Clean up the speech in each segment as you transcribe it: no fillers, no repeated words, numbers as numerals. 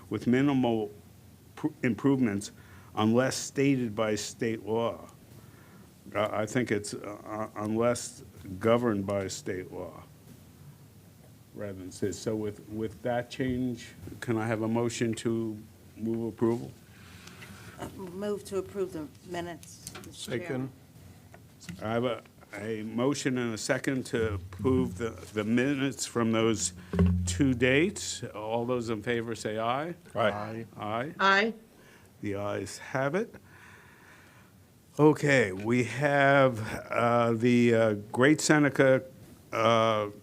with minimal improvements unless stated by state law. I think it's unless governed by state law, rather than say. So with that change, can I have a motion to move approval? Move to approve the minutes, Mr. Chairman. Second. I have a motion and a second to approve the minutes from those two dates. All those in favor say aye. Aye. Aye. Aye. The ayes have it. Okay, we have the Great Seneca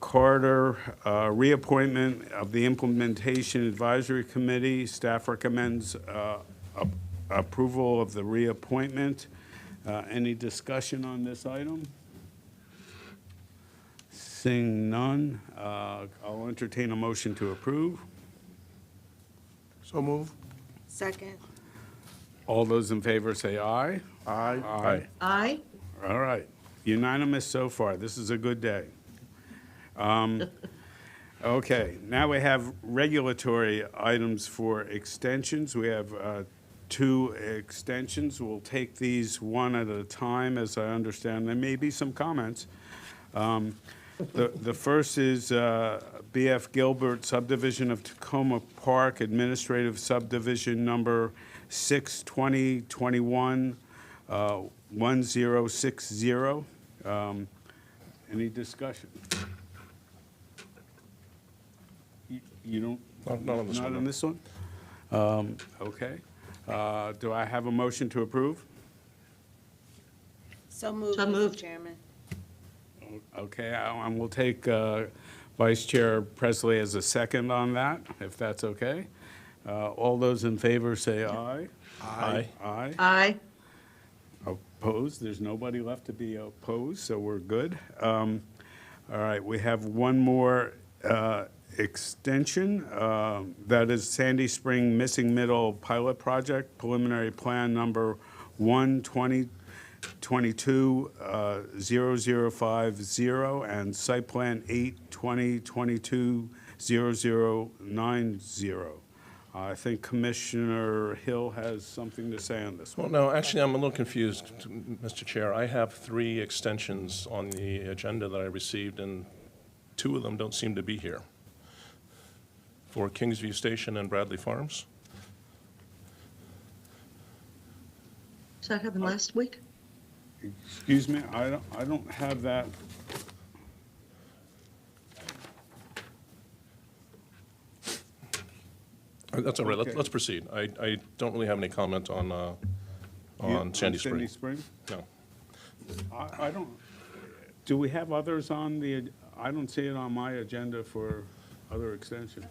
Corridor reappointment of the Implementation Advisory Committee. Staff recommends approval of the reappointment. Any discussion on this item? Seeing none, I'll entertain a motion to approve. So move. Second. All those in favor say aye. Aye. Aye. Aye. All right, unanimous so far. This is a good day. Okay, now we have regulatory items for extensions. We have two extensions. We'll take these one at a time, as I understand. There may be some comments. The first is B.F. Gilbert subdivision of Tacoma Park, administrative subdivision number 6/2021, 1060. Any discussion? You don't? Not on this one, Not no. on this one? Okay. Do I have a motion to approve? So moved, So Mr. moved. Chairman. Okay, and we'll take Vice Chair Presley as a second on that, if that's okay. All those in favor say aye. Aye. Aye. Aye. Opposed? There's nobody left to be opposed, so we're good. All right, we have one more extension. That is Sandy Spring Missing Middle Pilot Project, preliminary plan number 1/2022-0050, and site plan 8/2022-0090. I think Commissioner Hill has something to say on this one. Well, no, actually, I'm a little confused, Mr. Chair. I have 3 extensions on the agenda that I received, and 2 of them don't seem to be here. For Kingsview Station and Bradley Farms. Does that happen last week? Excuse me, I don't have that. That's all right, Okay. let's proceed. I don't really have any comment on Sandy Sandy Spring. Spring? No. I don't, do we have others on the, I don't see it on my agenda for other extensions.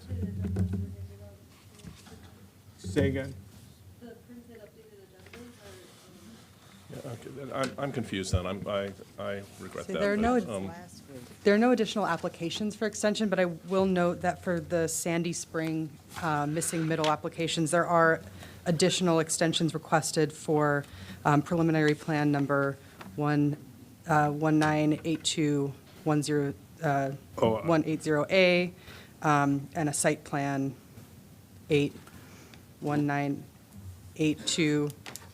Say again? The printed updated agendas Yeah, okay, I'm confused then. I regret So that. there are but, no- Last week. There are no additional applications for extension, but I will note that for the Sandy Spring missing middle applications, there are additional extensions requested for preliminary plan number 180A, and a site plan 81982.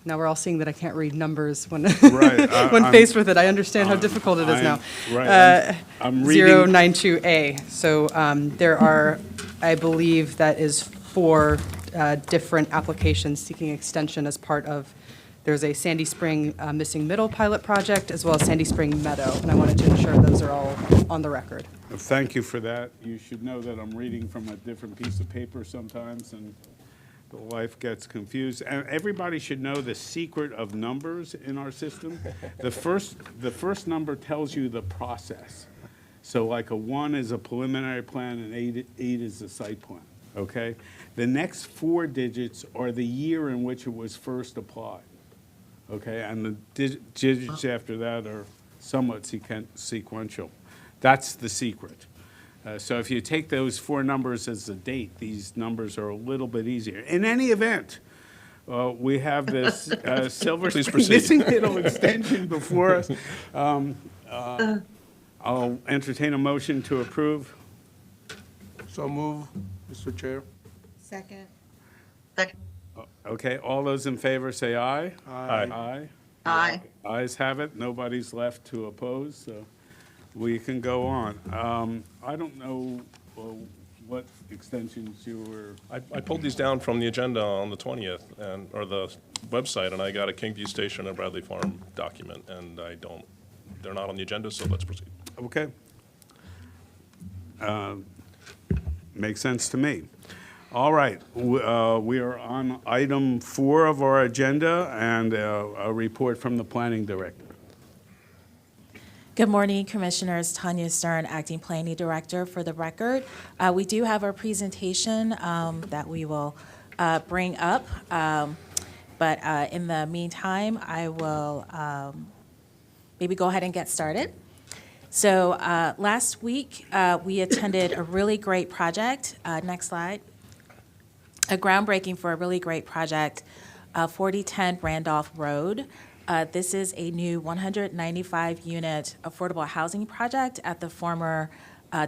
Now we're all seeing that I can't read numbers when, Right, when I'm- faced with it. I understand how difficult it is now. Right, I'm reading. 092A. So there are, I believe that is 4 different applications seeking extension as part of, there's a Sandy Spring missing middle pilot project, as well as Sandy Spring Meadow, and I wanted to ensure those are all on the record. Thank you for that. You should know that I'm reading from a different piece of paper sometimes, and the life gets confused. And everybody should know the secret of numbers in our system. The first number tells you the process. So like a 1 is a preliminary plan and 8 is the site plan, okay? The next 4 digits are the year in which it was first applied, okay? And the digits after that are somewhat sequential. That's the secret. So if you take those 4 numbers as the date, these numbers are a little bit easier. In any event, we have this Silver Please Spring proceed. missing middle extension before us. I'll entertain a motion to approve. So move, Mr. Chair. Second. Second. Okay, all those in favor say aye. Aye. Aye. Aye. Ayes have it, nobody's left to oppose, so we can go on. I don't know what extensions you were, I pulled these down from the agenda on the 20th, or the website, and I got a Kingview Station and Bradley Farm document, and they're not on the agenda, so let's proceed. okay. Makes sense to me. All right, we are on item 4 of our agenda, and a report from the planning director. Good morning, Commissioners. Tanya Stern, Acting Planning Director. For the record, we do have our presentation that we will bring up, but in the meantime, I will maybe go ahead and get started. So last week, we attended a really great project. Next slide. A groundbreaking for a really great project, 4010 Randolph Road. This is a new 195-unit affordable housing project at the former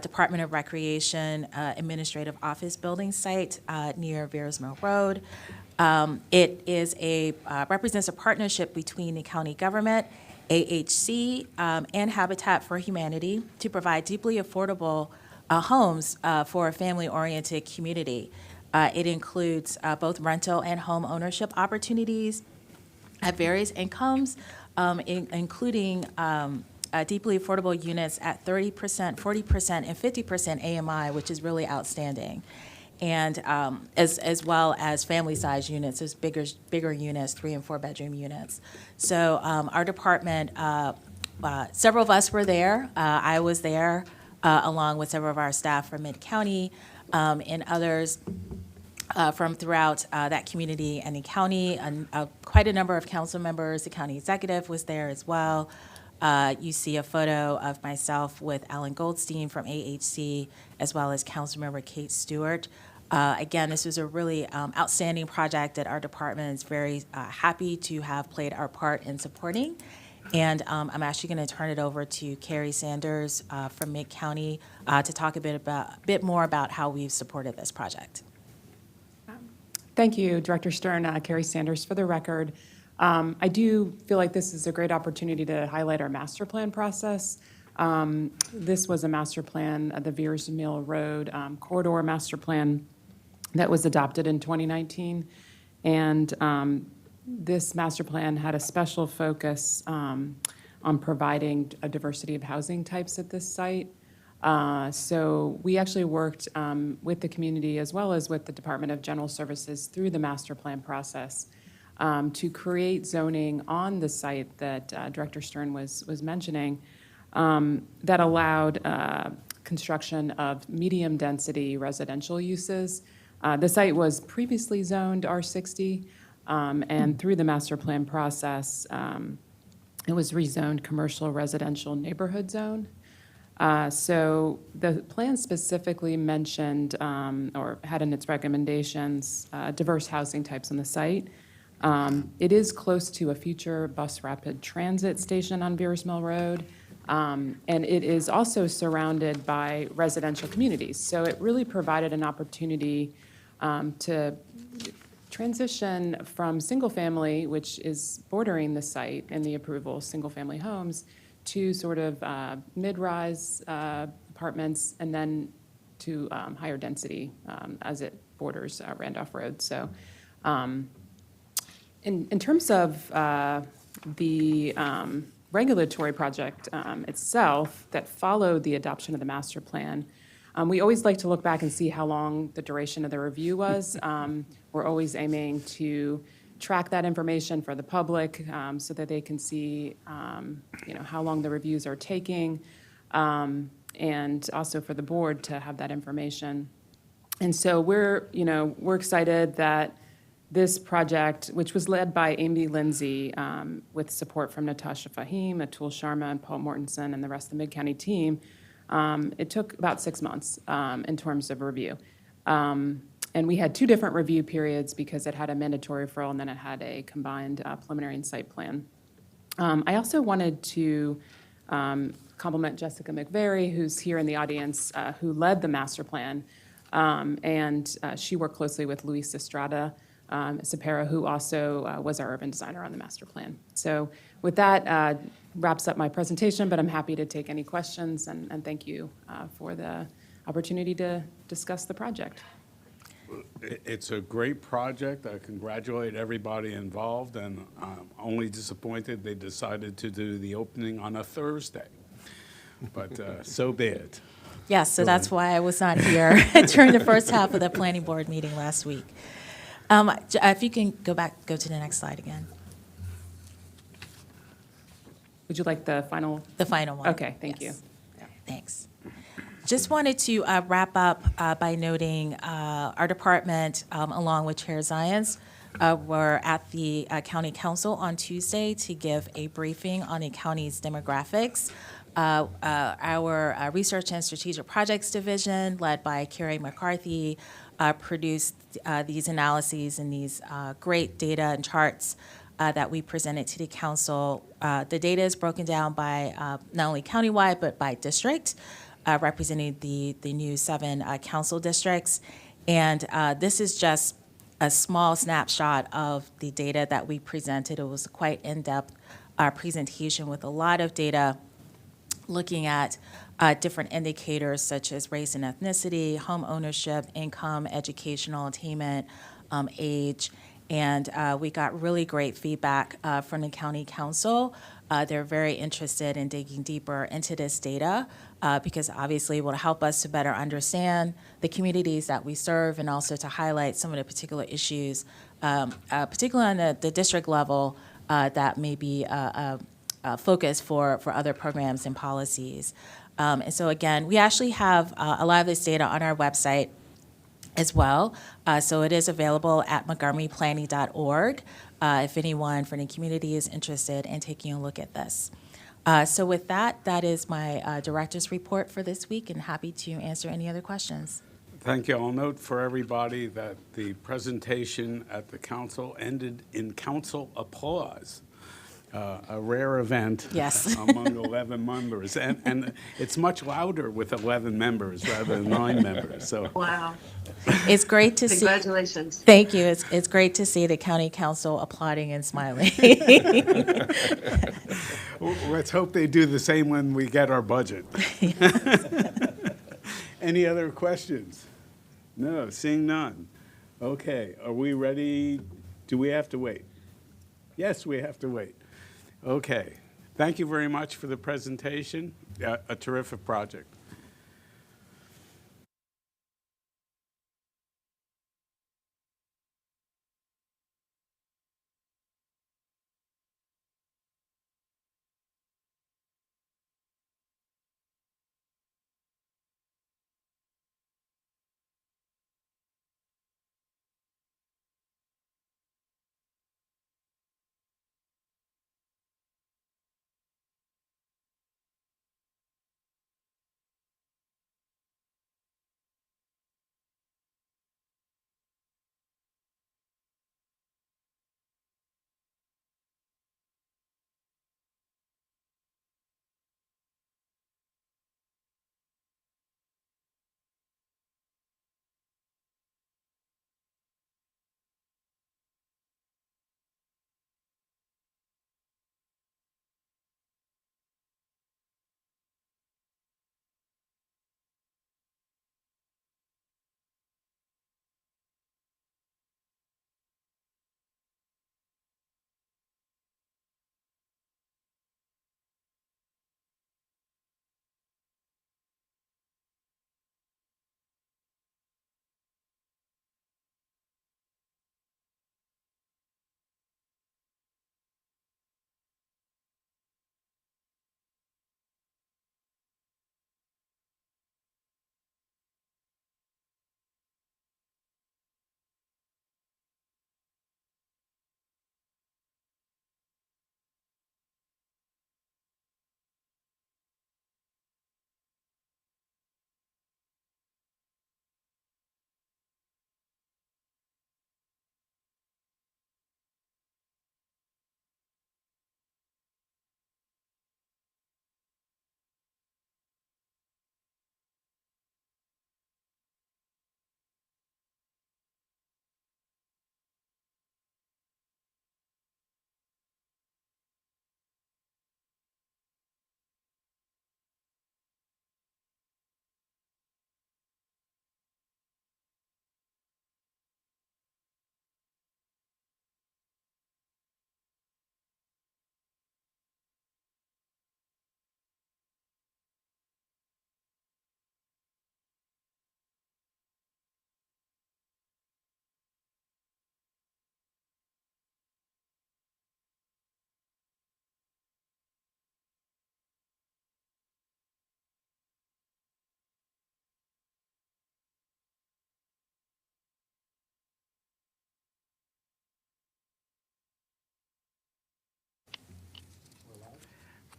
Department of Recreation Administrative Office building site near Veers Mill Road. It is represents a partnership between the county government, AHC, and Habitat for Humanity to provide deeply affordable homes for a family-oriented community. It includes both rental and home ownership opportunities at various incomes, including deeply affordable units at 30%, 40%, and 50% AMI, which is really outstanding. And as well as family-size units, there's bigger units, 3- and 4-bedroom units. So our department, several of us were there. I was there along with several of our staff from Mid-County and others from throughout that community and the county, and quite a number of council members. The county executive was there as well. You see a photo of myself with Alan Goldstein from AHC, as well as Councilmember Kate Stewart. Again, this was a really outstanding project that our department is very happy to have played our part in supporting. And I'm actually going to turn it over to Carrie Sanders from Mid-County to talk a bit more about how we've supported this project. Thank you, Director Stern. Carrie Sanders for the record. I do feel like this is a great opportunity to highlight our master plan process. This was a master plan, the Veers Mill Road corridor master plan that was adopted in 2019. And this master plan had a special focus on providing a diversity of housing types at this site. So we actually worked with the community as well as with the Department of General Services through the master plan process to create zoning on the site that Director Stern was mentioning that allowed construction of medium-density residential uses. The site was previously zoned R60, and through the master plan process, it was rezoned commercial residential neighborhood zone. So the plan specifically mentioned or had in its recommendations diverse housing types on the site. It is close to a future bus rapid transit station on Veers Mill Road, and it is also surrounded by residential communities. So it really provided an opportunity to transition from single family, which is bordering the site in the approval, single family homes, to sort of mid-rise apartments, and then to higher density as it borders Randolph Road. So in terms of the regulatory project itself that followed the adoption of the master plan, we always like to look back and see how long the duration of the review was. We're always aiming to track that information for the public so that they can see how long the reviews are taking, and also for the board to have that information. And so we're excited that this project, which was led by Amy Lindsay with support from Natasha Fahim, Atul Sharma, and Paul Mortensen, and the rest of the Mid-County team, it took about 6 months in terms of review. And we had 2 different review periods because it had a mandatory referral and then it had a combined preliminary and site plan. I also wanted to compliment Jessica McVeary, who's here in the audience, who led the master plan. And she worked closely with Luis Estrada Cepera, who also was our urban designer on the master plan. So with that, wraps up my presentation, but I'm happy to take any questions, and thank you for the opportunity to discuss the project. It's a great project. I congratulate everybody involved, and I'm only disappointed they decided to do the opening on a Thursday. But so be it. Yes, so that's why I was not here during the first half of the planning board meeting last week. If you can go to the next slide again, Would you like the final? the final one. Okay, thank you. Yes. Thanks. Just wanted to wrap up by noting our department, along with Chair Zions, were at the county council on Tuesday to give a briefing on the county's demographics. Our Research and Strategic Projects Division, led by Carrie McCarthy, produced these analyses and these great data and charts that we presented to the council. The data is broken down by not only countywide, but by district, representing the new 7 council districts. And this is just a small snapshot of the data that we presented. It was a quite in-depth presentation with a lot of data looking at different indicators such as race and ethnicity, home ownership, income, educational attainment, age. And we got really great feedback from the county council. They're very interested in digging deeper into this data because obviously it will help us to better understand the communities that we serve and also to highlight some of the particular issues, particularly on the district level, that may be focus for other programs and policies. And so again, we actually have a lot of this data on our website as well. So it is available at montgomeryplanning.org if anyone from the community is interested in taking a look at this. So with that, that is my director's report for this week, and happy to answer any other questions. Thank you. I'll note for everybody that the presentation at the council ended in council applause. A rare event. Yes. Among 11 members. And it's much louder with 11 members rather than 9 members. So Wow. It's great to see. Congratulations. Thank you. It's great to see the county council applauding and smiling. let's hope they do the same when we get our budget. Any other questions? No, seeing none. Okay, are we ready? Do we have to wait? Yes, we have to wait. Okay. Thank you very much for the presentation. A terrific project.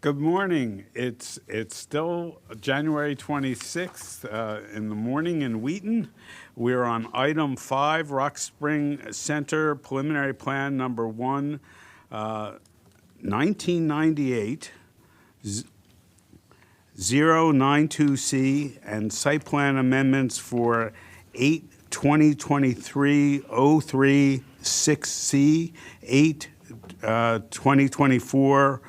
Good morning. It's still January 26th in the morning in Wheaton. We're on item 5, Rock Spring Center Preliminary Plan Number 1, 1998, 092C, and site plan amendments for 8/2023-036C, 8/2024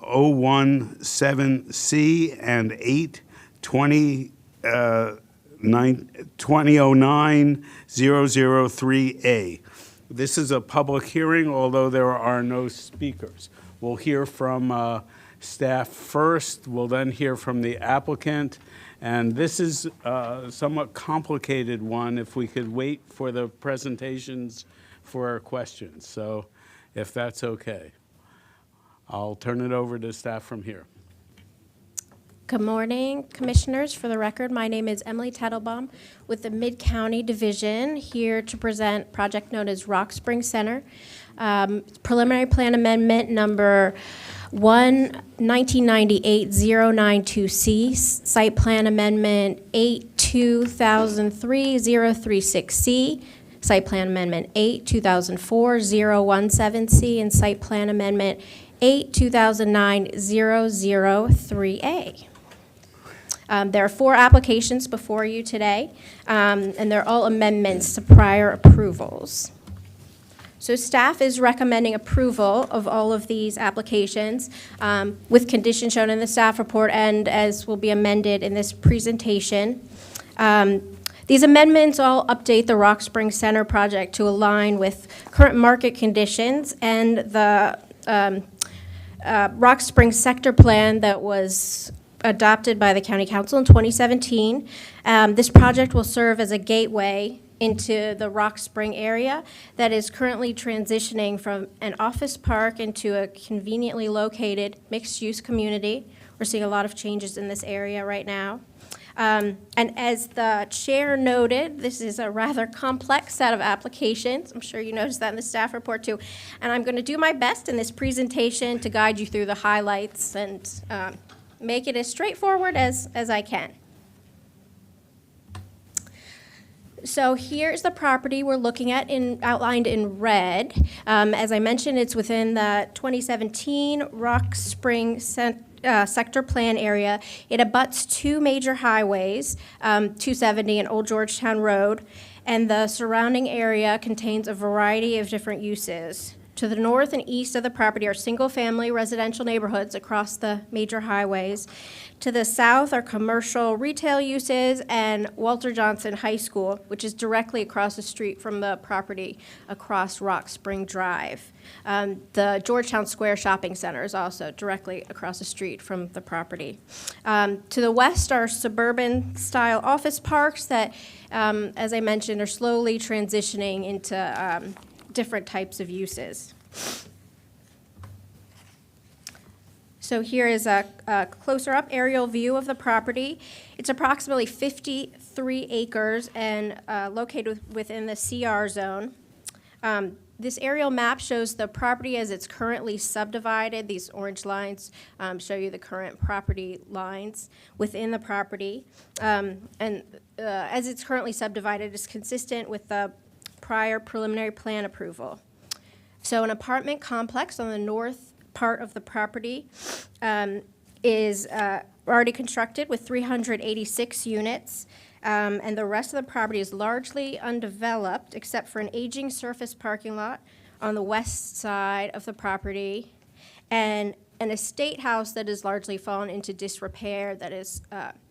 017C, and 8/2009-003A. This is a public hearing, although there are no speakers. We'll hear from staff first. We'll then hear from the applicant. And this is a somewhat complicated one, if we could wait for the presentations for our questions. So if that's okay, I'll turn it over to staff from here. Good morning, Commissioners. For the record, my name is Emily Teitelbaum with the Mid-County Division, here to present a project known as Rock Spring Center. Preliminary Plan Amendment number 1, 1998-092C, Site Plan Amendment 8/2003-036C, Site Plan Amendment 8/2004-017C, and Site Plan Amendment 8/2009-003A. There are 4 applications before you today, and they're all amendments to prior approvals. So staff is recommending approval of all of these applications with conditions shown in the staff report and as will be amended in this presentation. These amendments all update the Rock Spring Center project to align with current market conditions and the Rock Spring Sector Plan that was adopted by the County Council in 2017. This project will serve as a gateway into the Rock Spring area that is currently transitioning from an office park into a conveniently located mixed-use community. We're seeing a lot of changes in this area right now. And as the chair noted, this is a rather complex set of applications. I'm sure you noticed that in the staff report too. And I'm going to do my best in this presentation to guide you through the highlights and make it as straightforward as I can. So here's the property we're looking at outlined in red. As I mentioned, it's within the 2017 Rock Spring Sector Plan area. It abuts 2 major highways, 270 and Old Georgetown Road, and the surrounding area contains a variety of different uses. To the north and east of the property are single-family residential neighborhoods across the major highways. To the south are commercial retail uses and Walter Johnson High School, which is directly across the street from the property across Rock Spring Drive. The Georgetown Square Shopping Center is also directly across the street from the property. To the west are suburban-style office parks that, as I mentioned, are slowly transitioning into different types of uses. So here is a closer up aerial view of the property. It's approximately 53 acres and located within the CR zone. This aerial map shows the property as it's currently subdivided. These orange lines show you the current property lines within the property. As it's currently subdivided, it's consistent with the prior preliminary plan approval. So an apartment complex on the north part of the property is already constructed with 386 units, and the rest of the property is largely undeveloped except for an aging surface parking lot on the west side of the property and an estate house that has largely fallen into disrepair that is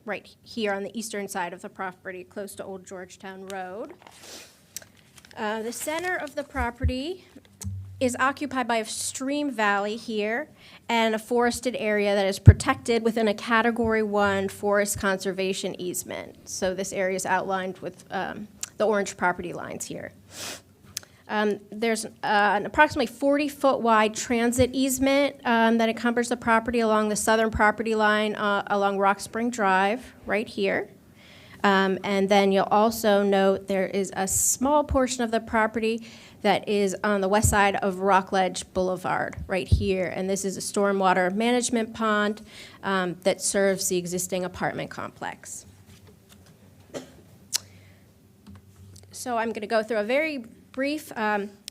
right here on the eastern side of the property close to Old Georgetown Road. The center of the property is occupied by a stream valley here and a forested area that is protected within a Category 1 forest conservation easement. So this area is outlined with the orange property lines here. There's an approximately 40-foot wide transit easement that encumbers the property along the southern property line along Rock Spring Drive, right here. And then you'll also note there is a small portion of the property that is on the west side of Rockledge Boulevard, right here. And this is a stormwater management pond that serves the existing apartment complex. So I'm going to go through a very brief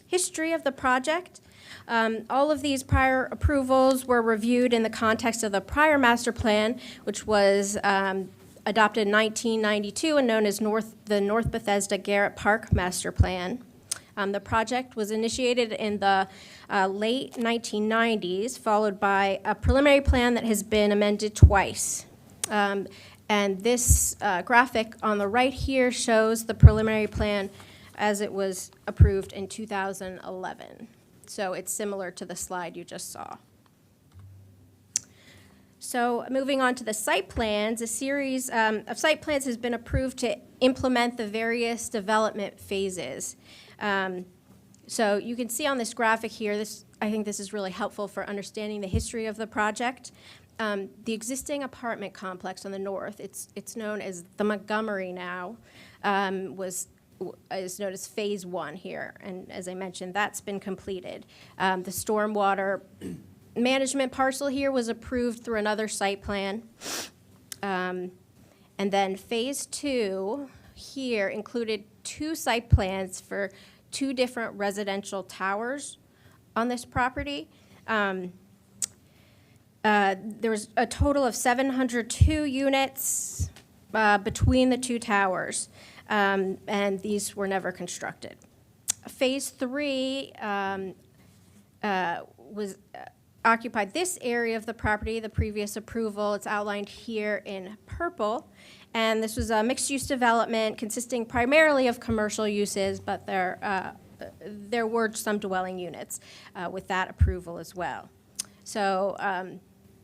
history of the project. All of these prior approvals were reviewed in the context of the prior master plan, which was adopted in 1992 and known as the North Bethesda Garrett Park Master Plan. The project was initiated in the late 1990s, followed by a preliminary plan that has been amended twice. And this graphic on the right here shows the preliminary plan as it was approved in 2011. So it's similar to the slide you just saw. So moving on to the site plans, a series of site plans has been approved to implement the various development phases. So you can see on this graphic here, I think this is really helpful for understanding the history of the project. The existing apartment complex on the north, it's known as the Montgomery now, is known as Phase 1 here. And as I mentioned, that's been completed. The stormwater management parcel here was approved through another site plan. And then Phase 2 here included 2 site plans for 2 different residential towers on this property. There was a total of 702 units between the 2 towers, and these were never constructed. Phase 3 occupied this area of the property, the previous approval. It's outlined here in purple. And this was a mixed-use development consisting primarily of commercial uses, but there were some dwelling units with that approval as well. So,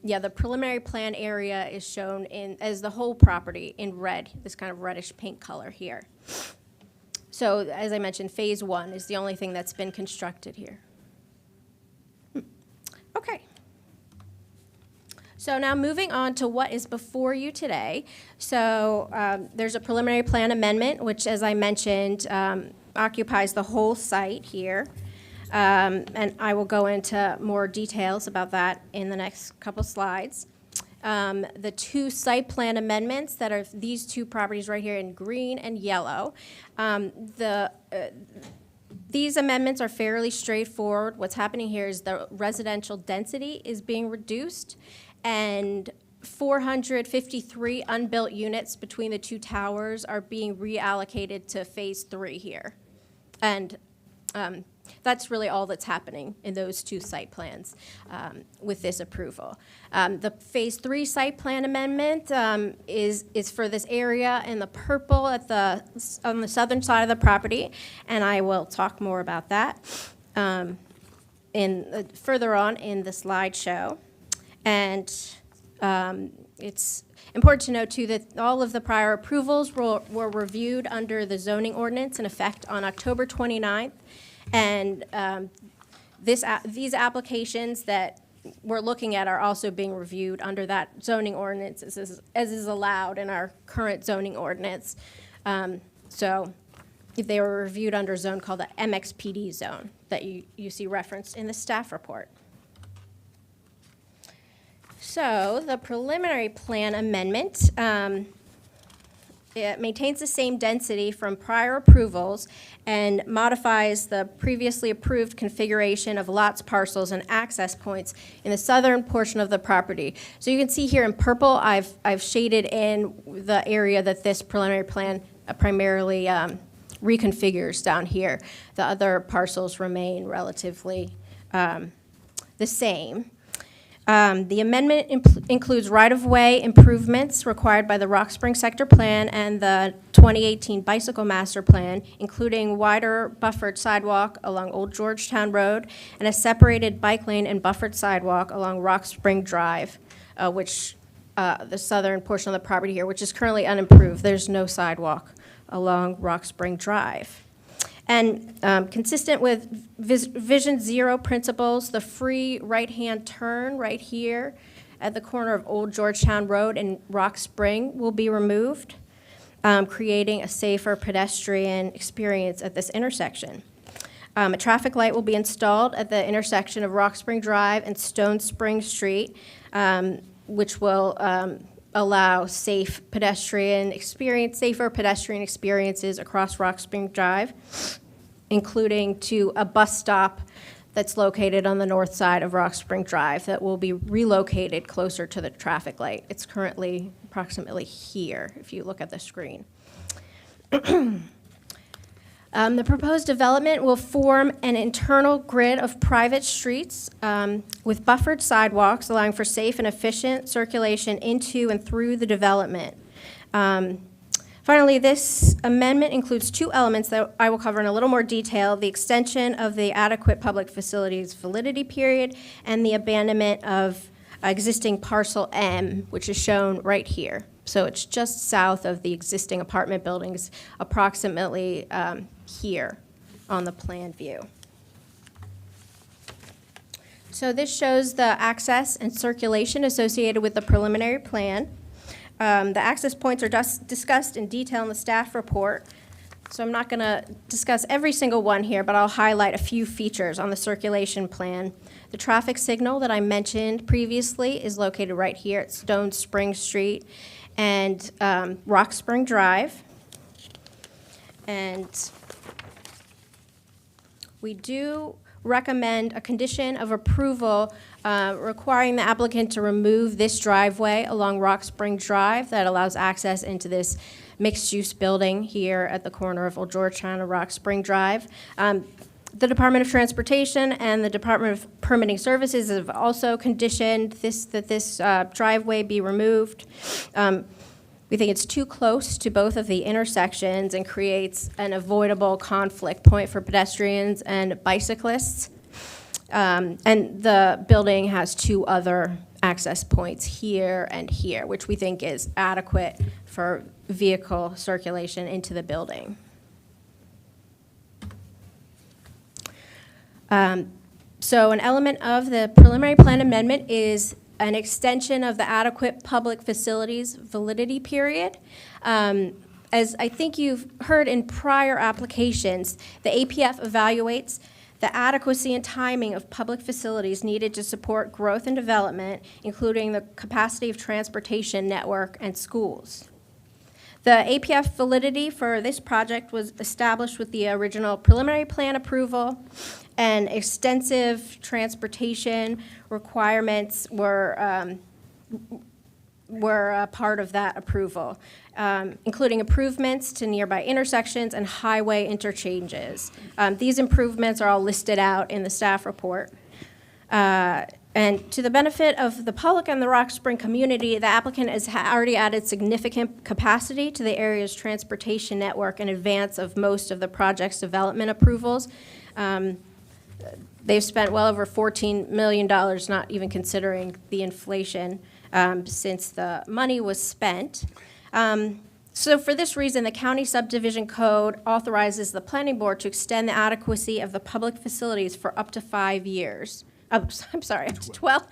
yeah, the preliminary plan area is shown as the whole property in red, this kind of reddish pink color here. So, as I mentioned, Phase 1 is the only thing that's been constructed here. Okay. So now moving on to what is before you today. So there's a preliminary plan amendment, which, as I mentioned, occupies the whole site here. And I will go into more details about that in the next couple slides. The 2 site plan amendments that are these 2 properties right here in green and yellow. These amendments are fairly straightforward. What's happening here is the residential density is being reduced, and 453 unbuilt units between the 2 towers are being reallocated to Phase 3 here. And that's really all that's happening in those 2 site plans with this approval. The Phase 3 site plan amendment is for this area in the purple on the southern side of the property, and I will talk more about that further on in the slideshow. And it's important to note, too, that all of the prior approvals were reviewed under the zoning ordinance in effect on October 29th. And these applications that we're looking at are also being reviewed under that zoning ordinance as is allowed in our current zoning ordinance. So if they were reviewed under a zone called the MXPD zone that you see referenced in the staff report. So the preliminary plan amendment, it maintains the same density from prior approvals and modifies the previously approved configuration of lots, parcels, and access points in the southern portion of the property. So you can see here in purple, I've shaded in the area that this preliminary plan primarily reconfigures down here. The other parcels remain relatively the same. The amendment includes right-of-way improvements required by the Rock Spring Sector Plan and the 2018 Bicycle Master Plan, including wider buffered sidewalk along Old Georgetown Road and a separated bike lane and buffered sidewalk along Rock Spring Drive, the southern portion of the property here, which is currently unimproved. There's no sidewalk along Rock Spring Drive. And consistent with Vision Zero principles, the free right-hand turn right here at the corner of Old Georgetown Road and Rock Spring will be removed. creating a safer pedestrian experience at this intersection. A traffic light will be installed at the intersection of Rock Spring Drive and Stone Spring Street, which will allow safer pedestrian experiences across Rock Spring Drive, including to a bus stop that's located on the north side of Rock Spring Drive that will be relocated closer to the traffic light. It's currently approximately here, if you look at the screen. The proposed development will form an internal grid of private streets with buffered sidewalks, allowing for safe and efficient circulation into and through the development. Finally, this amendment includes two elements that I will cover in a little more detail: the extension of the adequate public facilities validity period and the abandonment of existing parcel M, which is shown right here. So it's just south of the existing apartment buildings, approximately here on the plan view. So this shows the access and circulation associated with the preliminary plan. The access points are discussed in detail in the staff report, so I'm not going to discuss every single one here, but I'll highlight a few features on the circulation plan. The traffic signal that I mentioned previously is located right here at Stone Spring Street and Rock Spring Drive. And we do recommend a condition of approval requiring the applicant to remove this driveway along Rock Spring Drive that allows access into this mixed-use building here at the corner of Old Georgetown and Rock Spring Drive. The Department of Transportation and the Department of Permitting Services have also conditioned that this driveway be removed. We think it's too close to both of the intersections and creates an avoidable conflict point for pedestrians and bicyclists. And the building has two other access points here and here, which we think is adequate for vehicle circulation into the building. So an element of the preliminary plan amendment is an extension of the adequate public facilities validity period. As I think you've heard in prior applications, the APF evaluates the adequacy and timing of public facilities needed to support growth and development, including the capacity of transportation network and schools. The APF validity for this project was established with the original preliminary plan approval, and extensive transportation requirements were a part of that approval, including improvements to nearby intersections and highway interchanges. These improvements are all listed out in the staff report. And to the benefit of the public and the Rock Spring community, the applicant has already added significant capacity to the area's transportation network in advance of most of the project's development approvals. They've spent well over $14 million, not even considering the inflation, since the money was spent. So for this reason, the county subdivision code authorizes the planning board to extend the adequacy of the public facilities for up to 5 years. I'm sorry,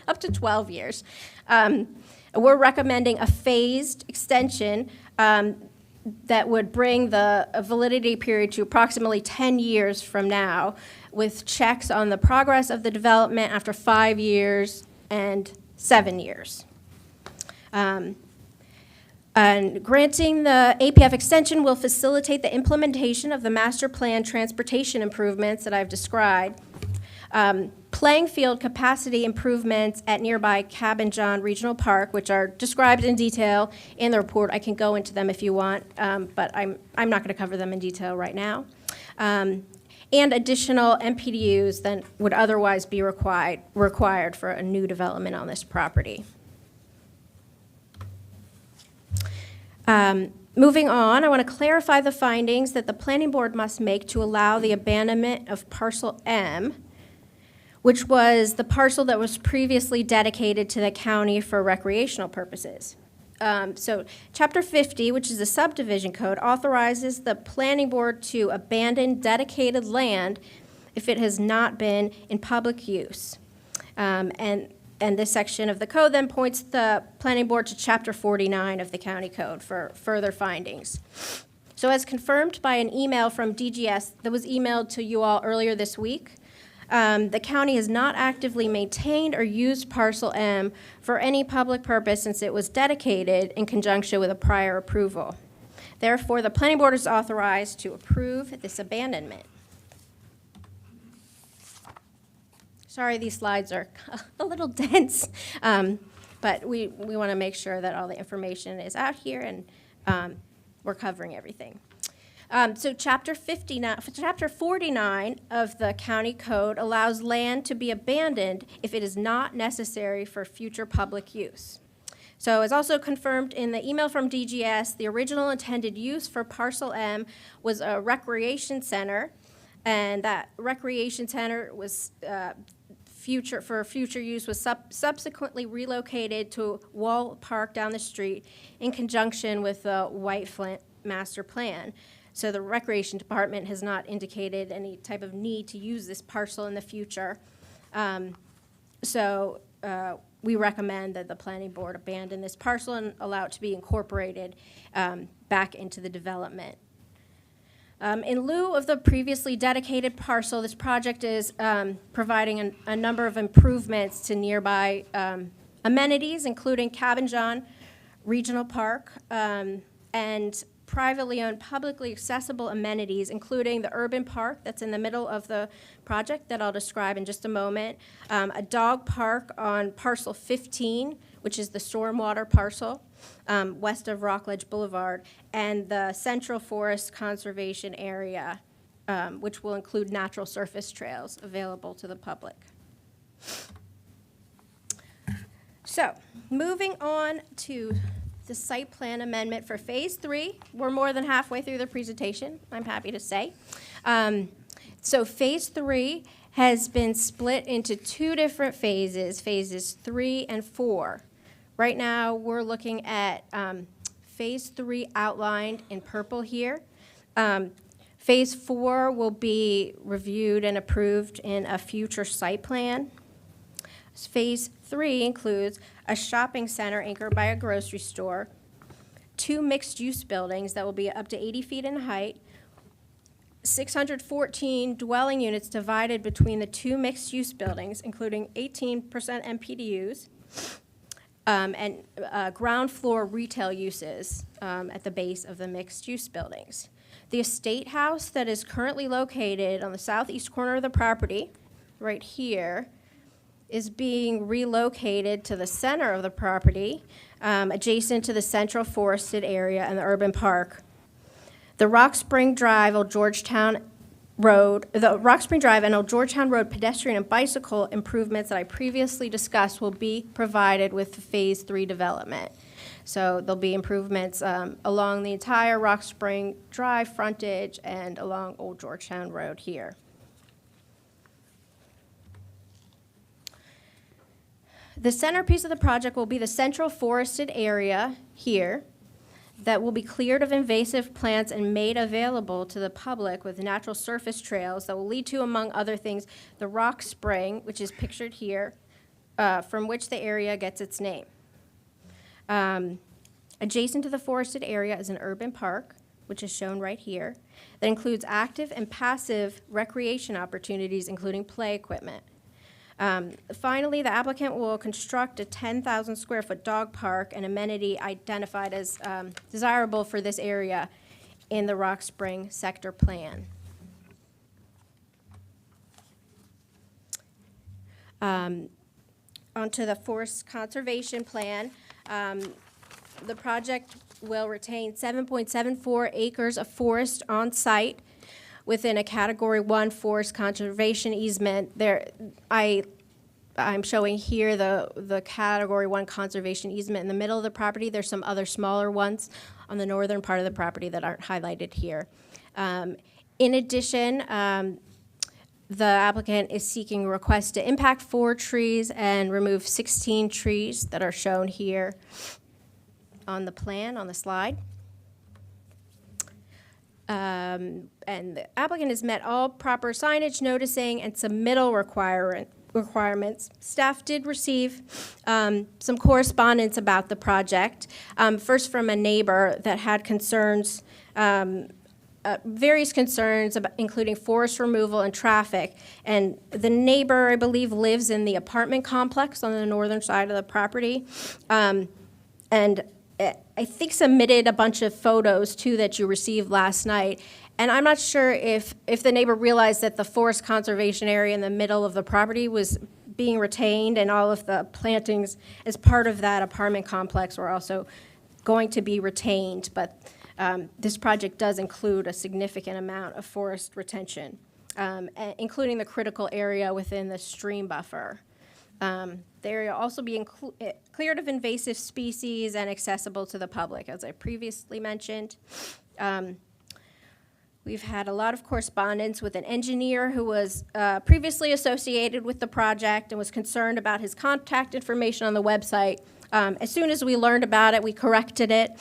up to 12 years. We're recommending a phased extension that would bring the validity period to approximately 10 years from now, with checks on the progress of the development after 5 years and 7 years. And granting the APF extension will facilitate the implementation of the master plan transportation improvements that I've described. Playing field capacity improvements at nearby Cabin John Regional Park, which are described in detail in the report. I can go into them if you want, but I'm not going to cover them in detail right now. And additional MPDUs that would otherwise be required for a new development on this property. Moving on, I want to clarify the findings that the planning board must make to allow the abandonment of parcel M, which was the parcel that was previously dedicated to the county for recreational purposes. So Chapter 50, which is the subdivision code, authorizes the planning board to abandon dedicated land if it has not been in public use. And And this section of the code then points the planning board to Chapter 49 of the county code for further findings. So as confirmed by an email from DGS that was emailed to you all earlier this week, the county has not actively maintained or used Parcel M for any public purpose since it was dedicated in conjunction with a prior approval. Therefore, the planning board is authorized to approve this abandonment. Sorry, these slides are a little dense, but we want to make sure that all the information is out here and we're covering everything. So Chapter 49 of the county code allows land to be abandoned if it is not necessary for future public use. So as also confirmed in the email from DGS, the original intended use for Parcel M was a recreation center, and that recreation center was future use was subsequently relocated to Wall Park down the street in conjunction with the White Flint master plan. So the Recreation Department has not indicated any type of need to use this parcel in the future. We recommend that the planning board abandon this parcel and allow it to be incorporated back into the development. In lieu of the previously dedicated parcel, this project is providing a number of improvements to nearby amenities, including Cabin John Regional Park, and privately owned, publicly accessible amenities, including the urban park that's in the middle of the project that I'll describe in just a moment, a dog park on parcel 15, which is the stormwater parcel, west of Rockledge Boulevard, and the Central Forest Conservation Area, which will include natural surface trails available to the public. So, moving on to the site plan amendment for Phase 3. We're more than halfway through the presentation, I'm happy to say. So Phase 3 has been split into two different phases, Phases 3 and 4. Right now, we're looking at Phase 3 outlined in purple here. Phase 4 will be reviewed and approved in a future site plan. Phase 3 includes a shopping center anchored by a grocery store, 2 mixed-use buildings that will be up to 80 feet in height, 614 dwelling units divided between the 2 mixed-use buildings, including 18% MPDUs, and ground floor retail uses at the base of the mixed-use buildings. The estate house that is currently located on the southeast corner of the property, right here, is being relocated to the center of the property, adjacent to the central forested area and the urban park. The Rock Spring Drive and Old Georgetown Road pedestrian and bicycle improvements that I previously discussed will be provided with the Phase 3 development. So there'll be improvements along the entire Rock Spring Drive frontage and along Old Georgetown Road here. The centerpiece of the project will be the central forested area here that will be cleared of invasive plants and made available to the public with natural surface trails that will lead to, among other things, the rock spring, which is pictured here, from which the area gets its name. Adjacent to the forested area is an urban park, which is shown right here, that includes active and passive recreation opportunities, including play equipment. Finally, the applicant will construct a 10,000 square foot dog park, an amenity identified as desirable for this area in the Rock Spring sector plan. Onto the forest conservation plan. The project will retain 7.74 acres of forest on site within a Category 1 forest conservation easement. I'm showing here the Category 1 conservation easement in the middle of the property. There's some other smaller ones on the northern part of the property that aren't highlighted here. In addition, the applicant is seeking a request to impact 4 trees and remove 16 trees that are shown here on the plan, on the slide. And the applicant has met all proper signage, noticing, and submittal requirements. Staff did receive some correspondence about the project, first from a neighbor that had concerns, various concerns, about, including forest removal and traffic. And the neighbor, I believe, lives in the apartment complex on the northern side of the property. And I think submitted a bunch of photos, too, that you received last night. And I'm not sure if the neighbor realized that the forest conservation area in the middle of the property was being retained, and all of the plantings as part of that apartment complex were also going to be retained. But this project does include a significant amount of forest retention, including the critical area within the stream buffer. The area will also be cleared of invasive species and accessible to the public, as I previously mentioned. We've had a lot of correspondence with an engineer who was previously associated with the project and was concerned about his contact information on the website. As soon as we learned about it, we corrected it.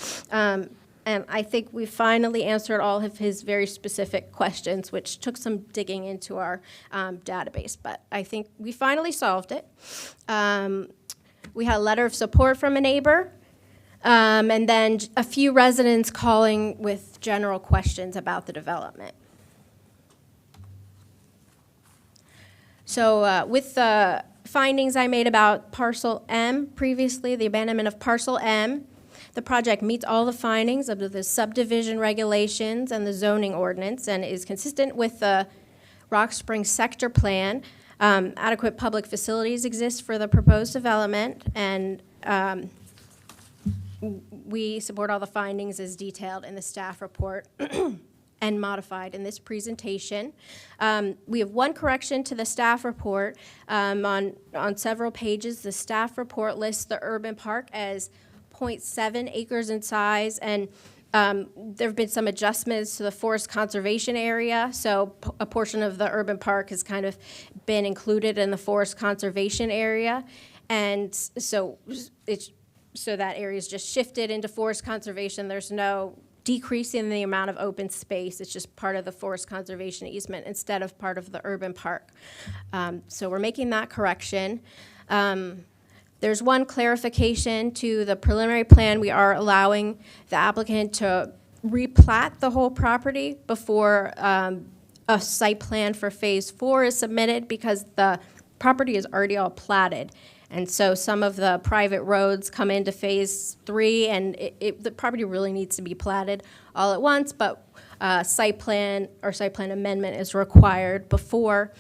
And I think we finally answered all of his very specific questions, which took some digging into our database. But I think we finally solved it. We had a letter of support from a neighbor. And then a few residents calling with general questions about the development. So with the findings I made about Parcel M previously, the abandonment of Parcel M, the project meets all the findings of the subdivision regulations and the zoning ordinance and is consistent with the Rock Springs sector plan. Adequate public facilities exist for the proposed development, and we support all the findings as detailed in the staff report and modified in this presentation. We have one correction to the staff report. On several pages, the staff report lists the urban park as 0.7 acres in size, and there have been some adjustments to the forest conservation area, so a portion of the urban park has kind of been included in the forest conservation area, and so that area is just shifted into forest conservation. There's no decrease in the amount of open space. It's just part of the forest conservation easement instead of part of the urban park. So we're making that correction. There's one clarification to the preliminary plan. We are allowing the applicant to replat the whole property before a site plan for Phase 4 is submitted, because the property is already all platted. And so some of the private roads come into Phase 3, and the property really needs to be platted all at once, but site plan amendment is required before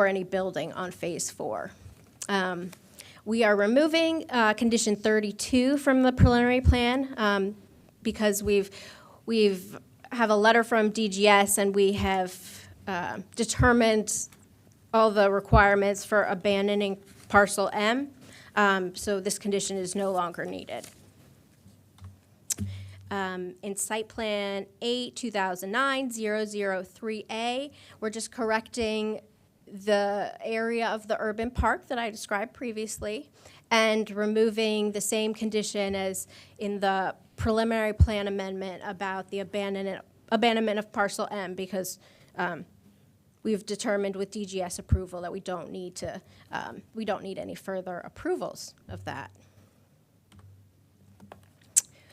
any building on Phase 4. We are removing condition 32 from the preliminary plan because we've have a letter from DGS, and we have determined all the requirements for abandoning Parcel M, so this condition is no longer needed. In Site Plan 8, 2009-003A, we're just correcting the area of the urban park that I described previously and removing the same condition as in the preliminary plan amendment about the abandonment of Parcel M, because we've determined with DGS approval that we don't need any further approvals of that.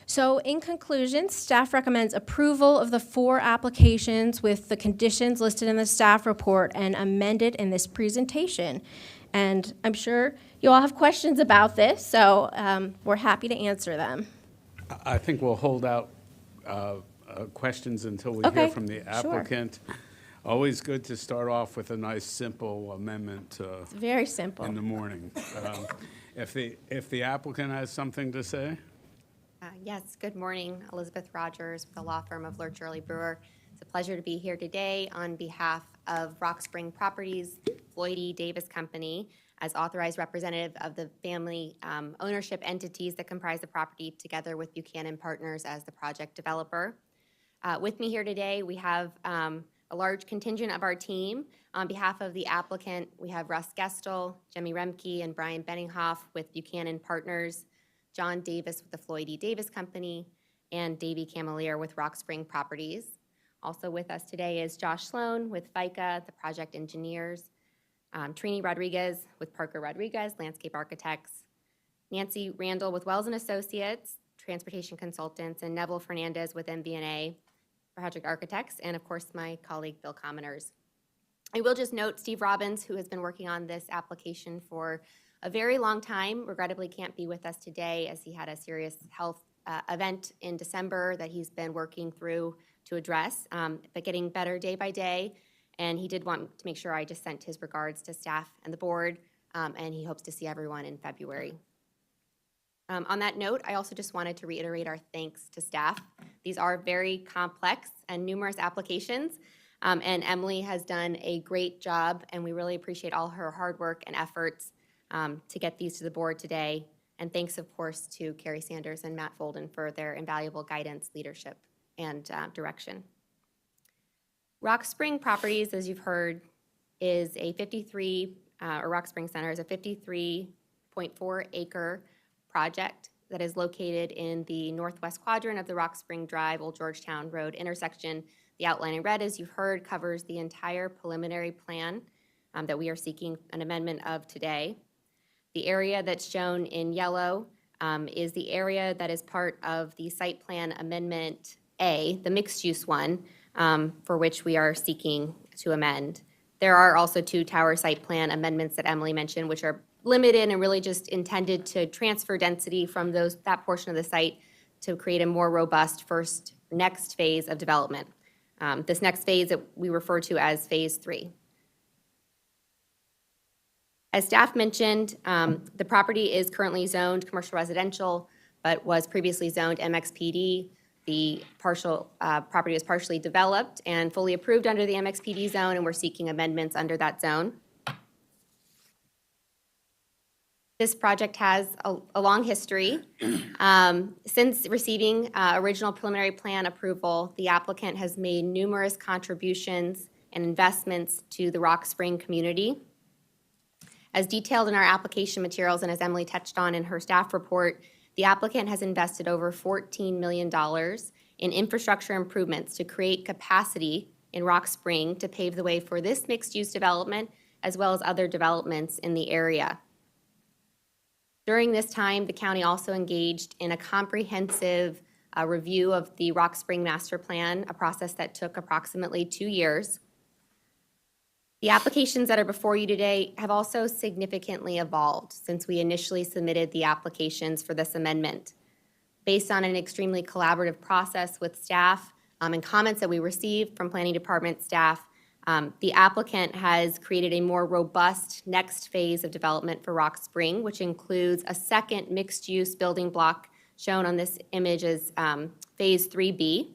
So in conclusion, staff recommends approval of the 4 applications with the conditions listed in the staff report and amended in this presentation. And I'm sure you all have questions about this, so we're happy to answer them. I think we'll hold out questions until we hear from the applicant. Sure. Always good to start off with a nice, simple amendment. It's very simple. In the morning. If the applicant has something to say? Yes, good morning. Elizabeth Rogers with the law firm of Lurch Early Brewer. It's a pleasure to be here today on behalf of Rock Spring Properties, Floyd E. Davis Company, as authorized representative of the family ownership entities that comprise the property, together with Buchanan Partners as the project developer. With me here today, we have a large contingent of our team. On behalf of the applicant, we have Russ Gestel, Jemmy Remke, and Brian Benninghoff with Buchanan Partners, John Davis with the Floyd E. Davis Company, and Davey Camalier with Rock Spring Properties. Also with us today is Josh Sloan with FICA, the project engineers, Trini Rodriguez with Parker Rodriguez, landscape architects, Nancy Randall with Wells and Associates, transportation consultants, and Neville Fernandez with MBNA, project architects, and of course, my colleague, Bill Commoners. I will just note Steve Robbins, who has been working on this application for a very long time, regrettably can't be with us today as he had a serious health event in December that he's been working through to address, but getting better day by day. And he did want to make sure I just sent his regards to staff and the board, and he hopes to see everyone in February. On that note, I also just wanted to reiterate our thanks to staff. These are very complex and numerous applications, and Emily has done a great job, and we really appreciate all her hard work and efforts to get these to the board today. And thanks, of course, to Carrie Sanders and Matt Folden for their invaluable guidance, leadership, and direction. Rock Spring Properties, as you've heard, is a 53, or Rock Spring Center is a 53.4 acre project that is located in the northwest quadrant of the Rock Spring Drive, Old Georgetown Road intersection. The outline in red, as you've heard, covers the entire preliminary plan that we are seeking an amendment of today. The area that's shown in yellow is the area that is part of the site plan amendment A, the mixed-use one, for which we are seeking to amend. There are also 2 tower site plan amendments that Emily mentioned, which are limited and really just intended to transfer density from that portion of the site to create a more robust next phase of development. This next phase that we refer to as phase 3. As staff mentioned, the property is currently zoned commercial residential, but was previously zoned MXPD. The property was partially developed and fully approved under the MXPD zone, and we're seeking amendments under that zone. This project has a long history. Since receiving original preliminary plan approval, the applicant has made numerous contributions and investments to the Rock Spring community. As detailed in our application materials and as Emily touched on in her staff report, the applicant has invested over $14 million in infrastructure improvements to create capacity in Rock Spring to pave the way for this mixed-use development as well as other developments in the area. During this time, the county also engaged in a comprehensive review of the Rock Spring Master Plan, a process that took approximately 2 years. The applications that are before you today have also significantly evolved since we initially submitted the applications for this amendment. Based on an extremely collaborative process with staff and comments that we received from Planning Department staff, the applicant has created a more robust next phase of development for Rock Spring, which includes a second mixed-use building block shown on this image as phase 3B.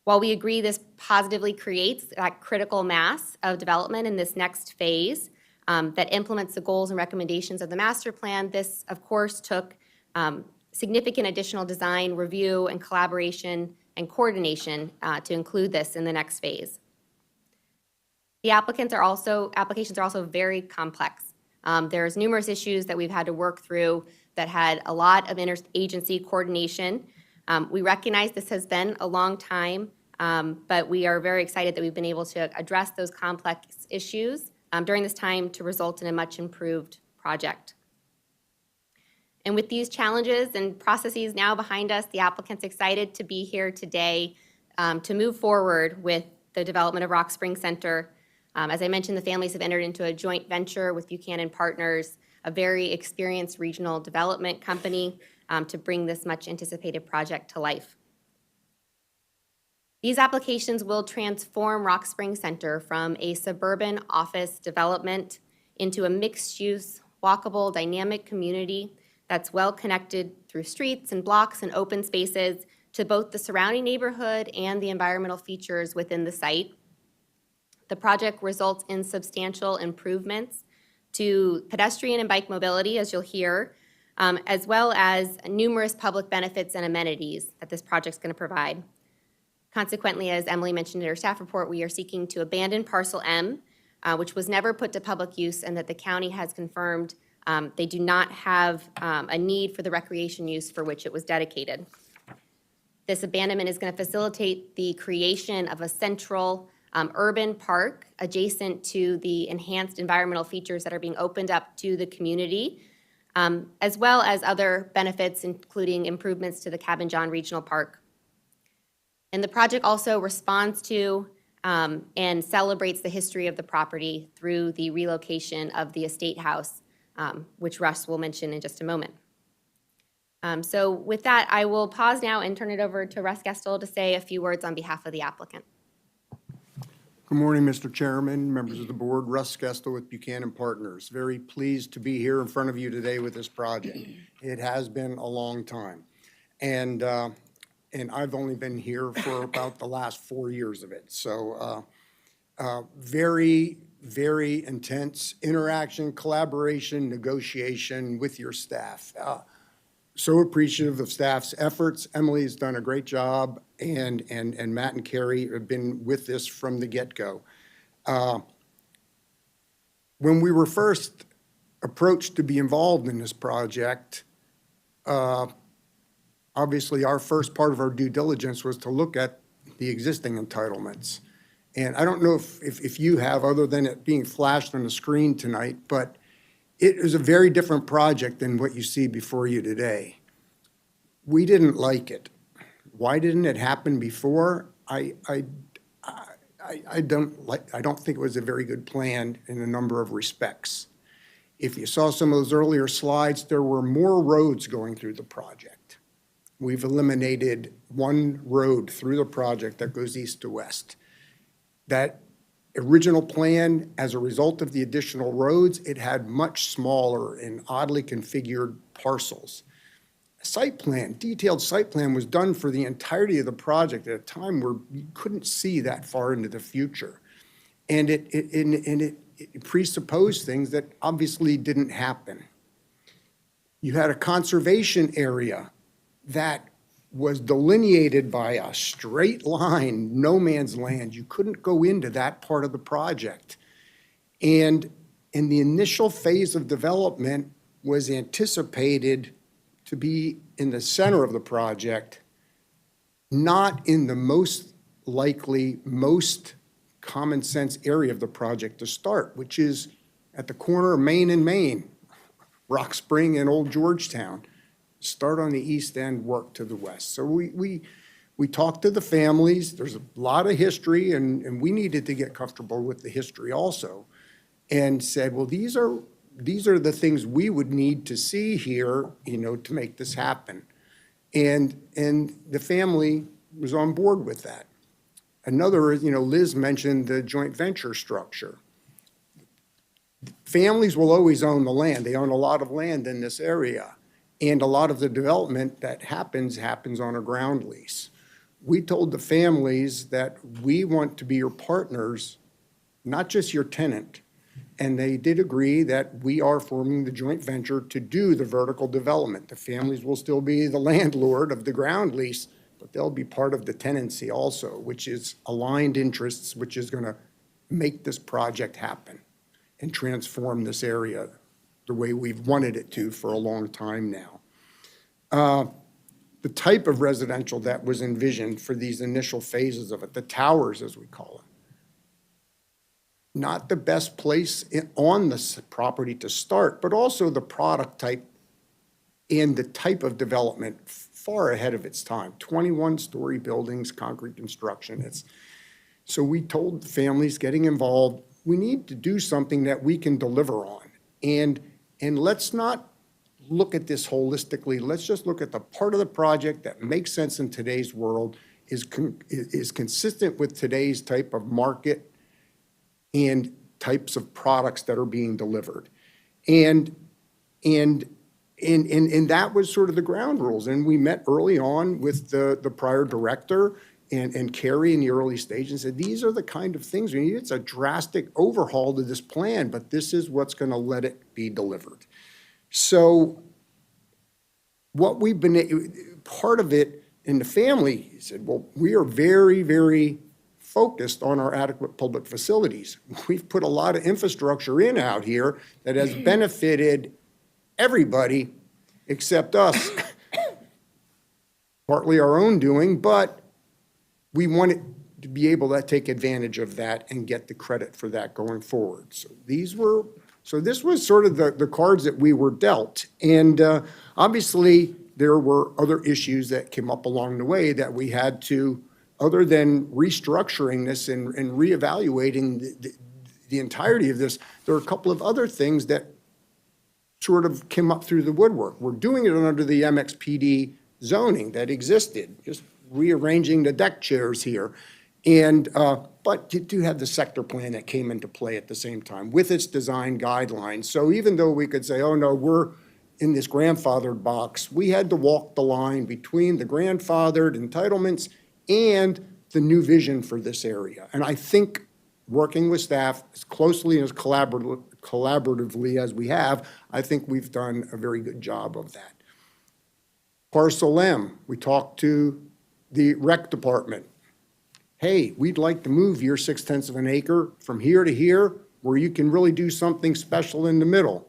While we agree this positively creates that critical mass of development in this next phase that implements the goals and recommendations of the master plan, this, of course, took significant additional design, review, and collaboration and coordination to include this in the next phase. The applications are also very complex. There's numerous issues that we've had to work through that had a lot of interagency coordination. We recognize this has been a long time, but we are very excited that we've been able to address those complex issues during this time to result in a much improved project. And with these challenges and processes now behind us, the applicant's excited to be here today to move forward with the development of Rock Spring Center. As I mentioned, the families have entered into a joint venture with Buchanan Partners, a very experienced regional development company, to bring this much anticipated project to life. These applications will transform Rock Spring Center from a suburban office development into a mixed-use, walkable, dynamic community that's well-connected through streets and blocks and open spaces to both the surrounding neighborhood and the environmental features within the site. The project results in substantial improvements to pedestrian and bike mobility, as you'll hear, as well as numerous public benefits and amenities that this project's going to provide. Consequently, as Emily mentioned in her staff report, we are seeking to abandon Parcel M, which was never put to public use, and that the county has confirmed they do not have a need for the recreation use for which it was dedicated. This abandonment is going to facilitate the creation of a central urban park adjacent to the enhanced environmental features that are being opened up to the community, as well as other benefits, including improvements to the Cabin John Regional Park. And the project also responds to and celebrates the history of the property through the relocation of the estate house, which Russ will mention in just a moment. So with that, I will pause now and turn it over to Russ Gestel to say a few words on behalf of the applicant. Good morning, Mr. Chairman, members of the board. Russ Gestel with Buchanan Partners. Very pleased to be here in front of you today with this project. It has been a long time. And I've only been here for about the last 4 years of it. So very, very intense interaction, collaboration, negotiation with your staff. So appreciative of staff's efforts. Emily's done a great job, and Matt and Carrie have been with this from the get-go. When we were first approached to be involved in this project, obviously our first part of our due diligence was to look at the existing entitlements. And I don't know if you have, other than it being flashed on the screen tonight, but it is a very different project than what you see before you today. We didn't like it. Why didn't it happen before? I don't think it was a very good plan in a number of respects. If you saw some of those earlier slides, there were more roads going through the project. We've eliminated one road through the project that goes east to west. That original plan, as a result of the additional roads, it had much smaller and oddly configured parcels. Site plan, detailed site plan was done for the entirety of the project at a time where you couldn't see that far into the future. And it presupposed things that obviously didn't happen. You had a conservation area that was delineated by a straight line, no man's land. You couldn't go into that part of the project. And in the initial phase of development was anticipated to be in the center of the project, not in the most likely, most common sense area of the project to start, which is at the corner of Main and Main, Rock Spring and Old Georgetown. Start on the east end, work to the west. So we talked to the families. There's a lot of history, and we needed to get comfortable with the history also, and said, well, these are the things we would need to see here, to make this happen. And the family was on board with that. Another, Liz mentioned the joint venture structure. Families will always own the land. They own a lot of land in this area. And a lot of the development that happens on a ground lease. We told the families that we want to be your partners, not just your tenant. And they did agree that we are forming the joint venture to do the vertical development. The families will still be the landlord of the ground lease, but they'll be part of the tenancy also, which is aligned interests, which is going to make this project happen and transform this area the way we've wanted it to for a long time now. The type of residential that was envisioned for these initial phases of it, the towers as we call it, not the best place on the property to start, but also the product type and the type of development far ahead of its time. 21-story buildings, concrete construction. So we told the families getting involved, we need to do something that we can deliver on. And let's not look at this holistically. Let's just look at the part of the project that makes sense in today's world, is consistent with today's type of market and types of products that are being delivered. And that was sort of the ground rules. And we met early on with the prior director and Carrie in the early stage and said, these are the kind of things we need. It's a drastic overhaul to this plan, but this is what's going to let it be delivered. So what we've been, part of it in the family said, well, we are very, very focused on our adequate public facilities. We've put a lot of infrastructure in out here that has benefited everybody except us. partly our own doing, but we wanted to be able to take advantage of that and get the credit for that going forward. So this was sort of the cards that we were dealt. And obviously, there were other issues that came up along the way that we had to, other than restructuring this and reevaluating the entirety of this, there are a couple of other things that sort of came up through the woodwork. We're doing it under the MXPD zoning that existed, just rearranging the deck chairs here. And, but you do have the sector plan that came into play at the same time with its design guidelines. So even though we could say, oh no, we're in this grandfathered box, we had to walk the line between the grandfathered entitlements and the new vision for this area. And I think working with staff as closely and as collaboratively as we have, I think we've done a very good job of that. Parcel M, we talked to the rec department. Hey, we'd like to move your 0.6 of an acre from here to here where you can really do something special in the middle.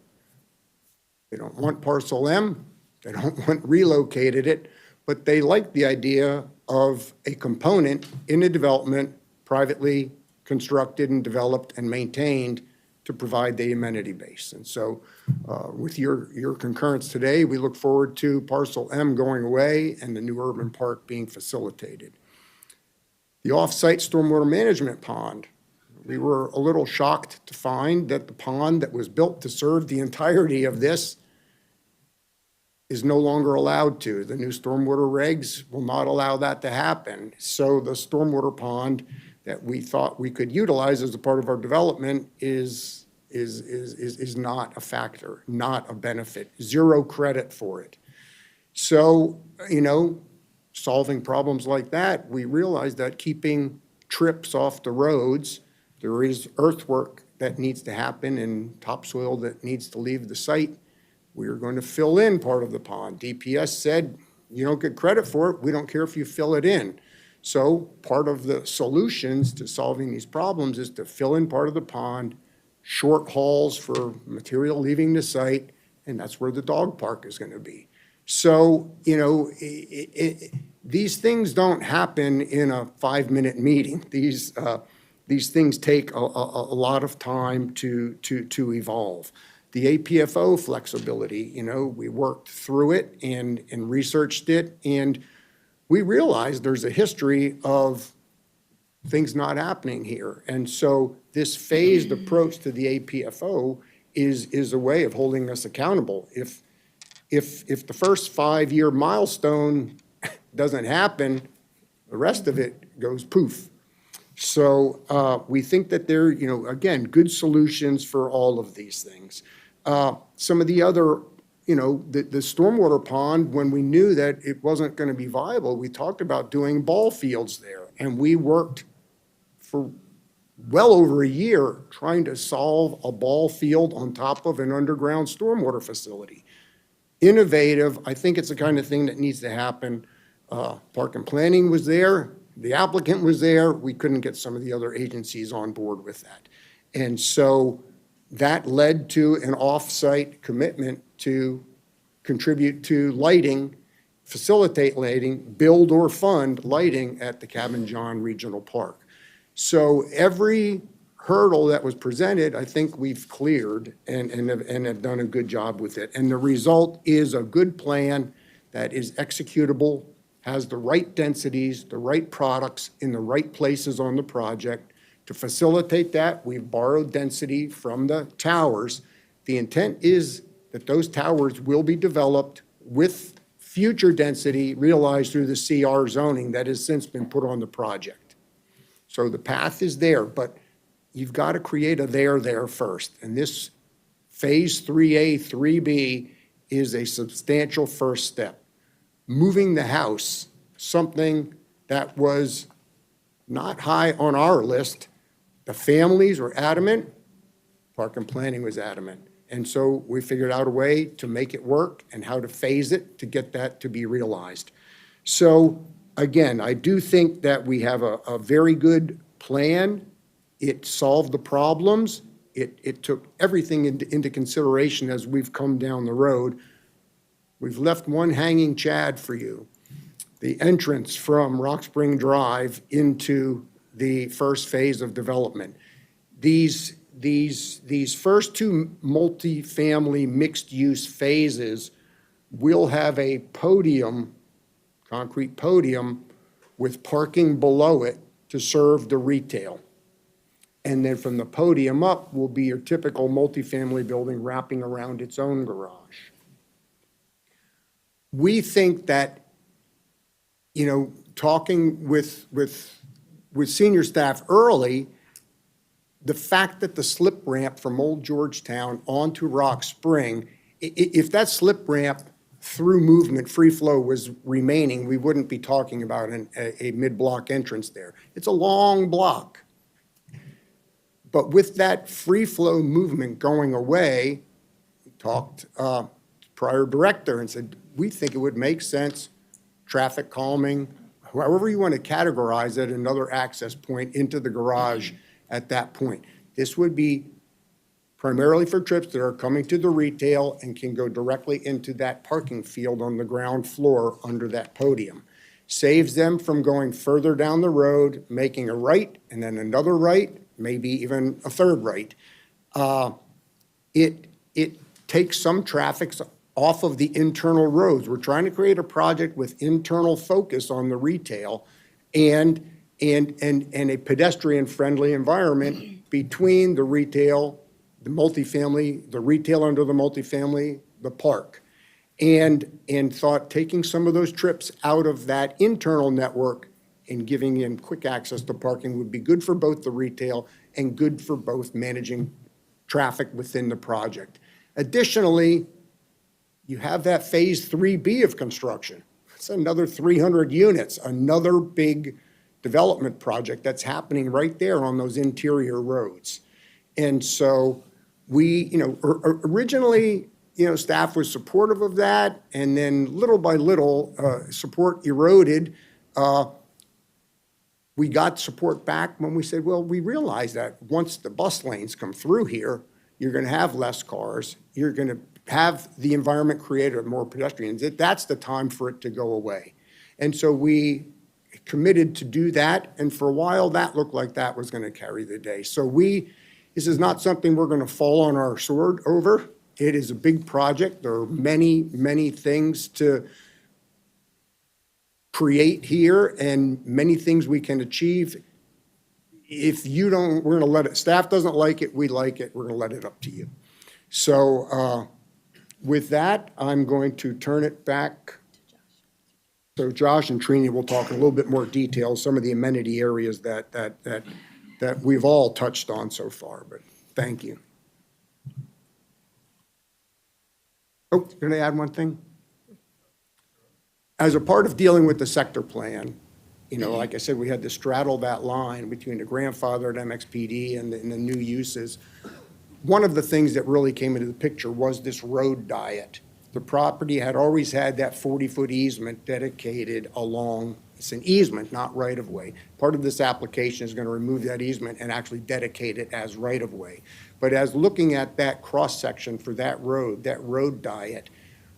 They don't want parcel M, they don't want relocated it, but they like the idea of a component in the development, privately constructed and developed and maintained to provide the amenity base. And so with your concurrence today, we look forward to parcel M going away and the new urban park being facilitated. The off-site stormwater management pond. We were a little shocked to find that the pond that was built to serve the entirety of this is no longer allowed to. The new stormwater regs will not allow that to happen. So the stormwater pond that we thought we could utilize as a part of our development is not a factor, not a benefit, zero credit for it. So, you know, solving problems like that, we realized that keeping trips off the roads, there is earthwork that needs to happen and topsoil that needs to leave the site. We are going to fill in part of the pond. DPS said, you don't get credit for it, we don't care if you fill it in. So part of the solutions to solving these problems is to fill in part of the pond, short hauls for material leaving the site, and that's where the dog park is going to be. So, you know, these things don't happen in a 5-minute meeting. These things take a lot of time to evolve. The APFO flexibility, you know, we worked through it and researched it, and we realized there's a history of things not happening here. And so this phased approach to the APFO is a way of holding us accountable. If the first 5-year milestone doesn't happen, the rest of it goes poof. So we think that there, you know, again, good solutions for all of these things. Some of the other, you know, the stormwater pond, when we knew that it wasn't going to be viable, we talked about doing ball fields there. And we worked for well over a year trying to solve a ball field on top of an underground stormwater facility. Innovative, I think it's the kind of thing that needs to happen. Park and Planning was there, the applicant was there, we couldn't get some of the other agencies on board with that. And so that led to an off-site commitment to contribute to lighting, facilitate lighting, build or fund lighting at the Cabin John Regional Park. So every hurdle that was presented, I think we've cleared and have done a good job with it. And the result is a good plan that is executable, has the right densities, the right products in the right places on the project. To facilitate that, we've borrowed density from the towers. The intent is that those towers will be developed with future density realized through the CR zoning that has since been put on the project. So the path is there, but you've got to create a there first. And this phase 3A, 3B is a substantial first step. Moving the house, something that was not high on our list. The families were adamant, Park and Planning was adamant. And so we figured out a way to make it work and how to phase it to get that to be realized. So again, I do think that we have a very good plan. It solved the problems. It took everything into consideration as we've come down the road. We've left one hanging chad for you. the entrance from Rock Spring Drive into the first phase of development. These first two multifamily mixed-use phases will have a podium, concrete podium, with parking below it to serve the retail. And then from the podium up will be your typical multifamily building wrapping around its own garage. We think that, you know, talking with senior staff early, the fact that the slip ramp from Old Georgetown onto Rock Spring, if that slip ramp through movement, free flow was remaining, we wouldn't be talking about a mid-block entrance there. It's a long block. But with that free flow movement going away, we talked prior director and said, we think it would make sense, traffic calming, however you want to categorize it, another access point into the garage at that point. This would be primarily for trips that are coming to the retail and can go directly into that parking field on the ground floor under that podium. Saves them from going further down the road, making a right and then another right, maybe even a third right. It takes some traffic off of the internal roads. We're trying to create a project with internal focus on the retail and a pedestrian-friendly environment between the retail, the multifamily, the retail under the multifamily, the park. And thought taking some of those trips out of that internal network and giving them quick access to parking would be good for both the retail and good for both managing traffic within the project. Additionally, you have that phase 3B of construction. It's another 300 units, another big development project that's happening right there on those interior roads. And so we, you know, originally, you know, staff was supportive of that, and then little by little, support eroded. We got support back when we said, well, we realize that once the bus lanes come through here, you're going to have less cars. You're going to have the environment created more pedestrians. That's the time for it to go away. And so we committed to do that, and for a while, that looked like that was going to carry the day. So this is not something we're going to fall on our sword over. It is a big project. There are many, many things to create here and many things we can achieve. If you don't, we're going to let it, staff doesn't like it, we like it, we're going to let it up to you. So with that, I'm going to turn it back. So Josh and Trini will talk in a little bit more detail, some of the amenity areas that we've all touched on so far, but thank you. Oh, can I add one thing? As a part of dealing with the sector plan, you know, like I said, we had to straddle that line between the grandfathered MXPD and the new uses. One of the things that really came into the picture was this road diet. The property had always had that 40-foot easement dedicated along, it's an easement, not right-of-way. Part of this application is going to remove that easement and actually dedicate it as right-of-way. But as looking at that cross-section for that road diet,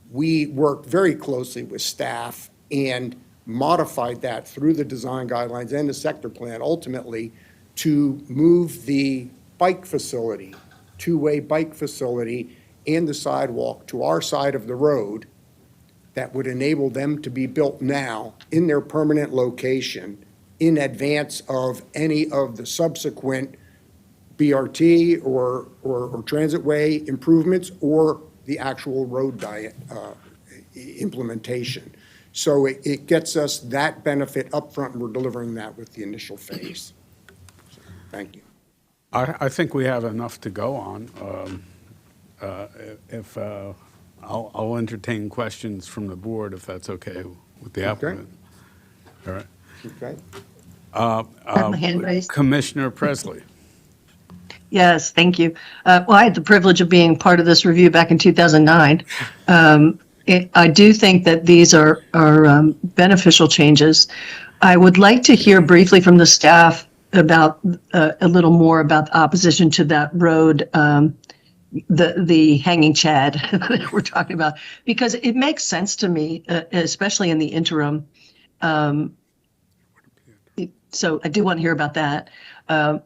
we worked very closely with staff and modified that through the design guidelines and the sector plan ultimately to move the bike facility, two-way bike facility and the sidewalk to our side of the road that would enable them to be built now in their permanent location in advance of any of the subsequent BRT or transitway improvements or the actual road diet implementation. So it gets us that benefit up front, and we're delivering that with the initial phase. So, thank you. I think we have enough to go on. I'll entertain questions from the board if that's okay with the applicant. All right. Okay. I have my hand raised. Commissioner Presley. Yes, thank you. Well, I had the privilege of being part of this review back in 2009. I do think that these are beneficial changes. I would like to hear briefly from the staff about a little more about the opposition to that road, the hanging chad that we're talking about, because it makes sense to me, especially in the interim. So I do want to hear about that. I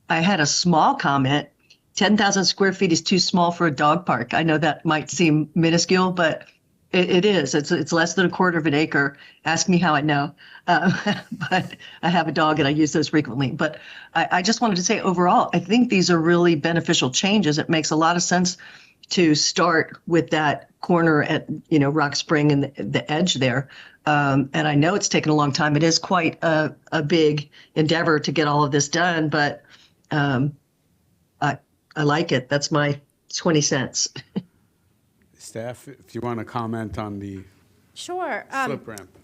had a small comment. 10,000 square feet is too small for a dog park. I know that might seem minuscule, but it is. It's less than a quarter of an acre. Ask me how I know. But I have a dog and I use those frequently. But I just wanted to say overall, I think these are really beneficial changes. It makes a lot of sense to start with that corner at, Rock Spring and the edge there. And I know it's taken a long time. It is quite a big endeavor to get all of this done, but I like it. That's my 20 cents. Staff, if you want to comment on the Sure. slip ramp.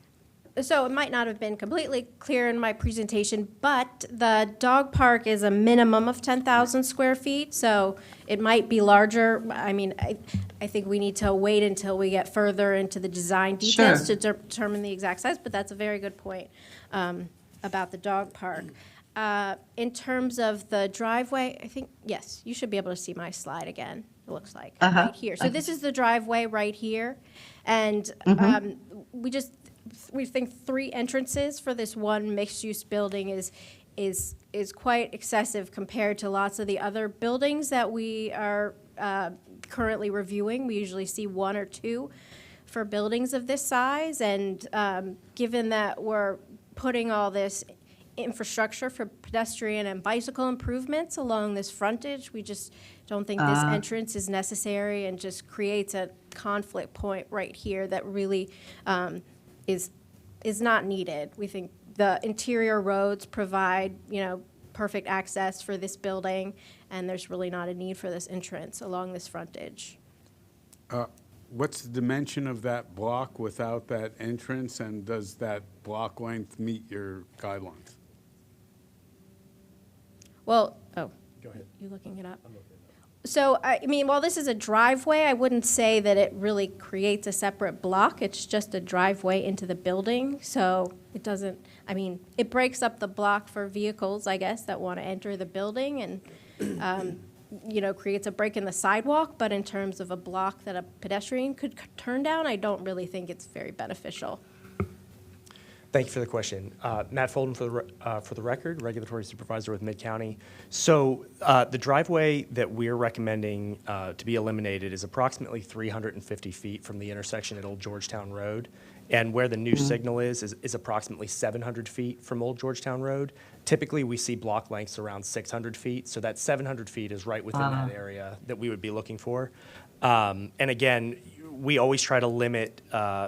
So it might not have been completely clear in my presentation, but the dog park is a minimum of 10,000 square feet, so it might be larger. I mean, I think we need to wait until we get further into the design details Sure. to determine the exact size, but that's a very good point about the dog park. In terms of the driveway, I think, yes, you should be able to see my slide again, it looks like, right here. So this is the driveway right here, and we think 3 entrances for this one mixed-use building is quite excessive compared to lots of the other buildings that we are currently reviewing. We usually see 1 or 2 for buildings of this size, and given that we're putting all this infrastructure for pedestrian and bicycle improvements along this frontage, we just don't think this entrance is necessary and just creates a conflict point right here that really is not needed. We think the interior roads provide, perfect access for this building, and there's really not a need for this entrance along this frontage. What's the dimension of that block without that entrance, and does that block length meet your guidelines? Well, go ahead. You looking it up? So, I mean, while this is a driveway, I wouldn't say that it really creates a separate block. It's just a driveway into the building, so it doesn't, it breaks up the block for vehicles, I guess, that want to enter the building and, creates a break in the sidewalk, but in terms of a block that a pedestrian could turn down, I don't really think it's very beneficial. Thank you for the question. Matt Folden for the record, Regulatory Supervisor with Mid-County. So the driveway that we're recommending to be eliminated is approximately 350 feet from the intersection at Old Georgetown Road. And where the new signal is approximately 700 feet from Old Georgetown Road. Typically, we see block lengths around 600 feet. So that 700 feet is right within that area that we would be looking for. And again, we always try to limit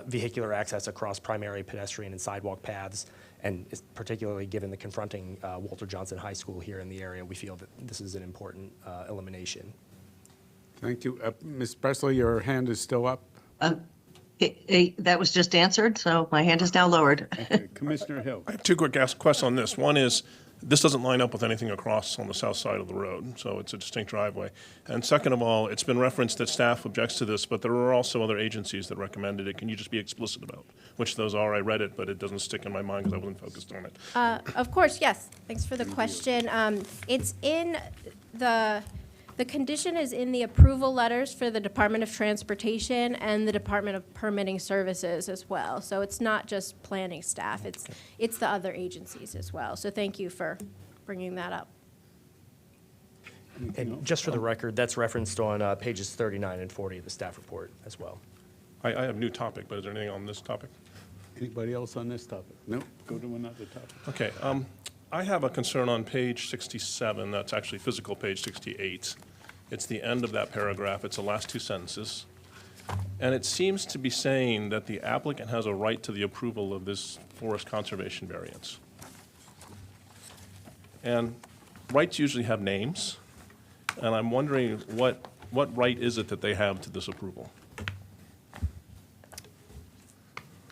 vehicular access across primary pedestrian and sidewalk paths, and particularly given the confronting Walter Johnson High School here in the area, we feel that this is an important elimination. Thank you. Ms. Presley, your hand is still up. That was just answered, so my hand is now lowered. Okay. Commissioner Hill. I have 2 quick questions on this. One is, this doesn't line up with anything across on the south side of the road, so it's a distinct driveway. And second of all, it's been referenced that staff objects to this, but there are also other agencies that recommended it. Can you just be explicit about which those are? I read it, but it doesn't stick in my mind because I wasn't focused on it. Of course, yes. Thanks for the question. It's in the condition is in the approval letters for the Department of Transportation and the Department of Permitting Services as well. So it's not just planning staff, it's the other agencies as well. So thank you for bringing that up. And just for the record, that's referenced on pages 39 and 40 of the staff report as well. I have a new topic, but is there anything on this topic? Anybody else on this topic? No, go to another topic. Okay, I have a concern on page 67, that's actually physical page 68. It's the end of that paragraph, it's the last 2 sentences. And it seems to be saying that the applicant has a right to the approval of this forest conservation variance. And rights usually have names, and I'm wondering what right is it that they have to this approval?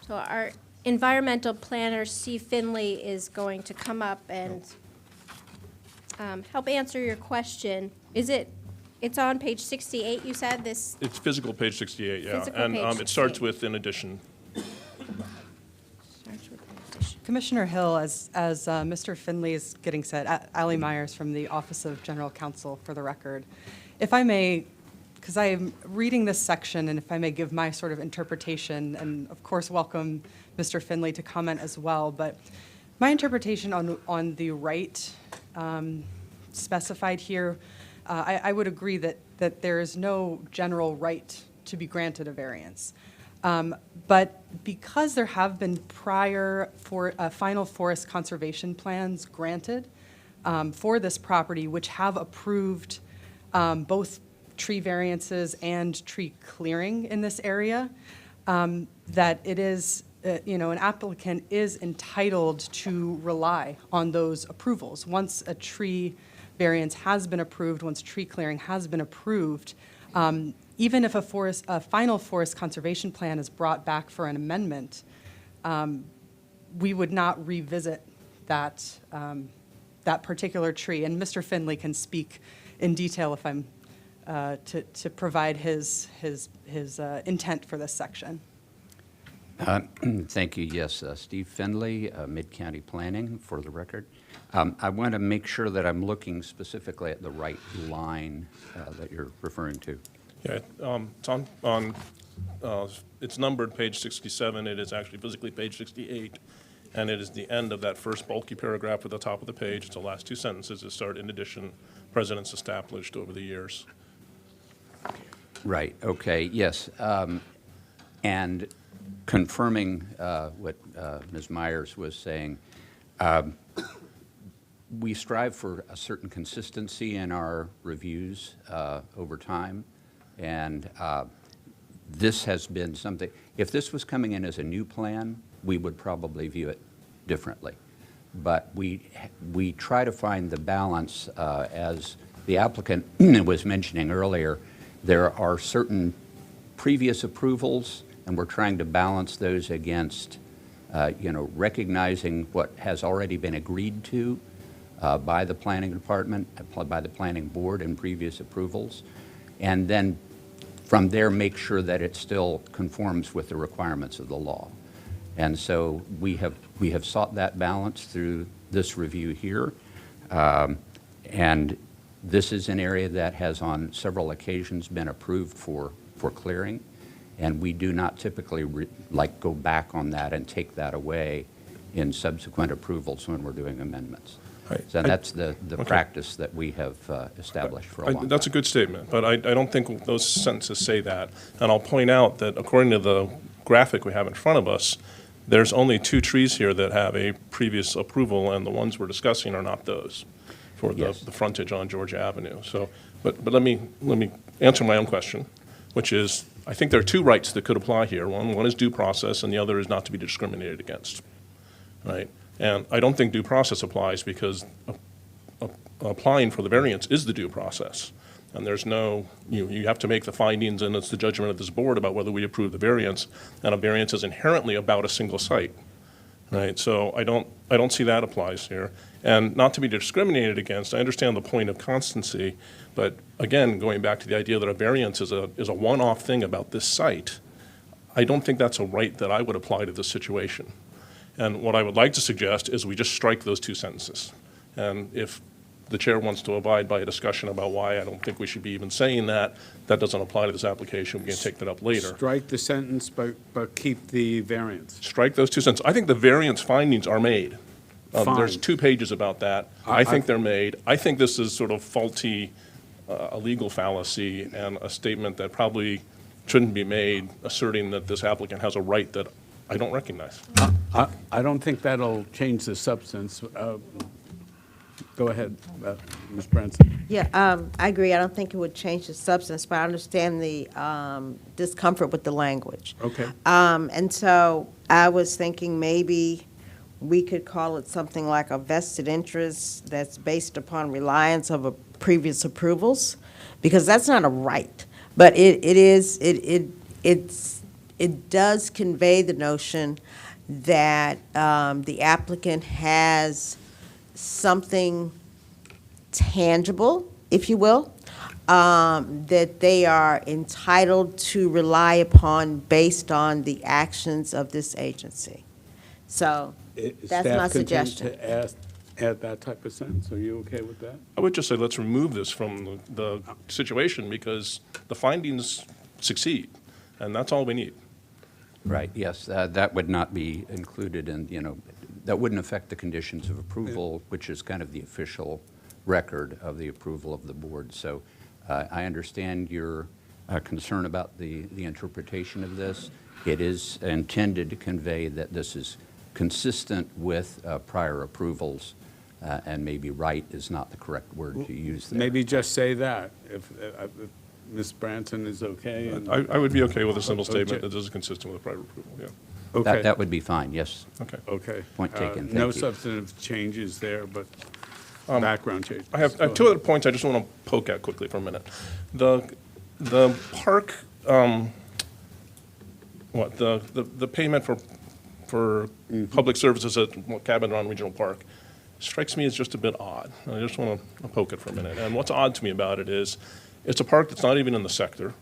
So our environmental planner, C. Finley, is going to come up and help answer your question. It's on page 68, you said, this? It's physical page 68, yeah. Physical And page it starts 68. with in addition. Commissioner Hill, as Mr. Finley is getting set, Ally Myers from the Office of General Counsel for the record. If I may, because I am reading this section, and if I may give my sort of interpretation, and of course welcome Mr. Finley to comment as well, but my interpretation on the right specified here, I would agree that there is no general right to be granted a variance. But because there have been prior final forest conservation plans granted for this property, which have approved both tree variances and tree clearing in this area, that it is, an applicant is entitled to rely on those approvals. Once a tree variance has been approved, once tree clearing has been approved, even if a final forest conservation plan is brought back for an amendment, we would not revisit that, that particular tree. And Mr. Finley can speak in detail if I'm, to provide his intent for this section. Thank you. Yes, Steve Finley, Mid-County Planning, for the record. I want to make sure that I'm looking specifically at the right line that you're referring to. Yeah, it's numbered page 67. It is actually physically page 68, and it is the end of that first bulky paragraph at the top of the page. It's the last two sentences that start, in addition, precedents established over the years. Right, okay, yes. And confirming what Ms. Myers was saying, we strive for a certain consistency in our reviews over time. And this has been something, if this was coming in as a new plan, we would probably view it differently. But we try to find the balance, as the applicant was mentioning earlier. There are certain previous approvals, and we're trying to balance those against, recognizing what has already been agreed to by the planning department, by the planning board in previous approvals, and then from there make sure that it still conforms with the requirements of the law. And so we have sought that balance through this review here, and this is an area that has on several occasions been approved for clearing, and we do not typically go back on that and take that away in subsequent approvals when we're doing amendments. So that's the okay. practice that we have established for a long time. That's a good statement, but I don't think those sentences say that. And I'll point out that according to the graphic we have in front of us, there's only 2 trees here that have a previous approval, and the ones we're discussing are not those for the frontage on Georgia Avenue. So, but let me answer my own question, which is, I think there are 2 rights that could apply here. One is due process, and the other is not to be discriminated against, right? And I don't think due process applies because applying for the variance is the due process. And there's no, you have to make the findings, and it's the judgment of this board about whether we approve the variance, and a variance is inherently about a single site, right? So I don't see that applies here. And not to be discriminated against, I understand the point of constancy, but again, going back to the idea that a variance is a one-off thing about this site, I don't think that's a right that I would apply to this situation. And what I would like to suggest is we just strike those 2 sentences. And if the chair wants to abide by a discussion about why I don't think we should be even saying that, that doesn't apply to this application, we can take that up later. Strike the sentence, but keep the variance. Strike those 2 sentences. I think the variance findings are made. There's 2 pages about that. I think they're made. I think this is sort of faulty, a legal fallacy, and a statement that probably shouldn't be made, asserting that this applicant has a right that I don't recognize. I don't think that'll change the substance. Go ahead, Ms. Branson. Yeah, I agree. I don't think it would change the substance, but I understand the discomfort with the language. Okay. And so I was thinking maybe we could call it something like a vested interest that's based upon reliance of previous approvals, because that's not a right, but it does convey the notion that the applicant has something tangible, if you will, that they are entitled to rely upon based on the actions of this agency. So that's my suggestion. Staff content to add that type of sentence. Are you okay with that? I would just say let's remove this from the situation because the findings succeed, and that's all we need. Right, yes, that would not be included in, that wouldn't affect the conditions of approval, which is kind of the official record of the approval of the board. So I understand your concern about the interpretation of this. It is intended to convey that this is consistent with prior approvals, and maybe right is not the correct word to use there. Maybe just say that, if Ms. Branson is okay. and- I would be okay with a simple Okay. statement that this is consistent with prior approval, yeah. Okay, That would be fine, yes. Okay. okay. Point taken. Thank No you. substantive changes there, but background changes. I have Go two ahead. other points I just want to poke at quickly for a minute. The park, the payment for public services at Cabin Run Regional Park strikes me as just a bit odd. And I just want to poke it for a minute. And what's odd to me about it is, it's a park that's not even in the sector.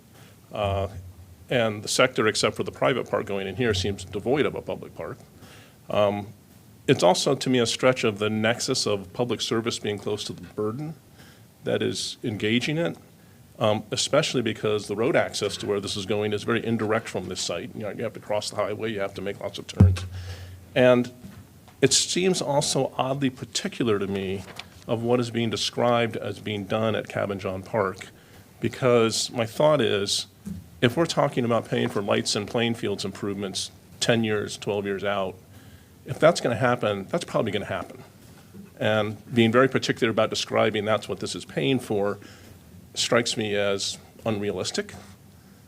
And the sector, except for the private park going in here, seems devoid of a public park. It's also, to me, a stretch of the nexus of public service being close to the burden that is engaging it, especially because the road access to where this is going is very indirect from this site. You have to cross the highway, you have to make lots of turns. And it seems also oddly particular to me of what is being described as being done at Cabin John Park, because my thought is, if we're talking about paying for lights and playing fields improvements 10 years, 12 years out, if that's going to happen, that's probably going to happen. And being very particular about describing that's what this is paying for strikes me as unrealistic.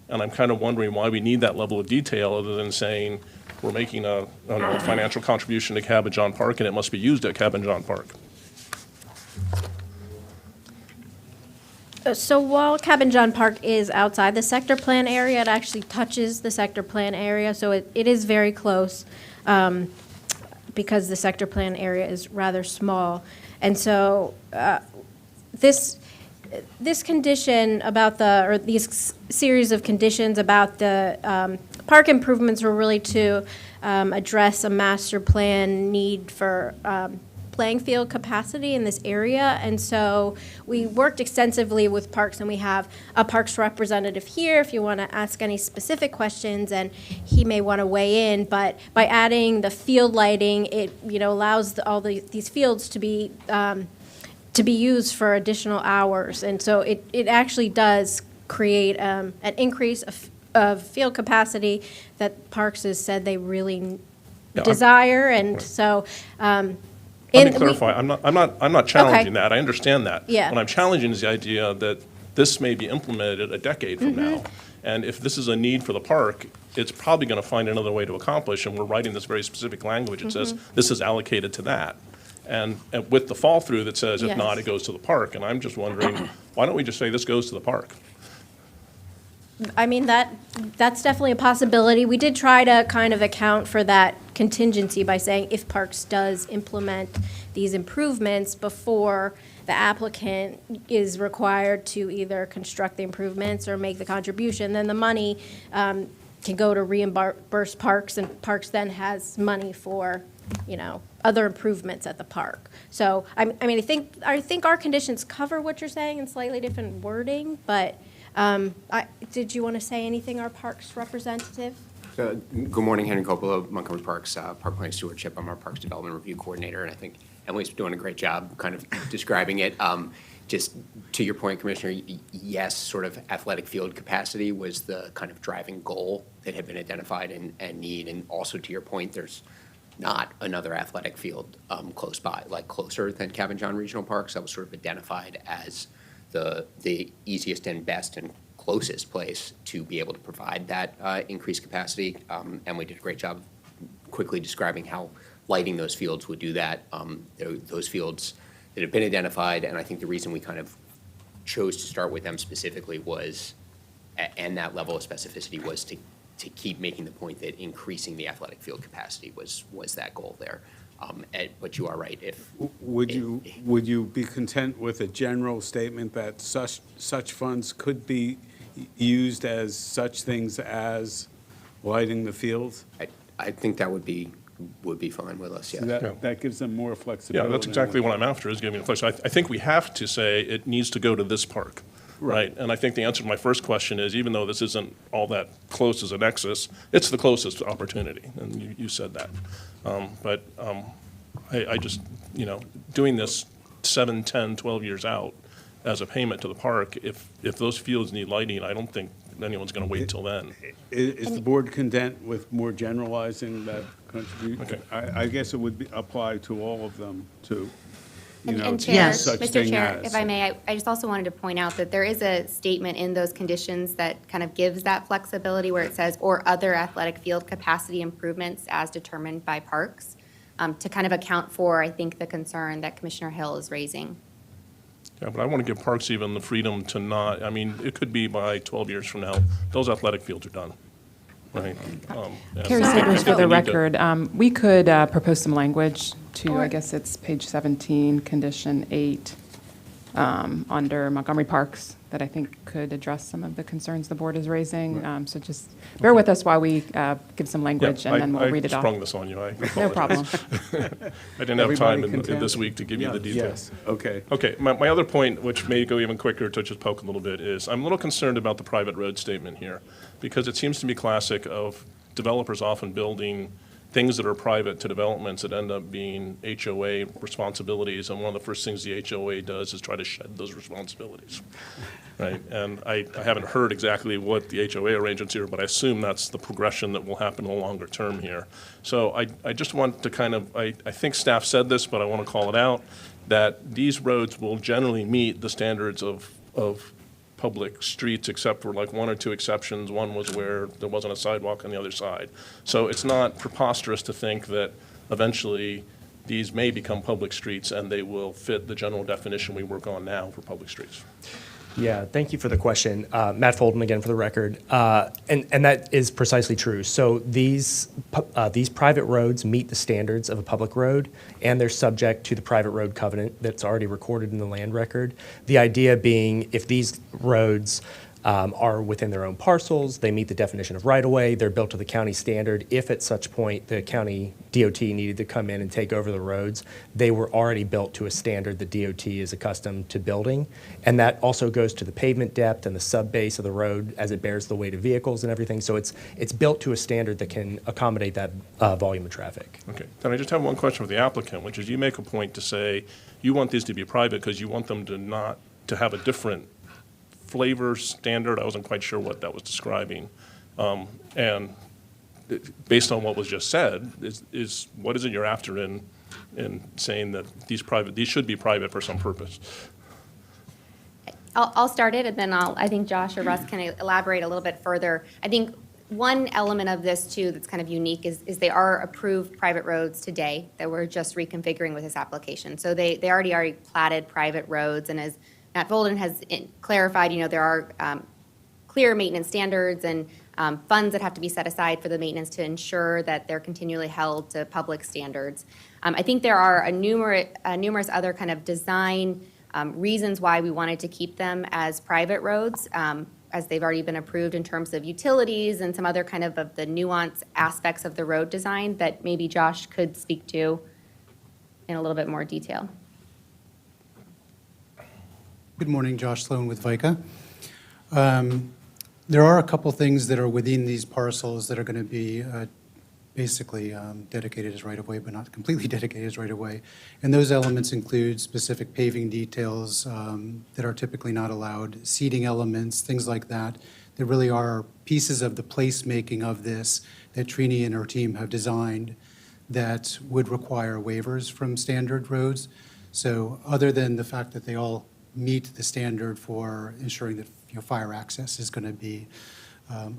And I'm kind of wondering why we need that level of detail other than saying we're making a financial contribution to Cabin John Park and it must be used at Cabin John Park. So while Cabin John Park is outside the sector plan area, it actually touches the sector plan area, so it is very close, because the sector plan area is rather small. And so this condition about or these series of conditions about the park improvements were really to address a master plan need for playing field capacity in this area. And so we worked extensively with parks, and we have a parks representative here if you want to ask any specific questions, and he may want to weigh in. But by adding the field lighting, it allows these fields to be used for additional hours. And so it actually does create an increase of field capacity that Parks has said they really desire. And so Let me clarify, I'm not challenging Okay. that, I understand that. Yeah. What I'm challenging is the idea that this may be implemented a decade from now. And if this is a need for the park, it's probably going to find another way to accomplish, and we're writing this very specific language that says this is allocated to that. And with the fall-through that says, if not, Yes. it goes to the park. And I'm just wondering, why don't we just say this goes to the park? I mean, that's definitely a possibility. We did try to kind of account for that contingency by saying if Parks does implement these improvements before the applicant is required to either construct the improvements or make the contribution, then the money can go to reimburse Parks, and Parks then has money for, other improvements at the park. So, I think our conditions cover what you're saying in slightly different wording, but did you want to say anything, our Parks representative? Good morning, Henry Coppola, Montgomery Parks, Park Plan Stewardship. I'm our Parks Development Review Coordinator, and I think Emily's doing a great job kind of describing it. Just to your point, Commissioner, yes, sort of athletic field capacity was the kind of driving goal that had been identified and need. And also to your point, there's not another athletic field close by, like closer than Cabin John Regional Parks. That was sort of identified as the easiest and best and closest place to be able to provide that increased capacity. Emily did a great job quickly describing how lighting those fields would do that. Those fields that have been identified, and I think the reason we kind of chose to start with them specifically was, and that level of specificity was to keep making the point that increasing the athletic field capacity was that goal there. But you are right. Would you be content with a general statement that such funds could be used as such things as lighting the fields? I think that would be fine with us, yes. That gives them more flexibility. Yeah, that's exactly what I'm after, is giving a flex. I think we have to say it needs to go to this park. right? And I think the answer to my first question is, even though this isn't all that close as a nexus, it's the closest opportunity, and you said that. But I just, doing this 7, 10, 12 years out as a payment to the park, if those fields need lighting, I don't think anyone's going to wait till then. Is the board content with more generalizing that contribution? Okay. I guess it would apply to all of them, too. And Chair, Yes. Mr. Chair, if I may, I just also wanted to point out that there is a statement in those conditions that kind of gives that flexibility where it says, or other athletic field capacity improvements as determined by parks, to kind of account for, I think, the concern that Commissioner Hill is raising. Yeah, but I want to give parks even the freedom to not, it could be by 12 years from now, those athletic fields are done, right? And Carrie I Sanders, think for the we need to- record, we could propose some language to, I guess it's page 17, condition 8, under Montgomery Parks, that I think could address some of the concerns the board is raising. So just bear with us while we give some language, Yeah, and then we'll read it I off. sprung this on you, I apologize. No problem. I didn't have time Everybody in content? this week to give you the details. Yes, okay. Okay, my other point, which may go even quicker to just poke a little bit, is I'm a little concerned about the private road statement here, because it seems to be classic of developers often building things that are private to developments that end up being HOA responsibilities, and one of the first things the HOA does is try to shed those responsibilities, right? And I haven't heard exactly what the HOA arrangements here, but I assume that's the progression that will happen in the longer term here. So I just want to kind of, I think staff said this, but I want to call it out, that these roads will generally meet the standards of public streets, except for like 1 or 2 exceptions. One was where there wasn't a sidewalk on the other side. So it's not preposterous to think that eventually these may become public streets and they will fit the general definition we work on now for public streets. Yeah, thank you for the question. Matt Folden again for the record. And that is precisely true. So these private roads meet the standards of a public road, and they're subject to the private road covenant that's already recorded in the land record. The idea being, if these roads are within their own parcels, they meet the definition of right-of-way, they're built to the county standard. If at such point the county DOT needed to come in and take over the roads, they were already built to a standard the DOT is accustomed to building. And that also goes to the pavement depth and the subbase of the road as it bears the weight of vehicles and everything. So it's built to a standard that can accommodate that volume of traffic. Okay, then I just have one question for the applicant, which is you make a point to say you want these to be private because you want them to have a different flavor standard. I wasn't quite sure what that was describing. And based on what was just said, is what is it you're after in saying that these should be private for some purpose? I'll start it, and then I think Josh or Russ can elaborate a little bit further. I think one element of this, too, that's kind of unique is they are approved private roads today that we're just reconfiguring with this application. So they already platted private roads, and as Matt Folden has clarified, there are clear maintenance standards and funds that have to be set aside for the maintenance to ensure that they're continually held to public standards. I think there are numerous other kind of design reasons why we wanted to keep them as private roads, as they've already been approved in terms of utilities and some other kind of the nuance aspects of the road design that maybe Josh could speak to in a little bit more detail. Good morning, Josh Sloan with VICA. There are a couple things that are within these parcels that are going to be basically dedicated as right-of-way, but not completely dedicated as right-of-way. And those elements include specific paving details that are typically not allowed, seating elements, things like that. There really are pieces of the placemaking of this that Trini and her team have designed that would require waivers from standard roads. So other than the fact that they all meet the standard for ensuring that fire access is going to be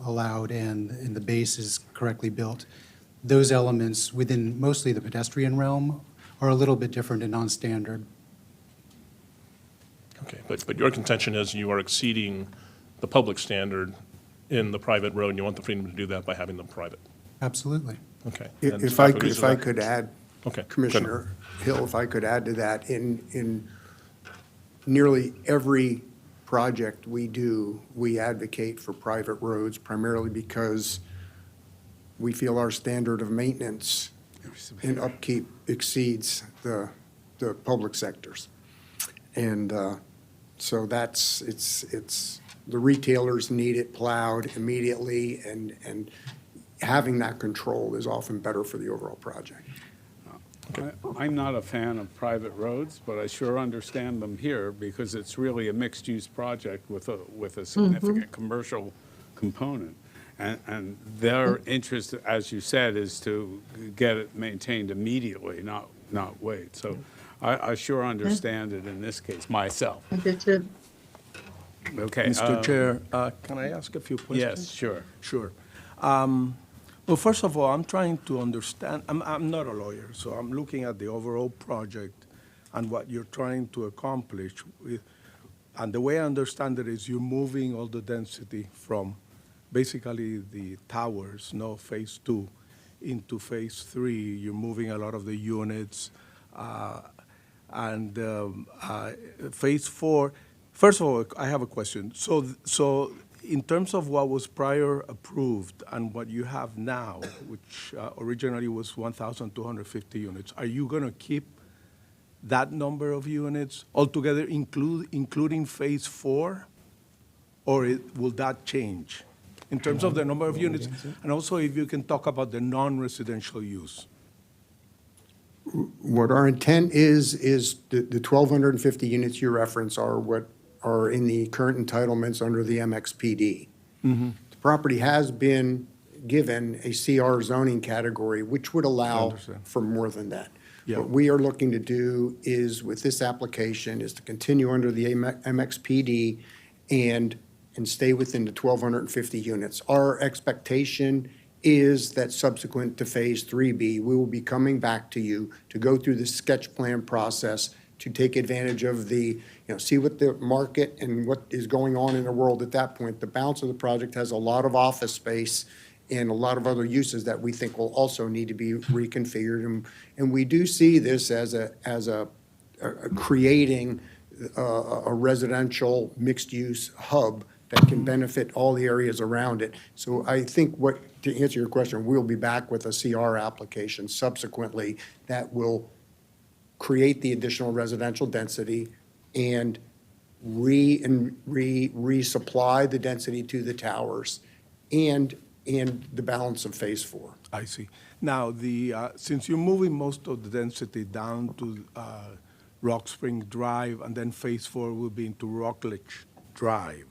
allowed and the base is correctly built, those elements within mostly the pedestrian realm are a little bit different and non-standard. Okay, but your contention is you are exceeding the public standard in the private road, and you want the freedom to do that by having them private. Absolutely. Okay. And If staff I agrees with that? could add, Okay, good. Commissioner Hill, if I could add to that, in nearly every project we do, we advocate for private roads primarily because we feel our standard of maintenance and upkeep exceeds the public sectors. And So the retailers need it plowed immediately, and having that control is often better for the overall project. I'm not a fan of private roads, but I sure understand them here because it's really a mixed-use project with a significant commercial component. And their interest, as you said, is to get it maintained immediately, not wait. So I sure understand it in this case, myself. Okay, too. Okay. Mr. Chair, can I ask a few questions? Yes, sure. Sure. Well, first of all, I'm trying to understand, I'm not a lawyer, so I'm looking at the overall project and what you're trying to accomplish with, and the way I understand it is you're moving all the density from basically the towers, phase 2, into phase 3. You're moving a lot of the units, and phase 4. First of all, I have a question. So in terms of what was prior approved and what you have now, which originally was 1,250 units, are you going to keep that number of units altogether, including phase 4, or will that change in terms of the number of units? And also, if you can talk about the non-residential use. What our intent is the 1,250 units you reference are what are in the current entitlements under the MXPD. The property has been given a CR zoning category, which would allow for more than that. Yeah. What we are looking to do is, with this application, is to continue under the MXPD and stay within the 1,250 units. Our expectation is that subsequent to Phase 3B, we will be coming back to you to go through the sketch plan process to take advantage of see what the market and what is going on in the world at that point. The balance of the project has a lot of office space and a lot of other uses that we think will also need to be reconfigured. And we do see this as a creating a residential mixed-use hub that can benefit all the areas around it. So I think to answer your question, we'll be back with a CR application subsequently that will create the additional residential density and resupply the density to the towers and the balance of Phase 4. I see. Now, since you're moving most of the density down to Rock Spring Drive, and then Phase 4 will be into Rockledge Drive,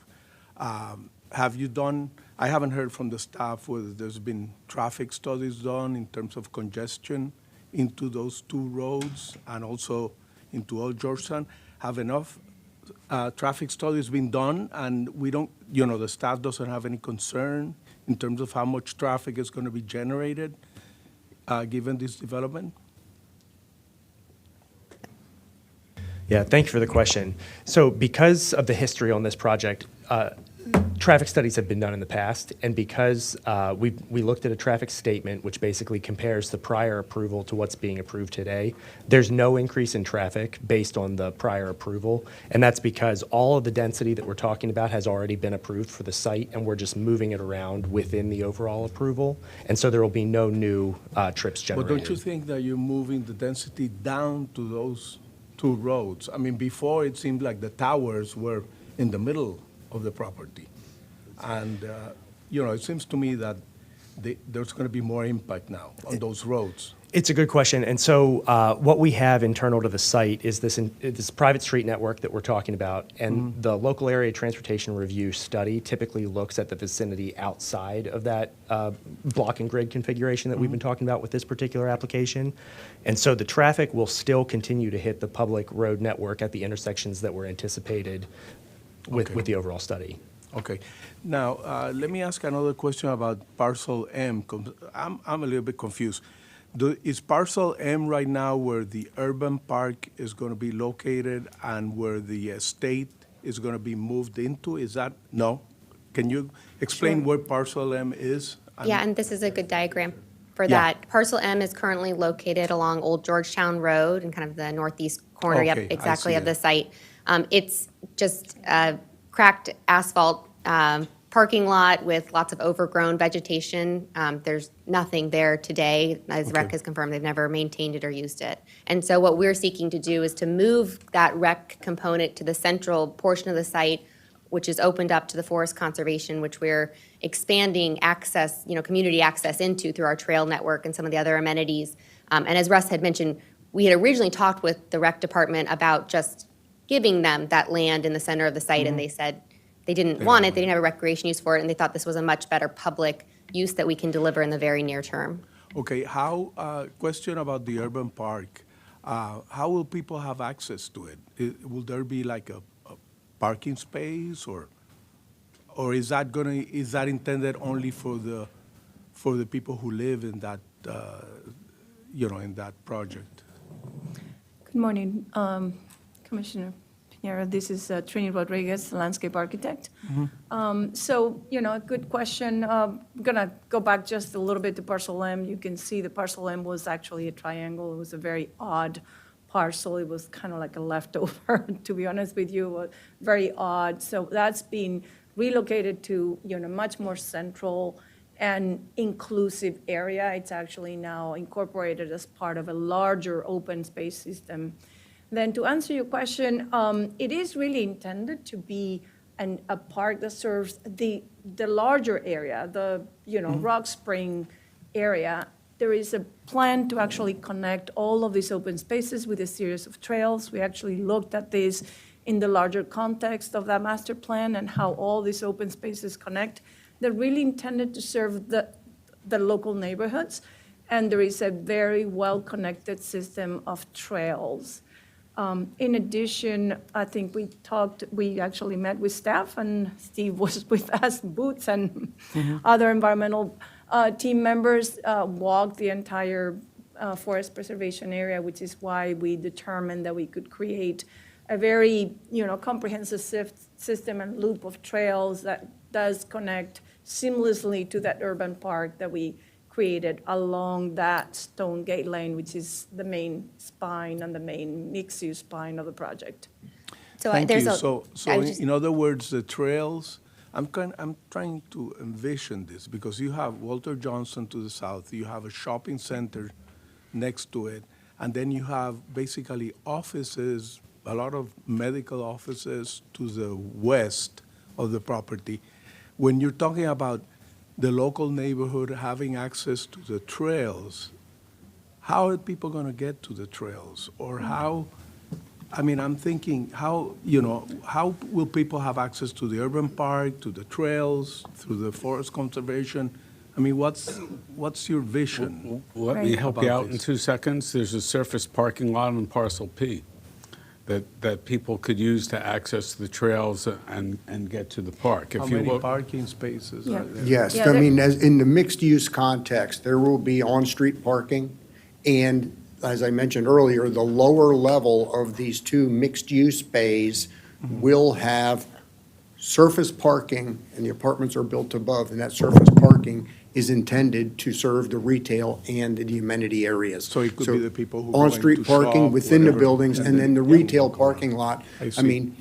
have you done, I haven't heard from the staff whether there's been traffic studies done in terms of congestion into those two roads and also into Old Georgetown. Have enough traffic studies been done, and we don't, the staff doesn't have any concern in terms of how much traffic is going to be generated given this development? Yeah, thank you for the question. So because of the history on this project, traffic studies have been done in the past, and because we looked at a traffic statement which basically compares the prior approval to what's being approved today, there's no increase in traffic based on the prior approval, and that's because all of the density that we're talking about has already been approved for the site, and we're just moving it around within the overall approval, and so there will be no new trips But generated. don't you think that you're moving the density down to those two roads? I mean, before it seemed like the towers were in the middle of the property. And, it seems to me that there's going to be more impact now on those roads. It's a good question. And so what we have internal to the site is this private street network that we're talking about. And the local area transportation review study typically looks at the vicinity outside of that block and grid configuration that we've been talking about with this particular application. And so the traffic will still continue to hit the public road network at the intersections that were anticipated with the overall study. Okay. Now, let me ask another question about parcel M. I'm a little bit confused. Is parcel M right now where the urban park is going to be located and where the estate is going to be moved into? Is that, no? Can you explain where parcel M is? Yeah, and this is a good diagram for Yeah. that. Parcel M is currently located along Old Georgetown Road and kind of the northeast corner, Okay, I exactly see of the that. site. It's just cracked asphalt parking lot with lots of overgrown vegetation. There's nothing there today. As rec has confirmed, they've never maintained it or used it. And so what we're seeking to do is to move that rec component to the central portion of the site, which is opened up to the forest conservation, which we're expanding access, community access into through our trail network and some of the other amenities. And as Russ had mentioned, we had originally talked with the rec department about just giving them that land in the center of the site, and they said they didn't want it, they didn't have a recreation use for it, and they thought this was a much better public use that we can deliver in the very near term. Okay, question about the urban park. How will people have access to it? Will there be like a parking space, or is that intended only for the people who live in that, in that project? Good morning, Commissioner Pinheiro. This is Trini Rodriguez, landscape architect. So, a good question. I'm going to go back just a little bit to parcel M. You can see the parcel M was actually a triangle. It was a very odd parcel. It was kind of like a leftover, to be honest with you, very odd. So that's been relocated to, much more central and inclusive area. It's actually now incorporated as part of a larger open space system. Then to answer your question, it is really intended to be a park that serves the larger area, the Rock Spring area. There is a plan to actually connect all of these open spaces with a series of trails. We actually looked at this in the larger context of that master plan and how all these open spaces connect. They're really intended to serve the local neighborhoods, and there is a very well-connected system of trails. In addition, I think we actually met with staff, and Steve was with us, Boots, and other environmental team members walked the entire forest preservation area, which is why we determined that we could create a very, comprehensive system and loop of trails that does connect seamlessly to that urban park that we created along that Stone Gate Lane, which is the main spine and the main mixed-use spine of the project. So Thank there's you. a. In other words, the trails, I'm trying to envision this, because you have Walter Johnson to the south, you have a shopping center next to it, and then you have basically offices, a lot of medical offices to the west of the property. When you're talking about the local neighborhood having access to the trails, how are people going to get to the trails? Or I'm thinking, how will people have access to the urban park, to the trails, through the forest conservation? What's your vision? Let me help you out in 2 seconds. There's a surface parking lot on parcel P that people could use to access the trails and get to the park. How many parking spaces are there? Yes, as in the mixed-use context, there will be on-street parking, and as I mentioned earlier, the lower level of these two mixed-use bays will have surface parking, and the apartments are built above, and that surface parking is intended to serve the retail and the amenity areas. So it could be the people who are going to On-street parking shop, within the whatever, buildings, and then the retail parking lot. I see.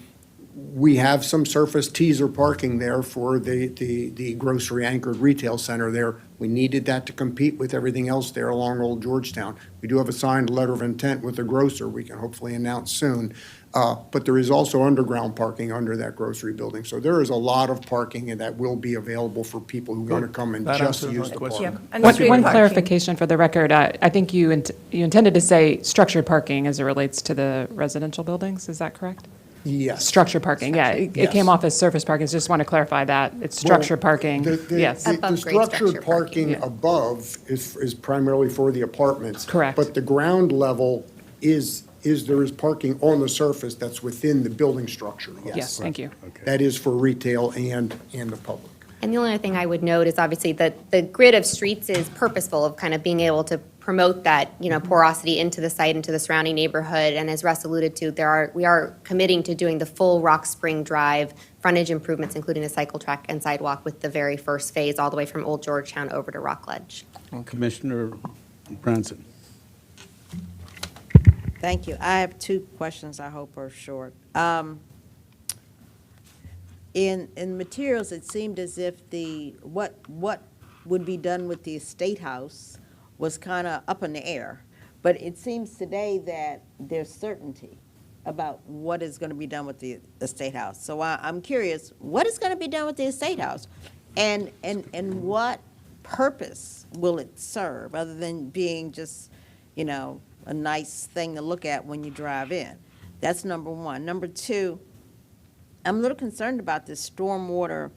We have some surface teaser parking there for the grocery anchored retail center there. We needed that to compete with everything else there along Old Georgetown. We do have a signed letter of intent with the grocer we can hopefully announce soon. But there is also underground parking under that grocery building. So there is a lot of parking, and that will be available for people who want to come and That just answers use my the question. park. And One street one parking. clarification for the record, I think you intended to say structured parking as it relates to the residential buildings, is that correct? Yes. Structured parking, yeah. It came Yes. off as surface parking, so just want to clarify that. It's structured parking, yes. The Above-grade structured structured parking Yeah. above is primarily for the apartments. Correct. But the ground level there is parking on the surface that's within the building structure, yes. Yes, thank you. That is for retail and the public. And the only other thing I would note is obviously that the grid of streets is purposeful of kind of being able to promote that, porosity into the site, into the surrounding neighborhood. And as Russ alluded to, we are committing to doing the full Rock Spring Drive frontage improvements, including a cycle track and sidewalk with the very first phase, all the way from Old Georgetown over to Rockledge. Commissioner Branson. Thank you. I have 2 questions I hope are short. in materials, it seemed as if what would be done with the estate house was kind of up in the air. But it seems today that there's certainty about what is going to be done with the estate house. So I'm curious, what is going to be done with the estate house? And what purpose will it serve, other than being just, a nice thing to look at when you drive in? That's number one. Number two, I'm a little concerned about this stormwater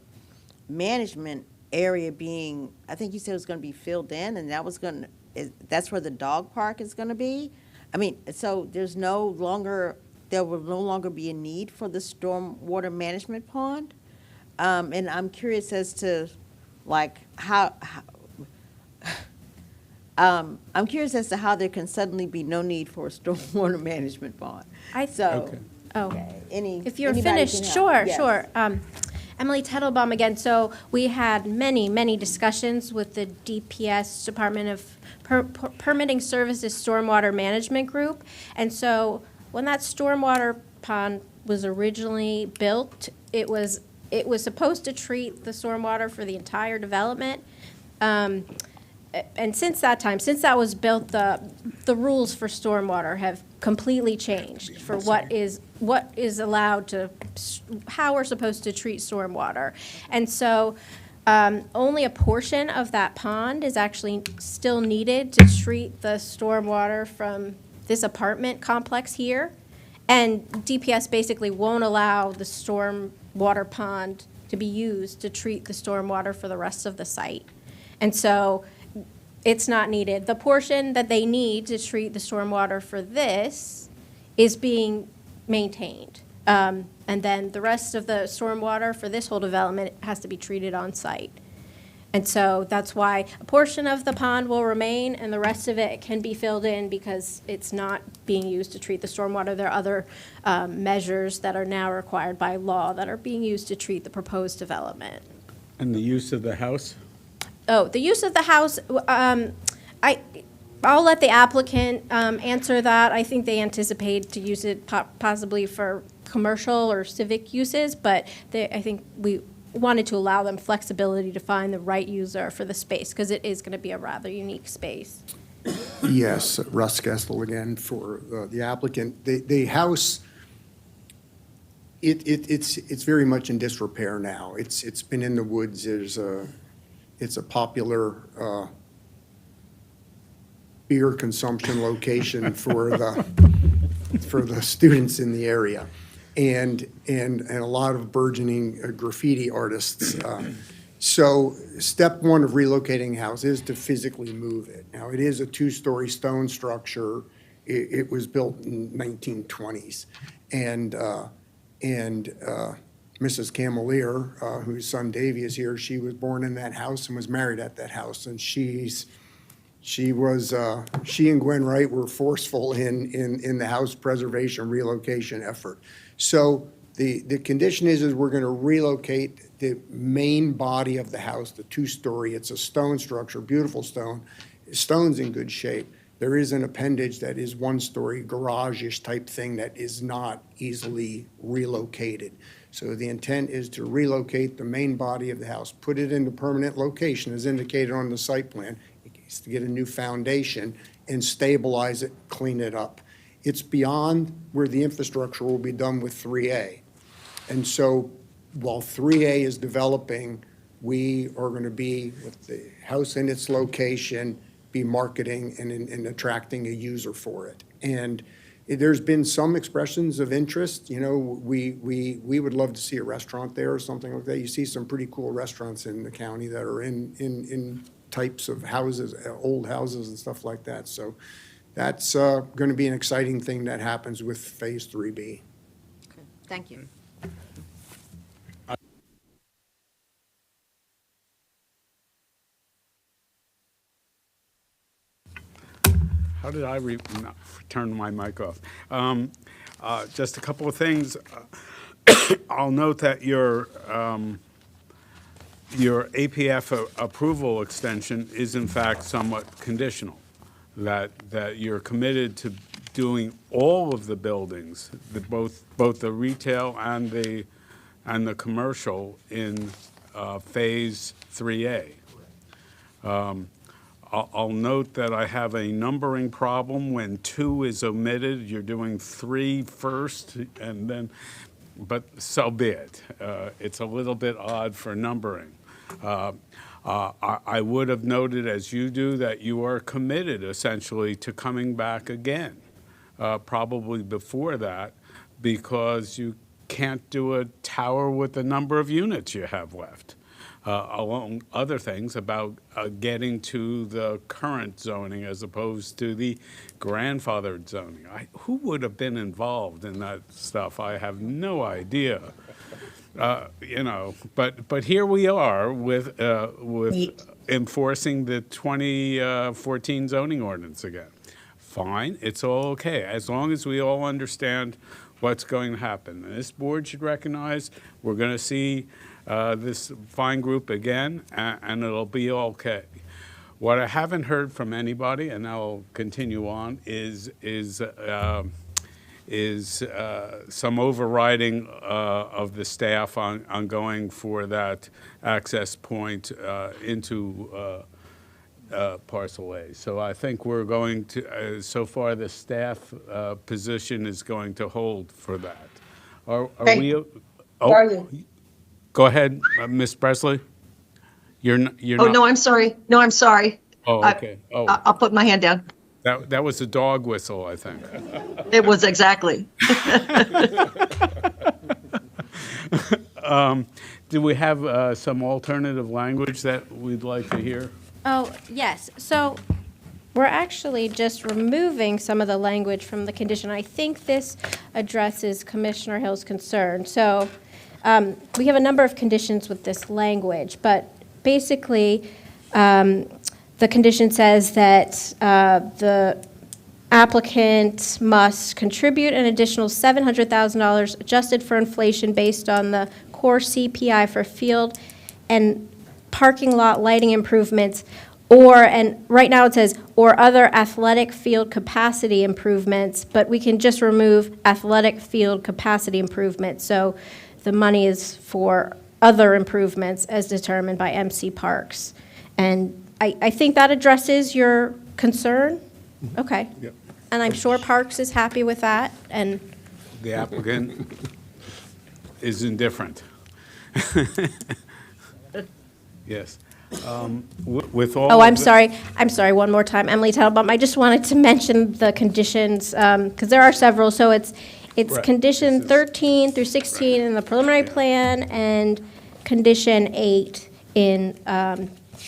management area being, I think you said it was going to be filled in, and that's where the dog park is going to be? I mean, so there will no longer be a need for the stormwater management pond? And I'm curious as to, like, I'm curious as to how there can suddenly be no need for a stormwater management pond. Okay. If you're anybody finished, can help. sure, Yes. sure. Emily Tettelbaum again. So we had many discussions with the DPS, Department of Permitting Services Stormwater Management Group. And so when that stormwater pond was originally built, it was supposed to treat the stormwater for the entire development. And since that time, since that was built, the rules for stormwater have completely changed for what is allowed to, how we're supposed to treat stormwater. And so only a portion of that pond is actually still needed to treat the stormwater from this apartment complex here. And DPS basically won't allow the stormwater pond to be used to treat the stormwater for the rest of the site. And so it's not needed. The portion that they need to treat the stormwater for this is being maintained. And then the rest of the stormwater for this whole development has to be treated on site. And so that's why a portion of the pond will remain and the rest of it can be filled in because it's not being used to treat the stormwater. There are other measures that are now required by law that are being used to treat the proposed development. And the use of the house? Oh, the use of the house, I'll let the applicant answer that. I think they anticipate to use it possibly for commercial or civic uses, but I think we wanted to allow them flexibility to find the right user for the space, because it is going to be a rather unique space. Yes, Russ Kessel again for the applicant. The house, it's very much in disrepair now. It's been in the woods. It's a popular beer consumption location for the students in the area, and a lot of burgeoning graffiti artists. So step one of relocating a house is to physically move it. Now, it is a two-story stone structure. It was built in 1920s, and Mrs. Camelier, whose son Davy is here, she was born in that house and was married at that house. And she and Gwen Wright were forceful in the house preservation relocation effort. So the condition is we're going to relocate the main body of the house, the two-story. It's a stone structure, beautiful stone. Stone's in good shape. There is an appendage that is one-story garage-ish type thing that is not easily relocated. So the intent is to relocate the main body of the house, put it into permanent location as indicated on the site plan, to get a new foundation and stabilize it, clean it up. It's beyond where the infrastructure will be done with 3A. And so while 3A is developing, we are going to be, with the house in its location, be marketing and attracting a user for it. And there's been some expressions of interest. You know, we would love to see a restaurant there or something like that. You see some pretty cool restaurants in the county that are in types of houses, old houses and stuff like that. So that's going to be an exciting thing that happens with Phase 3B. Okay, thank you. How did I turn my mic off? Just a couple of things. I'll note that your APF approval extension is in fact somewhat conditional, that you're committed to doing all of the buildings, both the retail and and the commercial in Phase 3A. I'll note that I have a numbering problem. When 2 is omitted, you're doing 3 first, and then, but so be it. It's a little bit odd for numbering. I would have noted, as you do, that you are committed essentially to coming back again, probably before that, because you can't do a tower with the number of units you have left. Along other things about getting to the current zoning as opposed to the grandfathered zoning. Who would have been involved in that stuff? I have no idea. You know, but here we are with enforcing the 2014 zoning ordinance again. Fine, it's all okay, as long as we all understand what's going to happen. And this board should recognize we're going to see this fine group again, and it'll be okay. What I haven't heard from anybody, and I'll continue on, is some overriding of the staff on going for that access point into Parcel A. So I think we're going to, so far the staff position is going to hold for that. Are we? Oh, go ahead, Ms. Presley. You're not. No, I'm sorry. No, I'm sorry. Oh, okay. I'll put my hand down. That was a dog whistle, I think. It was exactly. Do we have some alternative language that we'd like to hear? Oh, yes. So we're actually just removing some of the language from the condition. I think this addresses Commissioner Hill's concern. So we have a number of conditions with this language, but basically the condition says that the applicant must contribute an additional $700,000 adjusted for inflation based on the core CPI for field and parking lot lighting improvements, and right now it says, or other athletic field capacity improvements, but we can just remove athletic field capacity improvements. So the money is for other improvements as determined by MC Parks. And I think that addresses your concern? Okay. Yep. And I'm sure Parks is happy with that, and The applicant is indifferent. Yes. With all. oh, I'm sorry, one more time, Emily Teitelbaum. I just wanted to mention the conditions, because there are several. So it's Right. condition 13 through 16 in the preliminary plan, and condition 8 in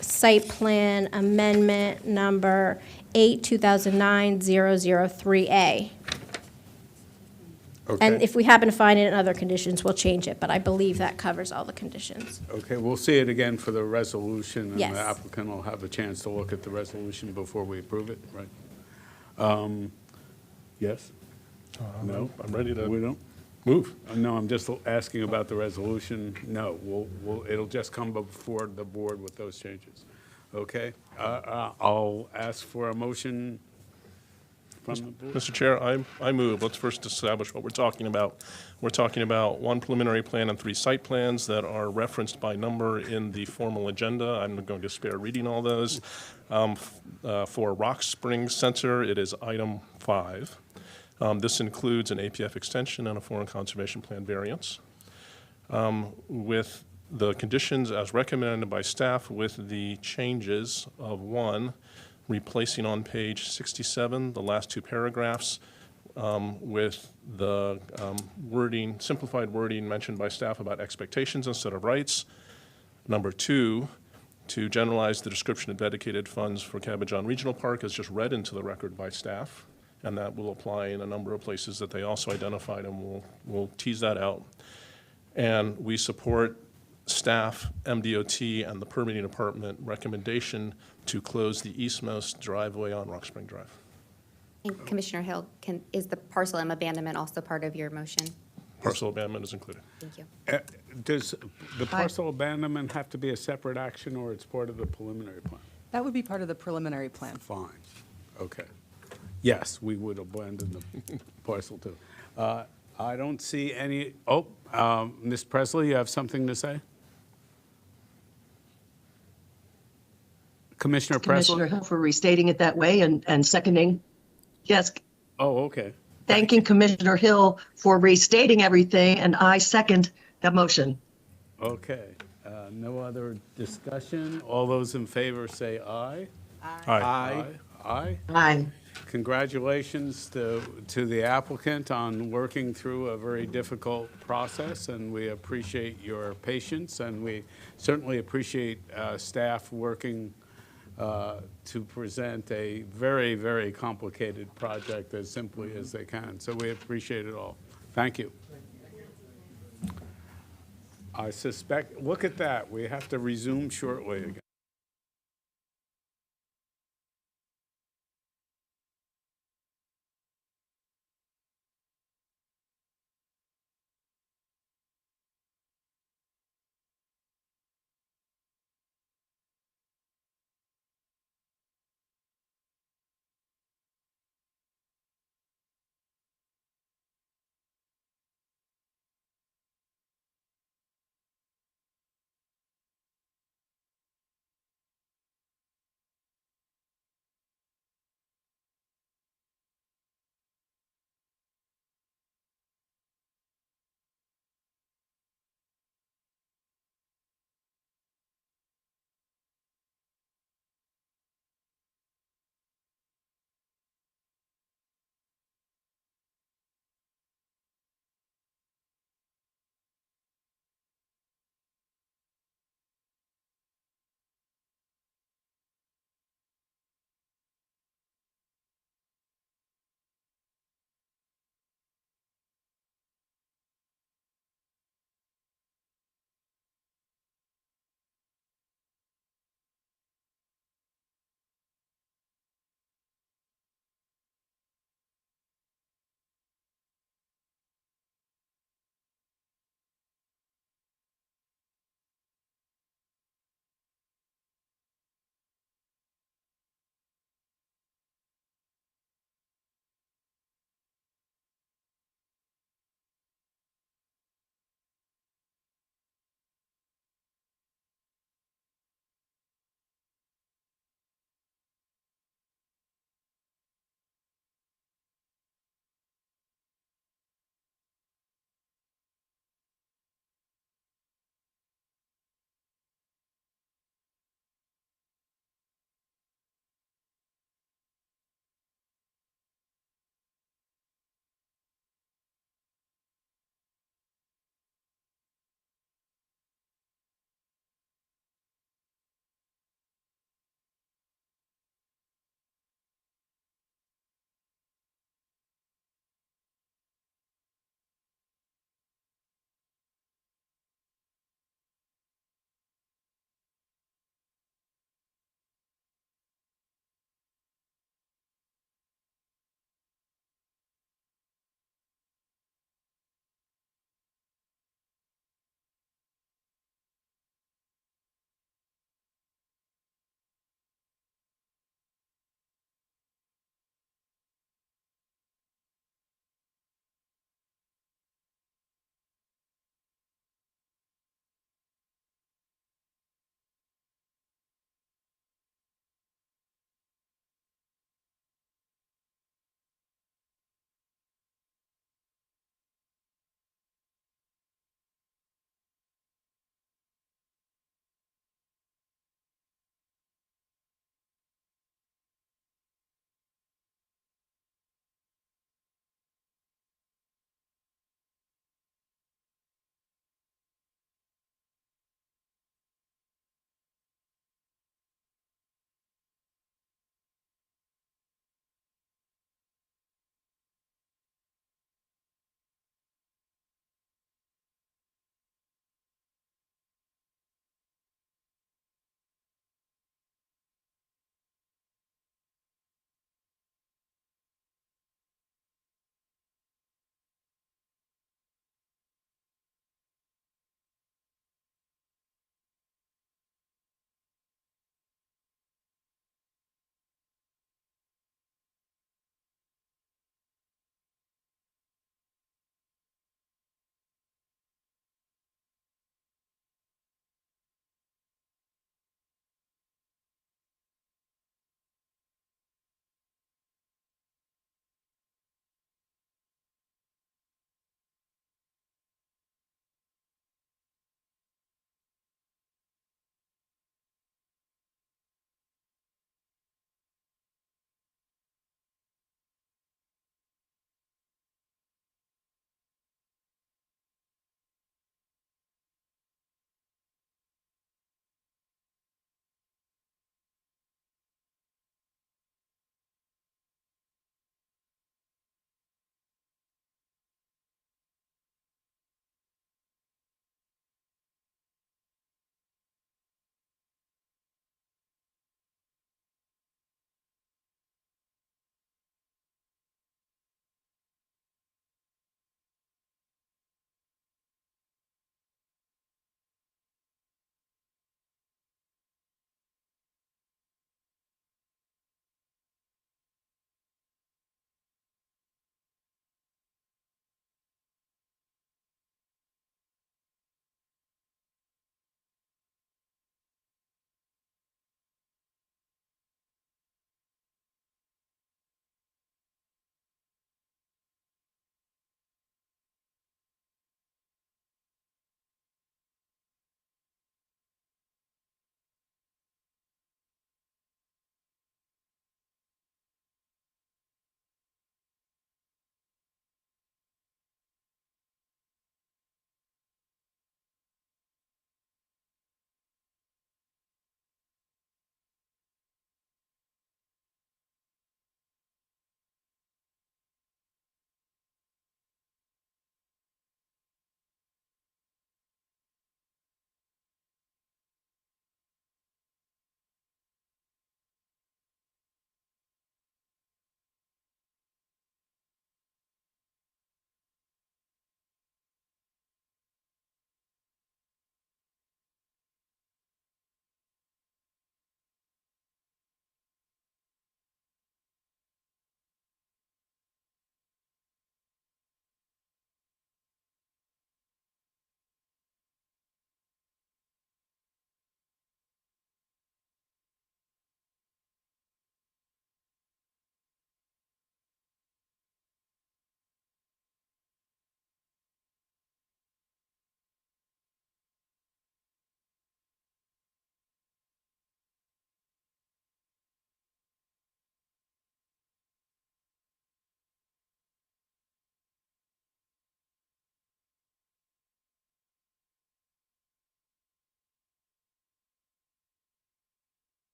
site plan amendment number 8/2009-003A. Okay. And if we happen to find it in other conditions, we'll change it, but I believe that covers all the conditions. Okay, we'll see it again for the resolution, and Yes. the applicant will have a chance to look at the resolution before we approve it, right? Yes? No? I'm ready to We don't? move. No, I'm just asking about the resolution. No, it'll just come before the board with those changes. Okay? I'll ask for a motion from the board. Mr. Chair, I move, let's first establish what we're talking about. We're talking about 1 preliminary plan and 3 site plans that are referenced by number in the formal agenda. I'm going to spare reading all those. For Rock Springs Center, it is item 5. This includes an APF extension and a foreign conservation plan variance. With the conditions as recommended by staff with the changes of 1, replacing on page 67, the last 2 paragraphs, with the simplified wording mentioned by staff about expectations instead of rights. Number 2, to generalize the description of dedicated funds for Cabojon Regional Park as just read into the record by staff, and that will apply in a number of places that they also identified, and we'll tease that out. And we support staff, MDOT, and the permitting department recommendation to close the eastmost driveway on Rock Spring Drive. And Commissioner Hill, is the parcel M abandonment also part of your motion? Parcel abandonment is included. Thank you. Does the parcel abandonment have to be a separate action, or it's part of the preliminary plan? That would be part of the preliminary plan. Fine, okay. Yes, we would abandon the parcel too. I don't see any, Ms. Presley, you have something to say? Commissioner Presley? Commissioner Hill for restating it that way and seconding. Yes, Oh, okay. thanking Commissioner Hill for restating everything, and I second that motion. Okay. No other discussion? All those in favor say aye. Aye. Aye. Aye. Congratulations to the applicant on working through a very difficult process, and we appreciate your patience, and we certainly appreciate staff working to present a very, very complicated project as simply as they can. So we appreciate it all. Thank you. I suspect, look at that, we have to resume shortly again.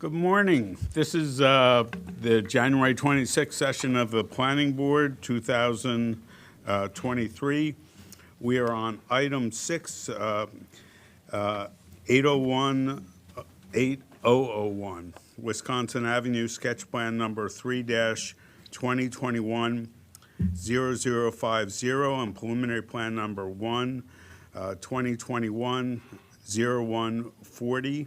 Good morning. This is the January 26th session of the Planning Board, 2023. We are on item 6, 8001, Wisconsin Avenue, sketch plan number 3-2021-0050, and preliminary plan number 1, 2021-0140.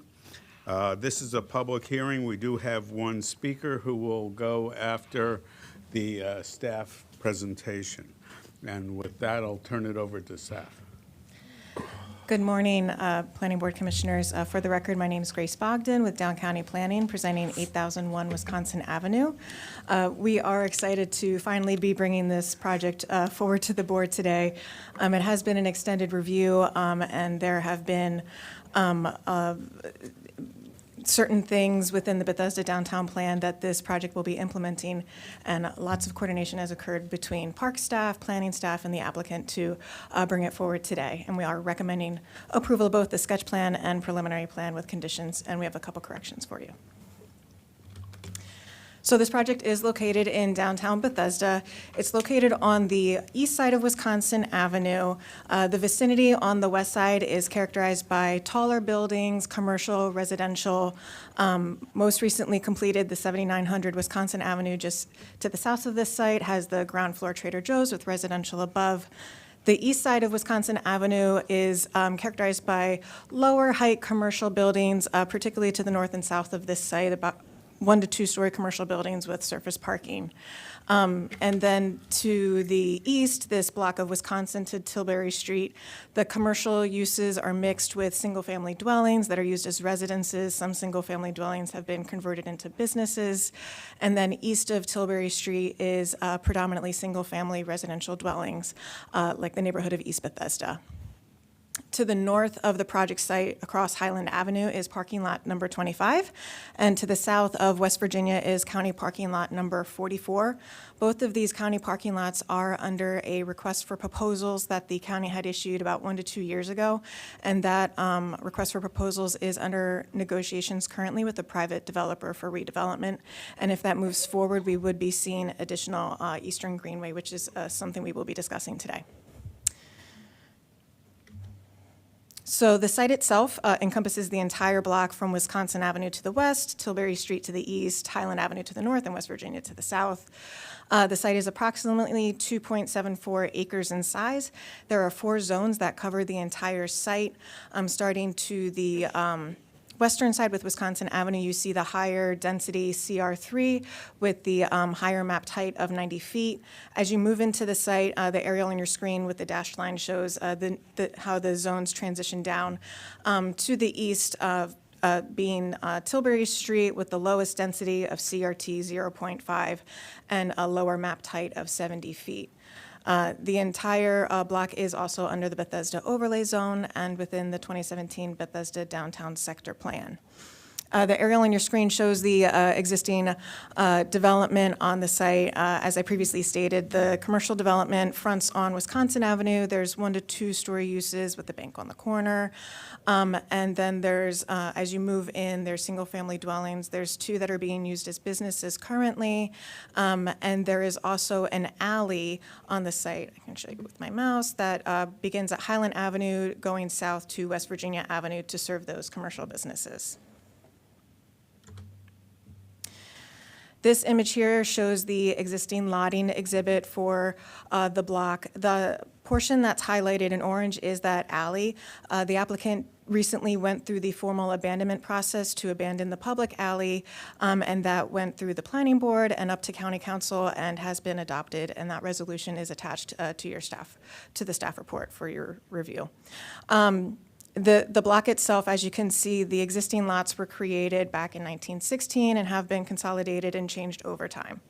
This is a public hearing. We do have one speaker who will go after the staff presentation. And with that, I'll turn it over to staff. Good morning, Planning Board Commissioners. For the record, my name is Grace Bogdan with Down County Planning, presenting 8001 Wisconsin Avenue. We are excited to finally be bringing this project forward to the board today. It has been an extended review, and there have been certain things within the Bethesda downtown plan that this project will be implementing, and lots of coordination has occurred between park staff, planning staff, and the applicant to bring it forward today. And we are recommending approval of both the sketch plan and preliminary plan with conditions, and we have a couple corrections for you. So this project is located in downtown Bethesda. It's located on the east side of Wisconsin Avenue. The vicinity on the west side is characterized by taller buildings, commercial, residential. Most recently completed, the 7900 Wisconsin Avenue, just to the south of this site, has the ground floor Trader Joe's with residential above. The east side of Wisconsin Avenue is characterized by lower height commercial buildings, particularly to the north and south of this site, about 1 to 2 story commercial buildings with surface parking. And then to the east, this block of Wisconsin to Tilbury Street, the commercial uses are mixed with single-family dwellings that are used as residences. Some single-family dwellings have been converted into businesses. And then east of Tilbury Street is predominantly single-family residential dwellings, like the neighborhood of East Bethesda. To the north of the project site across Highland Avenue is parking lot number 25, and to the south of West Virginia is county parking lot number 44. Both of these county parking lots are under a request for proposals that the county had issued about 1 to 2 years ago, and that request for proposals is under negotiations currently with a private developer for redevelopment. And if that moves forward, we would be seeing additional Eastern Greenway, which is something we will be discussing today. So the site itself encompasses the entire block from Wisconsin Avenue to the west, Tilbury Street to the east, Highland Avenue to the north, and West Virginia to the south. The site is approximately 2.74 acres in size. There are 4 zones that cover the entire site. Starting to the western side with Wisconsin Avenue, you see the higher density CR3 with the higher mapped height of 90 feet. As you move into the site, the aerial on your screen with the dashed line shows how the zones transition down. To the east, being Tilbury Street with the lowest density of CRT 0.5 and a lower mapped height of 70 feet. The entire block is also under the Bethesda overlay zone and within the 2017 Bethesda downtown sector plan. The aerial on your screen shows the existing development on the site. As I previously stated, the commercial development fronts on Wisconsin Avenue. There's 1 to 2 story uses with the bank on the corner. And then there's, as you move in, there's single family dwellings. There's 2 that are being used as businesses currently. And there is also an alley on the site, I can show you with my mouse, that begins at Highland Avenue going south to West Virginia Avenue to serve those commercial businesses. This image here shows the existing lotting exhibit for the block. The portion that's highlighted in orange is that alley. The applicant recently went through the formal abandonment process to abandon the public alley, and that went through the planning board and up to county council and has been adopted, and that resolution is attached to your staff, to the staff report for your review. The block itself, as you can see, the existing lots were created back in 1916 and have been consolidated and changed over time.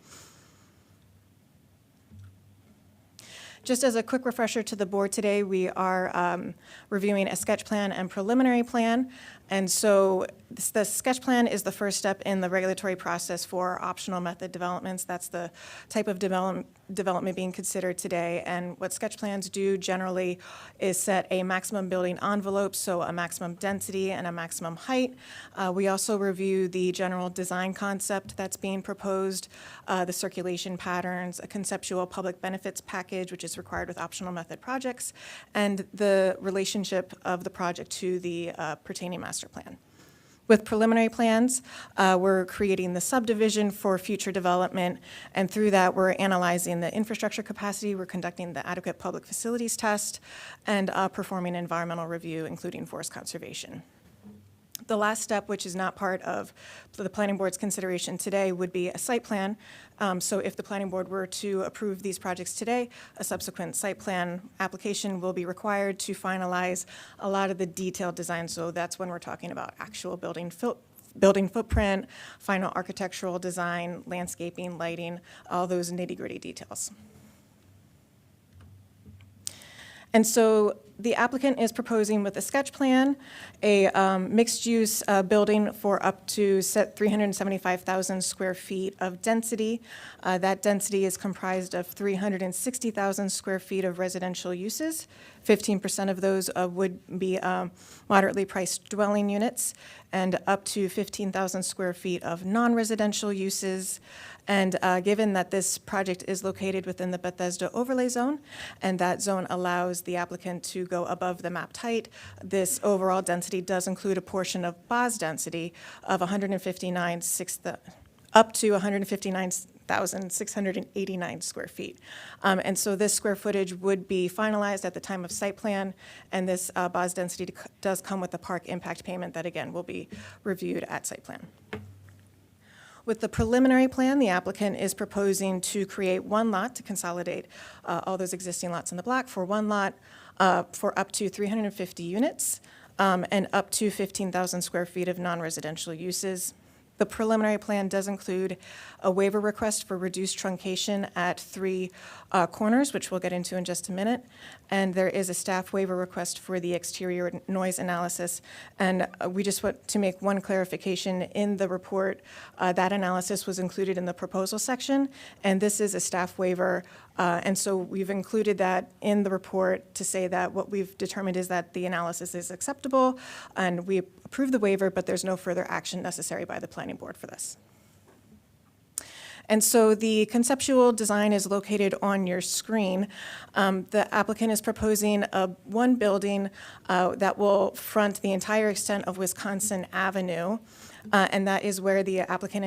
Just as a quick refresher to the board today, we are reviewing a sketch plan and preliminary plan. And so the sketch plan is the first step in the regulatory process for optional method developments. That's the type of development being considered today. And what sketch plans do generally is set a maximum building envelope, so a maximum density and a maximum height. We also review the general design concept that's being proposed, the circulation patterns, a conceptual public benefits package, which is required with optional method projects, and the relationship of the project to the pertaining master plan. With preliminary plans, we're creating the subdivision for future development, and through that, we're analyzing the infrastructure capacity, we're conducting the adequate public facilities test, and performing environmental review, including forest conservation. The last step, which is not part of the planning board's consideration today, would be a site plan. So if the planning board were to approve these projects today, a subsequent site plan application will be required to finalize a lot of the detailed design. So that's when we're talking about actual building footprint, final architectural design, landscaping, lighting, all those nitty-gritty details. And so the applicant is proposing with a sketch plan a mixed-use building for up to 375,000 square feet of density. That density is comprised of 360,000 square feet of residential uses. 15% of those would be moderately priced dwelling units, and up to 15,000 square feet of non-residential uses. And given that this project is located within the Bethesda overlay zone, and that zone allows the applicant to go above the mapped height, this overall density does include a portion of BOS density of up to 159,689 square feet. And so this square footage would be finalized at the time of site plan, and this BOS density does come with a park impact payment that, again, will be reviewed at site plan. With the preliminary plan, the applicant is proposing to create one lot to consolidate all those existing lots in the block for one lot for up to 350 units and up to 15,000 square feet of non-residential uses. The preliminary plan does include a waiver request for reduced truncation at 3 corners, which we'll get into in just a minute. And there is a staff waiver request for the exterior noise analysis. And we just want to make one clarification in the report. That analysis was included in the proposal section, and this is a staff waiver. And so we've included that in the report to say that what we've determined is that the analysis is acceptable, and we approve the waiver, but there's no further action necessary by the planning board for this. And so the conceptual design is located on your screen. The applicant is proposing one building that will front the entire extent of Wisconsin Avenue, and that is where the applicant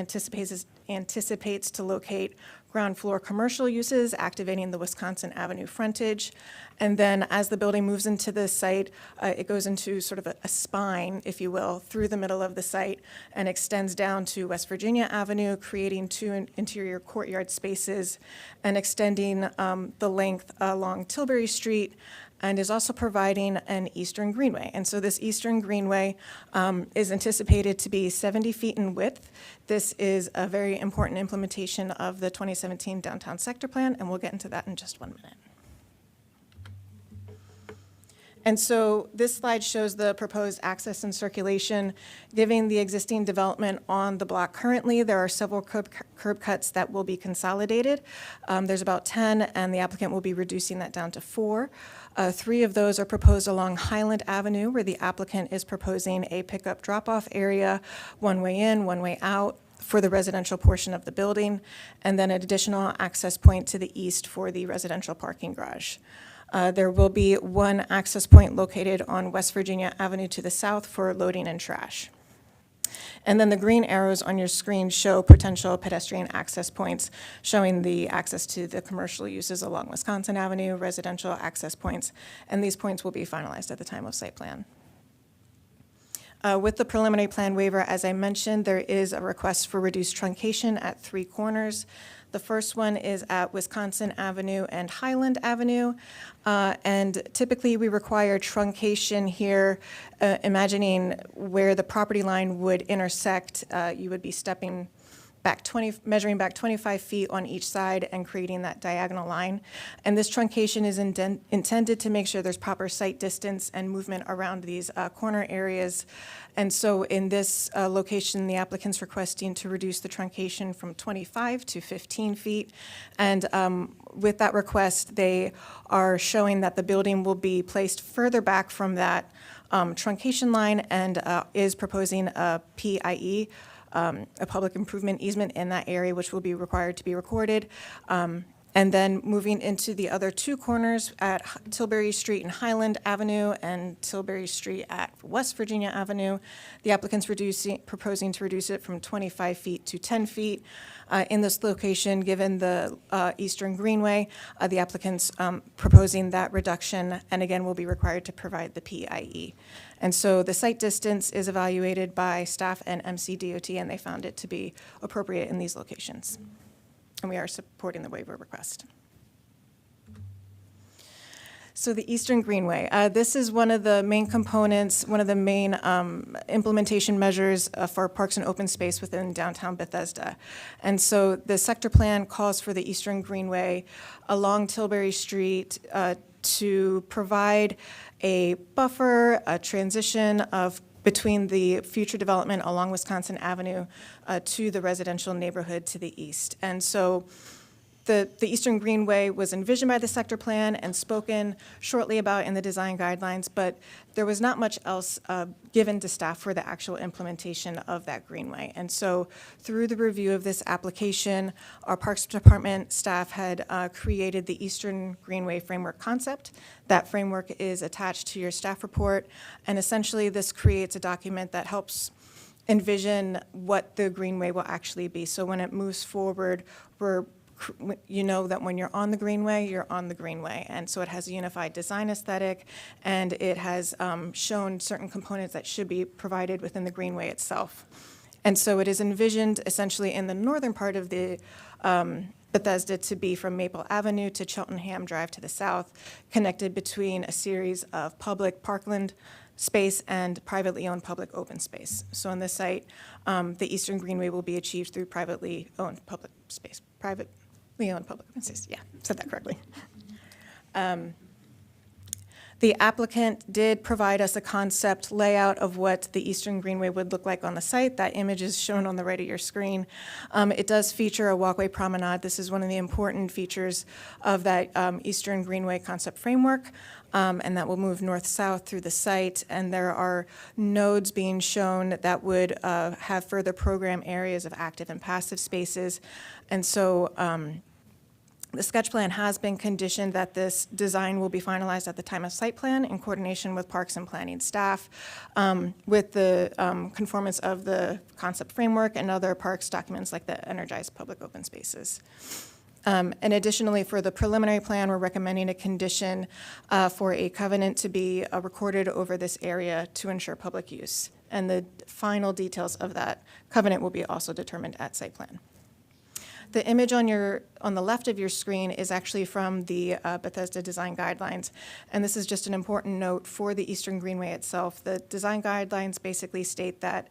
anticipates to locate ground floor commercial uses, activating the Wisconsin Avenue frontage. And then as the building moves into the site, it goes into sort of a spine, if you will, through the middle of the site and extends down to West Virginia Avenue, creating 2 interior courtyard spaces and extending the length along Tilbury Street, and is also providing an eastern greenway. And so this eastern greenway is anticipated to be 70 feet in width. This is a very important implementation of the 2017 Downtown Sector Plan, and we'll get into that in just 1 minute. And so this slide shows the proposed access and circulation. Given the existing development on the block currently, there are several curb cuts that will be consolidated. There's about 10, and the applicant will be reducing that down to 4. 3 of those are proposed along Highland Avenue, where the applicant is proposing a pickup drop-off area, one way in, one way out, for the residential portion of the building, and then an additional access point to the east for the residential parking garage. There will be one access point located on West Virginia Avenue to the south for loading and trash. And then the green arrows on your screen show potential pedestrian access points, showing the access to the commercial uses along Wisconsin Avenue, residential access points, and these points will be finalized at the time of site plan. With the preliminary plan waiver, as I mentioned, there is a request for reduced truncation at 3 corners. The first one is at Wisconsin Avenue and Highland Avenue, and typically we require truncation here, imagining where the property line would intersect. You would be stepping measuring back 25 feet on each side and creating that diagonal line. And this truncation is intended to make sure there's proper sight distance and movement around these corner areas. And so in this location, the applicant's requesting to reduce the truncation from 25 to 15 feet. And with that request, they are showing that the building will be placed further back from that truncation line and is proposing a PIE, a public improvement easement in that area, which will be required to be recorded. And then moving into the other two corners at Tilbury Street and Highland Avenue and Tilbury Street at West Virginia Avenue, the applicant's proposing to reduce it from 25 feet to 10 feet. In this location, given the Eastern Greenway, the applicant's proposing that reduction, and again, will be required to provide the PIE. And so the site distance is evaluated by staff and MCDOT, and they found it to be appropriate in these locations. And we are supporting the waiver request. So the Eastern Greenway, this is one of the main components, one of the main implementation measures for parks and open space within downtown Bethesda. And so the sector plan calls for the Eastern Greenway along Tilbury Street to provide a buffer, a transition between the future development along Wisconsin Avenue to the residential neighborhood to the east. And so the Eastern Greenway was envisioned by the sector plan and spoken shortly about in the design guidelines, but there was not much else given to staff for the actual implementation of that greenway. And so through the review of this application, our Parks Department staff had created the Eastern Greenway Framework concept. That framework is attached to your staff report, and essentially this creates a document that helps envision what the greenway will actually be. So when it moves forward, you know that when you're on the greenway, you're on the greenway. And so it has a unified design aesthetic, and it has shown certain components that should be provided within the greenway itself. And so it is envisioned essentially in the northern part of the Bethesda to be from Maple Avenue to Cheltenham Drive to the south, connected between a series of public parkland space and privately owned public open space. So on this site, the Eastern Greenway will be achieved through privately owned public space. Privately owned public open space, yeah, said that correctly. The applicant did provide us a concept layout of what the Eastern Greenway would look like on the site. That image is shown on the right of your screen. It does feature a walkway promenade. This is one of the important features of that Eastern Greenway concept framework, and that will move north-south through the site. And there are nodes being shown that would have further program areas of active and passive spaces. And so the sketch plan has been conditioned that this design will be finalized at the time of site plan in coordination with Parks and Planning staff with the conformance of the concept framework and other parks documents like the energized public open spaces. And additionally, for the preliminary plan, we're recommending a condition for a covenant to be recorded over this area to ensure public use. And the final details of that covenant will be also determined at site plan. The image on the left of your screen is actually from the Bethesda Design Guidelines, and this is just an important note for the Eastern Greenway itself. The design guidelines basically state that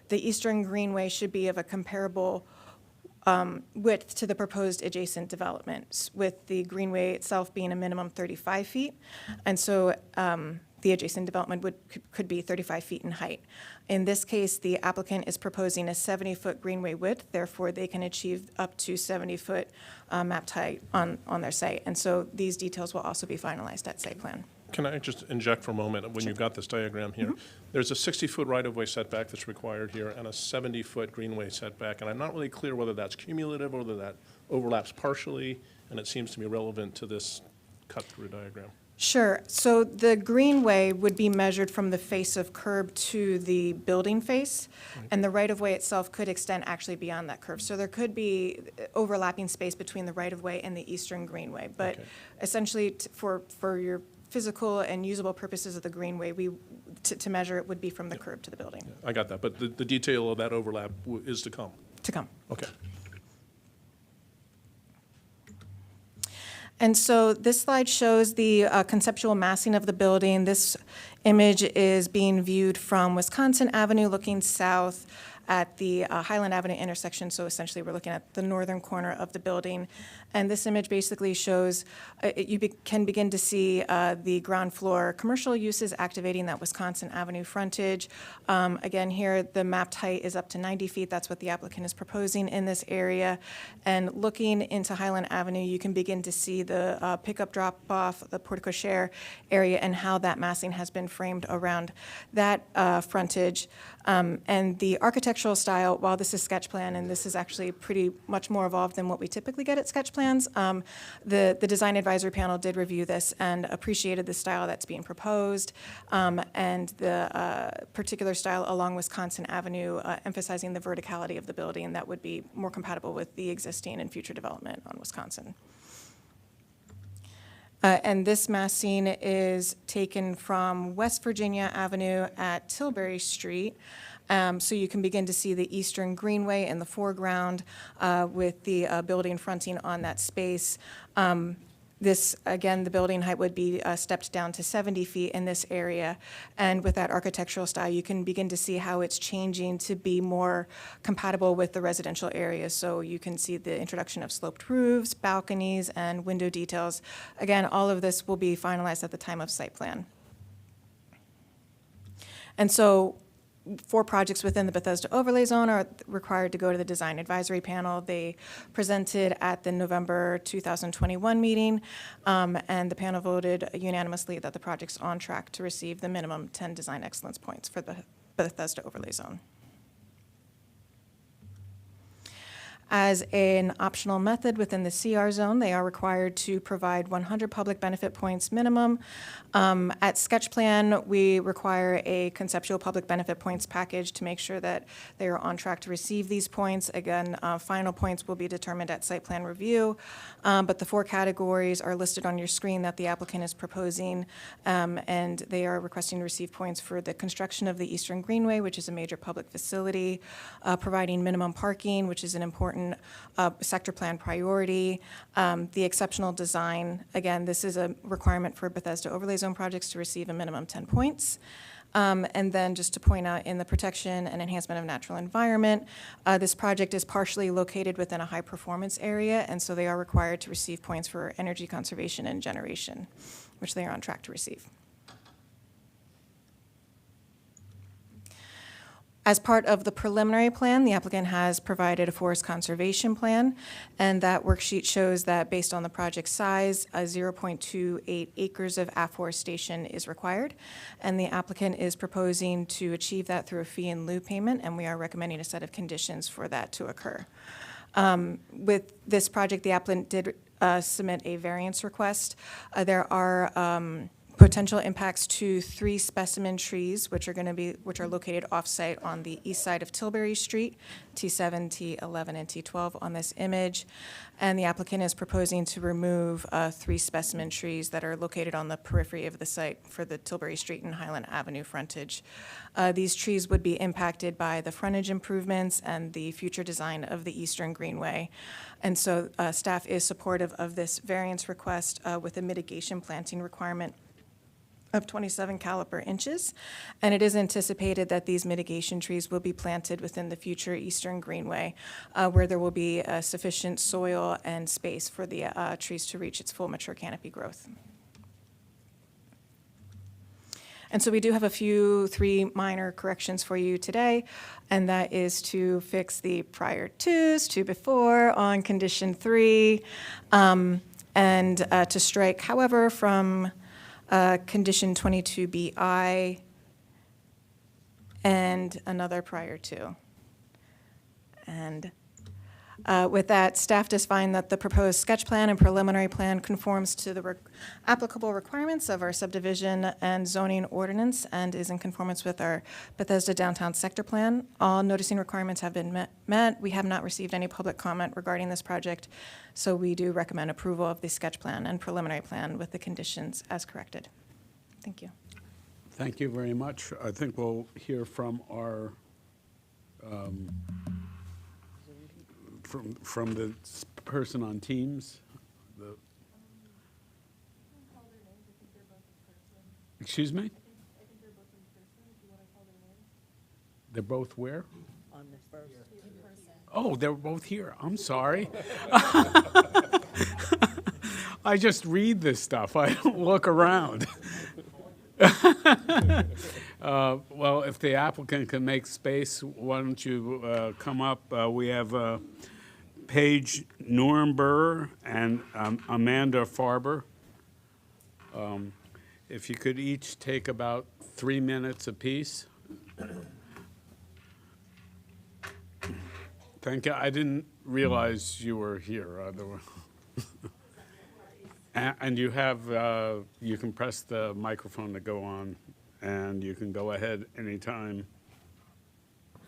the Eastern Greenway should be of a comparable width to the proposed adjacent developments, with the greenway itself being a minimum 35 feet, and so the adjacent development could be 35 feet in height. In this case, the applicant is proposing a 70-foot greenway width, therefore they can achieve up to 70-foot mapped height on their site. And so these details will also be finalized at site plan. Can I just inject for a moment? When you've got this diagram here, there's a 60-foot right-of-way setback that's required here and a 70-foot greenway setback, and I'm not really clear whether that's cumulative or whether that overlaps partially, and it seems to me relevant to this cut-through diagram. Sure. So the greenway would be measured from the face of curb to the building face, and the right-of-way itself could extend actually beyond that curve. So there could be overlapping space between the right-of-way and the Eastern Greenway. But essentially, for your physical and usable purposes of the greenway, to measure it would be from the curb to the building. I got that, but the detail of that overlap is to come. To come. Okay. And so this slide shows the conceptual massing of the building. This image is being viewed from Wisconsin Avenue looking south at the Highland Avenue intersection. So essentially, we're looking at the northern corner of the building. And this image basically shows, can begin to see the ground floor commercial uses activating that Wisconsin Avenue frontage. Again, here, the mapped height is up to 90 feet. That's what the applicant is proposing in this area. And looking into Highland Avenue, you can begin to see the pickup drop-off, the portico share area, and how that massing has been framed around that frontage. And the architectural style, while this is sketch plan, and this is actually pretty much more evolved than what we typically get at sketch plans, the design advisory panel did review this and appreciated the style that's being proposed, and the particular style along Wisconsin Avenue, emphasizing the verticality of the building that would be more compatible with the existing and future development on Wisconsin. And this massing is taken from West Virginia Avenue at Tilbury Street. So you can begin to see the Eastern Greenway in the foreground with the building fronting on that space. This, again, the building height would be stepped down to 70 feet in this area. And with that architectural style, you can begin to see how it's changing to be more compatible with the residential areas. So you can see the introduction of sloped roofs, balconies, and window details. Again, all of this will be finalized at the time of site plan. And so 4 projects within the Bethesda overlay zone are required to go to the design advisory panel. They presented at the November 2021 meeting, and the panel voted unanimously that the project's on track to receive the minimum 10 design excellence points for the Bethesda overlay zone. As an optional method within the CR zone, they are required to provide 100 public benefit points minimum. At sketch plan, we require a conceptual public benefit points package to make sure that they are on track to receive these points. Again, final points will be determined at site plan review, but the 4 categories are listed on your screen that the applicant is proposing, and they are requesting to receive points for the construction of the Eastern Greenway, which is a major public facility, providing minimum parking, which is an important sector plan priority, the exceptional design. Again, this is a requirement for Bethesda overlay zone projects to receive a minimum 10 points. And then just to point out, in the protection and enhancement of natural environment, this project is partially located within a high performance area, and so they are required to receive points for energy conservation and generation, which they are on track to receive. As part of the preliminary plan, the applicant has provided a forest conservation plan, and that worksheet shows that based on the project size, 0.28 acres of afforestation is required, and the applicant is proposing to achieve that through a fee in lieu payment, and we are recommending a set of conditions for that to occur. With this project, the applicant did submit a variance request. There are potential impacts to 3 specimen trees, which are located off-site on the east side of Tilbury Street, T7, T11, and T12 on this image. And the applicant is proposing to remove 3 specimen trees that are located on the periphery of the site for the Tilbury Street and Highland Avenue frontage. These trees would be impacted by the frontage improvements and the future design of the Eastern Greenway. And so staff is supportive of this variance request with a mitigation planting requirement of 27 caliper inches, and it is anticipated that these mitigation trees will be planted within the future Eastern Greenway, where there will be sufficient soil and space for the trees to reach its full mature canopy growth. And so we do have 3 minor corrections for you today, and that is to fix the prior twos to before on condition 3, and to strike, however, from condition 22BI and another prior to. And with that, staff does find that the proposed sketch plan and preliminary plan conforms to the applicable requirements of our subdivision and zoning ordinance and is in conformance with our Bethesda downtown sector plan. All noticing requirements have been met. We have not received any public comment regarding this project, so we do recommend approval of the sketch plan and preliminary plan with the conditions as corrected. Thank you. Thank you very much. I think we'll hear from our from the person on Teams. Excuse me? They're both where? Oh, they're both here. I'm sorry. I just read this stuff. I don't look around. Well, if the applicant can make space, why don't you come up? We have Paige Nuremberg and Amanda Farber. If you could each take about 3 minutes apiece. Thank you. I didn't realize you were here. And you have, you can press the microphone to go on, and you can go ahead anytime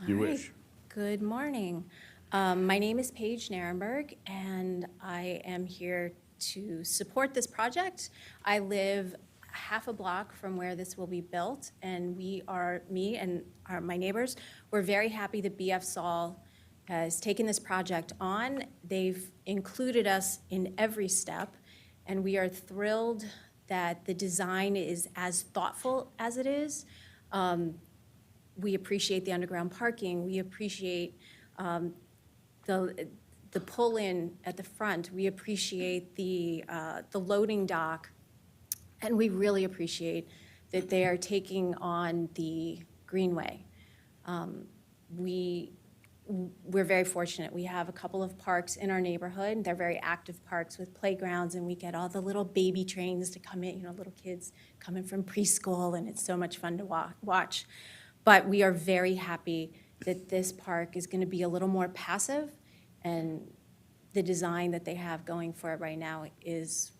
you All right. wish. Good morning. My name is Paige Nuremberg, and I am here to support this project. I live half a block from where this will be built, and me and my neighbors, we're very happy that BF Saul has taken this project on. They've included us in every step, and we are thrilled that the design is as thoughtful as it is. We appreciate the underground parking. We appreciate the pull-in at the front. We appreciate the loading dock. And we really appreciate that they are taking on the Greenway. We're very fortunate. We have a couple of parks in our neighborhood. They're very active parks with playgrounds, and we get all the little baby trains to come in, little kids coming from preschool, and it's so much fun to watch. But we are very happy that this park is going to be a little more passive, and the design that they have going for it right now is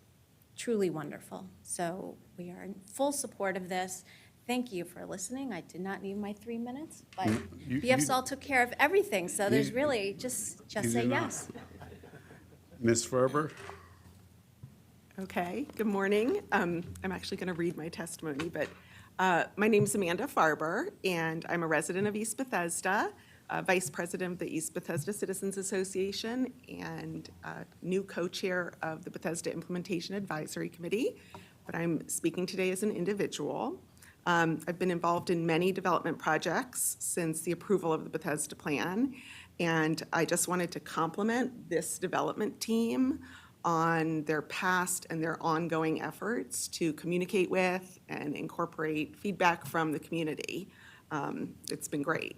truly wonderful. So we are in full support of this. Thank you for listening. I did not need my 3 minutes, but BF Saul took care of everything, so there's really just say yes. Ms. Ferber? Okay, good morning. I'm actually going to read my testimony, but my name is Amanda Farber, and I'm a resident of East Bethesda, Vice President of the East Bethesda Citizens Association, and new co-chair of the Bethesda Implementation Advisory Committee, but I'm speaking today as an individual. I've been involved in many development projects since the approval of the Bethesda plan, and I just wanted to compliment this development team on their past and their ongoing efforts to communicate with and incorporate feedback from the community. It's been great.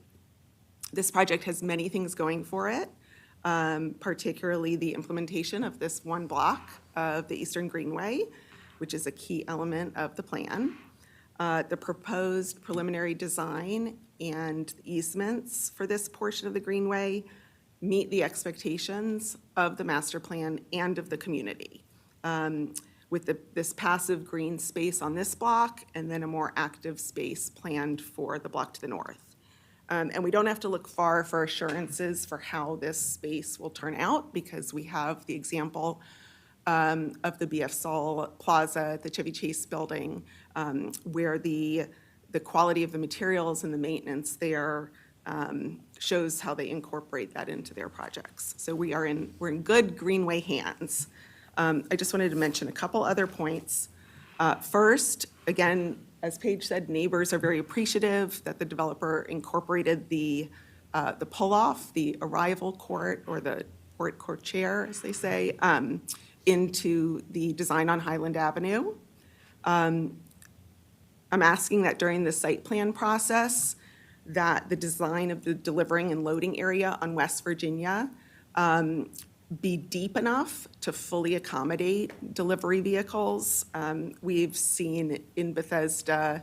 This project has many things going for it, particularly the implementation of this one block of the Eastern Greenway, which is a key element of the plan. The proposed preliminary design and easements for this portion of the Greenway meet the expectations of the master plan and of the community, with this passive green space on this block and then a more active space planned for the block to the north. And we don't have to look far for assurances for how this space will turn out, because we have the example of the BF Saul Plaza, the Chevy Chase building, where the quality of the materials and the maintenance there shows how they incorporate that into their projects. So we're in good Greenway hands. I just wanted to mention a couple other points. First, again, as Paige said, neighbors are very appreciative that the developer incorporated the pull-off, the arrival court, or the court chair, as they say, into the design on Highland Avenue. I'm asking that during the site plan process, that the design of the delivering and loading area on West Virginia be deep enough to fully accommodate delivery vehicles. We've seen in Bethesda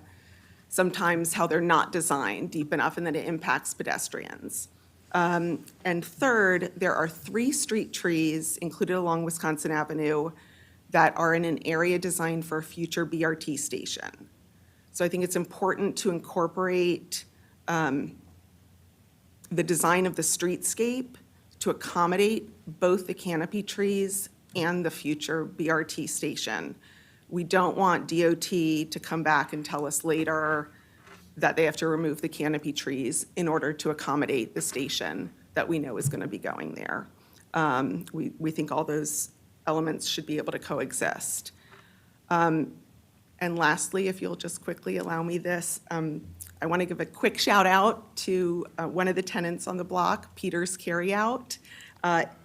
sometimes how they're not designed deep enough, and then it impacts pedestrians. And third, there are 3 street trees included along Wisconsin Avenue that are in an area designed for a future BRT station. So I think it's important to incorporate the design of the streetscape to accommodate both the canopy trees and the future BRT station. We don't want DOT to come back and tell us later that they have to remove the canopy trees in order to accommodate the station that we know is going to be going there. We think all those elements should be able to coexist. And lastly, if you'll just quickly allow me this, I want to give a quick shout out to one of the tenants on the block, Peter's Carryout.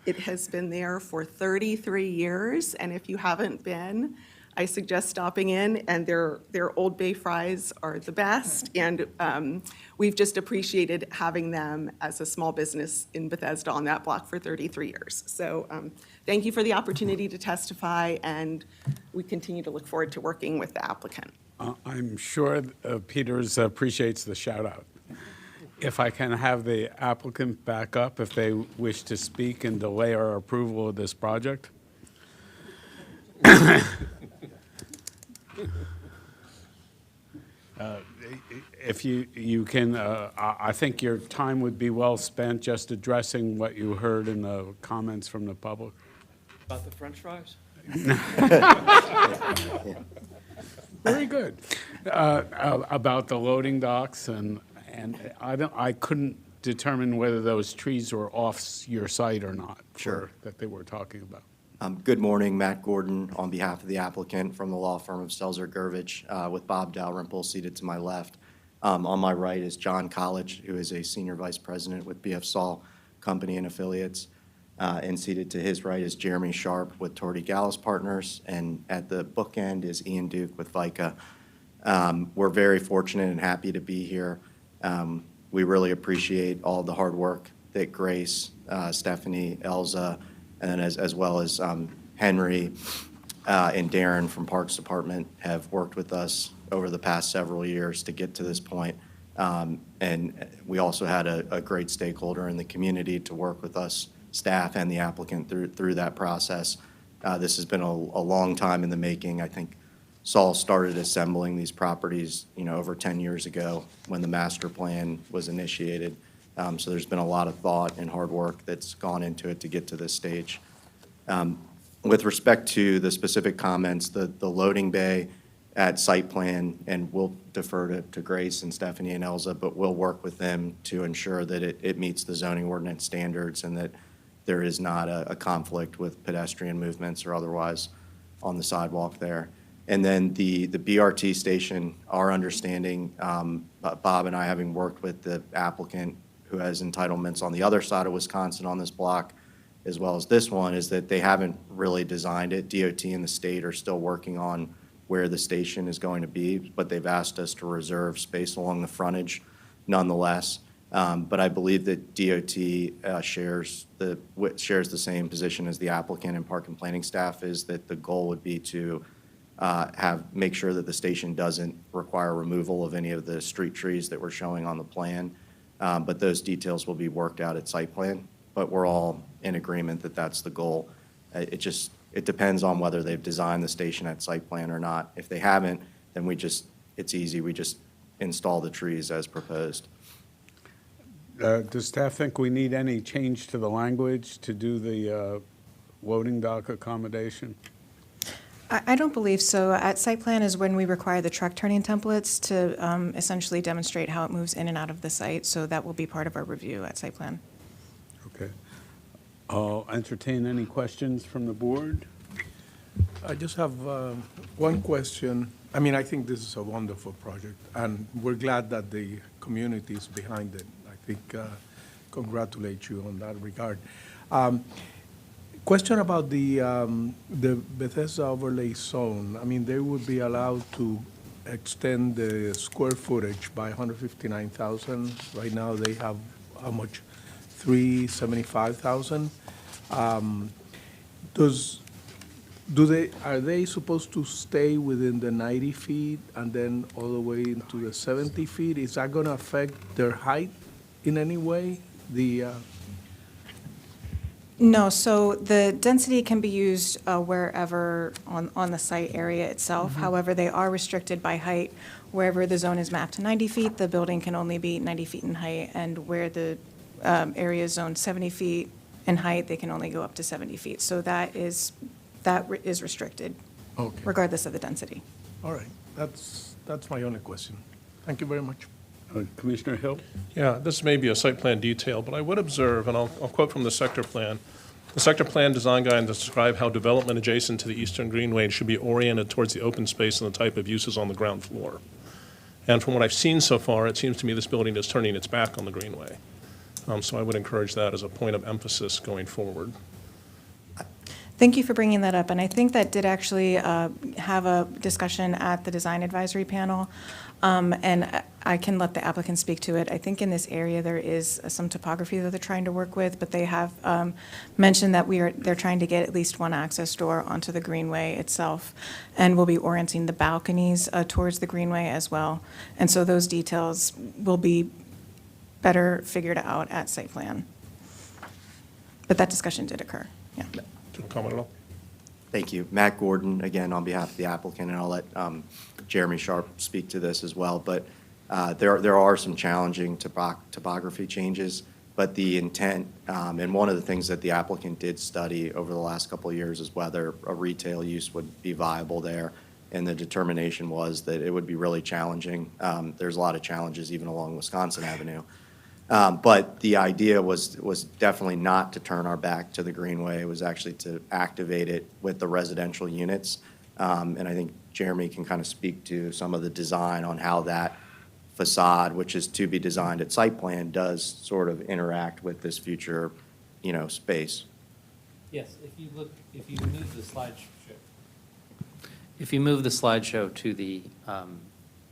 It has been there for 33 years, and if you haven't been, I suggest stopping in, and their Old Bay fries are the best, and we've just appreciated having them as a small business in Bethesda on that block for 33 years. So thank you for the opportunity to testify, and we continue to look forward to working with the applicant. I'm sure Peters appreciates the shout-out. If I can have the applicant back up if they wish to speak and delay our approval of this project. If you can, I think your time would be well spent just addressing what you heard in the comments from the public. About the french fries? Very good. About the loading docks, and I couldn't determine whether those trees were off your site or not. Sure. That they were talking about. Good morning, Matt Gordon on behalf of the applicant from the law firm of Stelzer Gervich, with Bob Dalrymple seated to my left. On my right is John College, who is a senior vice president with BF Saul Company and Affiliates. And seated to his right is Jeremy Sharp with Torty Gallus Partners, and at the bookend is Ian Duke with VICA. We're very fortunate and happy to be here. We really appreciate all the hard work that Grace, Stephanie, Elza, and as well as Henry and Darren from Parks Department have worked with us over the past several years to get to this point. And we also had a great stakeholder in the community to work with us, staff and the applicant through that process. This has been a long time in the making. I think Saul started assembling these properties, over 10 years ago when the master plan was initiated. So there's been a lot of thought and hard work that's gone into it to get to this stage. With respect to the specific comments, the loading bay at site plan, and we'll defer to Grace and Stephanie and Elza, but we'll work with them to ensure that it meets the zoning ordinance standards and that there is not a conflict with pedestrian movements or otherwise on the sidewalk there. And then the BRT station, our understanding, Bob and I, having worked with the applicant who has entitlements on the other side of Wisconsin on this block, as well as this one, is that they haven't really designed it. DOT and the state are still working on where the station is going to be, but they've asked us to reserve space along the frontage nonetheless. But I believe that DOT shares the same position as the applicant and park and planning staff, is that the goal would be to make sure that the station doesn't require removal of any of the street trees that we're showing on the plan. But those details will be worked out at site plan. But we're all in agreement that that's the goal. It depends on whether they've designed the station at site plan or not. If they haven't, then it's easy. We just install the trees as proposed. Does staff think we need any change to the language to do the loading dock accommodation? I don't believe so. At site plan is when we require the truck turning templates to essentially demonstrate how it moves in and out of the site, so that will be part of our review at site plan. Okay. I'll entertain any questions from the board. I just have one question. I mean, I think this is a wonderful project, and we're glad that the community is behind it. I think, congratulate you on that regard. Question about the Bethesda overlay zone. I mean, they would be allowed to extend the square footage by 159,000. Right now, they have how much? 375,000. Are they supposed to stay within the 90 feet and then all the way into the 70 feet? Is that going to affect their height in any way? No, so the density can be used wherever on the site area itself. Mm-hmm. However, they are restricted by height. Wherever the zone is mapped to 90 feet, the building can only be 90 feet in height, and where the area is zoned 70 feet in height, they can only go up to 70 feet. So that is restricted, Okay. regardless of the density. All right. That's my only question. Thank you very much. Commissioner Hill? Yeah, this may be a site plan detail, but I would observe, and I'll quote from the sector plan, The sector plan design guidelines describe how development adjacent to the eastern greenway should be oriented towards the open space and the type of uses on the ground floor. And from what I've seen so far, it seems to me this building is turning its back on the greenway. So I would encourage that as a point of emphasis going forward. Thank you for bringing that up, and I think that did actually have a discussion at the design advisory panel, and I can let the applicant speak to it. I think in this area there is some topography that they're trying to work with, but they have mentioned that they're trying to get at least one access door onto the greenway itself, and we'll be orienting the balconies towards the greenway as well. And so those details will be better figured out at site plan. But that discussion did occur, yeah. Comment at all? Thank you. Matt Gordon, again, on behalf of the applicant, and I'll let Jeremy Sharp speak to this as well. But there are some challenging topography changes, but the intent, and one of the things that the applicant did study over the last couple of years is whether a retail use would be viable there. And the determination was that it would be really challenging. There's a lot of challenges even along Wisconsin Avenue. But the idea was definitely not to turn our back to the greenway. It was actually to activate it with the residential units. And I think Jeremy can kind of speak to some of the design on how that facade, which is to be designed at site plan, does sort of interact with this future, space. Yes, if you move the slideshow. If you move the slideshow to the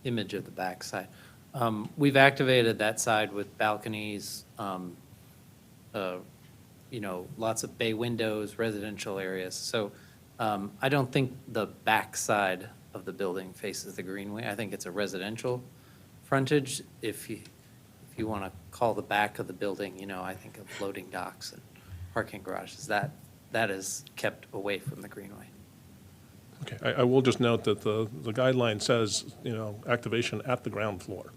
image of the backside. We've activated that side with balconies, lots of bay windows, residential areas. So I don't think the back side of the building faces the greenway. I think it's a residential frontage. If you want to call the back of the building, I think of loading docks and parking garages. That is kept away from the greenway. Okay, I will just note that the guideline says, activation at the ground floor.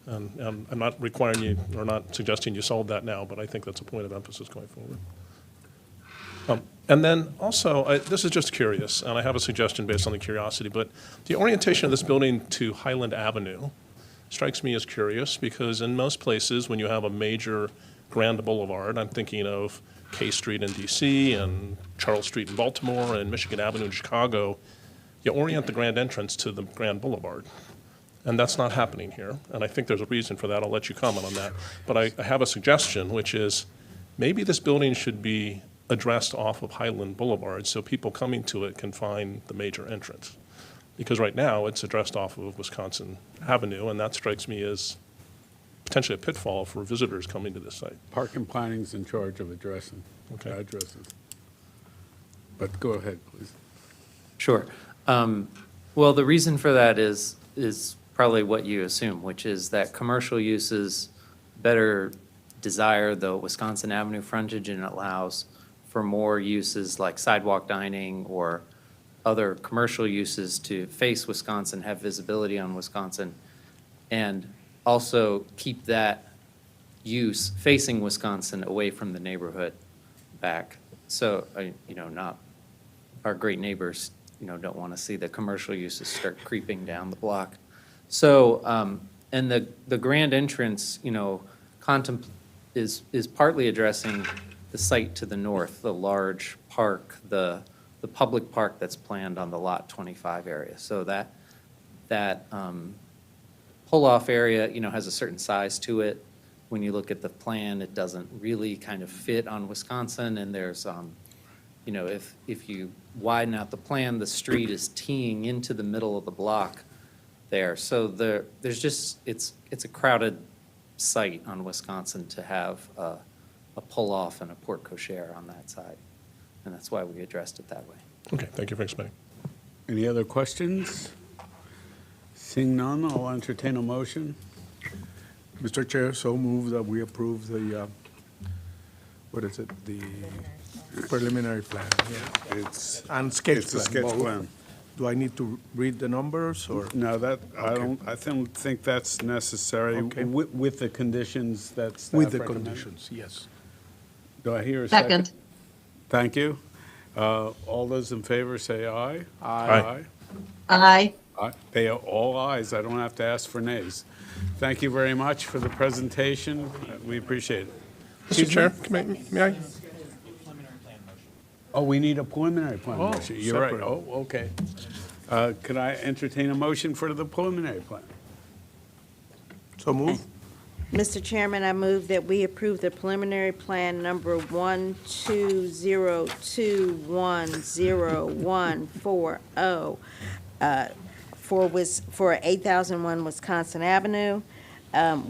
And I'm not requiring you, or not suggesting you solve that now, but I think that's a point of emphasis going forward. And then also, this is just curious, and I have a suggestion based on the curiosity, but the orientation of this building to Highland Avenue strikes me as curious, because in most places, when you have a major grand boulevard, I'm thinking of K Street in DC and Charles Street in Baltimore and Michigan Avenue in Chicago, you orient the grand entrance to the grand boulevard. And that's not happening here, and I think there's a reason for that. I'll let you comment on that. But I have a suggestion, which is maybe this building should be addressed off of Highland Boulevard so people coming to it can find the major entrance. Because right now, it's addressed off of Wisconsin Avenue, and that strikes me as potentially a pitfall for visitors coming to this site. Park and Planning's in charge of addressing addresses. But go ahead, please. Sure. Well, the reason for that is probably what you assume, which is that commercial uses better desire the Wisconsin Avenue frontage, and allows for more uses like sidewalk dining or other commercial uses to face Wisconsin, have visibility on Wisconsin, and also keep that use facing Wisconsin away from the neighborhood back. So, not our great neighbors, don't want to see the commercial uses start creeping down the block. So, and the grand entrance, is partly addressing the site to the north, the large park, the public park that's planned on the Lot 25 area. So that pull-off area, has a certain size to it. When you look at the plan, it doesn't really kind of fit on Wisconsin, and there's, if you widen out the plan, the street is teeing into the middle of the block there. So there's just, it's a crowded site on Wisconsin to have a pull-off and a porte cochere on that side. And that's why we addressed it that way. Okay, thank you for explaining. Any other questions? Seeing none, I'll entertain a motion. Mr. Chair, so move that we approve the, the preliminary plan. Yeah. And sketch It's plan. a sketch both. plan. Do I need to read the numbers, or? No, I Okay. don't think that's necessary Okay. with the conditions that staff With the recommend. conditions, yes. Do I hear a second? Second. Thank you. All those in favor say aye. Aye. Aye. Aye. They are all ayes. I don't have to ask for nays. Thank you very much for the presentation. We appreciate it. Mr. Chair, may I? Oh, we need a preliminary plan Oh, motion. You're right. separate. Oh, okay. Could I entertain a motion for the preliminary plan? So move. Mr. Chairman, I move that we approve the preliminary plan number 120210140 for 8001 Wisconsin Avenue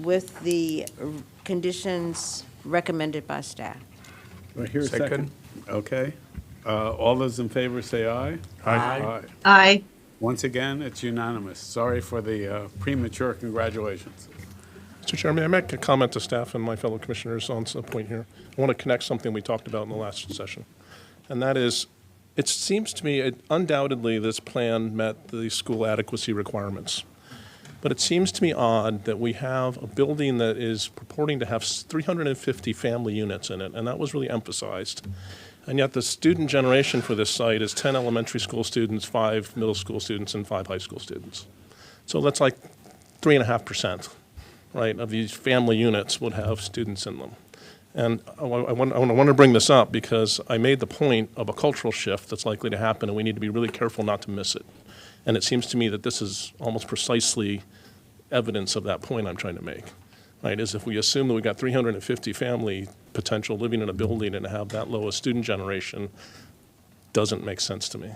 with the conditions recommended by staff. Do I hear a second? Second. Okay. All those in favor say aye. Aye. Aye. Once again, it's unanimous. Sorry for the premature congratulations. Mr. Chair, may I make a comment to staff and my fellow commissioners on some point here? I want to connect something we talked about in the last session. And that is, it seems to me undoubtedly this plan met the school adequacy requirements. But it seems to me odd that we have a building that is purporting to have 350 family units in it, and that was really emphasized. And yet the student generation for this site is 10 elementary school students, 5 middle school students, and 5 high school students. So that's like 3.5%. Right, of these family units would have students in them. And I want to bring this up because I made the point of a cultural shift that's likely to happen, and we need to be really careful not to miss it. And it seems to me that this is almost precisely evidence of that point I'm trying to make. Right, is if we assume that we've got 350 family potential living in a building and have that low a student generation, doesn't make sense to me.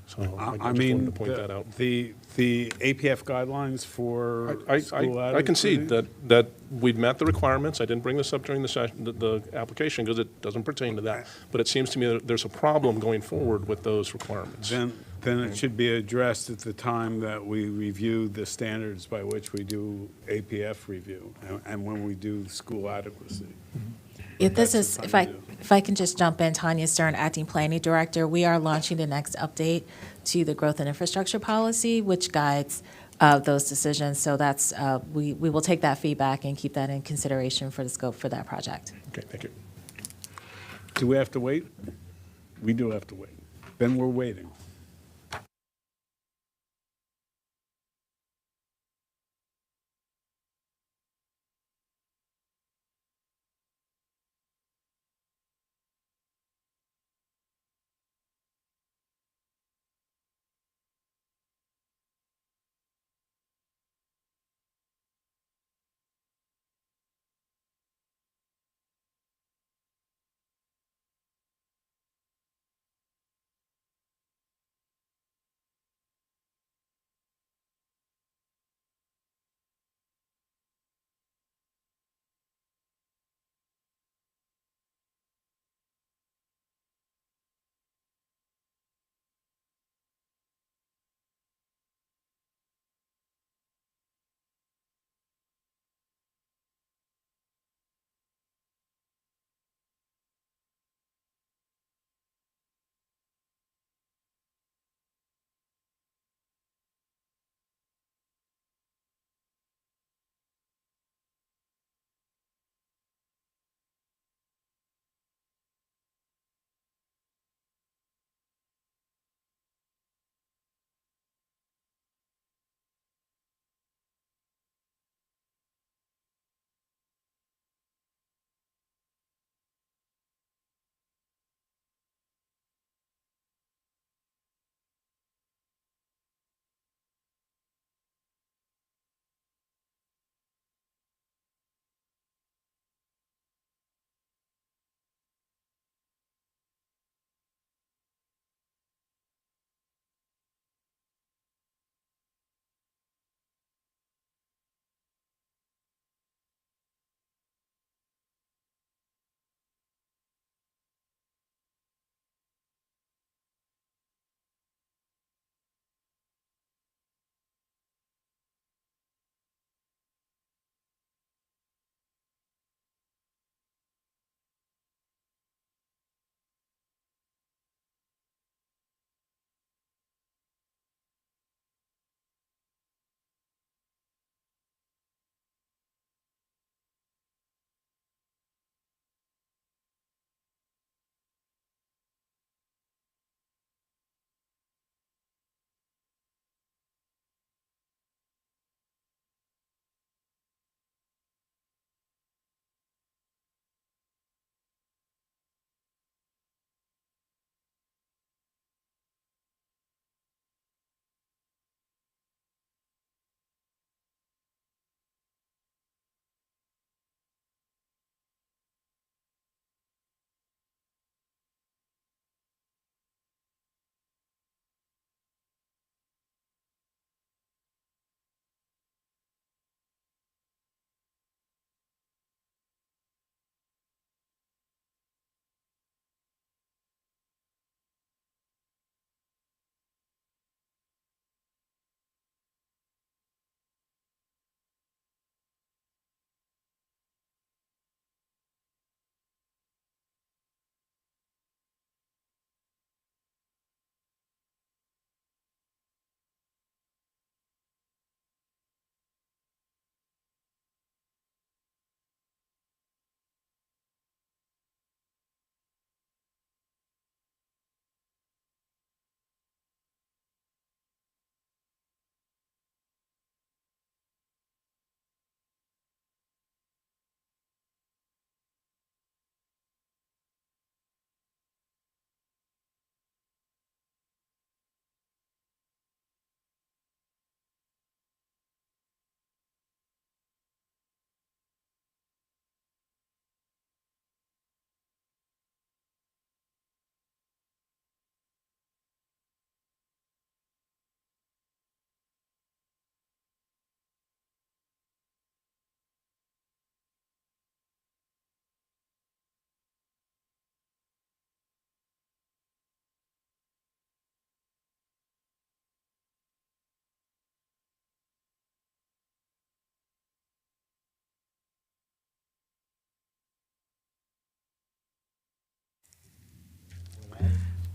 So I just wanted to point that out. the APF guidelines for school I concede adequacy? that we've met the requirements. I didn't bring this up during the application because it doesn't pertain to that. But it seems to me that there's a problem going forward with those requirements. Then it should be addressed at the time that we review the standards by which we do APF review and when we do school adequacy. If this That's is, the if time I, to do it. if I can just jump in, Tanya Stern, Acting Planning Director, we are launching the next update to the growth and infrastructure policy, which guides those decisions. So that's, we will take that feedback and keep that in consideration for the scope for that project. Okay, thank you. Do we have to wait? We do have to wait. Then we're waiting.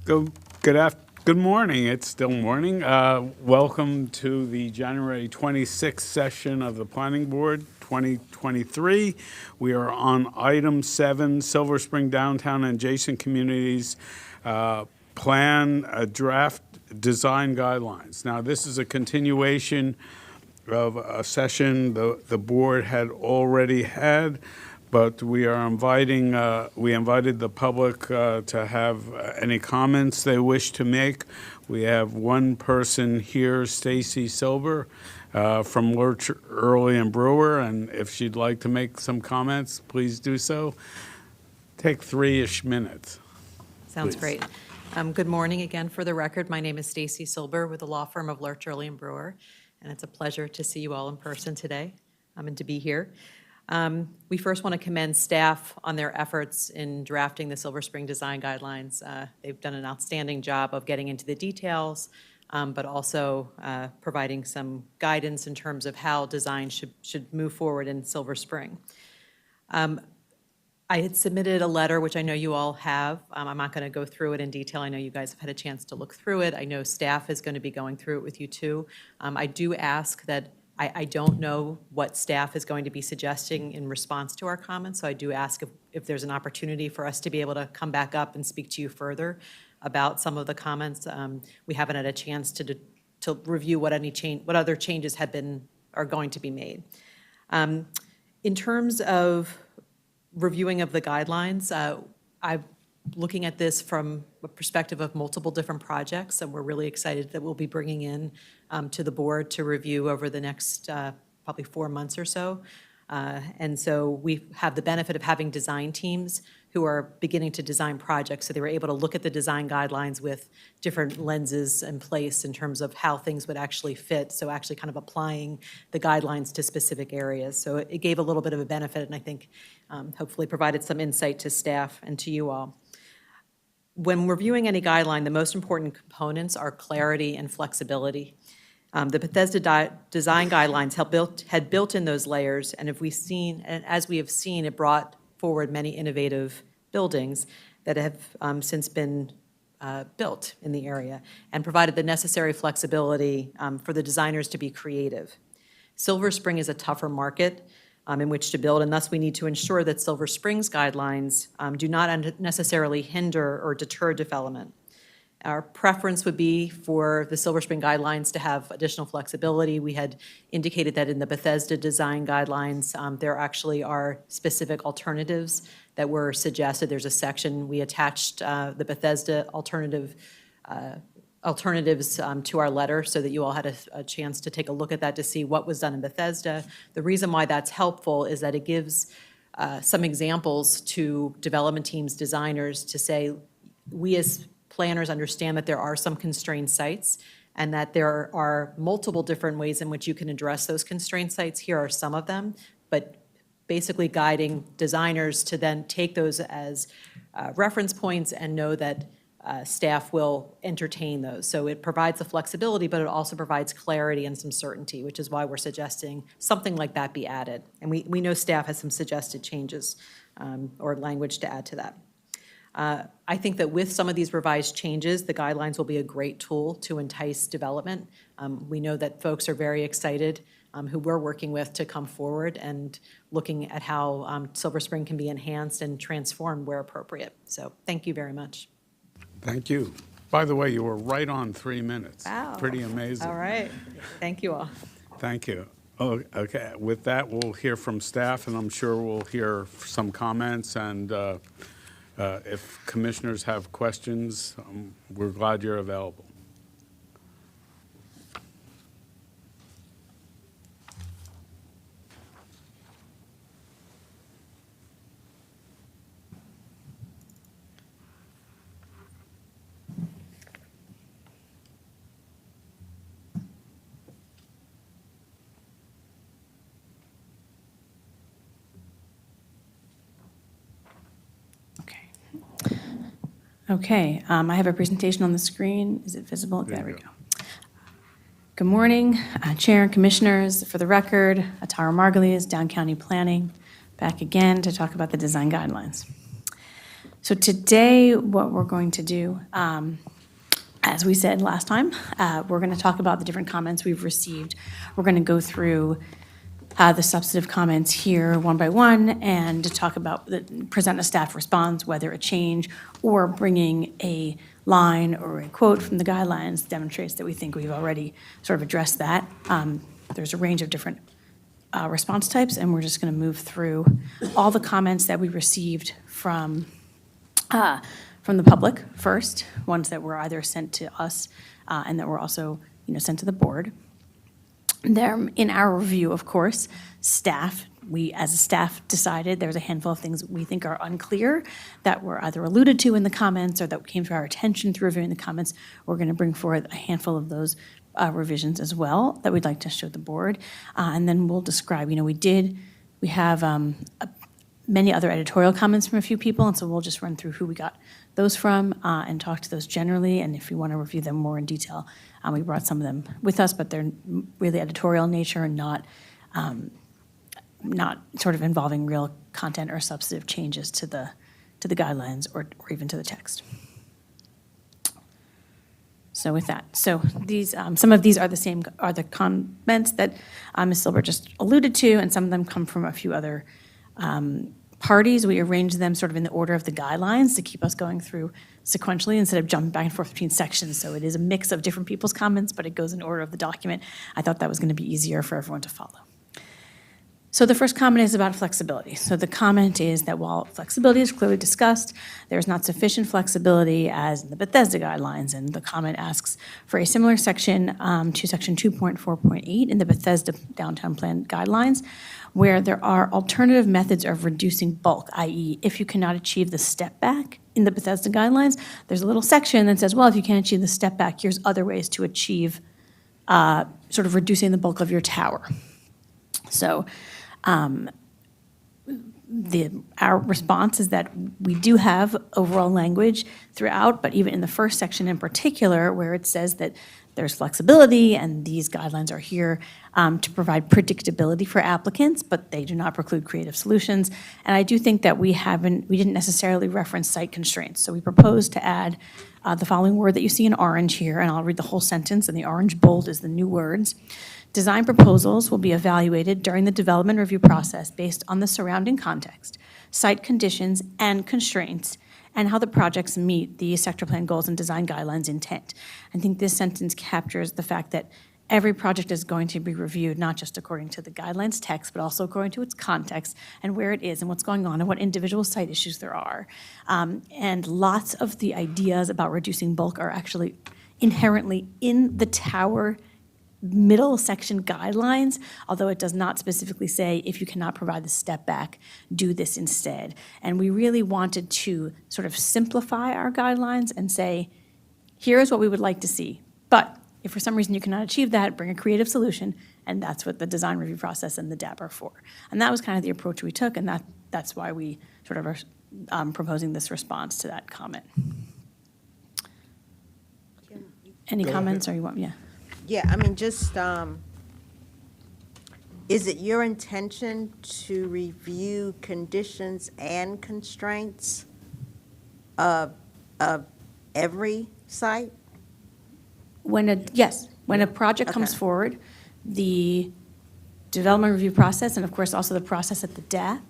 Good morning. It's still morning. Welcome to the January 26th session of the Planning Board 2023. We are on item 7, Silver Spring Downtown and Adjacent Communities Plan Draft Design Guidelines. Now, this is a continuation of a session the board had already had, but we are we invited the public to have any comments they wish to make. We have one person here, Stacy Silber, from Lurch, Early and Brewer, and if she'd like to make some comments, please do so. Take 3-ish minutes. Sounds please. great. Good morning again. For the record, my name is Stacy Silber with the law firm of Lurch, Early and Brewer, and it's a pleasure to see you all in person today and to be here. We first want to commend staff on their efforts in drafting the Silver Spring Design Guidelines. They've done an outstanding job of getting into the details, but also providing some guidance in terms of how design should move forward in Silver Spring. I had submitted a letter, which I know you all have. I'm not going to go through it in detail. I know you guys have had a chance to look through it. I know staff is going to be going through it with you too. I do ask that I don't know what staff is going to be suggesting in response to our comments, so I do ask if there's an opportunity for us to be able to come back up and speak to you further about some of the comments. We haven't had a chance to review what other changes are going to be made. In terms of reviewing of the guidelines, I'm looking at this from a perspective of multiple different projects, and we're really excited that we'll be bringing in to the board to review over the next probably 4 months or so. And so we have the benefit of having design teams who are beginning to design projects, so they were able to look at the design guidelines with different lenses in place in terms of how things would actually fit, so actually kind of applying the guidelines to specific areas. So it gave a little bit of a benefit, and I think hopefully provided some insight to staff and to you all. When reviewing any guideline, the most important components are clarity and flexibility. The Bethesda design guidelines had built in those layers, and as we have seen, it brought forward many innovative buildings that have since been built in the area and provided the necessary flexibility for the designers to be creative. Silver Spring is a tougher market in which to build, and thus we need to ensure that Silver Spring's guidelines do not necessarily hinder or deter development. Our preference would be for the Silver Spring guidelines to have additional flexibility. We had indicated that in the Bethesda design guidelines, there actually are specific alternatives that were suggested. There's a section, we attached the Bethesda alternatives to our letter so that you all had a chance to take a look at that to see what was done in Bethesda. The reason why that's helpful is that it gives some examples to development teams, designers, to say, we as planners understand that there are some constrained sites and that there are multiple different ways in which you can address those constrained sites. Here are some of them, but basically guiding designers to then take those as reference points and know that staff will entertain those. So it provides the flexibility, but it also provides clarity and some certainty, which is why we're suggesting something like that be added. And we know staff has some suggested changes or language to add to that. I think that with some of these revised changes, the guidelines will be a great tool to entice development. We know that folks are very excited who we're working with to come forward and looking at how Silver Spring can be enhanced and transformed where appropriate. So thank you very much. Thank you. By the way, you were right on 3 minutes. Wow. Pretty amazing. All right. Thank you all. Thank you. Oh, okay. With that, we'll hear from staff, and I'm sure we'll hear some comments. And if commissioners have questions, we're glad you're available. Okay, I have a presentation on the screen. Is it visible? There we go. Good morning, Chair and Commissioners. For the record, Atara Margulies, Down County Planning, back again to talk about the design guidelines. So today, what we're going to do, as we said last time, we're going to talk about the different comments we've received. We're going to go through the substantive comments here one by one and to talk about, present a staff response, whether a change or bringing a line or a quote from the guidelines demonstrates that we think we've already sort of addressed that. There's a range of different response types, and we're just going to move through all the comments that we received from the public first, ones that were either sent to us and that were also, sent to the board. There, in our review, of course, staff, we as a staff decided there's a handful of things we think are unclear that were either alluded to in the comments or that came to our attention through reviewing the comments. We're going to bring forward a handful of those revisions as well that we'd like to show the board. And then we'll describe, we have many other editorial comments from a few people, and so we'll just run through who we got those from and talk to those generally. And if you want to review them more in detail, we brought some of them with us, but they're really editorial in nature and not sort of involving real content or substantive changes to the guidelines or even to the text. So with that, these some of these are the comments that Ms. Silber just alluded to, and some of them come from a few other parties. We arranged them sort of in the order of the guidelines to keep us going through sequentially instead of jumping back and forth between sections. So it is a mix of different people's comments, but it goes in order of the document. I thought that was going to be easier for everyone to follow. So the first comment is about flexibility. So the comment is that while flexibility is clearly discussed, there is not sufficient flexibility as in the Bethesda guidelines. And the comment asks for a similar section to section 2.4.8 in the Bethesda downtown plan guidelines, where there are alternative methods of reducing bulk, i.e. if you cannot achieve the step back in the Bethesda guidelines, there's a little section that says, well, if you can't achieve the step back, here's other ways to achieve sort of reducing the bulk of your tower. So our response is that we do have overall language throughout, but even in the first section in particular, where it says that there's flexibility and these guidelines are here to provide predictability for applicants, but they do not preclude creative solutions. And I do think that we didn't necessarily reference site constraints. So we proposed to add the following word that you see in orange here, and I'll read the whole sentence, and the orange bold is the new words. Design proposals will be evaluated during the development review process based on the surrounding context, site conditions and constraints, and how the projects meet the sector plan goals and design guidelines intent. I think this sentence captures the fact that every project is going to be reviewed not just according to the guidelines text, but also according to its context and where it is and what's going on and what individual site issues there are. And lots of the ideas about reducing bulk are actually inherently in the tower middle section guidelines, although it does not specifically say if you cannot provide the step back, do this instead. And we really wanted to sort of simplify our guidelines and say, here is what we would like to see. But if for some reason you cannot achieve that, bring a creative solution, and that's what the design review process and the DAP are for. And that was kind of the approach we took, and that's why we sort of are proposing this response to that comment. Any comments, or you want, yeah? Yeah, I mean, just, is it your intention to review conditions and constraints of every site? When a project comes forward, the development review process, and of course also the process at the DAP,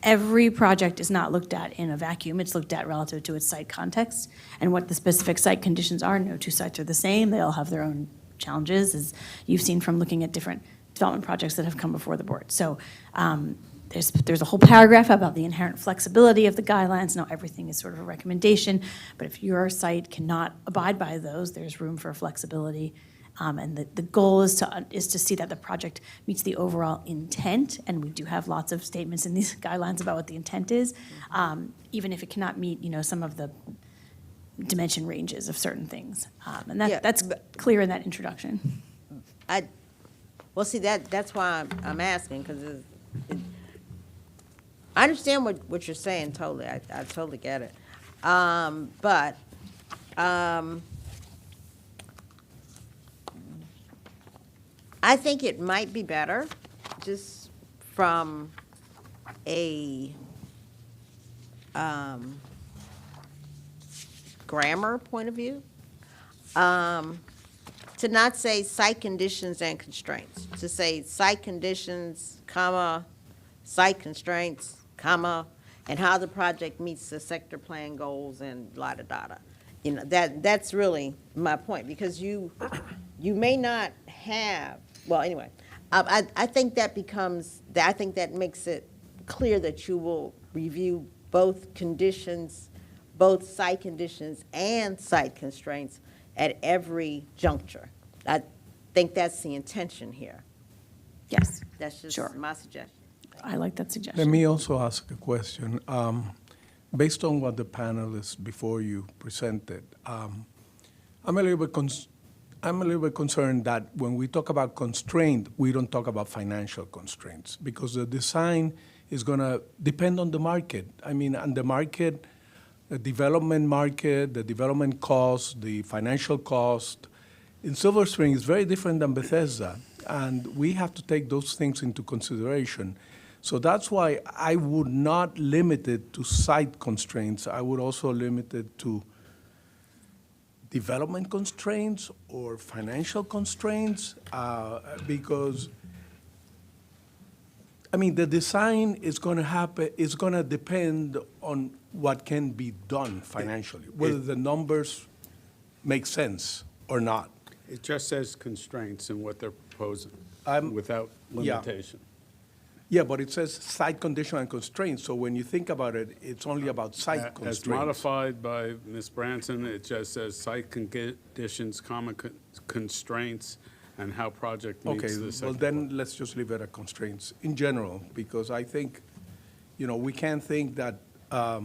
every project is not looked at in a vacuum. It's looked at relative to its site context and what the specific site conditions are. No two sites are the same. They all have their own challenges, as you've seen from looking at different development projects that have come before the board. So there's a whole paragraph about the inherent flexibility of the guidelines. Now, everything is sort of a recommendation, but if your site cannot abide by those, there's room for flexibility. And the goal is to see that the project meets the overall intent, and we do have lots of statements in these guidelines about what the intent is, even if it cannot meet, some of the dimension ranges of certain things. And that's clear in that introduction. Well, see, that's why I'm asking, because I understand what you're saying totally. I totally get it. But I think it might be better, just from a grammar point of view, to not say site conditions and constraints, to say site conditions, comma, site constraints, comma, and how the project meets the sector plan goals and la-da-da-da. You know, that's really my point, because you may not have, well, anyway, I think that becomes, I think that makes it clear that you will review both conditions, both site conditions and site constraints at every juncture. I think that's the intention here. Yes, That's just sure. my suggestion. I like that suggestion. Let me also ask a question. Based on what the panelists before you presented, I'm a little bit concerned that when we talk about constraint, we don't talk about financial constraints, because the design is going to depend on the market. I mean, and the market, the development cost, the financial cost in Silver Spring is very different than Bethesda, and we have to take those things into consideration. So that's why I would not limit it to site constraints. I would also limit it to development constraints or financial constraints, because, I mean, the design is going to happen, is going to depend on what can be done financially, whether the numbers make sense or not. It just says constraints in what they're proposing, I'm- without yeah. limitation. Yeah, but it says site condition and constraints, so when you think about it, it's only about site As constraints. modified by Ms. Branson, it just says site conditions, comma, constraints, and how project meets Okay, the well second. then, let's just leave it at constraints in general, because I think, you know, we can't think that, I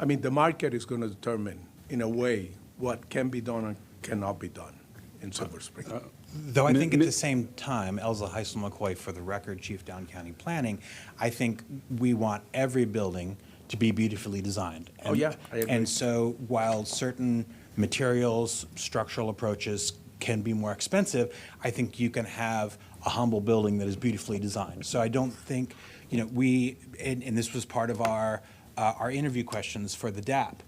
mean, the market is going to determine, in a way, what can be done and cannot be done in Silver Spring. Though I think at the same time, Elza Heisel McCoy, for the record, Chief Down County Planning, I think we want every building to be beautifully designed. Oh, yeah, I agree. And so while certain materials, structural approaches can be more expensive, I think you can have a humble building that is beautifully designed. So I don't think, you know, and this was part of our interview questions for the DAP.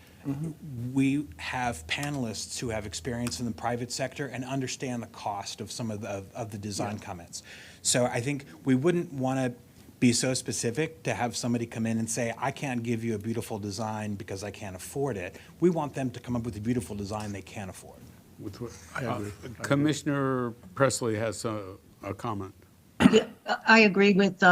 We have panelists who have experience in the private sector and understand the cost of some of the design comments. So I think we wouldn't want to be so specific to have somebody come in and say, I can't give you a beautiful design because I can't afford it. We want them to come up with a beautiful design they can afford. I agree. Commissioner Presley has a comment. I agree with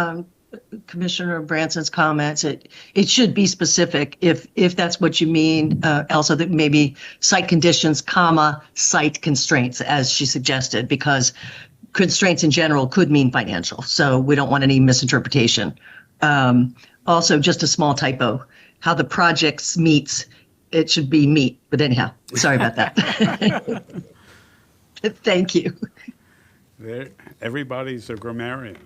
Commissioner Branson's comments. It should be specific if that's what you mean, Elsa, that maybe site conditions, comma, site constraints, as she suggested, because constraints in general could mean financial. So we don't want any misinterpretation. Also, just a small typo, how the projects meets, it should be meet, but anyhow, sorry about that. Thank you. Everybody's a grammarian.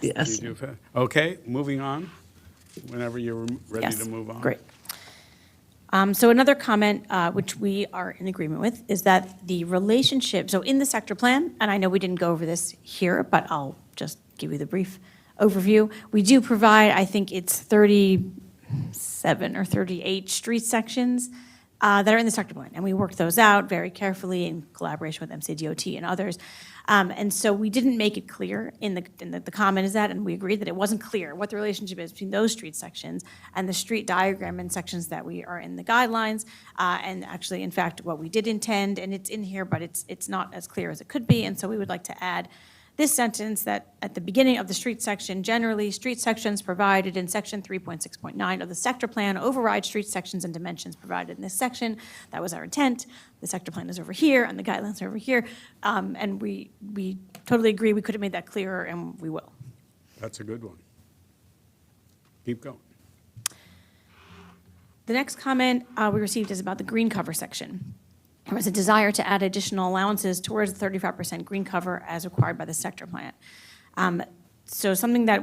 Yes. Okay, moving on, whenever you're ready Yes, to move on. great. So another comment, which we are in agreement with, is that the relationship, so in the sector plan, and I know we didn't go over this here, but I'll just give you the brief overview. We do provide, I think it's 37 or 38 street sections that are in the sector plan, and we worked those out very carefully in collaboration with MCDOT and others. And so we didn't make it clear in the comment is that, and we agreed that it wasn't clear what the relationship is between those street sections and the street diagram and sections that we are in the guidelines. And actually, in fact, what we did intend, and it's in here, but it's not as clear as it could be. And so we would like to add this sentence that at the beginning of the street section, generally, street sections provided in section 3.6.9 of the sector plan override street sections and dimensions provided in this section. That was our intent. The sector plan is over here and the guidelines are over here. And we totally agree. We could have made that clearer, and we will. That's a good one. Keep going. The next comment we received is about the green cover section. There was a desire to add additional allowances towards the 35% green cover as required by the sector plan. So something that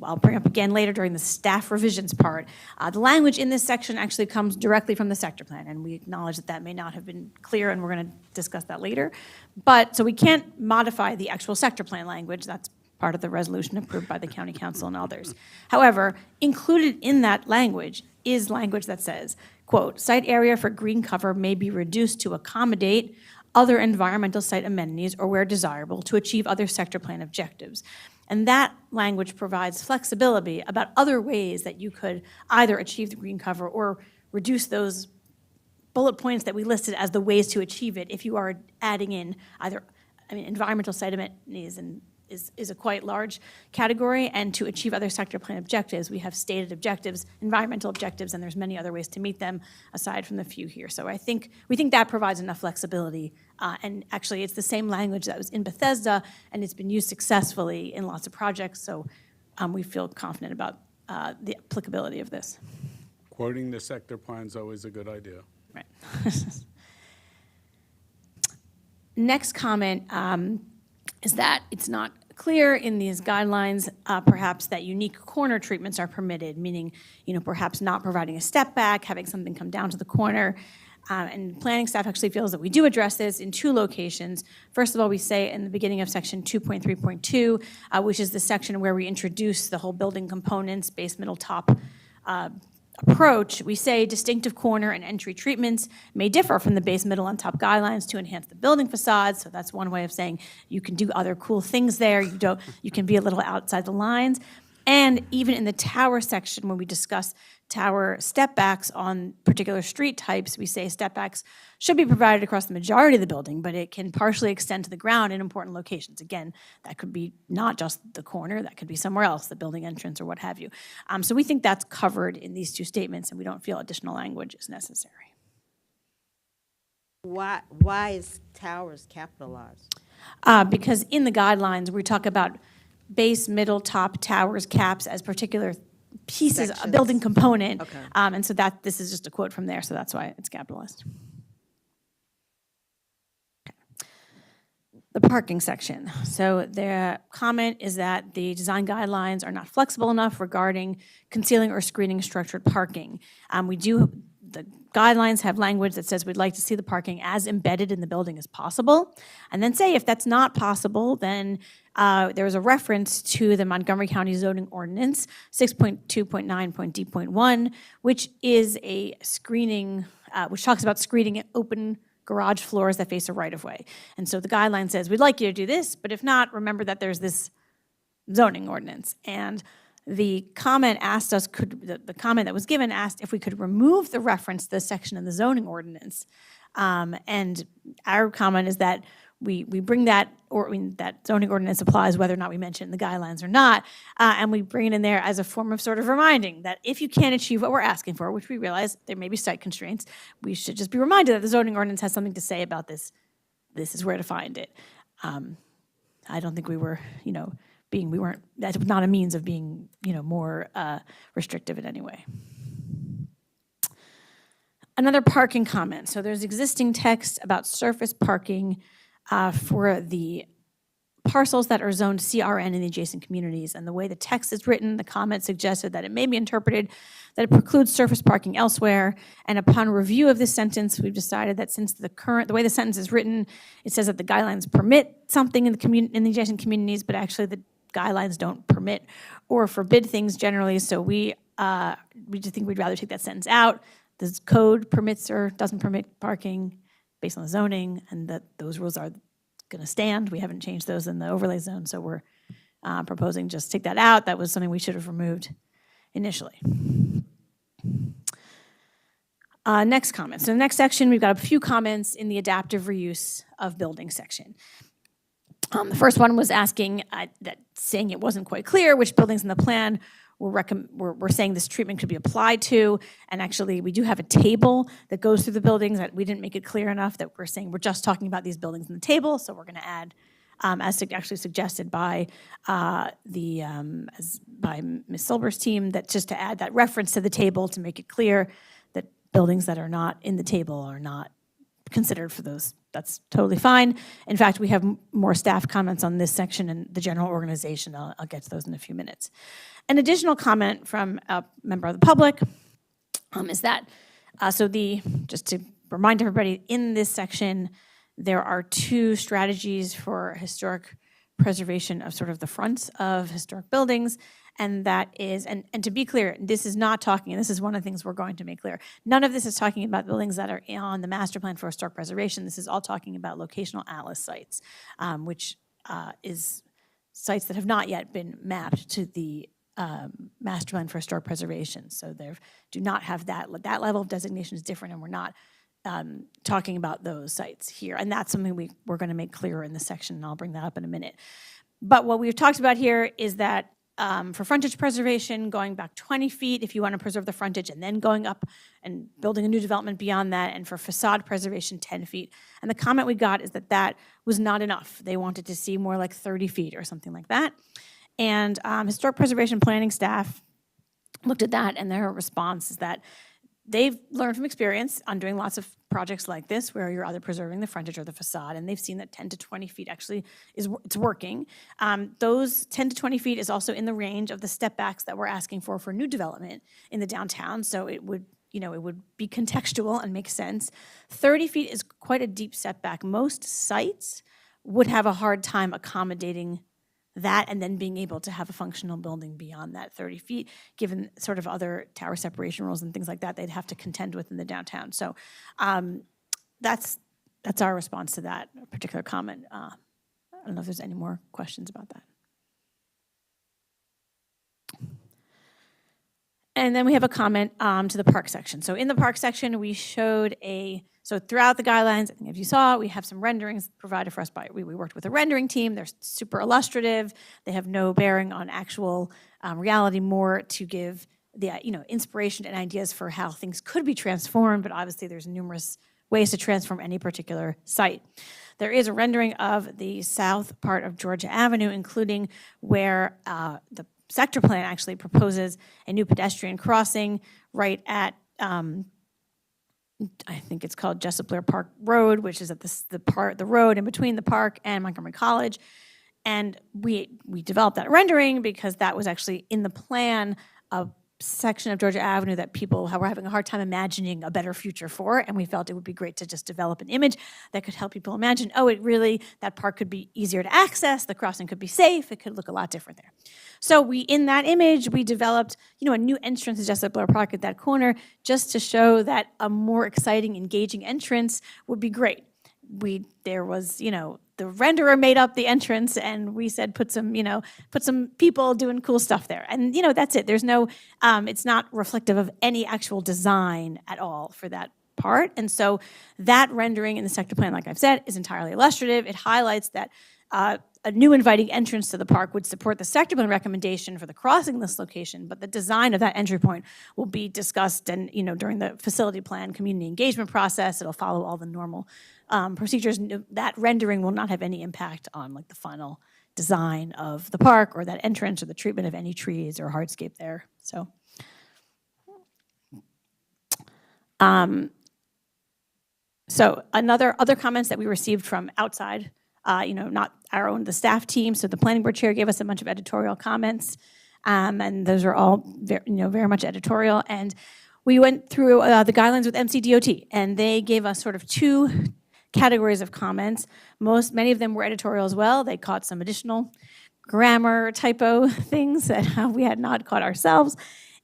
I'll bring up again later during the staff revisions part. The language in this section actually comes directly from the sector plan, and we acknowledge that that may not have been clear, and we're going to discuss that later. But, so we can't modify the actual sector plan language. That's part of the resolution approved by the county council and others. However, included in that language is language that says, quote, "Site area for green cover may be reduced to accommodate other environmental site amenities or where desirable to achieve other sector plan objectives." And that language provides flexibility about other ways that you could either achieve the green cover or reduce those bullet points that we listed as the ways to achieve it if you are adding in either, environmental site amenities is a quite large category, and to achieve other sector plan objectives, we have stated objectives, environmental objectives, and there's many other ways to meet them aside from the few here. So we think that provides enough flexibility, and actually it's the same language that was in Bethesda, and it's been used successfully in lots of projects, so we feel confident about the applicability of this. Quoting the sector plan is always a good idea. Right. Next comment is that it's not clear in these guidelines, perhaps that unique corner treatments are permitted, meaning, perhaps not providing a step back, having something come down to the corner. And planning staff actually feels that we do address this in two locations. First of all, we say in the beginning of section 2.3.2, which is the section where we introduce the whole building components, base, middle, top approach, we say distinctive corner and entry treatments may differ from the base, middle, and top guidelines to enhance the building facade. So that's one way of saying you can do other cool things there. You can be a little outside the lines. And even in the tower section, when we discuss tower step backs on particular street types, we say step backs should be provided across the majority of the building, but it can partially extend to the ground in important locations. Again, that could be not just the corner, that could be somewhere else, the building entrance or what have you. So we think that's covered in these two statements, and we don't feel additional language is necessary. Why is towers capitalized? Because in the guidelines, we talk about base, middle, top, towers, caps as particular pieces, a building component. Okay. And so this is just a quote from there, so that's why it's capitalized. The parking section. So their comment is that the design guidelines are not flexible enough regarding concealing or screening structured parking. The guidelines have language that says we'd like to see the parking as embedded in the building as possible. And then say if that's not possible, then there's a reference to the Montgomery County zoning ordinance, 6.2.9.d.1, which is a screening, which talks about screening open garage floors that face a right-of-way. And so the guideline says, we'd like you to do this, but if not, remember that there's this zoning ordinance. And the comment asked us, the comment that was given asked if we could remove the reference to the section in the zoning ordinance. And our comment is that we bring that, that zoning ordinance applies whether or not we mention it in the guidelines or not, and we bring it in there as a form of sort of reminding that if you can't achieve what we're asking for, which we realize there may be site constraints, we should just be reminded that the zoning ordinance has something to say about this. This is where to find it. I don't think we were, that was not a means of being, more restrictive in any way. Another parking comment. So there's existing text about surface parking for the parcels that are zoned CRN in the adjacent communities. And the way the text is written, the comment suggested that it may be interpreted that it precludes surface parking elsewhere. And upon review of this sentence, we've decided that since the way the sentence is written, it says that the guidelines permit something in the adjacent communities, but actually the guidelines don't permit or forbid things generally. So we just think we'd rather take that sentence out. The code permits or doesn't permit parking based on the zoning, and that those rules are going to stand. We haven't changed those in the overlay zone, so we're proposing just take that out. That was something we should have removed initially. Next comment. So the next section, we've got a few comments in the adaptive reuse of building section. The first one was asking, saying it wasn't quite clear which buildings in the plan we're saying this treatment could be applied to, and actually we do have a table that goes through the buildings that we didn't make it clear enough that we're saying we're just talking about these buildings in the table, so we're going to add, actually suggested by by Ms. Silber's team, that just to add that reference to the table to make it clear that buildings that are not in the table are not considered for those. That's totally fine. In fact, we have more staff comments on this section and the general organization. I'll get to those in a few minutes. An additional comment from a member of the public is that, just to remind everybody, in this section, there are two strategies for historic preservation of sort of the fronts of historic buildings. And that is, and to be clear, this is not talking, and this is one of the things we're going to make clear, none of this is talking about buildings that are on the master plan for historic preservation. This is all talking about locational atlas sites, which is sites that have not yet been mapped to the master plan for historic preservation. So they do not have that level of designation is different, and we're not talking about those sites here. And that's something we're going to make clearer in this section, and I'll bring that up in a minute. But what we've talked about here is that for frontage preservation, going back 20 feet if you want to preserve the frontage, and then going up and building a new development beyond that, and for facade preservation, 10 feet. And the comment we got is that that was not enough. They wanted to see more like 30 feet or something like that. And historic preservation planning staff looked at that, and their response is that they've learned from experience on doing lots of projects like this where you're either preserving the frontage or the facade, and they've seen that 10 to 20 feet actually it's working. Those 10 to 20 feet is also in the range of the step backs that we're asking for new development in the downtown, so it would, it would be contextual and make sense. 30 feet is quite a deep setback. Most sites would have a hard time accommodating that and then being able to have a functional building beyond that 30 feet, given sort of other tower separation rules and things like that they'd have to contend with in the downtown. So that's our response to that particular comment. I don't know if there's any more questions about that. And then we have a comment to the park section. So in the park section, we showed so throughout the guidelines, I think if you saw, we have some renderings provided for us by, we worked with a rendering team. They're super illustrative. They have no bearing on actual reality, more to give the inspiration and ideas for how things could be transformed, but obviously there's numerous ways to transform any particular site. There is a rendering of the south part of Georgia Avenue, including where the sector plan actually proposes a new pedestrian crossing right at I think it's called Jessup Blair Park Road, which is at the road in between the park and Montgomery College. And we developed that rendering because that was actually in the plan, a section of Georgia Avenue that people were having a hard time imagining a better future for, and we felt it would be great to just develop an image that could help people imagine, that park could be easier to access, the crossing could be safe, it could look a lot different there. So in that image, we developed, a new entrance to Jessup Blair Park at that corner, just to show that a more exciting, engaging entrance would be great. There was, the renderer made up the entrance, and we said put some people doing cool stuff there, and that's it. There's no, it's not reflective of any actual design at all for that part, and so that rendering in the sector plan, like I've said, is entirely illustrative. It highlights that a new inviting entrance to the park would support the sector plan recommendation for the crossing this location, but the design of that entry point will be discussed and during the facility plan community engagement process. It'll follow all the normal procedures. That rendering will not have any impact on the final design of the park or that entrance or the treatment of any trees or hardscape there. So, other comments that we received from outside, not the staff team. So the planning board chair gave us a bunch of editorial comments, and those are all very much editorial. And we went through the guidelines with MCDOT, and they gave us sort of two categories of comments. Many of them were editorial as well. They caught some additional grammar typo things that we had not caught ourselves.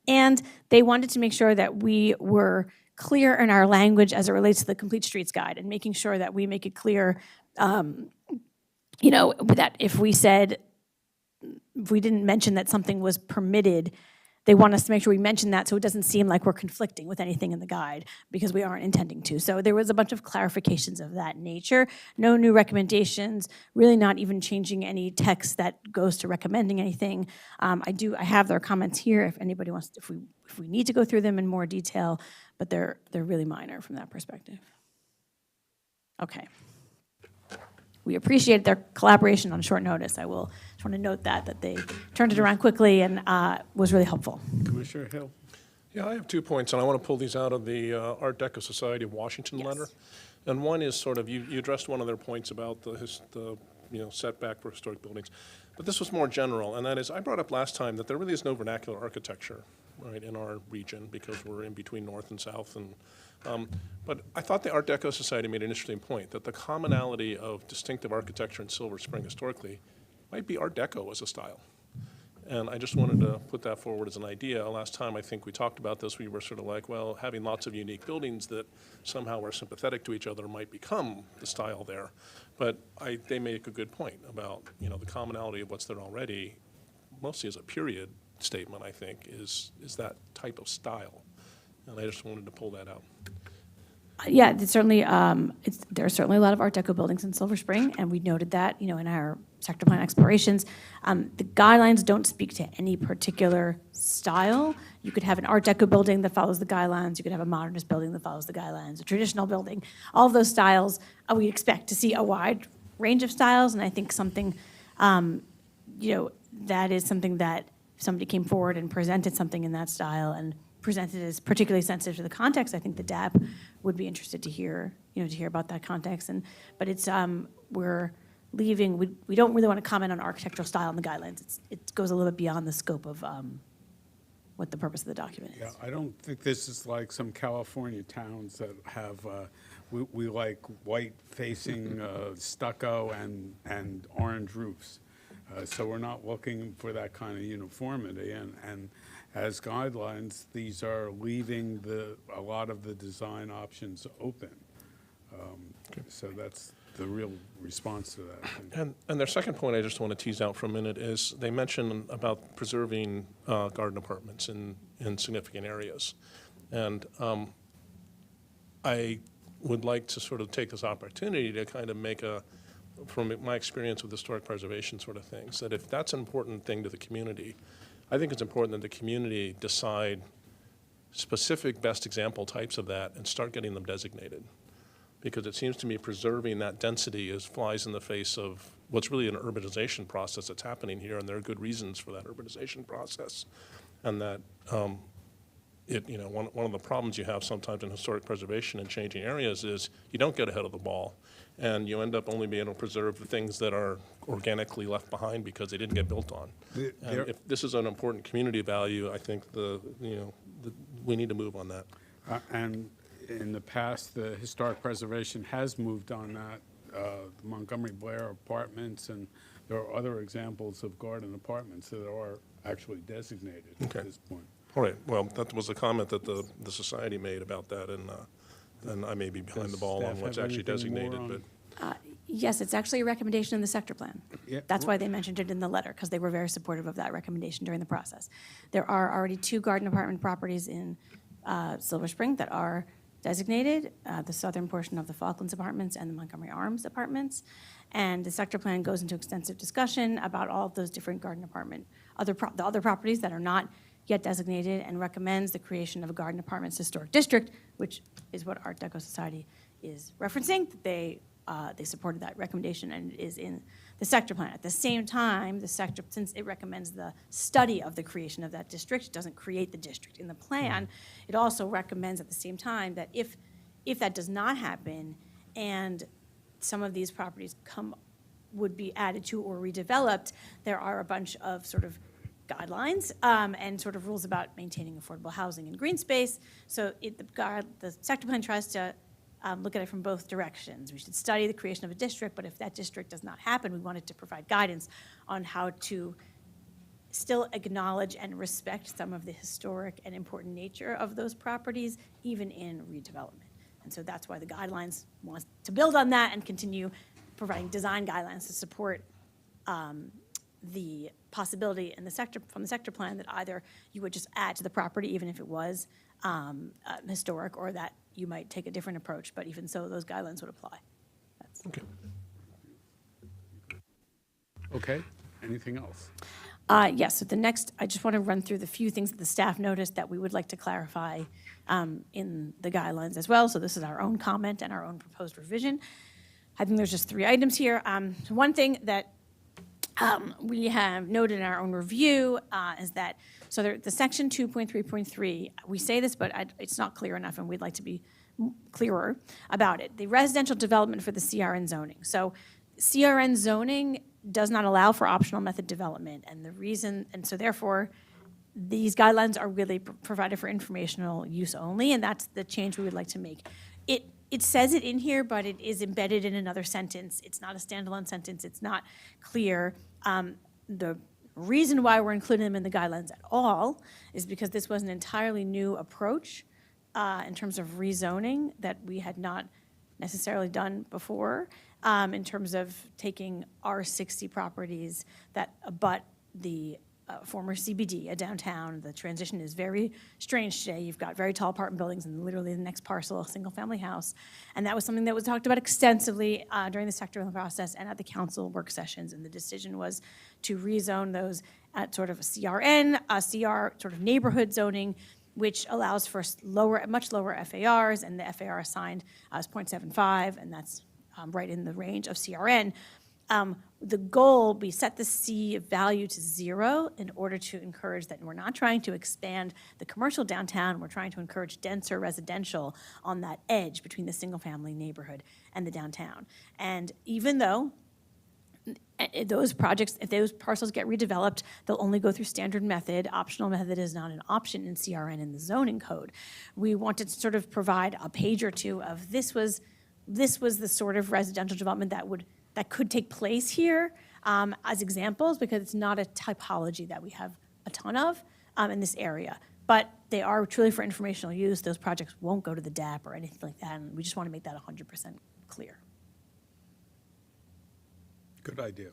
And they wanted to make sure that we were clear in our language as it relates to the Complete Streets Guide, and making sure that we make it clear, that if we didn't mention that something was permitted, they want us to make sure we mention that so it doesn't seem like we're conflicting with anything in the guide, because we aren't intending to. So there was a bunch of clarifications of that nature. No new recommendations, really not even changing any text that goes to recommending anything. I have their comments here if anybody wants, if we need to go through them in more detail, but they're really minor from that perspective. Okay. We appreciate their collaboration on short notice. I just want to note that they turned it around quickly and was really helpful. Commissioner Hill. Yeah, I have 2 points, and I want to pull these out of the Art Deco Society of Washington letter. And one is sort of, you addressed one of their points about the setback for historic buildings. But this was more general, and that is, I brought up last time that there really is no vernacular architecture, right, in our region, because we're in between north and south. But I thought the Art Deco Society made an interesting point, that the commonality of distinctive architecture in Silver Spring historically might be Art Deco as a style. And I just wanted to put that forward as an idea. Last time I think we talked about this, we were sort of like, well, having lots of unique buildings that somehow are sympathetic to each other might become the style there. But they make a good point about, the commonality of what's there already, mostly as a period statement, I think, is that type of style. And I just wanted to pull that out. Yeah, it's certainly, there are certainly a lot of Art Deco buildings in Silver Spring, and we noted that, in our sector plan explorations. The guidelines don't speak to any particular style. You could have an Art Deco building that follows the guidelines. You could have a modernist building that follows the guidelines, a traditional building. All of those styles, we expect to see a wide range of styles, and I think something, that is something that if somebody came forward and presented something in that style and presented as particularly sensitive to the context, I think the DAP would be interested to hear, to hear about that context. But it's, we're leaving, we don't really want to comment on architectural style in the guidelines. It goes a little bit beyond the scope of what the purpose of the document is. Yeah, I don't think this is like some California towns that have, we like white-facing stucco and orange roofs. So we're not looking for that kind of uniformity. And as guidelines, these are leaving a lot of the design options open. So that's the real response to that. And their second point I just want to tease out for a minute is they mention about preserving garden apartments in significant areas. And I would like to sort of take this opportunity to kind of make from my experience with historic preservation sort of things, that if that's an important thing to the community, I think it's important that the community decide specific best example types of that and start getting them designated. Because it seems to me preserving that density flies in the face of what's really an urbanization process that's happening here, and there are good reasons for that urbanization process. And that one of the problems you have sometimes in historic preservation and changing areas is you don't get ahead of the ball, and you end up only being able to preserve the things that are organically left behind because they didn't get built on. And if this is an important community value, I think we need to move on that. And in the past, the historic preservation has moved on that. The Montgomery Blair apartments, and there are other examples of garden apartments that are actually designated at this point. All right, well, that was a comment that the society made about that, and I may be behind the ball on what's actually designated, but. Yes, it's actually a recommendation in the sector plan. Yeah. That's why they mentioned it in the letter, because they were very supportive of that recommendation during the process. There are already 2 garden apartment properties in Silver Spring that are designated, the southern portion of the Falklands Apartments and the Montgomery Arms Apartments. And the sector plan goes into extensive discussion about all of those different garden apartment, the other properties that are not yet designated, and recommends the creation of a garden apartments historic district, which is what Art Deco Society is referencing. They supported that recommendation, and it is in the sector plan. At the same time, the sector, since it recommends the study of the creation of that district, it doesn't create the district. In the plan, it also recommends at the same time that if that does not happen and some of these properties would be added to or redeveloped, there are a bunch of sort of guidelines and sort of rules about maintaining affordable housing and green space. So the sector plan tries to look at it from both directions. We should study the creation of a district, but if that district does not happen, we wanted to provide guidance on how to still acknowledge and respect some of the historic and important nature of those properties, even in redevelopment. And so that's why the guidelines want to build on that and continue providing design guidelines to support the possibility in from the sector plan that either you would just add to the property, even if it was historic, or that you might take a different approach, but even so, those guidelines would apply. Okay. Okay, anything else? Yes, so the next, I just want to run through the few things that the staff noticed that we would like to clarify in the guidelines as well. So this is our own comment and our own proposed revision. I think there's just 3 items here. One thing that we have noted in our own review is that, so the section 2.3.3, we say this, but it's not clear enough, and we'd like to be clearer about it. The residential development for the CRN zoning. So CRN zoning does not allow for optional method development, and so therefore, these guidelines are really provided for informational use only, and that's the change we would like to make. It says it in here, but it is embedded in another sentence. It's not a standalone sentence. It's not clear. The reason why we're including them in the guidelines at all is because this was an entirely new approach in terms of rezoning that we had not necessarily done before, in terms of taking R60 properties that abut the former CBD, downtown. The transition is very strange today. You've got very tall apartment buildings and literally the next parcel, a single-family house. And that was something that was talked about extensively during the sector process and at the council work sessions. And the decision was to rezone those at sort of a CRN, a CR sort of neighborhood zoning, which allows for much lower FARs, and the FAR assigned is 0.75, and that's right in the range of CRN. The goal, we set the C value to 0 in order to encourage that we're not trying to expand the commercial downtown, we're trying to encourage denser residential on that edge between the single-family neighborhood and the downtown. And even though those projects, if those parcels get redeveloped, they'll only go through standard method. Optional method is not an option in CRN in the zoning code. We wanted to sort of provide a page or two of this was the sort of residential development that could take place here as examples, because it's not a typology that we have a ton of in this area. But they are truly for informational use. Those projects won't go to the DAP or anything like that, and we just want to make that 100% clear. Good idea.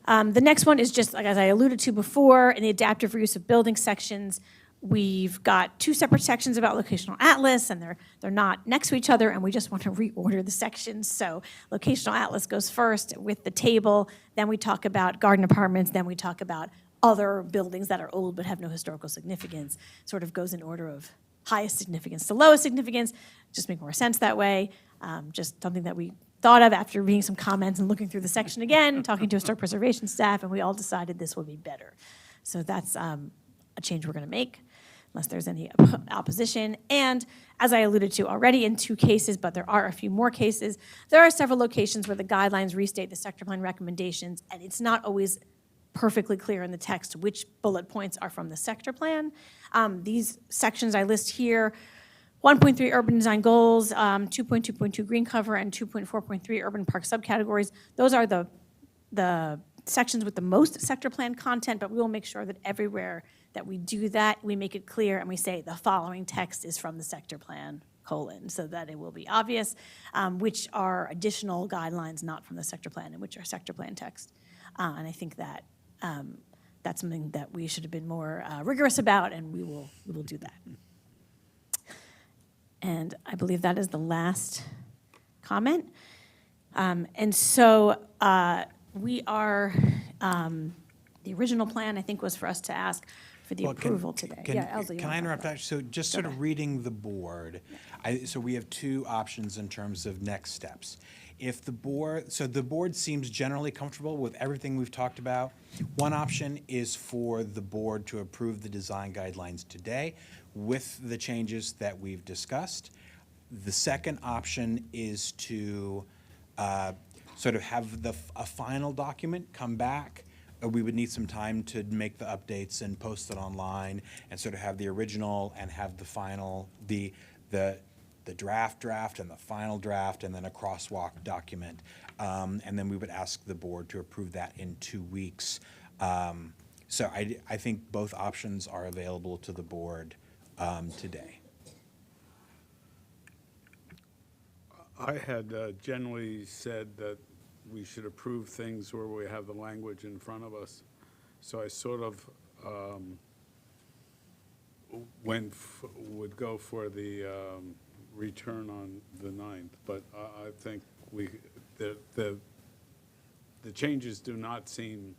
The next one is just, like as I alluded to before, in the adaptive reuse of building sections, we've got 2 separate sections about locational atlas, and they're not next to each other, and we just want to reorder the sections. So locational atlas goes first with the table, then we talk about garden apartments, then we talk about other buildings that are old but have no historical significance. Sort of goes in order of highest significance to lowest significance. Just make more sense that way. Just something that we thought of after reading some comments and looking through the section again, talking to historic preservation staff, and we all decided this would be better. So that's a change we're going to make, unless there's any opposition. And as I alluded to already in 2 cases, but there are a few more cases, there are several locations where the guidelines restate the sector plan recommendations, and it's not always perfectly clear in the text which bullet points are from the sector plan. These sections I list here, 1.3 urban design goals, 2.2.2 green cover, and 2.4.3 urban park subcategories. Those are the sections with the most sector plan content, but we will make sure that everywhere that we do that, we make it clear and we say the following text is from the sector plan, so that it will be obvious, which are additional guidelines not from the sector plan and which are sector plan text. And I think that that's something that we should have been more rigorous about, and we will do that. And I believe that is the last comment. And so we are, the original plan, I think, was for us to ask for the approval today. Elsie, Can I interrupt? So just sort of reading the board, so we have 2 options in terms of next steps. If the board seems generally comfortable with everything we've talked about. One option is for the board to approve the design guidelines today with the changes that we've discussed. The second option is to sort of have a final document come back. We would need some time to make the updates and post it online and sort of have the original and have the final, the draft and the final draft, and then a crosswalk document. And then we would ask the board to approve that in 2 weeks. So I think both options are available to the board today. I had generally said that we should approve things where we have the language in front of us. So I sort of would go for the return on the 9th, but I think the changes do not seem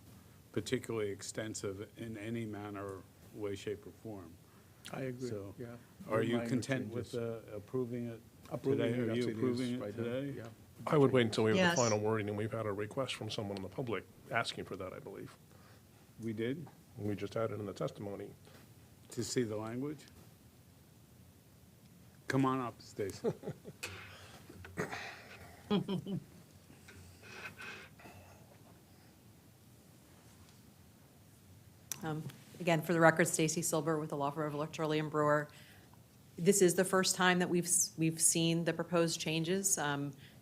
particularly extensive in any manner, way, shape, or form. I agree, So, yeah. are you Minor content changes. with approving it Approving today? it Are as you it is approving right it now, today? yeah. I would wait until we have Yes. the final wording, and we've had a request from someone in the public asking for that, I believe. We did? We just added in the testimony. To see the language? Come on up, Stacy. Again, for the record, Stacy Silber with the law firm of Turley and Brewer. This is the first time that we've seen the proposed changes.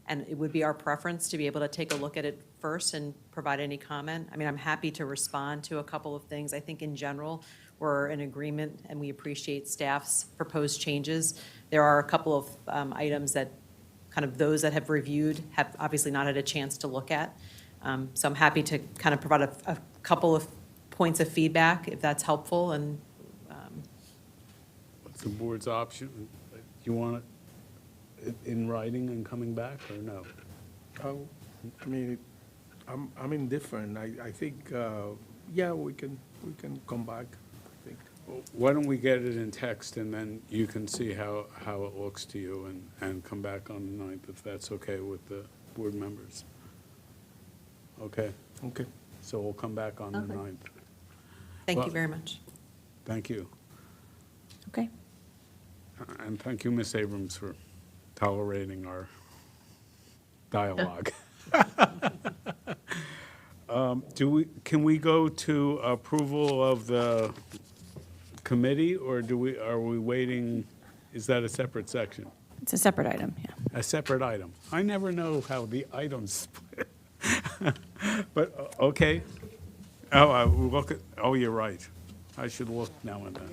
And it would be our preference to be able to take a look at it first and provide any comment. I mean, I'm happy to respond to a couple of things. I think in general, we're in agreement and we appreciate staff's proposed changes. There are a couple of items that kind of those that have reviewed have obviously not had a chance to look at. So I'm happy to kind of provide a couple of points of feedback if that's helpful and What's the board's option? Do you want it in writing and coming back, or no? I mean, I'm indifferent. I think, yeah, we can come back, I think. Why don't we get it in text, and then you can see how it looks to you, and come back on the 9th, if that's okay with the board members. Okay? Okay. So we'll come back on the Okay. 9th. thank Well, you very much. Thank you. Okay. And thank you, Ms. Abrams, for tolerating our dialogue. Can we go to approval of the committee, or are we waiting? Is that a separate section? It's a separate item, yeah. A separate item? I never know how the items split. But, okay. Oh, you're right. I should look now and then.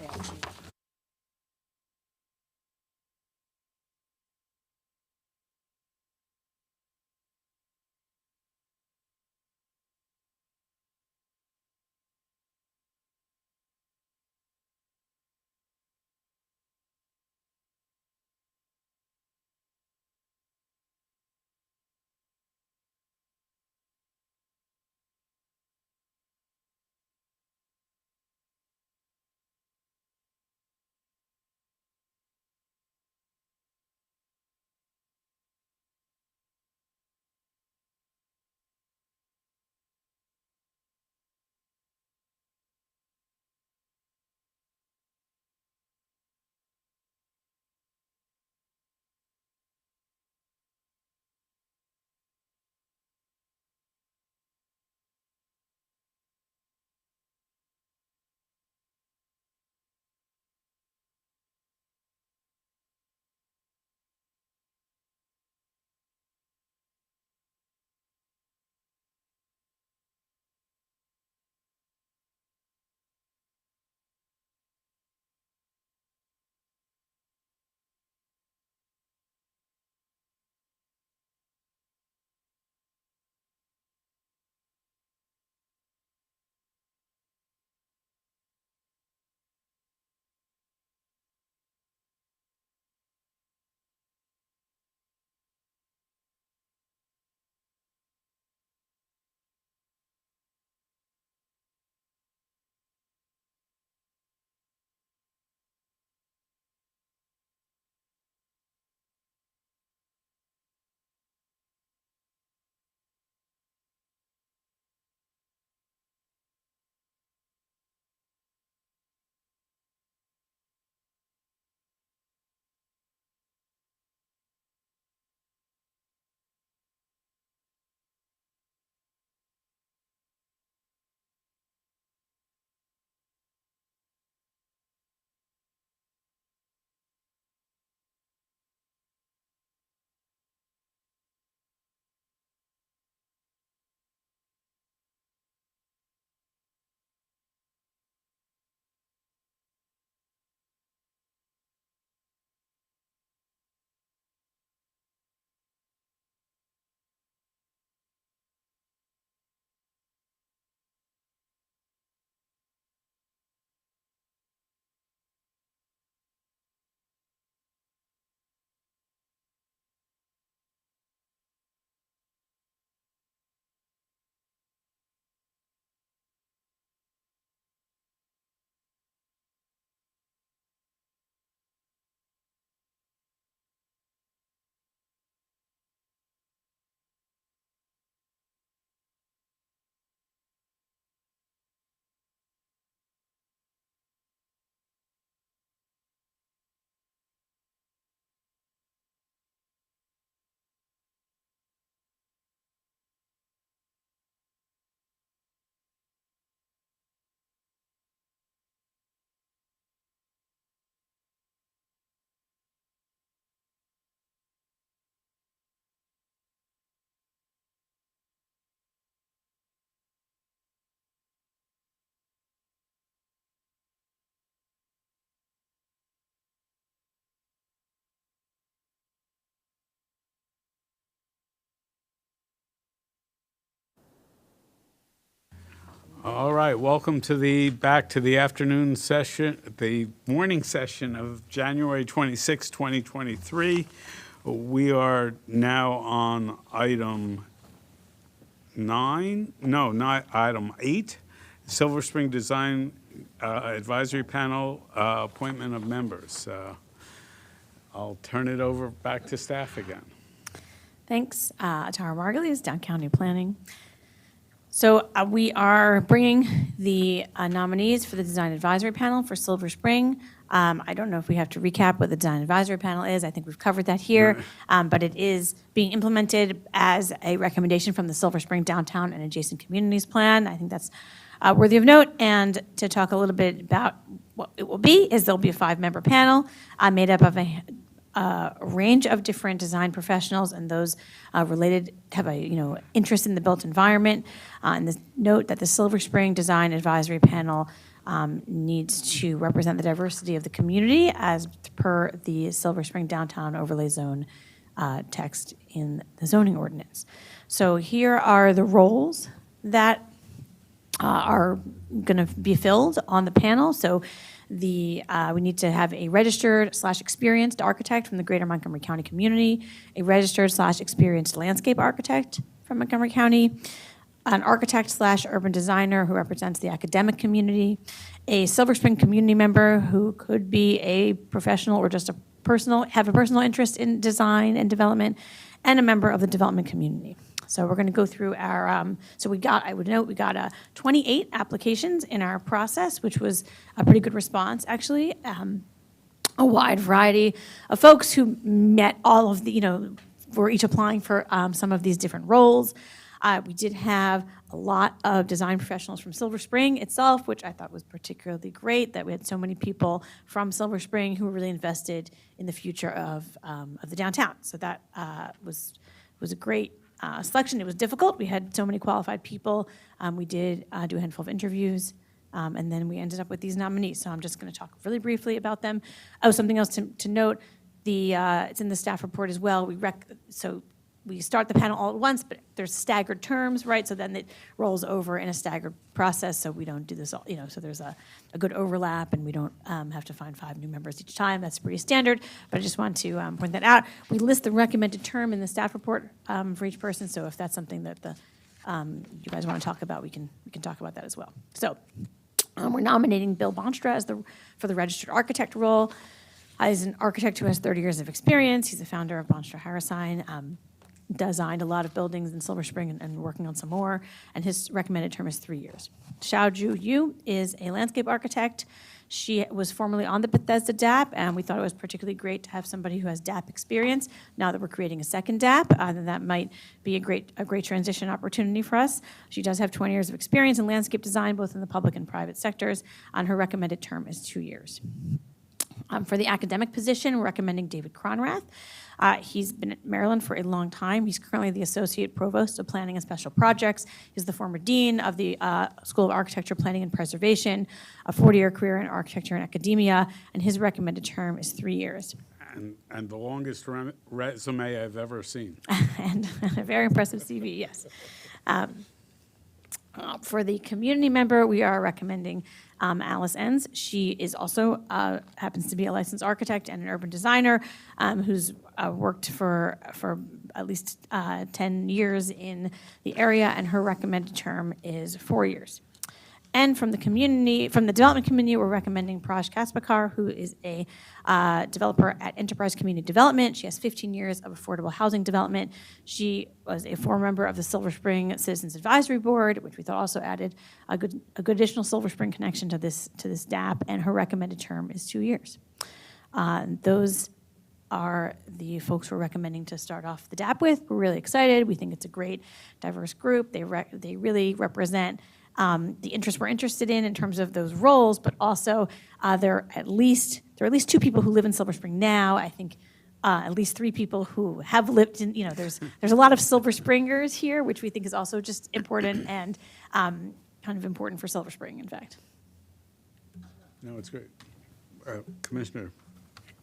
All right, welcome to back to the afternoon session, the morning session of January 26, 2023. We are now on item 8, Silver Spring Design Advisory Panel appointment of members. I'll turn it over back to staff again. Thanks. Tara Margulies, Down County Planning. So we are bringing the nominees for the Design Advisory Panel for Silver Spring. I don't know if we have to recap what the Design Advisory Panel is. I think we've covered that here. But it is being implemented as a recommendation from the Silver Spring Downtown and Adjacent Communities Plan. I think that's worthy of note. And to talk a little bit about what it will be, is there'll be a 5-member panel made up of a range of different design professionals, and those related have a interest in the built environment. And this note that the Silver Spring Design Advisory Panel needs to represent the diversity of the community as per the Silver Spring Downtown Overlay Zone text in the zoning ordinance. So here are the roles that are going to be filled on the panel. So we need to have a registered/experienced architect from the greater Montgomery County community, a registered/experienced landscape architect from Montgomery County, an architect/urban designer who represents the academic community, a Silver Spring community member who could be a professional or just have a personal interest in design and development, and a member of the development community. So we're going to go through our, I would note, we got 28 applications in our process, which was a pretty good response, actually. A wide variety of folks who met all of the, were each applying for some of these different roles. We did have a lot of design professionals from Silver Spring itself, which I thought was particularly great, that we had so many people from Silver Spring who were really invested in the future of the downtown. So that was a great selection. It was difficult. We had so many qualified people. We did do a handful of interviews, and then we ended up with these nominees. So I'm just going to talk really briefly about them. Oh, something else to note, it's in the staff report as well. So we start the panel all at once, but there's staggered terms, right? So then it rolls over in a staggered process, so we don't do this all, so there's a good overlap, and we don't have to find 5 new members each time. That's pretty standard, but I just want to point that out. We list the recommended term in the staff report for each person, so if that's something that you guys want to talk about, we can talk about that as well. So we're nominating Bill Bonstra for the registered architect role. He's an architect who has 30 years of experience. He's the founder of Bonstra Harrison. Designed a lot of buildings in Silver Spring and working on some more, and his recommended term is 3 years. Xiaoju Yu is a landscape architect. She was formerly on the Bethesda DAP, and we thought it was particularly great to have somebody who has DAP experience. Now that we're creating a second DAP, then that might be a great transition opportunity for us. She does have 20 years of experience in landscape design, both in the public and private sectors, and her recommended term is 2 years. For the academic position, we're recommending David Cronrath. He's been at Maryland for a long time. He's currently the Associate Provost of Planning and Special Projects. He's the former Dean of the School of Architecture, Planning and Preservation, a 40-year career in architecture and academia, and his recommended term is 3 years. And the longest resume I've ever seen. And a very impressive CV, yes. For the community member, we are recommending Alice Enns. She is also happens to be a licensed architect and an urban designer who's worked for at least 10 years in the area, and her recommended term is 4 years. And from the development community, we're recommending Praj Kaspakar, who is a developer at Enterprise Community Development. She has 15 years of affordable housing development. She was a former member of the Silver Spring Citizens Advisory Board, which we thought also added a good additional Silver Spring connection to this DAP, and her recommended term is 2 years. Those are the folks we're recommending to start off the DAP with. We're really excited. We think it's a great, diverse group. They really represent the interests we're interested in terms of those roles, but also there are at least 2 people who live in Silver Spring now. I think at least 3 people who have lived in, there's a lot of Silver Springers here, which we think is also just important and kind of important for Silver Spring, in fact. No, it's great. Commissioner.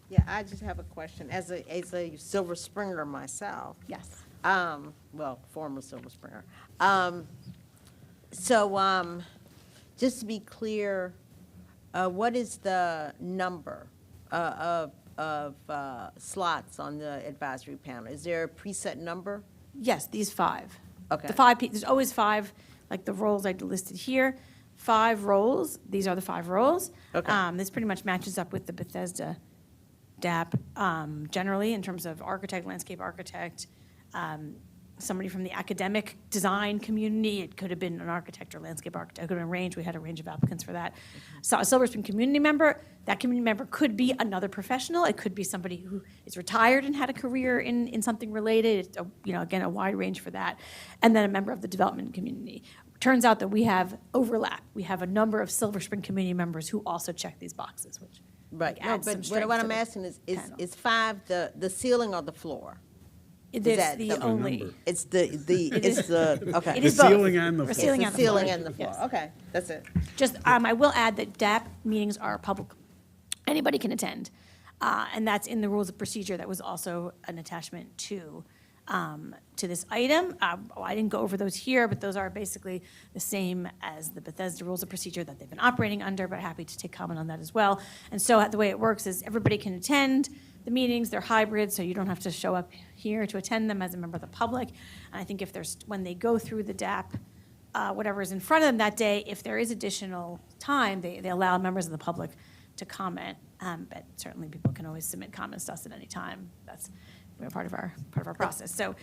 Yeah, I just have a question. As a Silver Springer myself. Yes. Well, former Silver Springer. just to be clear, what is the number of slots on the advisory panel? Is there a preset number? Yes, these 5. Okay. The 5, there's always 5, like the roles I listed here, 5 roles. These are the 5 roles. Okay. This pretty much matches up with the Bethesda DAP generally in terms of architect, landscape architect, somebody from the academic design community. It could have been an architect or landscape architect. It could have been a range. We had a range of applicants for that. So a Silver Spring community member, that community member could be another professional. It could be somebody who is retired and had a career in something related. It's again, a wide range for that. And then a member of the development community. Turns out that we have overlap. We have a number of Silver Spring community members who also check these boxes, which Right, no, adds some but strength what to I'm the asking is panel. 5 the ceiling or the floor? Is It's that the the only. number. It's it's the, okay. It The is both. ceiling and the The floor. ceiling It's and the the floor. ceiling and the floor, Yes. okay, that's it. Just, I will add that DAP meetings are public. Anybody can attend. And that's in the rules of procedure. That was also an attachment to this item. I didn't go over those here, but those are basically the same as the Bethesda rules of procedure that they've been operating under, but happy to take comment on that as well. And so the way it works is everybody can attend the meetings. They're hybrid, so you don't have to show up here to attend them as a member of the public. And I think when they go through the DAP, whatever is in front of them that day, if there is additional time, they allow members of the public to comment. But certainly people can always submit comments to us at any time. That's part of our process. So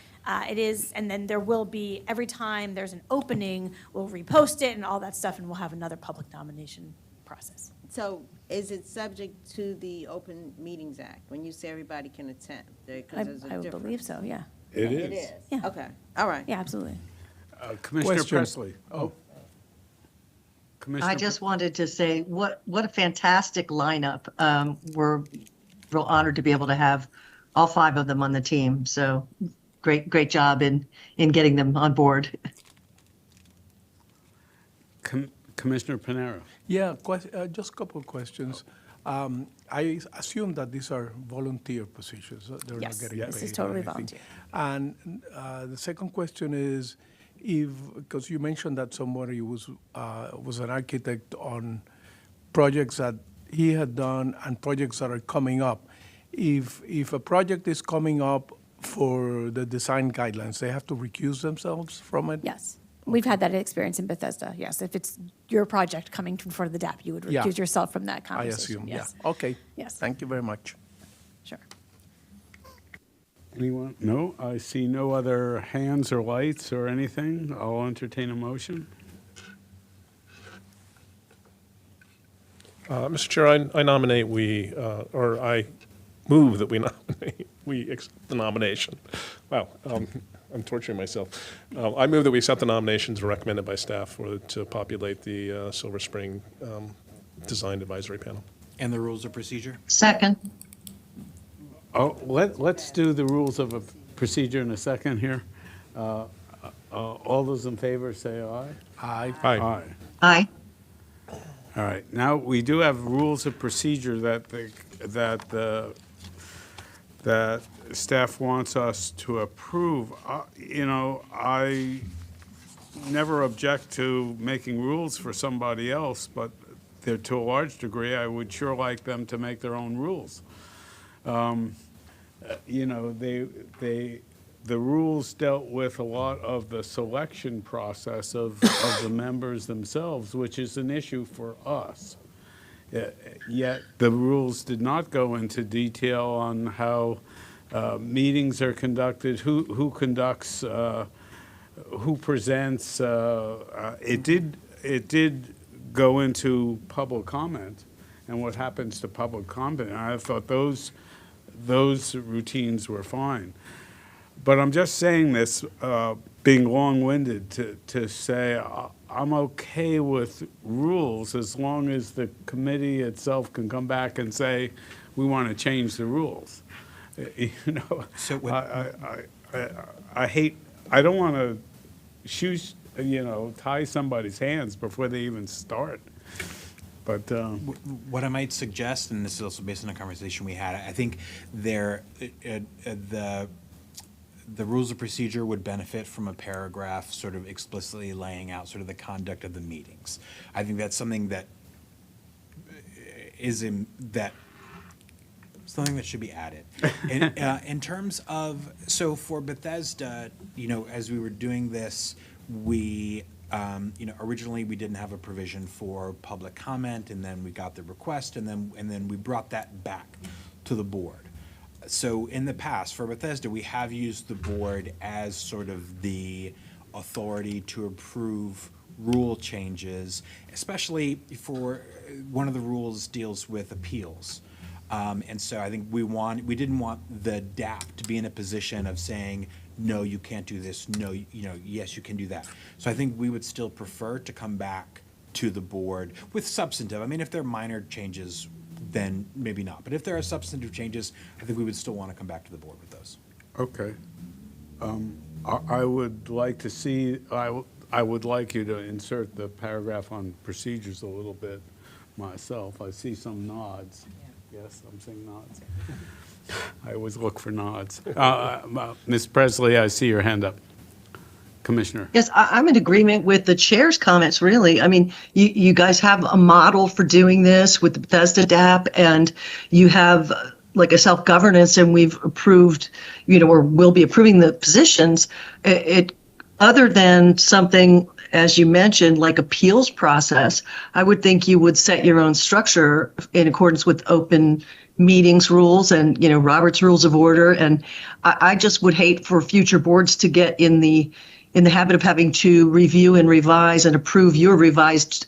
it is, and then there will be, every time there's an opening, we'll repost it and all that stuff, and we'll have another public nomination process. So is it subject to the Open Meetings Act when you say everybody can attend? I would believe so, yeah. It It is. is? Yeah. Okay, all right. Yeah, absolutely. Commissioner Question. Presley. Oh. Commissioner I just wanted to say, what a fantastic lineup. We're real honored to be able to have all 5 of them on the team. So great job in getting them on board. Commissioner Panero. Yeah, just a couple of questions. I assume that these are volunteer positions. They're Yes, not getting paid. this is or totally anything. volunteer. And the second question is, because you mentioned that somebody was an architect on projects that he had done and projects that are coming up. If a project is coming up for the design guidelines, they have to recuse themselves from it? Yes. We've had that experience in Bethesda, yes. If it's your project coming before the DAP, you would Yeah. recuse yourself from that I conversation. assume, Yes. yeah. Okay. Yes. Thank you very much. Sure. Anyone? No, I see no other hands or lights or anything. I'll entertain a motion. Mr. Chair, I nominate I move that we accept the nomination. Wow, I'm torturing myself. I move that we accept the nominations recommended by staff to populate the Silver Spring Design Advisory Panel. And the rules of procedure? Second. Oh, let's do the rules of a procedure in a second here. All those in favor say aye. Aye. Aye. Aye. All right. Now, we do have rules of procedure that staff wants us to approve. I never object to making rules for somebody else, but to a large degree, I would sure like them to make their own rules. The rules dealt with a lot of the selection process of the members themselves, which is an issue for us. Yet the rules did not go into detail on how meetings are conducted, who conducts, who presents. It did go into public comment and what happens to public comment. And I thought those routines were fine. But I'm just saying this, being long-winded, to say I'm okay with rules as long as the committee itself can come back and say, we want to change the rules. So I don't want to tie somebody's hands before they even start. But what I might suggest, and this is also based on a conversation we had, I think the rules of procedure would benefit from a paragraph sort of explicitly laying out sort of the conduct of the meetings. I think that's something that something that should be added. In terms of, so for Bethesda, as we were doing this, we, originally we didn't have a provision for public comment, and then we got the request, and then we brought that back to the board. So in the past, for Bethesda, we have used the board as sort of the authority to approve rule changes, especially for, one of the rules deals with appeals. And so I think we didn't want the DAP to be in a position of saying, no, you can't do this, no, yes, you can do that. So I think we would still prefer to come back to the board with substantive. I mean, if they're minor changes, then maybe not. But if there are substantive changes, I think we would still want to come back to the board with those. Okay. I would like to see, I would like you to insert the paragraph on procedures a little bit myself. I see some nods. Yes, I'm seeing nods. I always look for nods. Ms. Presley, I see your hand up. Commissioner. Yes, I'm in agreement with the chair's comments, really. I mean, you guys have a model for doing this with the Bethesda DAP, and you have like a self-governance, and we've approved, or will be approving the positions. Other than something, as you mentioned, like appeals process, I would think you would set your own structure in accordance with open meetings rules and, Robert's Rules of Order. And I just would hate for future boards to get in the habit of having to review and revise and approve your revised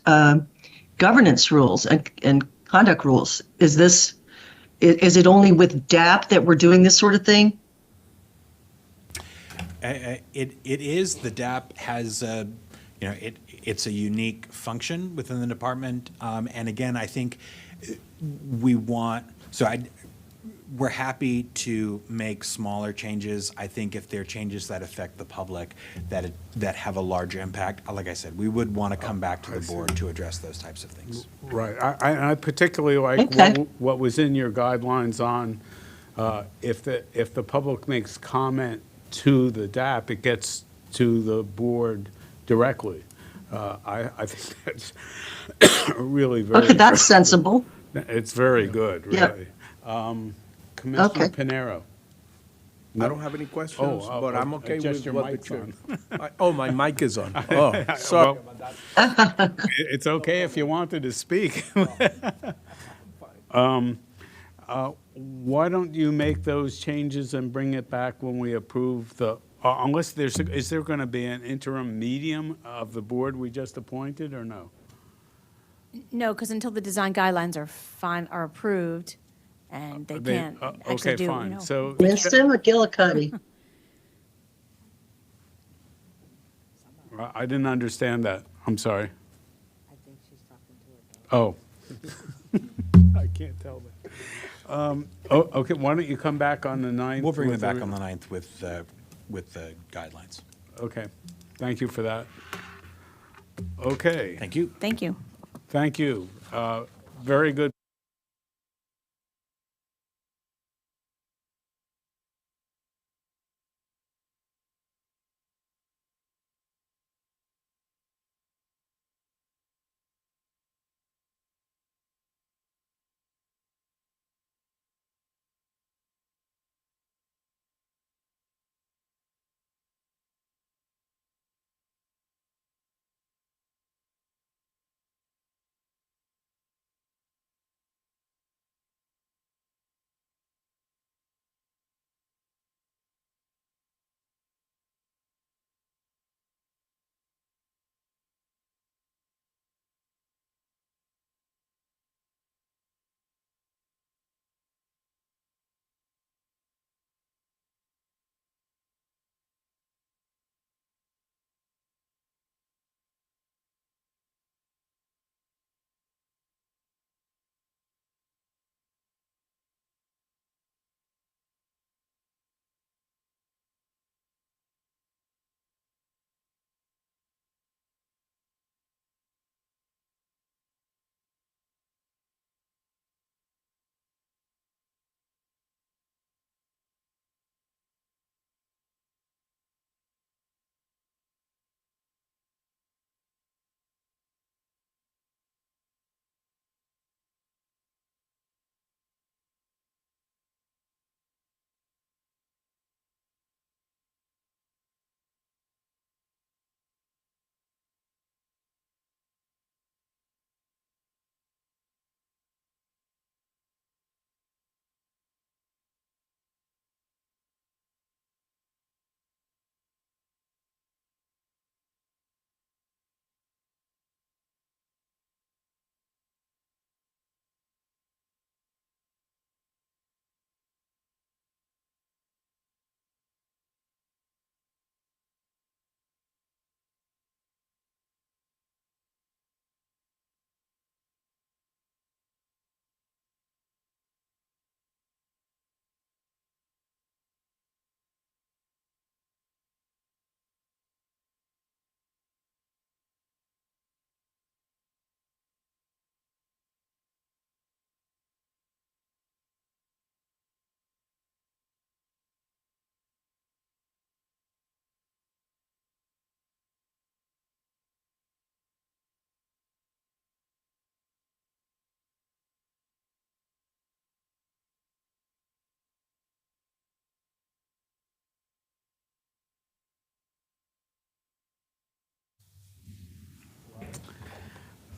governance rules and conduct rules. Is it only with DAP that we're doing this sort of thing? It is. The DAP has, it's a unique function within the department. And again, I think we're happy to make smaller changes. I think if they're changes that affect the public, that have a larger impact, like I said, we would want to come back to the board to address those types of things. Right. I particularly like what was in your guidelines on if the public makes comment to the DAP, it gets to the board directly. I think that's really very. Okay, that's sensible. It's very good, really. Commissioner Pinero. I don't have any questions, but I'm okay just with your what the mic's chair. Oh, my mic is on. Oh, sorry about that. It's okay if you wanted to speak. Why don't you make those changes and bring it back when we approve the, unless is there going to be an interim medium of the board we just appointed, or no? No, because until the design guidelines are approved, and they can't actually do, Okay, fine. So Winston McGillicuddy. I didn't understand that. I'm sorry. I think she's talking to her. Oh. I can't tell that. Okay, why don't you come back on the 9th? We'll bring it back on the 9th with the guidelines. Okay, thank you for that. Okay. Thank you. Thank you. Thank you. Very good.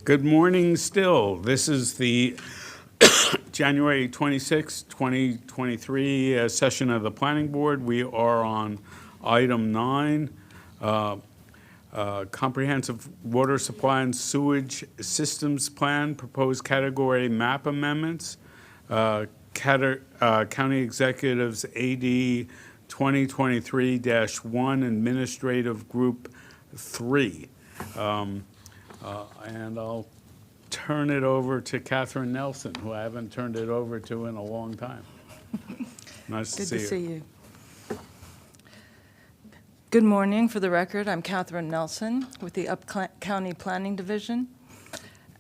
Good morning still. This is the January 26, 2023 session of the Planning Board. We are on item 9, Comprehensive Water Supply and Sewage Systems Plan, Proposed Category Map Amendments, County Executives AD 2023-1, Administrative Group 3. And I'll turn it over to Catherine Nelson, who I haven't turned it over to in a long time. Nice to see you. Good to see you. Good morning. For the record, I'm Catherine Nelson with the County Planning Division.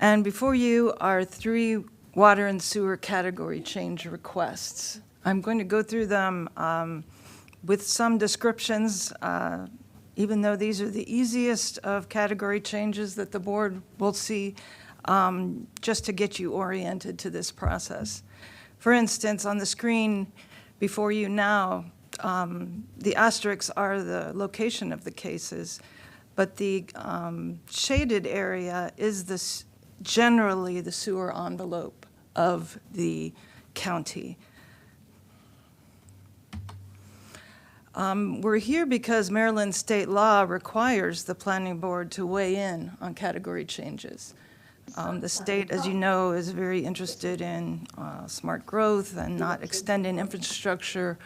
And before you are 3 water and sewer category change requests. I'm going to go through them with some descriptions, even though these are the easiest of category changes that the board will see, just to get you oriented to this process. For instance, on the screen before you now, the asterisks are the location of the cases, but the shaded area is generally the sewer envelope of the county. We're here because Maryland state law requires the planning board to weigh in on category changes. The state, as you know, is very interested in smart growth and not extending infrastructure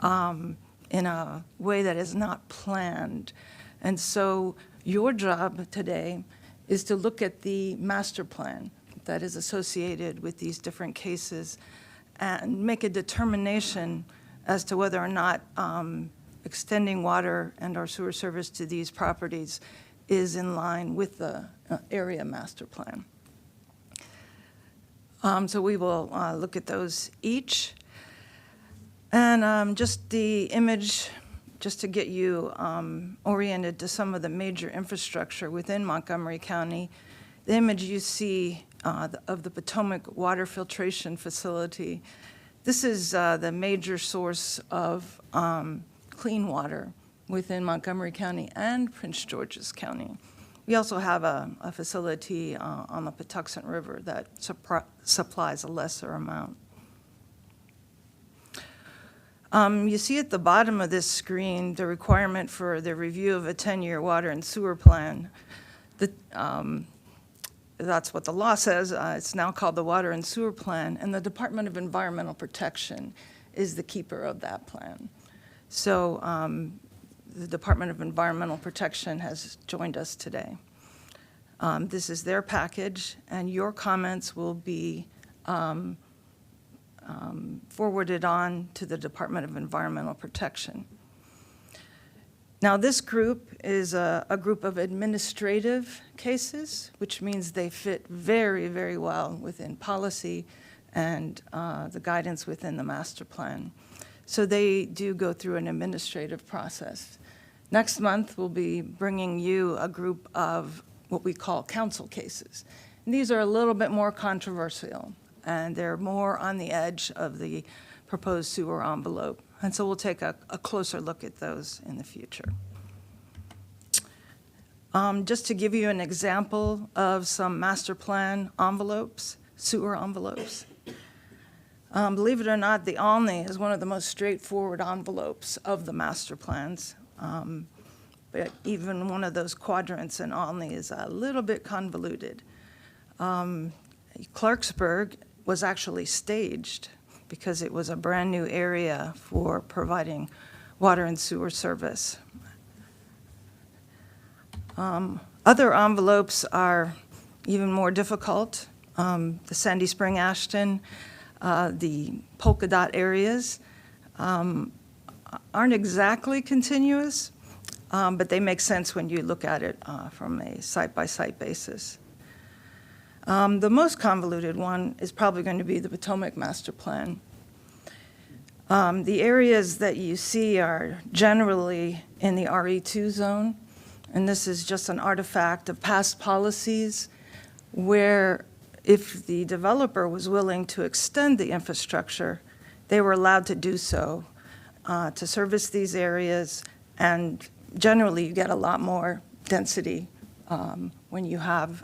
in a way that is not planned. And so your job today is to look at the master plan that is associated with these different cases and make a determination as to whether or not extending water and our sewer service to these properties is in line with the area master plan. So we will look at those each. And just the image, just to get you oriented to some of the major infrastructure within Montgomery County, the image you see of the Potomac Water Filtration Facility, this is the major source of clean water within Montgomery County and Prince George's County. We also have a facility on the Patuxent River that supplies a lesser amount. You see at the bottom of this screen the requirement for the review of a 10-year water and sewer plan. That's what the law says. It's now called the Water and Sewer Plan, and the Department of Environmental Protection is the keeper of that plan. So the Department of Environmental Protection has joined us today. This is their package, and your comments will be forwarded on to the Department of Environmental Protection. Now, this group is a group of administrative cases, which means they fit very, very well within policy and the guidance within the master plan. So they do go through an administrative process. Next month, we'll be bringing you a group of what we call council cases. And these are a little bit more controversial, and they're more on the edge of the proposed sewer envelope. And so we'll take a closer look at those in the future. Just to give you an example of some master plan envelopes, sewer envelopes. Believe it or not, the Olney is one of the most straightforward envelopes of the master plans. But even one of those quadrants in Olney is a little bit convoluted. Clarksburg was actually staged because it was a brand-new area for providing water and sewer service. Other envelopes are even more difficult. The Sandy Spring Ashton, the polka dot areas aren't exactly continuous, but they make sense when you look at it from a site-by-site basis. The most convoluted one is probably going to be the Potomac Master Plan. The areas that you see are generally in the RE2 zone, and this is just an artifact of past policies where if the developer was willing to extend the infrastructure, they were allowed to do so to service these areas, and generally you get a lot more density when you have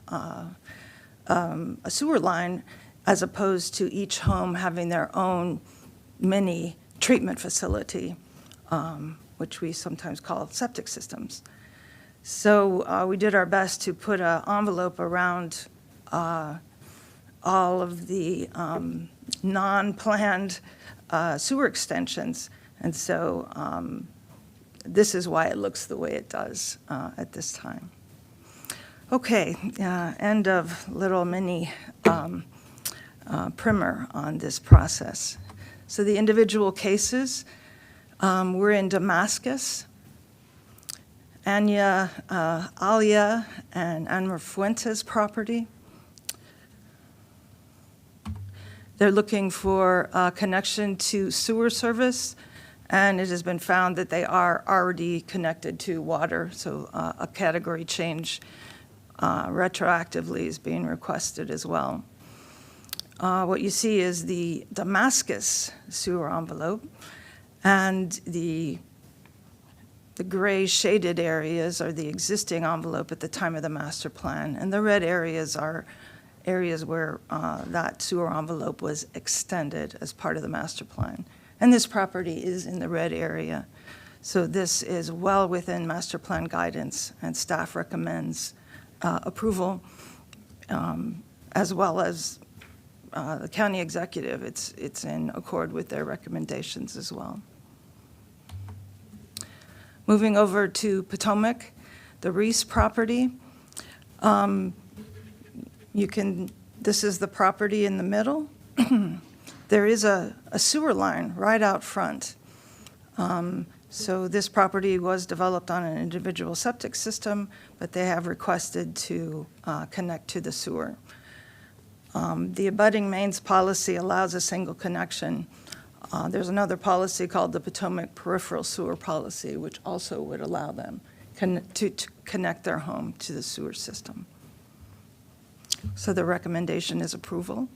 a sewer line as opposed to each home having their own mini treatment facility, which we sometimes call septic systems. So we did our best to put an envelope around all of the non-planned sewer extensions. And so this is why it looks the way it does at this time. Okay, end of little mini primer on this process. So the individual cases, we're in Damascus, Anya Alia and Anwar Fuentes property. They're looking for a connection to sewer service, and it has been found that they are already connected to water, so a category change retroactively is being requested as well. What you see is the Damascus sewer envelope, and the gray shaded areas are the existing envelope at the time of the master plan, and the red areas are areas where that sewer envelope was extended as part of the master plan. And this property is in the red area. So this is well within master plan guidance, and staff recommends approval, as well as the county executive. It's in accord with their recommendations as well. Moving over to Potomac, the Reese property. This is the property in the middle. There is a sewer line right out front. So this property was developed on an individual septic system, but they have requested to connect to the sewer. The abutting mains policy allows a single connection. There's another policy called the Potomac Peripheral Sewer Policy, which also would allow them to connect their home to the sewer system. So the recommendation is approval.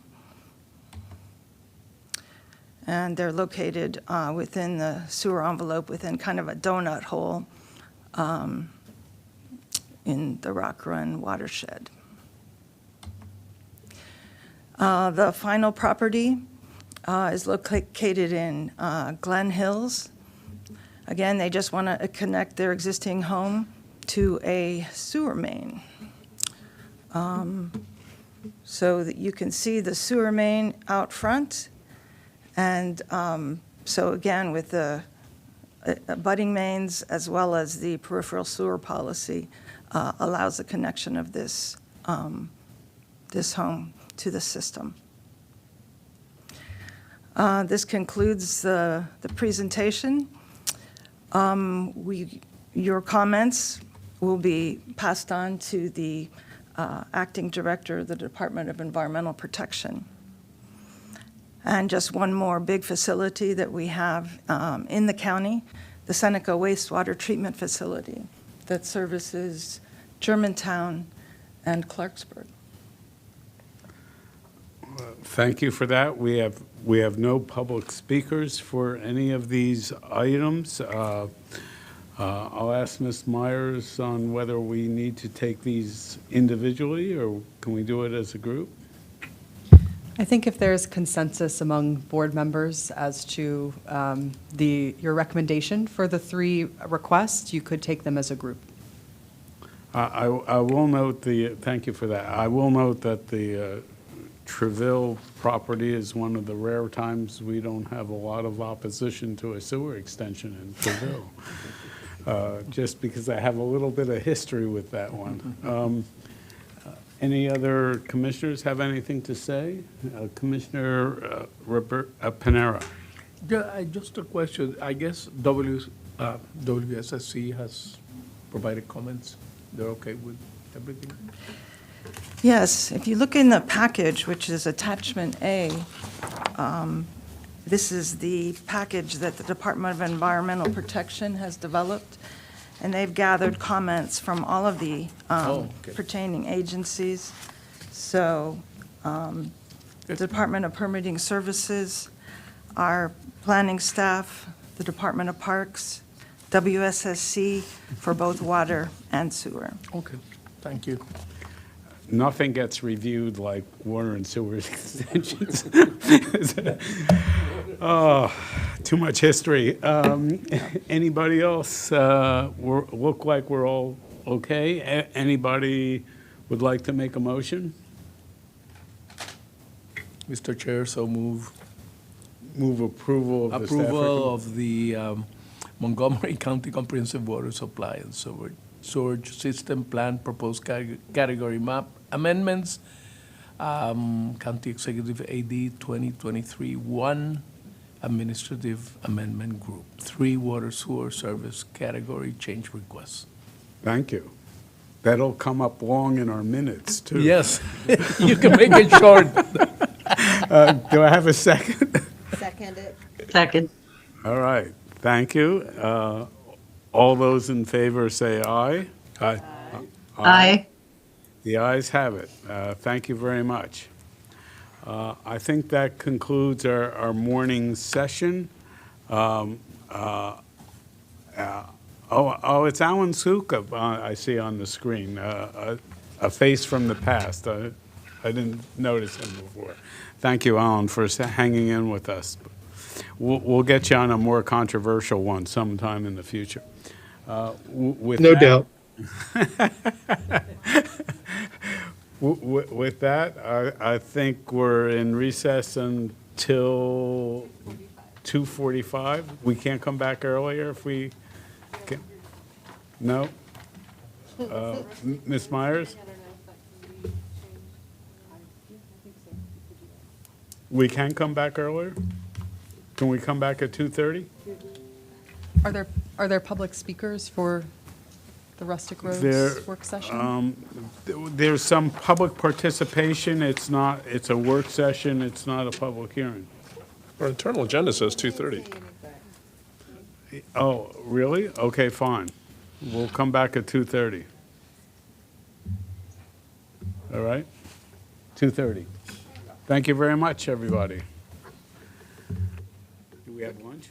And they're located within the sewer envelope, within kind of a donut hole in the Rock Run watershed. The final property is located in Glen Hills. Again, they just want to connect their existing home to a sewer main. So that you can see the sewer main out front. And so again, with the abutting mains as well as the peripheral sewer policy allows the connection of this home to the system. This concludes the presentation. Your comments will be passed on to the Acting Director of the Department of Environmental Protection. And just one more big facility that we have in the county, the Seneca Wastewater Treatment Facility that services Germantown and Clarksburg. Thank you for that. We have no public speakers for any of these items. I'll ask Ms. Myers on whether we need to take these individually or can we do it as a group? I think if there's consensus among board members as to your recommendation for the three requests, you could take them as a group. I will note thank you for that. I will note that the Treville property is one of the rare times we don't have a lot of opposition to a sewer extension in Treville. Just because I have a little bit of history with that one. Any other commissioners have anything to say? Commissioner Panera. Yeah, just a question. I guess WSSC has provided comments. They're okay with everything? Yes, if you look in the package, which is attachment A, this is the package that the Department of Environmental Protection has developed, and they've gathered comments from all of the pertaining agencies. So the Department of Permitting Services, our planning staff, the Department of Parks, WSSC for both water and sewer. Okay, thank you. Nothing gets reviewed like water and sewer extensions. Oh, too much history. Anybody else? Look like we're all okay? Anybody would like to make a motion? Mr. Chair, so move Move approval of the staff approval of the Montgomery County Comprehensive Water Supply and Sewage System Plan Proposed Category Map Amendments, County Executive AD 2023-1 Administrative Amendment Group, 3 Water Sewer Service Category Change Requests. Thank you. That'll come up long in our minutes, too. Yes, you can make it short. Do I have a second? Seconded. Second. All right, thank you. All those in favor say aye. Aye. Aye. The ayes have it. Thank you very much. I think that concludes our morning session. Oh, it's Alan Suka I see on the screen, a face from the past. I didn't notice him before. Thank you, Alan, for hanging in with us. We'll get you on a more controversial one sometime in the future. No doubt. With that, I think we're in recess until 2:45. We can't come back earlier if we can. No? Ms. Myers? We can come back earlier? Can we come back at 2:30? Are there public speakers for the Rustic Roads There, work session? There's some public participation. It's a work session. It's not a public hearing. Our internal agenda says 2:30. Oh, really? Okay, fine. We'll come back at 2:30. All right? 2:30. Thank you very much, everybody. Do we have lunch?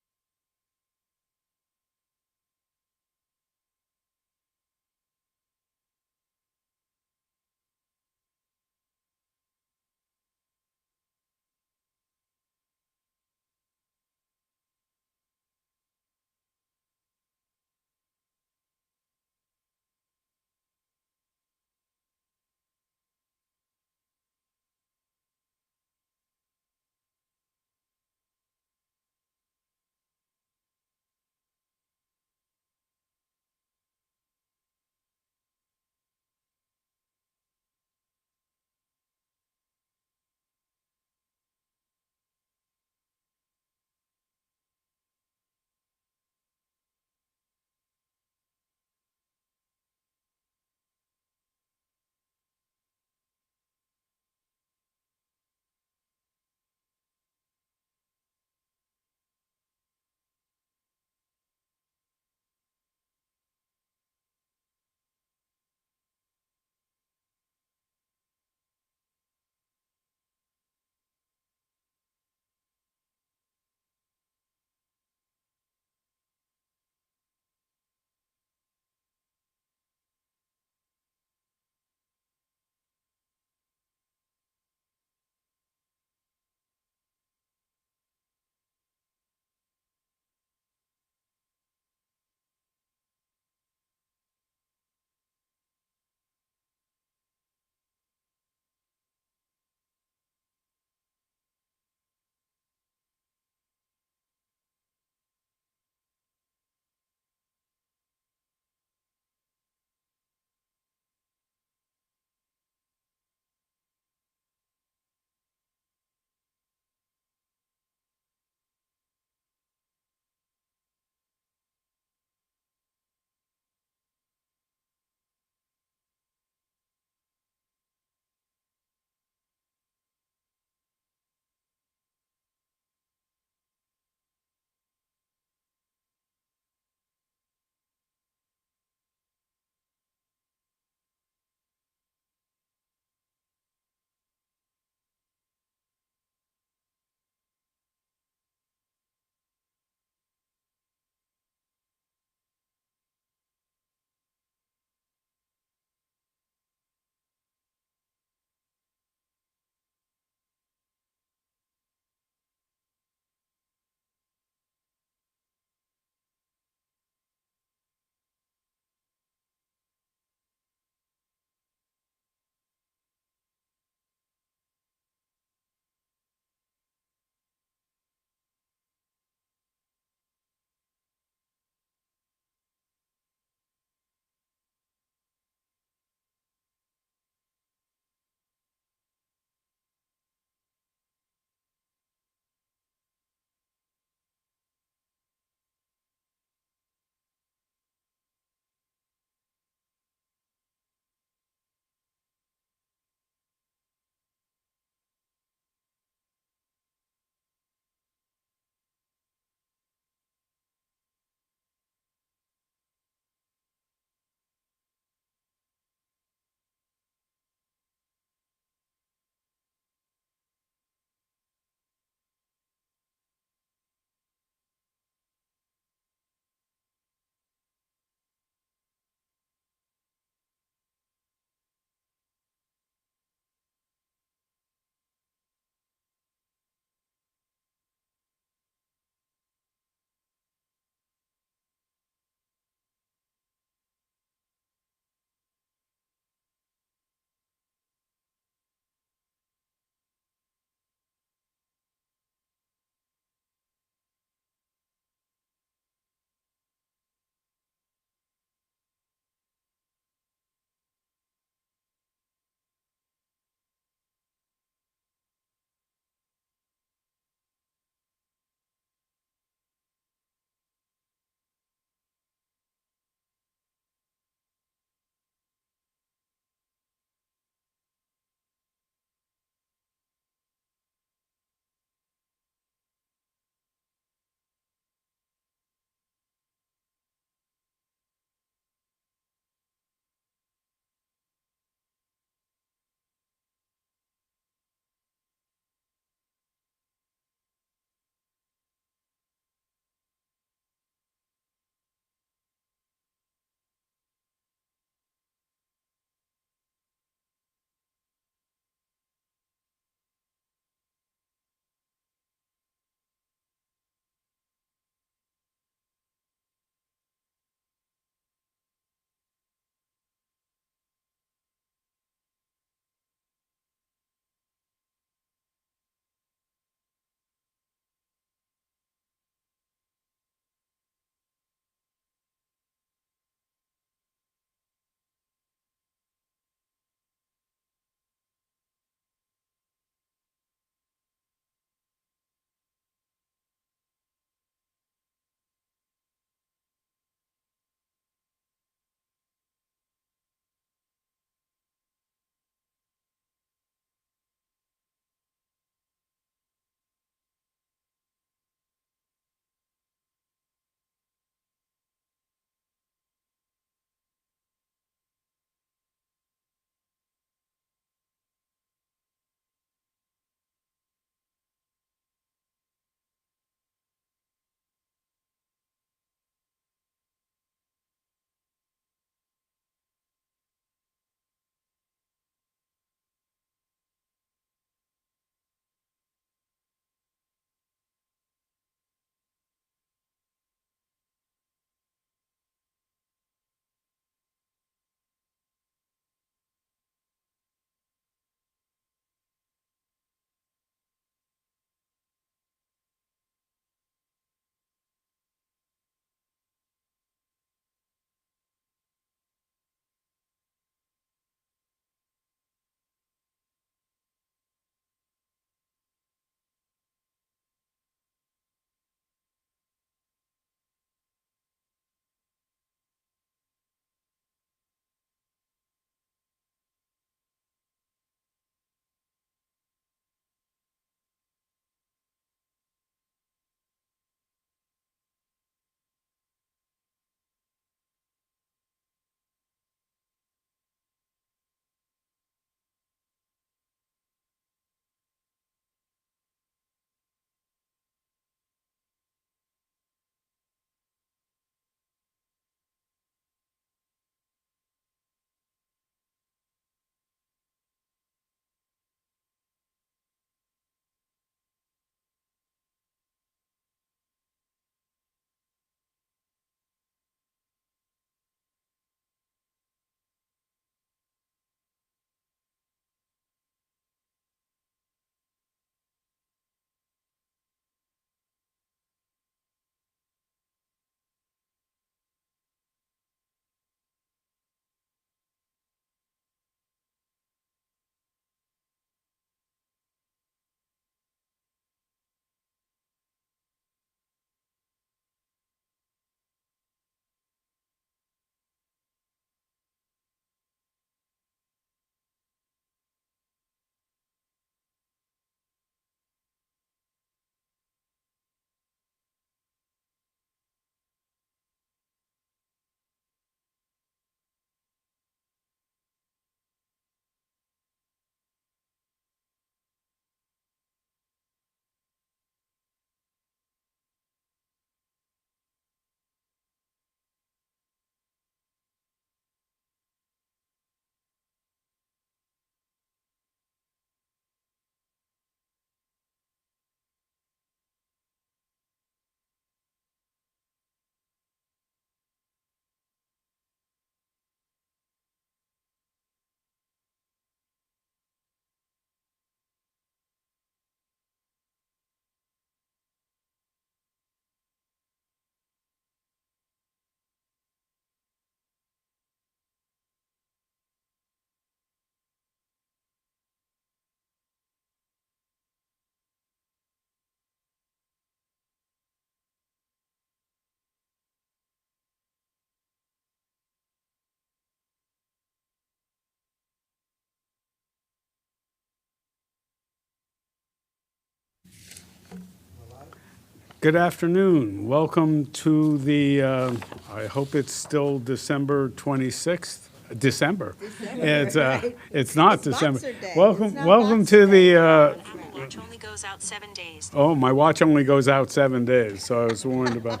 Good afternoon. Welcome to the, I hope it's still December 26th. December. It's not December. Welcome to the. Watch only goes out 7 days. Oh, my watch only goes out 7 days, so I was warned about.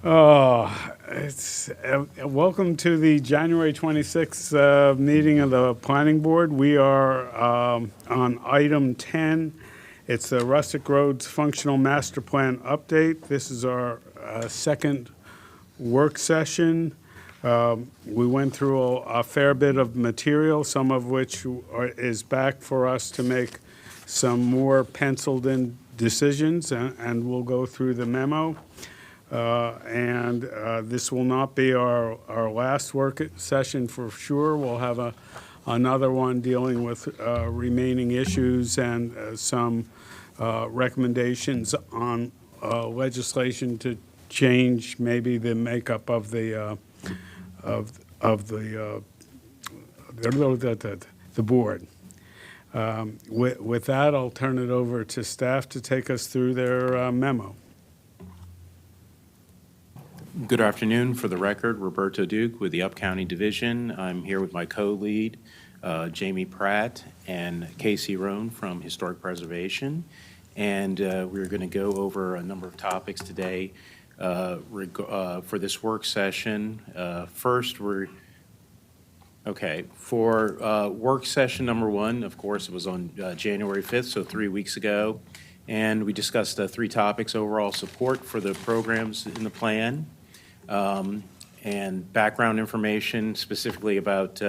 Oh, it's welcome to the January 26th meeting of the Planning Board. We are on item 10. It's the Rustic Roads Functional Master Plan update. This is our second work session. We went through a fair bit of material, some of which is back for us to make some more penciled-in decisions, and we'll go through the memo. This will not be our last work session for sure. We'll have another one dealing with remaining issues and some recommendations on legislation to change maybe the makeup of the board. With that, I'll turn it over to staff to take us through their memo. Good afternoon. For the record, Roberto Duke with the Up-County Division. I'm here with my co-lead, Jamie Pratt, and Casey Roan from Historic Preservation. And we're going to go over a number of topics today for this work session. First, for work session number one, of course, it was on January 5th, so 3 weeks ago. And we discussed 3 topics: overall support for the programs in the plan, and background information specifically about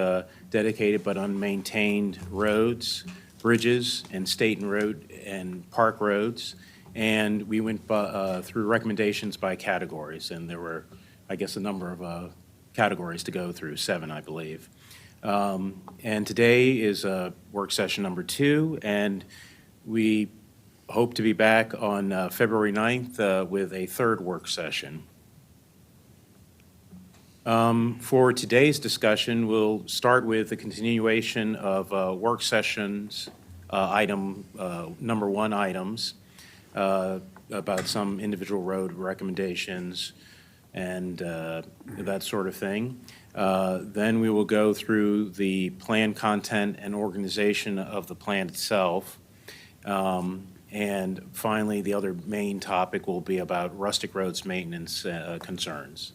dedicated but unmaintained roads, bridges, and state and road and park roads. And we went through recommendations by categories, and there were, I guess, a number of categories to go through, 7, I believe. And today is work session number 2, and we hope to be back on February 9th with a 3rd work session. For today's discussion, we'll start with the continuation of work sessions number 1 items about some individual road recommendations and that sort of thing. Then we will go through the plan content and organization of the plan itself. And finally, the other main topic will be about rustic roads maintenance concerns.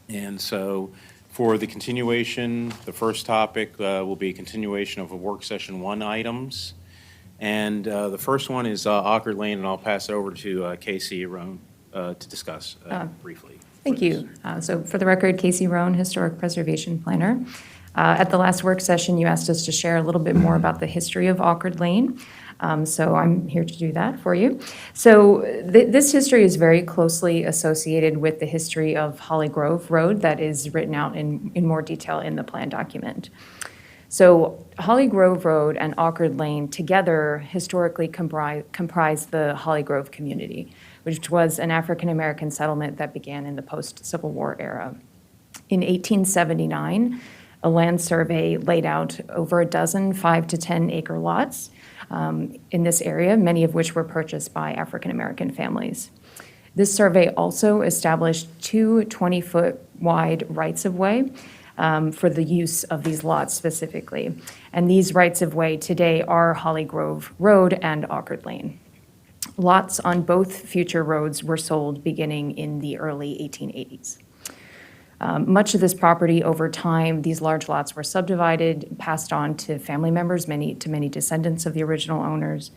And so for the continuation, the first topic will be a continuation of a work session 1 items. And the first one is Ocker Lane, and I'll pass it over to Casey Roan to discuss briefly. Thank you. So for the record, Casey Roan, Historic Preservation Planner. At the last work session, you asked us to share a little bit more about the history of Ocker Lane. So I'm here to do that for you. So this history is very closely associated with the history of Holly Grove Road that is written out in more detail in the plan document. So Holly Grove Road and Ocker Lane together historically comprise the Holly Grove community, which was an African-American settlement that began in the post-Civil War era. In 1879, a land survey laid out over a dozen 5 to 10 acre lots in this area, many of which were purchased by African-American families. This survey also established 2 20-foot wide rights-of-way for the use of these lots specifically. And these rights-of-way today are Holly Grove Road and Ocker Lane. Lots on both future roads were sold beginning in the early 1880s. Much of this property over time, these large lots were subdivided, passed on to family members, many descendants of the original owners,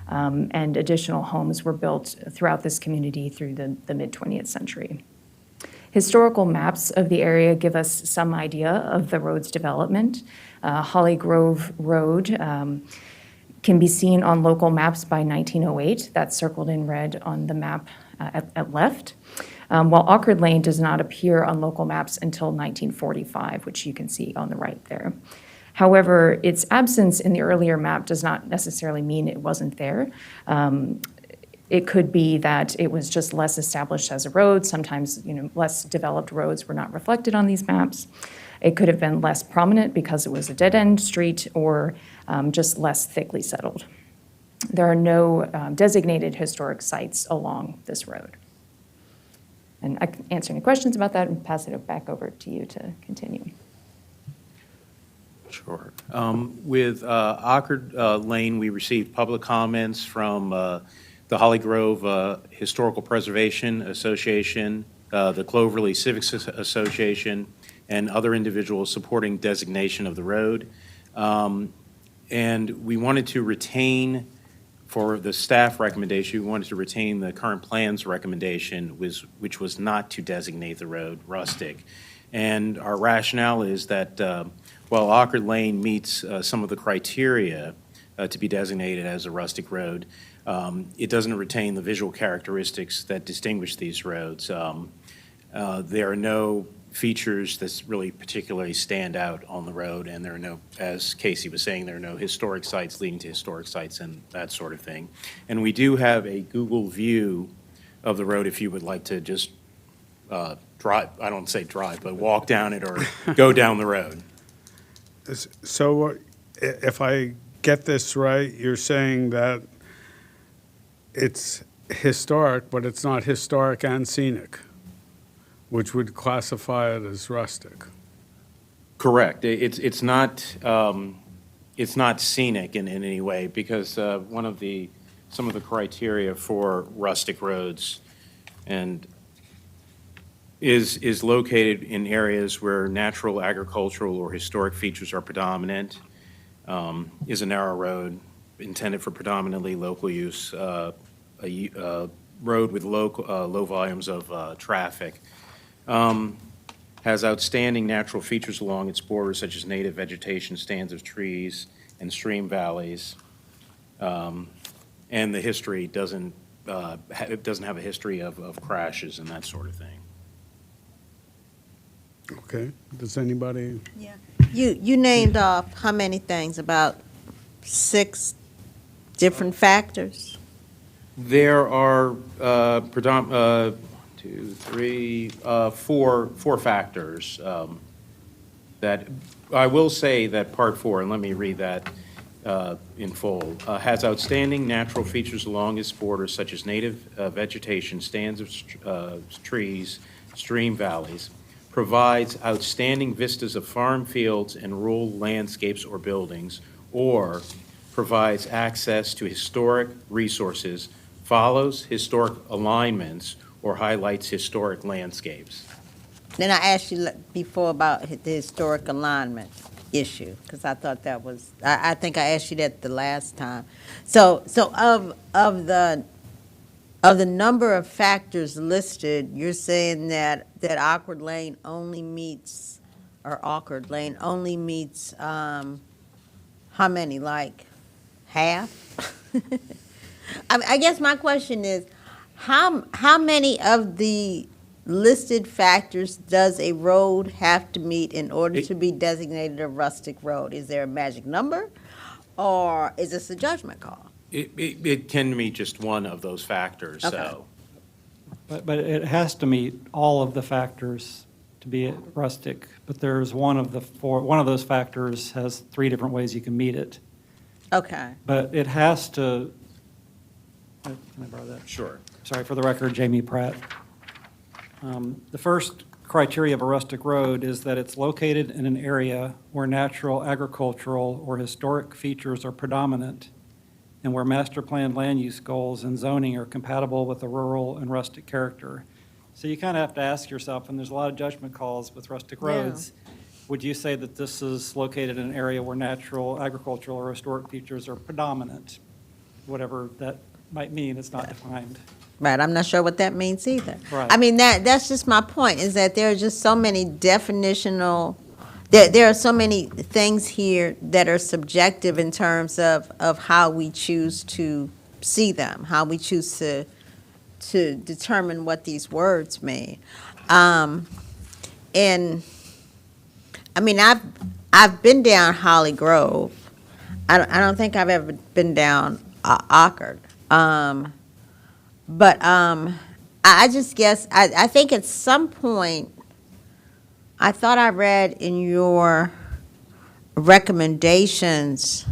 and additional homes were built throughout this community through the mid-20th century. Historical maps of the area give us some idea of the road's development. Holly Grove Road can be seen on local maps by 1908. That's circled in red on the map at left. While Ocker Lane does not appear on local maps until 1945, which you can see on the right there. However, its absence in the earlier map does not necessarily mean it wasn't there. It could be that it was just less established as a road. Sometimes, less developed roads were not reflected on these maps. It could have been less prominent because it was a dead-end street or just less thickly settled. There are no designated historic sites along this road. And I can answer any questions about that and pass it back over to you to continue. Sure. With Ockard Lane, we received public comments from the Holly Grove Historical Preservation Association, the Cloverly Civics Association, and other individuals supporting designation of the road. And we wanted to retain, for the staff recommendation, we wanted to retain the current plan's recommendation, which was not to designate the road rustic. And our rationale is that while Ockard Lane meets some of the criteria to be designated as a rustic road, it doesn't retain the visual characteristics that distinguish these roads. There are no features that really particularly stand out on the road, and there are no, as Casey was saying, there are no historic sites leading to historic sites and that sort of thing. And we do have a Google view of the road if you would like to just drive, I don't say drive, but walk down it or go down the road. So if I get this right, you're saying that it's historic, but it's not historic and scenic, which would classify it as rustic. Correct. It's not scenic in any way, because some of the criteria for rustic roads and is located in areas where natural, agricultural, or historic features are predominant, is a narrow road intended for predominantly local use, a road with low volumes of traffic, has outstanding natural features along its borders, such as native vegetation, stands of trees, and stream valleys. And the history doesn't have a history of crashes and that sort of thing. Okay, does anybody? Yeah. You named off how many things? About 6 different factors? There are four factors that I will say that Part 4, and let me read that in full, has outstanding natural features along its borders, such as native vegetation, stands of trees, stream valleys, provides outstanding vistas of farm fields and rural landscapes or buildings, or provides access to historic resources, follows historic alignments, or highlights historic landscapes. Then I asked you before about the historic alignment issue, because I thought that was, I think I asked you that the last time. So of the number of factors listed, you're saying that Ockard Lane only meets, how many, like half? I guess my question is, how many of the listed factors does a road have to meet in order to be designated a rustic road? Is there a magic number, or is this a judgment call? It can meet just one of those factors, Okay. so. But it has to meet all of the factors to be rustic, but there's one of those factors has 3 different ways you can meet it. Okay. But it has to, can I borrow that? Sure. Sorry, for the record, Jamie Pratt. The first criteria of a rustic road is that it's located in an area where natural, agricultural, or historic features are predominant, and where master plan land use goals and zoning are compatible with a rural and rustic character. So you kind of have to ask yourself, and there's a lot of judgment calls with rustic roads, would you say that this is located in an area where natural, agricultural, or historic features are predominant? Whatever that might mean, it's not defined. Right, I'm not sure what that means either. Right. I mean, that's just my point, is that there are just so many definitional, there are so many things here that are subjective in terms of how we choose to see them, how we choose to determine what these words mean. And, I mean, I've been down Holly Grove. I don't think I've ever been down Ockard. But I just guess, I think at some point, I thought I read in your recommendations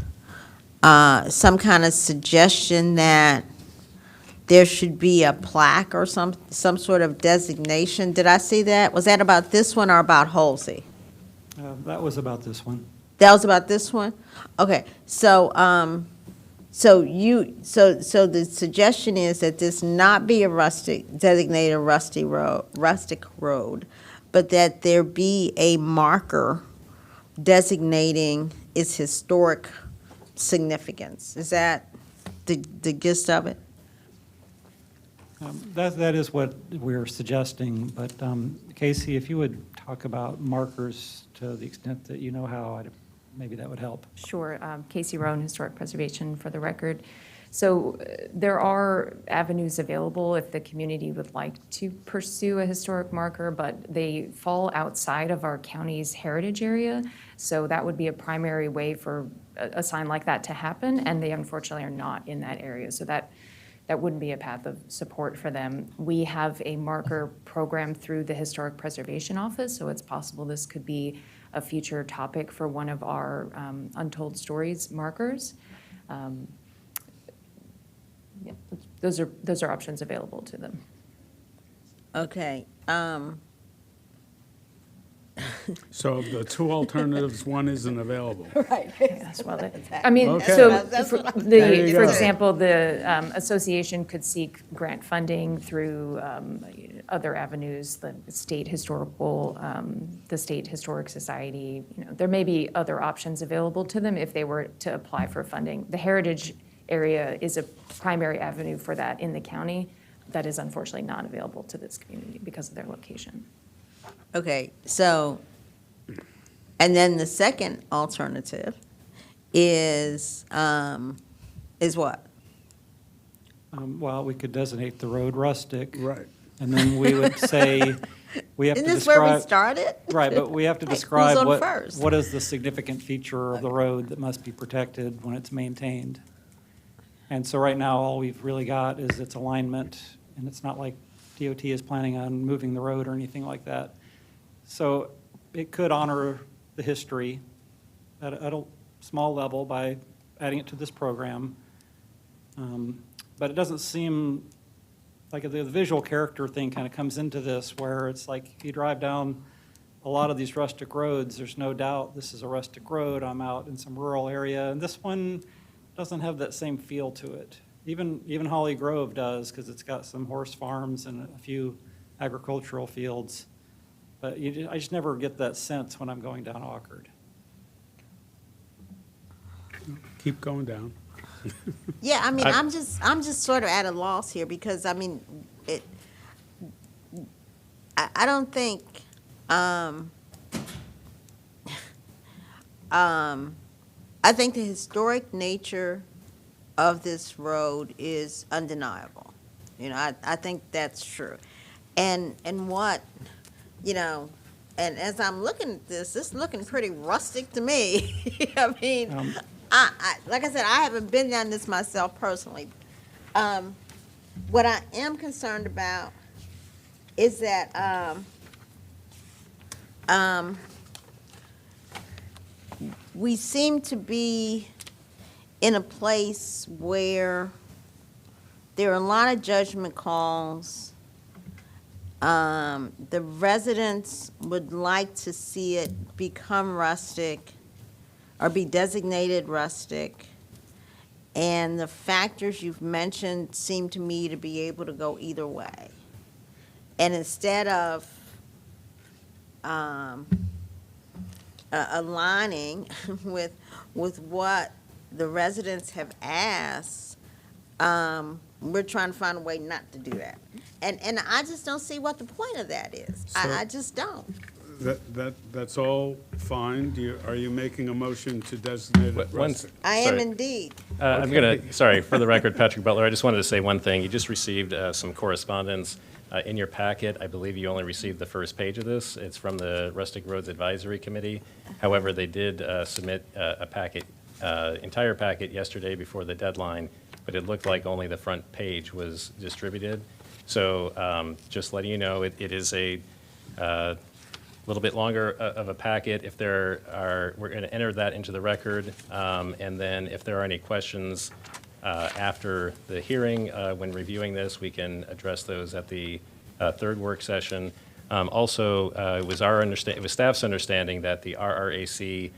some kind of suggestion that there should be a plaque or some sort of designation. Did I see that? Was that about this one or about Halsey? That was about this one. That was about this one? Okay, so, so the suggestion is that this not be a designated rustic road, but that there be a marker designating its historic significance. Is that the gist of it? That is what we're suggesting, but Casey, if you would talk about markers to the extent that you know how, maybe that would help. Sure. Casey Roan, Historic Preservation, for the record. So there are avenues available if the community would like to pursue a historic marker, but they fall outside of our county's heritage area. So that would be a primary way for a sign like that to happen, and they unfortunately are not in that area. So that wouldn't be a path of support for them. We have a marker program through the Historic Preservation Office, so it's possible this could be a future topic for one of our Untold Stories markers. Yeah, those are options available to them. Okay. So of the two alternatives, one isn't available. Right. Yes, well, I mean, Okay. so That's for what I'm- There you for go. example, the association could seek grant funding through other avenues, the state historical, the State Historic Society. You know, there may be other options available to them if they were to apply for funding. The heritage area is a primary avenue for that in the county. That is unfortunately not available to this community because of their location. Okay, so, and then the second alternative is what? Well, we could designate the road rustic. Right. And then we would say, we have to Isn't describe. this where we started? Right, but we have to Like, who's describe on what, first? what is the significant feature of the road that must be protected when it's maintained. And so right now, all we've really got is its alignment, and it's not like DOT is planning on moving the road or anything like that. So it could honor the history at a small level by adding it to this program. But it doesn't seem like the visual character thing kind of comes into this, where it's like if you drive down a lot of these rustic roads, there's no doubt this is a rustic road. I'm out in some rural area, and this one doesn't have that same feel to it. Even Holly Grove does, because it's got some horse farms and a few agricultural fields. But I just never get that sense when I'm going down Awkward. Keep going down. Yeah, I mean, I'm just sort of at a loss here because, I mean, I don't think, I think the historic nature of this road is undeniable. You know, I think that's true. And what, you know, and as I'm looking at this is looking pretty rustic to me. I mean, like I said, I haven't been down this myself personally. What I am concerned about is that we seem to be in a place where there are a lot of judgment calls. The residents would like to see it become rustic or be designated rustic. And the factors you've mentioned seem to me to be able to go either way. And instead of aligning with what the residents have asked, we're trying to find a way not to do that. And I just don't see what the point of that is. I just don't. That's all fine. Are you making a motion to designate it rustic? I am indeed. I'm going to, sorry, for the record, Patrick Butler, I just wanted to say one thing. You just received some correspondence in your packet. I believe you only received the first page of this. It's from the Rustic Roads Advisory Committee. However, they did submit a packet, entire packet yesterday before the deadline, but it looked like only the front page was distributed. So just letting you know, it is a little bit longer of a packet. If there are, we're going to enter that into the record, and then if there are any questions after the hearing, when reviewing this, we can address those at the third work session. Also, it was staff's understanding that the RRAC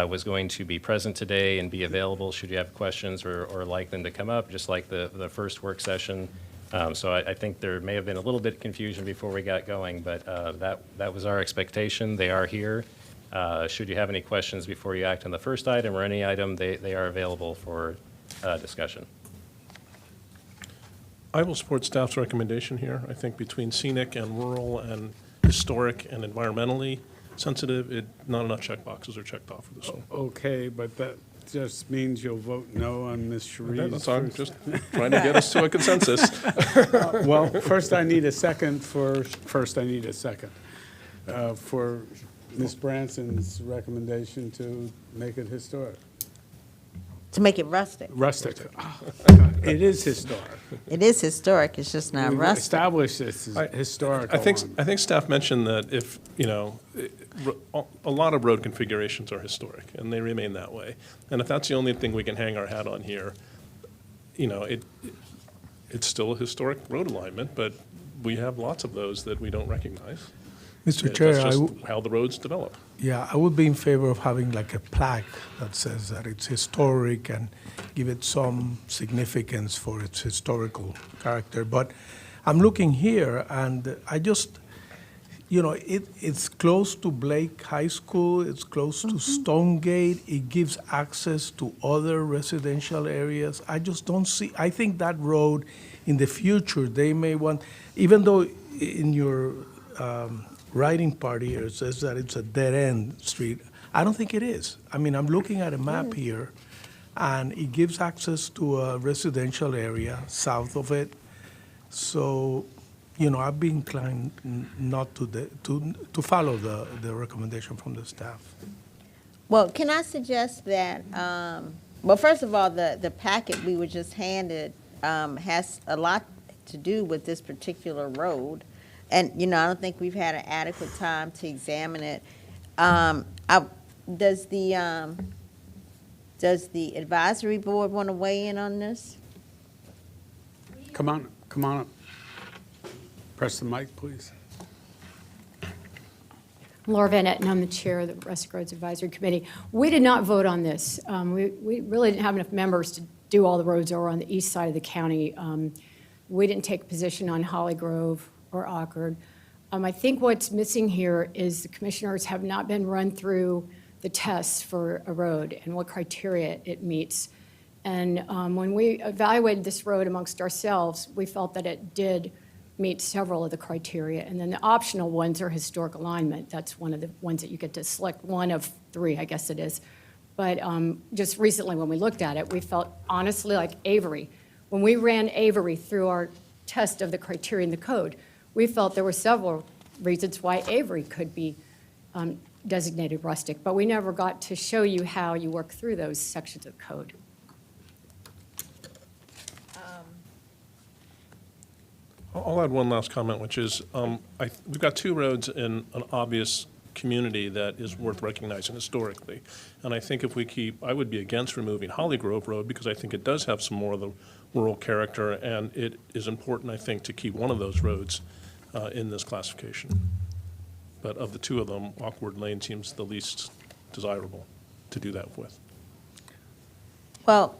was going to be present today and be available should you have questions or like them to come up, just like the first work session. So I think there may have been a little bit of confusion before we got going, but that was our expectation. They are here. Should you have any questions before you act on the first item or any item, they are available for discussion. I will support staff's recommendation here. I think between scenic and rural and historic and environmentally sensitive, not enough checkboxes are checked off for this one. Okay, but that just means you'll vote no on Ms. Cherie's. That's all. I'm just trying to get us to a consensus. Well, first I need a second for Ms. Branson's recommendation to make it historic. To make it rustic. Rustic. It is historic. It is historic, it's just not We've rustic. established this as historical. I think staff mentioned that if, a lot of road configurations are historic, and they remain that way. And if that's the only thing we can hang our hat on here, it's still a historic road alignment, but we have lots of those that we don't recognize. Mr. Chair, That's just how the roads develop. Yeah, I would be in favor of having like a plaque that says that it's historic and give it some significance for its historical character. But I'm looking here, and I just, it's close to Blake High School, it's close to Stonegate, it gives access to other residential areas. I just don't see, I think that road in the future, they may want, even though in your writing part here, it says that it's a dead-end street. I don't think it is. I mean, I'm looking at a map here, and it gives access to a residential area south of it. So, I'd be inclined not to follow the recommendation from the staff. Well, can I suggest that, well, first of all, the packet we were just handed has a lot to do with this particular road. And, I don't think we've had an adequate time to examine it. Does the advisory board want to weigh in on this? Come on up. Press the mic, please. Laura Van Etten, I'm the chair of the Rustic Roads Advisory Committee. We did not vote on this. We really didn't have enough members to do all the roads that were on the east side of the county. We didn't take a position on Holly Grove or Ockard. I think what's missing here is the commissioners have not been run through the tests for a road and what criteria it meets. And when we evaluated this road amongst ourselves, we felt that it did meet several of the criteria. And then the optional ones are historic alignment. That's one of the ones that you get to select one of three, I guess it is. But just recently when we looked at it, we felt honestly like Avery. When we ran Avery through our test of the criteria in the code, we felt there were several reasons why Avery could be designated rustic, but we never got to show you how you work through those sections of code. I'll add one last comment, which is we've got two roads in an obvious community that is worth recognizing historically. And I think if I would be against removing Holly Grove Road because I think it does have some more of the rural character, and it is important, I think, to keep one of those roads in this classification. But of the two of them, Awkward Lane seems the least desirable to do that with. Well,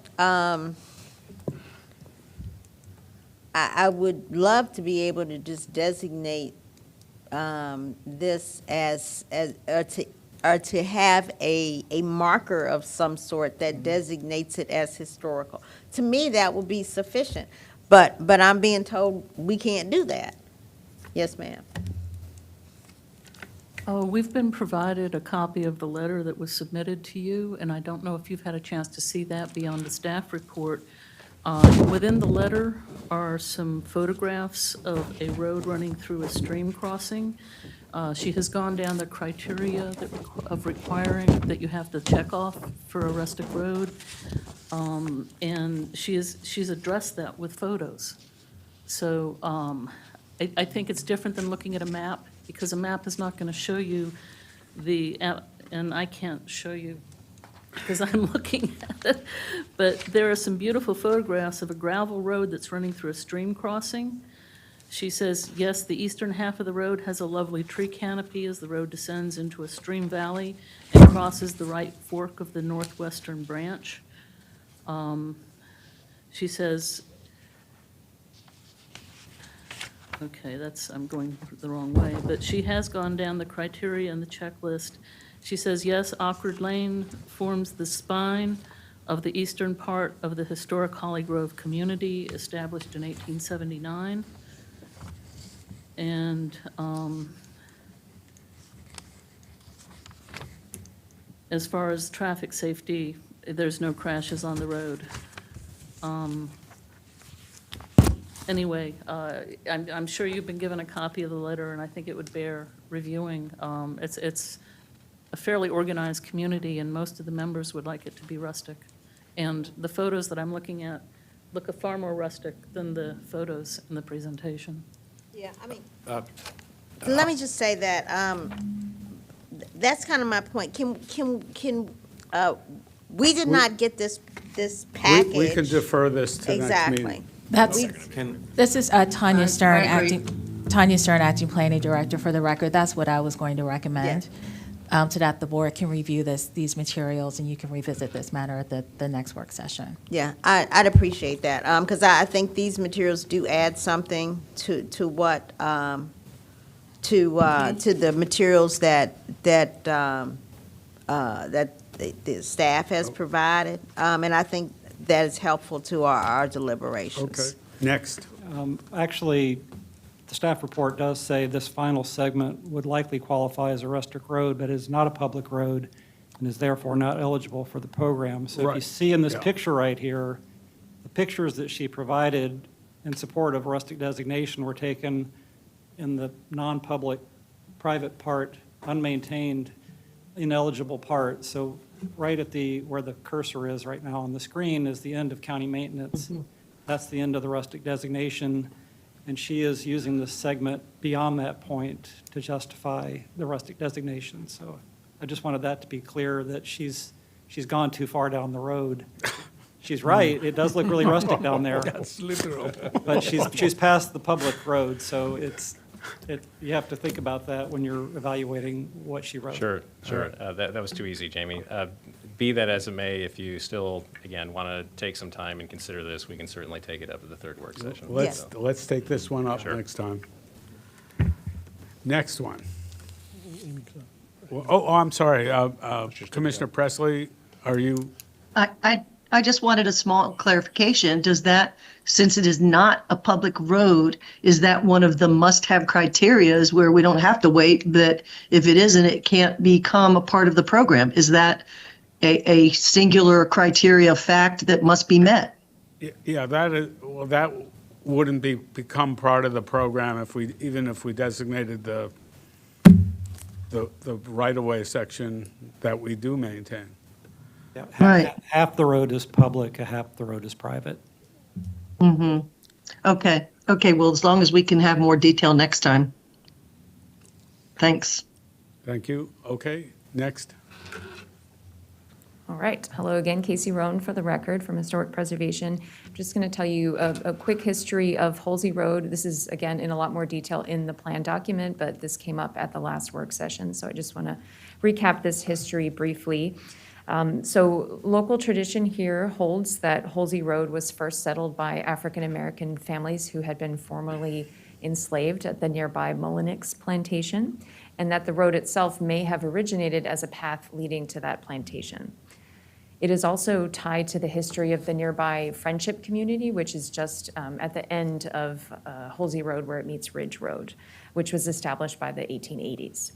I would love to be able to just designate this as or to have a marker of some sort that designates it as historical. To me, that would be sufficient. But I'm being told we can't do that. Yes, ma'am. We've been provided a copy of the letter that was submitted to you, and I don't know if you've had a chance to see that beyond the staff report. Within the letter are some photographs of a road running through a stream crossing. She has gone down the criteria of requiring that you have to check off for a rustic road, and she's addressed that with photos. So I think it's different than looking at a map. because a map is not going to show you and I can't show you because I'm looking at it, but there are some beautiful photographs of a gravel road that's running through a stream crossing. She says, yes, the eastern half of the road has a lovely tree canopy as the road descends into a stream valley and crosses the right fork of the northwestern branch. She says, okay, I'm going the wrong way, but she has gone down the criteria and the checklist. She says, yes, Awkward Lane forms the spine of the eastern part of the historic Holly Grove community established in 1879. And as far as traffic safety, there's no crashes on the road. Anyway, I'm sure you've been given a copy of the letter, and I think it would bear reviewing. It's a fairly organized community, and most of the members would like it to be rustic. And the photos that I'm looking at look far more rustic than the photos in the presentation. Yeah, I mean, let me just say that, that's kind of my point. We did not get this package. We can defer this to next meeting. Exactly. This is Tanya Stern, I agree. Acting Planning Director, for the record. That's what I was going to recommend. So that the board can review these materials, and you can revisit this matter at the next work session. Yeah, I'd appreciate that, because I think these materials do add something to what, to the materials that the staff has provided, and I think that is helpful to our deliberations. Okay, next. Actually, the staff report does say this final segment would likely qualify as a rustic road, but is not a public road and is therefore not eligible for the program. So if you Right. see in this Yeah. picture right here, the pictures that she provided in support of rustic designation were taken in the non-public, private part, unmaintained, ineligible part. So right at where the cursor is right now on the screen is the end of county maintenance. That's the end of the rustic designation. And she is using this segment beyond that point to justify the rustic designation. So I just wanted that to be clear, that she's gone too far down the road. She's right, it does look really rustic down there. That's literal. But she's past the public road, so you have to think about that when you're evaluating what she wrote. Sure. That was too easy, Jamie. Be that as it may, if you still, again, want to take some time and consider this, we can certainly take it up at the third work session. Let's take this one up Sure. next time. Next one. I'm sorry, Commissioner Presley, are you? I just wanted a small clarification. Does that, since it is not a public road, is that one of the must-have criterias where we don't have to wait, but if it isn't, it can't become a part of the program? Is that a singular criteria fact that must be met? Yeah, that wouldn't become part of the program even if we designated the right-of-way section that we do maintain. Yeah, Right. half the road is public, half the road is private. Mm-hmm. Okay, well, as long as we can have more detail next time. Thanks. Thank you. Okay, next. All right. Hello again, Casey Roan for the record from Historic Preservation. I'm just going to tell you a quick history of Holsey Road. This is, again, in a lot more detail in the plan document, but this came up at the last work session, so I just want to recap this history briefly. So local tradition here holds that Holsey Road was first settled by African-American families who had been formerly enslaved at the nearby Mullenix plantation, and that the road itself may have originated as a path leading to that plantation. It is also tied to the history of the nearby Friendship community, which is just at the end of Holsey Road where it meets Ridge Road, which was established by the 1880s.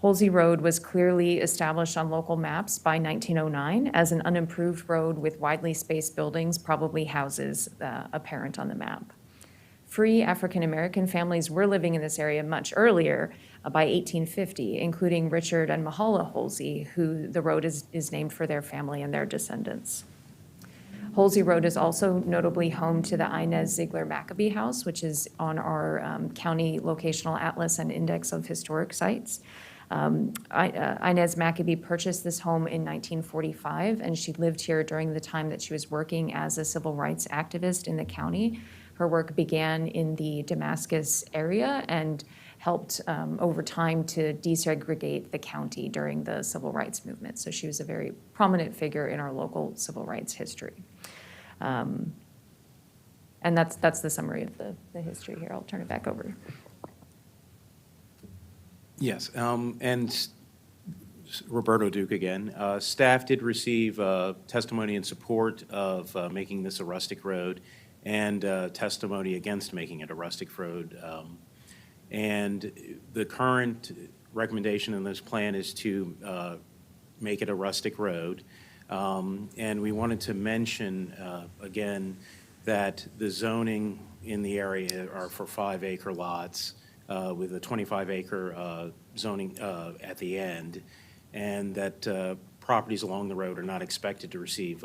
Holsey Road was clearly established on local maps by 1909 as an unimproved road with widely spaced buildings, probably houses apparent on the map. Free African-American families were living in this area much earlier, by 1850, including Richard and Mahala Holsey, who the road is named for their family and their descendants. Holsey Road is also notably home to the Inez Ziegler Maccabee House, which is on our county locational atlas and index of historic sites. Inez Maccabee purchased this home in 1945, and she lived here during the time that she was working as a civil rights activist in the county. Her work began in the Damascus area and helped over time to desegregate the county during the civil rights movement. So she was a very prominent figure in our local civil rights history. And that's the summary of the history here. I'll turn it back over. Yes, and Roberto Duke again. Staff did receive testimony in support of making this a rustic road and testimony against making it a rustic road. And the current recommendation in this plan is to make it a rustic road. And we wanted to mention, again, that the zoning in the area are for 5-acre lots with a 25-acre zoning at the end, and that properties along the road are not expected to receive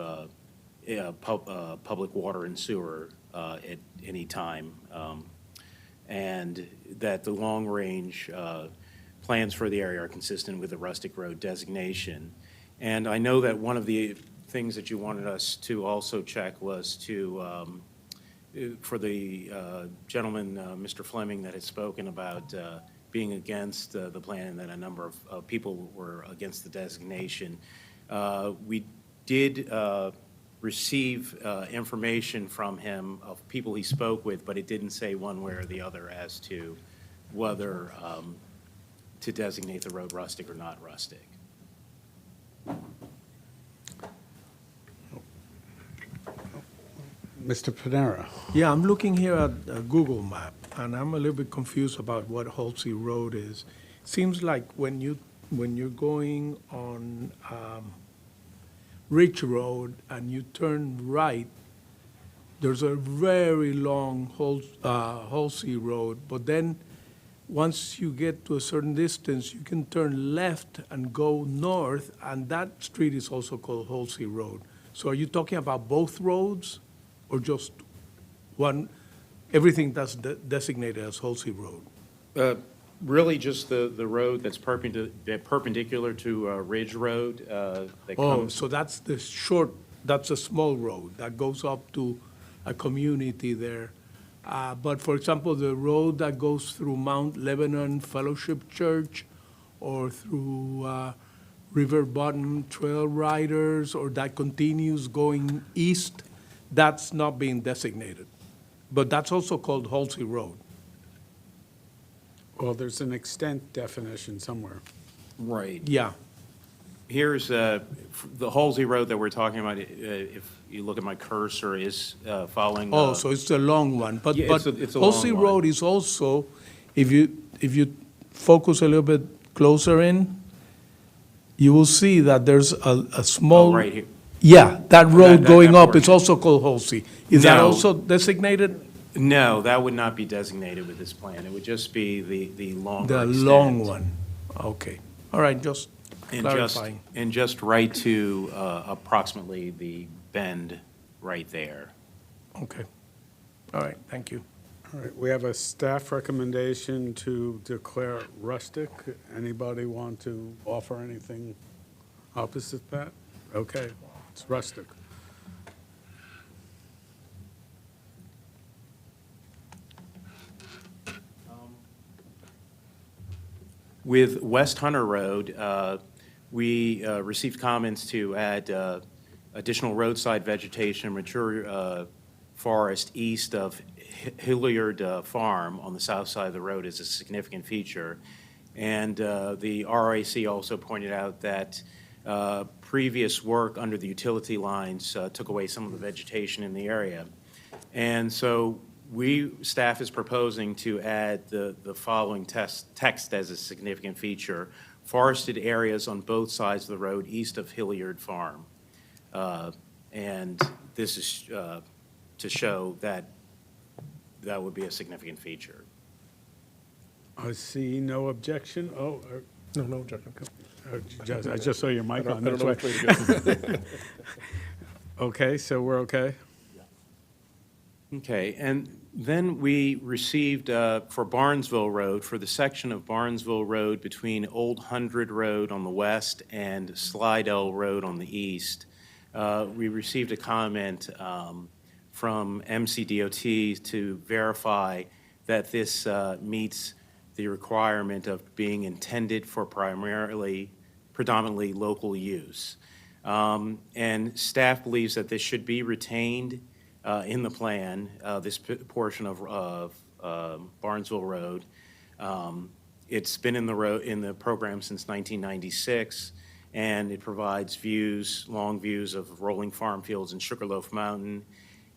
public water and sewer at any time. And that the long-range plans for the area are consistent with the rustic road designation. And I know that one of the things that you wanted us to also check was to, for the gentleman, Mr. Fleming, that had spoken about being against the plan, and that a number of people were against the designation. We did receive information from him of people he spoke with, but it didn't say one way or the other as to whether to designate the road rustic or not rustic. Mr. Panera. Yeah, I'm looking here at a Google map, and I'm a little bit confused about what Holsey Road is. Seems like when you're going on Ridge Road and you turn right, there's a very long Holsey Road, but then once you get to a certain distance, you can turn left and go north, and that street is also called Holsey Road. So are you talking about both roads or just one, everything that's designated as Holsey Road? Really just the road that's perpendicular to Ridge Road. That Oh, comes- so that's that's a small road that goes up to a community there. But for example, the road that goes through Mount Lebanon Fellowship Church or through River Bottom Trail Riders, or that continues going east, that's not being designated. But that's also called Holsey Road. Well, there's an extent definition somewhere. Right. Yeah. Here's the Halsey Road that we're talking about. If you look at my cursor, is following. Oh, so it's a long one. But, Yeah, but it's a long Holsey one. Road is also, if you focus a little bit closer in, you will see that there's a small. Oh, right here. Yeah, that road that going up, portion. it's also called Holsey. Is that No. also designated? No, that would not be designated with this plan. It would just be the longer The extent. long one. Okay. All right, just And clarifying. just right to approximately the bend right there. Okay. All right, thank you. All right, we have a staff recommendation to declare it rustic. Anybody want to offer anything opposite that? Okay, it's rustic. With West Hunter Road, we received comments to add additional roadside vegetation, mature forest east of Hilliard Farm on the south side of the road is a significant feature. And the RIC also pointed out that previous work under the utility lines took away some of the vegetation in the area. And so staff is proposing to add the following text as a significant feature: forested areas on both sides of the road east of Hilliard Farm. And this is to show that that would be a significant feature. I see no objection. Oh, No objection. I just saw your mic on. I don't That's know why. which way to go. Okay, so we're okay? Okay, and then we received for Barnesville Road, for the section of Barnesville Road between Old Hundred Road on the west and Slidell Road on the east, we received a comment from MCDOT to verify that this meets the requirement of being intended for predominantly local use. And staff believes that this should be retained in the plan, this portion of Barnesville Road. It's been in the program since 1996, and it provides views, long views of rolling farm fields and Sugarloaf Mountain.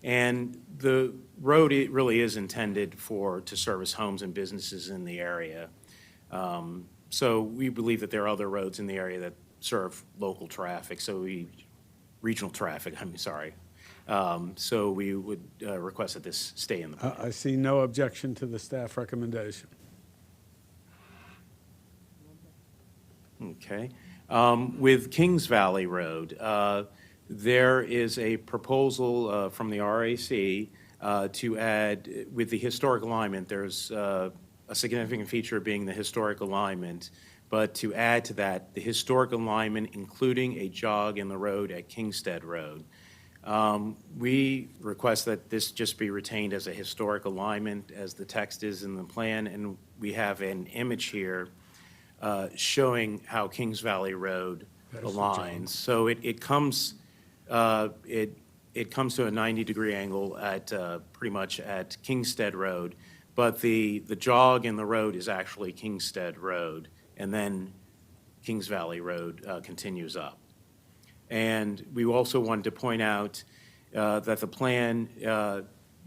And the road, it really is intended to service homes and businesses in the area. So we believe that there are other roads in the area that serve local traffic, regional traffic, I'm sorry. So we would request that this stay in the plan. I see no objection to the staff recommendation. Okay. With Kings Valley Road, there is a proposal from the RAC to add, with the historic alignment, there's a significant feature being the historic alignment, but to add to that, the historic alignment, including a jog in the road at Kingstead Road. We request that this just be retained as a historic alignment, as the text is in the plan, and we have an image here showing how Kings Valley Road aligns. So it comes to a 90-degree angle at pretty much at Kingstead Road, but the jog in the road is actually Kingstead Road, and then Kings Valley Road continues up. And we also wanted to point out that the plan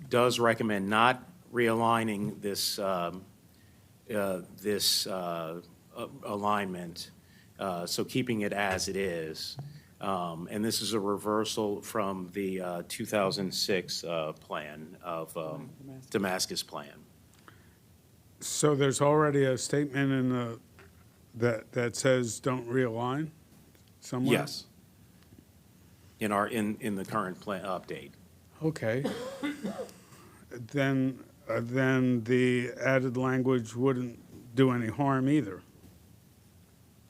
does recommend not realigning this alignment, so keeping it as it is. And this is a reversal from the 2006 plan of Damascus plan. So there's already a statement in that says don't realign somewhere? Yes. In the current plan update. Okay. Then the added language wouldn't do any harm either.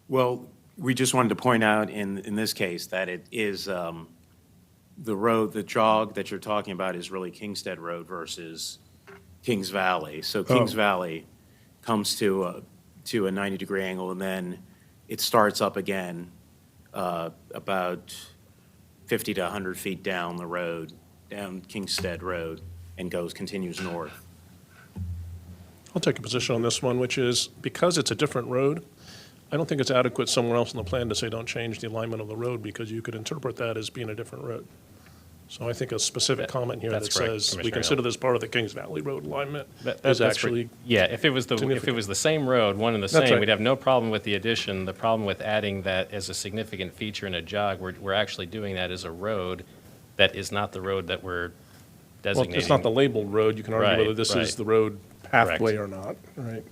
Well, we just wanted to point out in this case that it is the road, the jog that you're talking about is really Kingstead Road versus Kings Valley. So Kings Valley comes to a 90-degree angle, and then it starts up again about 50 to 100 feet down the road, down Kingstead Road, and continues north. I'll take a position on this one, which is because it's a different road, I don't think it's adequate somewhere else in the plan to say don't change the alignment of the road, because you could interpret that as being a different road. So I think a specific comment here that says we consider this part of the Kings Valley Road alignment is actually. Yeah, if it was the same road, one and the same, we'd have no problem with the addition. The problem with adding that as a significant feature in a jog, we're actually doing that as a road that is not the road that we're designating. Well, it's not the labeled road. You can argue whether this is the road pathway or not, right?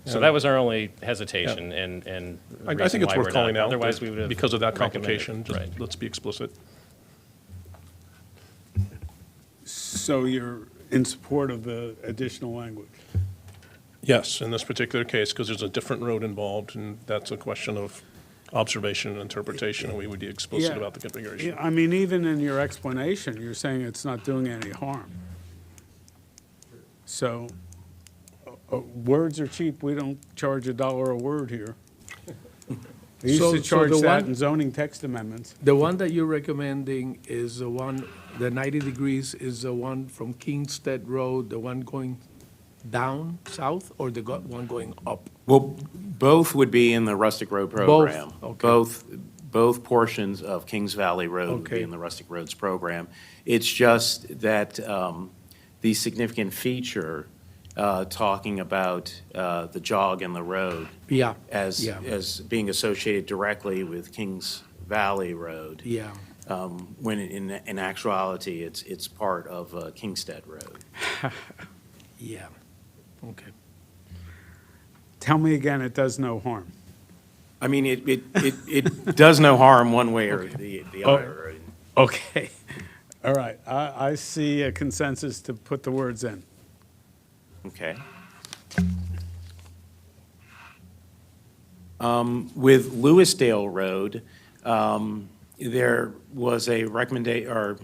So that was our only hesitation, and I think it's worth calling out. Otherwise, we would have because of that complication. Right. Let's be explicit. So you're in support of the additional language? Yes, in this particular case, because there's a different road involved, and that's a question of observation and interpretation, and we would be explicit about the configuration. Yeah, I mean, even in your explanation, you're saying it's not doing any harm. So words are cheap. We don't charge $1 a word here. We used to charge that in zoning text amendments. The one that you're recommending is the one, the 90 degrees is the one from Kingstead Road, the one going down south, or the one going up? Well, both would be in the Rustic Road program. Both portions of Kings Valley Road would be in the Rustic Roads program. It's just that the significant feature talking about the jog and the road as being associated directly with Kings Valley Road. Yeah. When in actuality, it's part of Kingstead Road. Yeah. Okay. Tell me again, it does no harm. I mean, it does no harm one way or the other. Okay, all right. I see a consensus to put the words in. Okay. With Lewisdale Road, there was a recommendation, or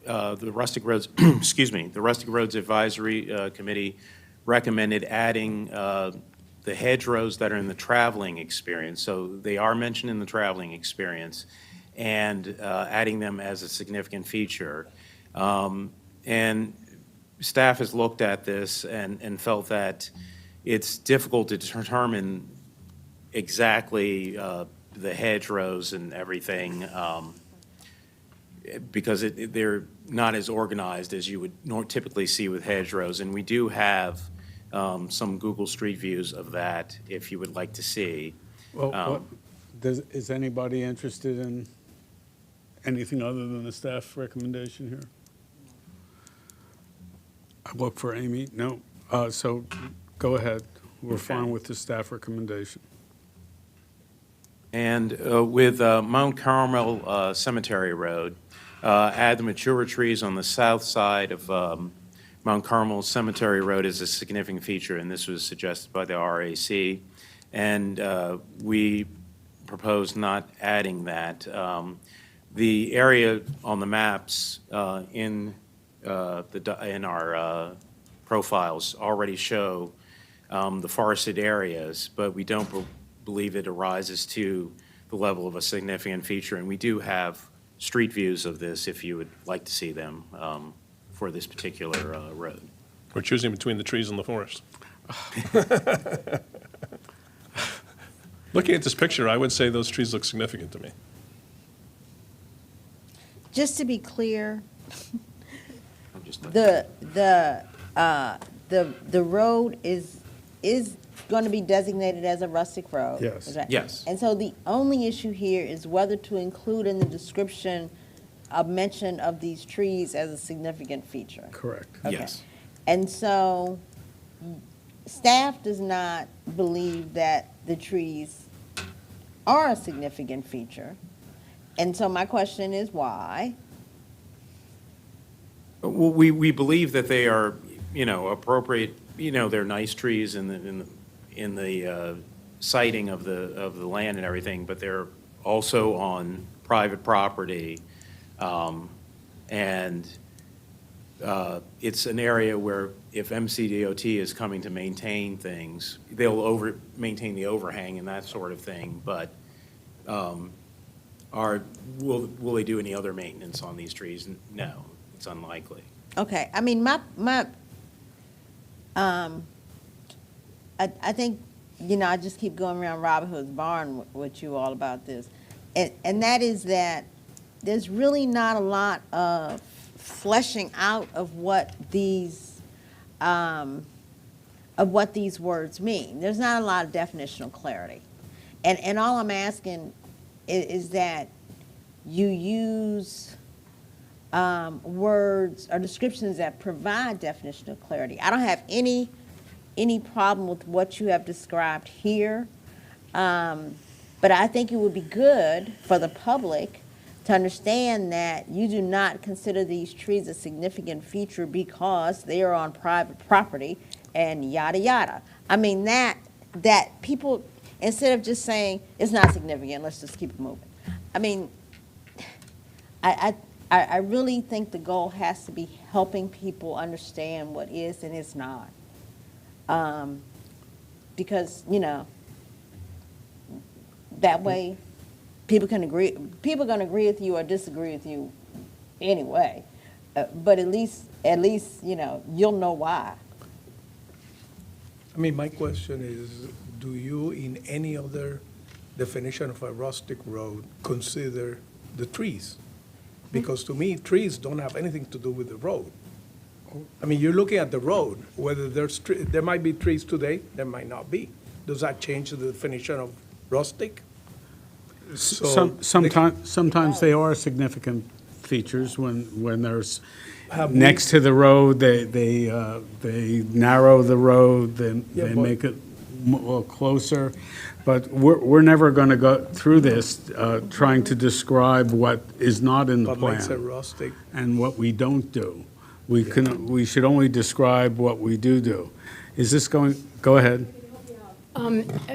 the Rustic Roads, excuse me, the Rustic Roads Advisory Committee recommended adding the hedgerows that are in the traveling experience. So they are mentioned in the traveling experience, and adding them as a significant feature. And staff has looked at this and felt that it's difficult to determine exactly the hedgerows and everything, because they're not as organized as you would typically see with hedgerows. And we do have some Google Street Views of that if you would like to see. Well, is anybody interested in anything other than the staff recommendation here? I look for Amy. No. So go ahead. We're fine with the staff recommendation. And with Mount Carmel Cemetery Road, add the mature trees on the south side of Mount Carmel Cemetery Road is a significant feature, and this was suggested by the RAC. And we propose not adding that. The area on the maps in our profiles already show the forested areas, but we don't believe it arises to the level of a significant feature. And we do have street views of this if you would like to see them for this particular road. We're choosing between the trees and the forest. Looking at this picture, I would say those trees look significant to me. Just to be clear, I'm just the road is going to be designated as a rustic road? Yes. Is that- Yes. And so the only issue here is whether to include in the description a mention of these trees as a significant feature. Correct. Okay. Yes. And so staff does not believe that the trees are a significant feature. And so my question is why? Well, we believe that they are, appropriate, they're nice trees in the siting of the land and everything, but they're also on private property. And it's an area where if MCDOT is coming to maintain things, they'll maintain the overhang and that sort of thing, but will they do any other maintenance on these trees? No, it's unlikely. Okay, I mean, I think, I just keep going around Robin Hood's barn with you all about this. And that is that there's really not a lot of fleshing out of what these words mean. There's not a lot of definitional clarity. And all I'm asking is that you use words or descriptions that provide definitional clarity. I don't have any problem with what you have described here, but I think it would be good for the public to understand that you do not consider these trees a significant feature because they are on private property and yada yada. I mean that people, instead of just saying it's not significant, let's just keep it moving. I mean, I really think the goal has to be helping people understand what is and is not. Because, that way people can agree, people are going to agree with you or disagree with you anyway. But at least, you'll know why. I mean, my question is, do you, in any other definition of a rustic road, consider the trees? Because to me, trees don't have anything to do with the road. I mean, you're looking at the road, whether there might be trees today, there might not be. Does that change the definition of rustic? Sometimes they are significant features when there's next to the road, they narrow the road, then they make it well, closer, but we're never going to go through this trying to describe what is not in the What makes it plan rustic? and what we don't do. We should only describe what we do. Is this going, go ahead.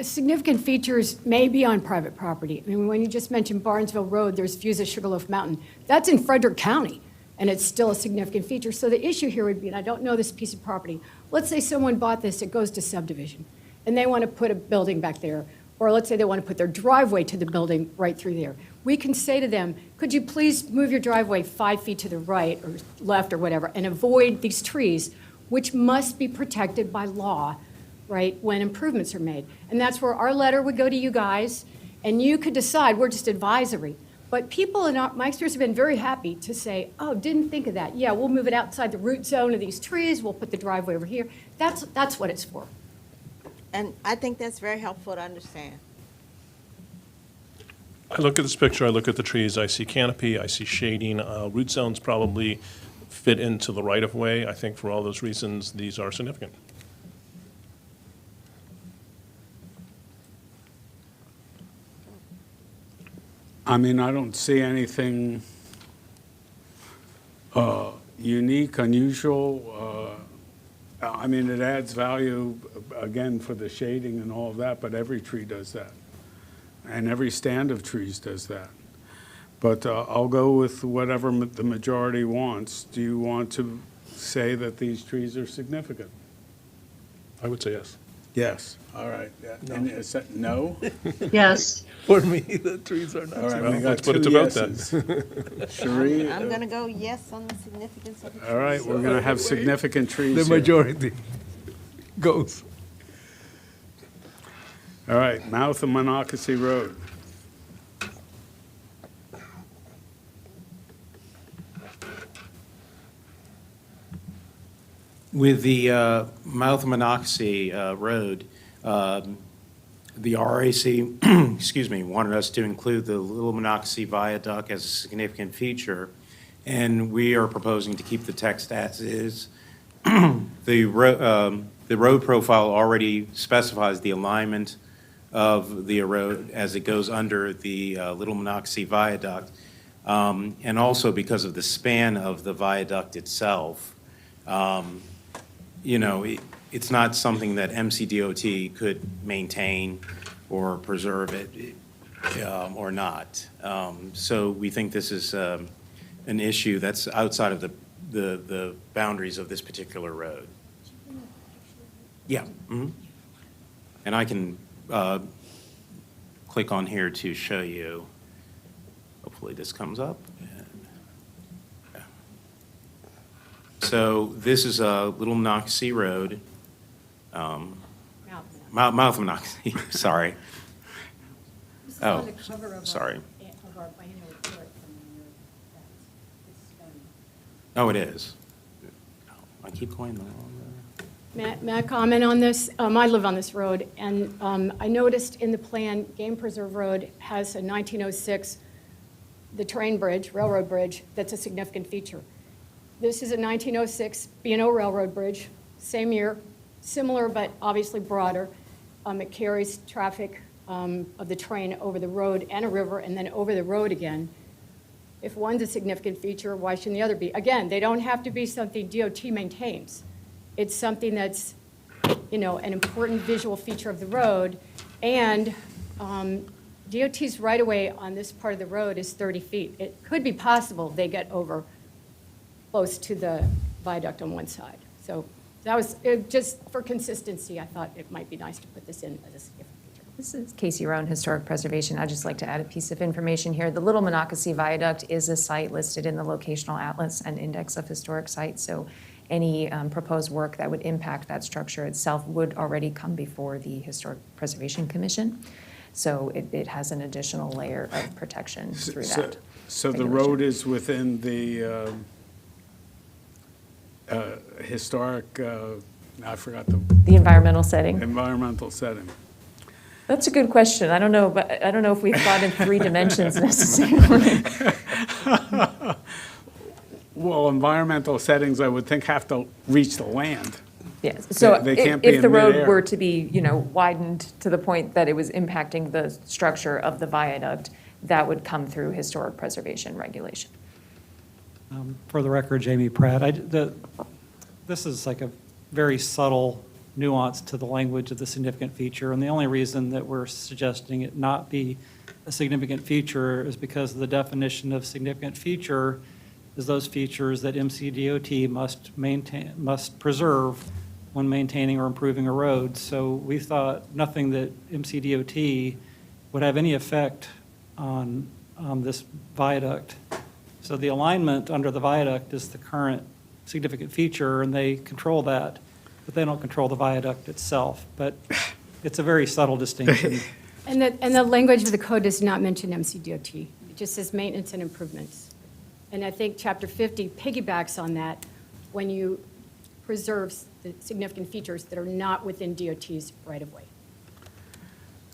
Significant features may be on private property. I mean, when you just mentioned Barnesville Road, there's views of Sugarloaf Mountain. That's in Frederick County, and it's still a significant feature. So the issue here would be, and I don't know this piece of property, let's say someone bought this, it goes to subdivision, and they want to put a building back there, or let's say they want to put their driveway to the building right through there. We can say to them, could you please move your driveway 5 feet to the right or left or whatever, and avoid these trees, which must be protected by law, right, when improvements are made. And that's where our letter would go to you guys, and you could decide, we're just advisory. But people in my experience have been very happy to say, oh, didn't think of that. Yeah, we'll move it outside the root zone of these trees, we'll put the driveway over here. That's what it's for. And I think that's very helpful to understand. I look at this picture, I look at the trees, I see canopy, I see shading. Root zones probably fit into the right-of-way. I think for all those reasons, these are significant. I mean, I don't see anything unique, unusual. I mean, it adds value, again, for the shading and all of that, but every tree does that. And every stand of trees does that. But I'll go with whatever the majority wants. Do you want to say that these trees are significant? I would say yes. Yes, all right. And is that no? Yes. For me, the trees are not. All right, Well, we got let's put it two to vote then. yeses. Cherie? I'm going to go yes on the significance of the trees. All right, we're going to have significant trees The here. majority goes. All right, mouth of Monocacy Road. With the mouth of Monocacy Road, the RAC, excuse me, wanted us to include the Little Monocacy Viaduct as a significant feature, and we are proposing to keep the text as is. The road profile already specifies the alignment of the road as it goes under the Little Monocacy Viaduct, and also because of the span of the viaduct itself. You know, it's not something that MCDOT could maintain or preserve it or not. So we think this is an issue that's outside of the boundaries of this particular road. Yeah. Mhm. And I can click on here to show you. Hopefully this comes up. So this is a Little Monocacy Road. Mouth of Monocacy, sorry. Oh, sorry. Oh, it is. I keep going the wrong way. May I comment on this? I live on this road, and I noticed in the plan, Game Preserve Road has a 1906, the train bridge, railroad bridge, that's a significant feature. This is a 1906 B&O railroad bridge, same year, similar but obviously broader. It carries traffic of the train over the road and a river and then over the road again. If one's a significant feature, why shouldn't the other be? Again, they don't have to be something DOT maintains. It's something that's, you know, an important visual feature of the road. And DOT's right-of-way on this part of the road is 30 feet. It could be possible they get over close to the viaduct on one side. So that was, just for consistency, I thought it might be nice to put this in as a significant feature. This is Casey Roan, Historic Preservation. I'd just like to add a piece of information here. The Little Monocacy Viaduct is a site listed in the Locational Atlas and Index of Historic Sites, so any proposed work that would impact that structure itself would already come before the Historic Preservation Commission. So it has an additional layer of protection through that. So the road is within the historic, I forgot the environmental setting. Environmental setting. That's a good question. I don't know, but I don't know if we've thought in 3 dimensions necessarily. Well, environmental settings, I would think, have to reach the land. Yes, so They can't be if the in road midair. were to be, widened to the point that it was impacting the structure of the viaduct, that would come through historic preservation regulation. For the record, Jamie Pratt, this is like a very subtle nuance to the language of the significant feature, and the only reason that we're suggesting it not be a significant feature is because the definition of significant feature is those features that MCDOT must preserve when maintaining or improving a road. So we thought nothing that MCDOT would have any effect on this viaduct. So the alignment under the viaduct is the current significant feature, and they control that, but they don't control the viaduct itself. But it's a very subtle distinction. And the language of the code does not mention MCDOT. It just says maintenance and improvements. And I think Chapter 50 piggybacks on that when you preserve the significant features that are not within DOT's right-of-way.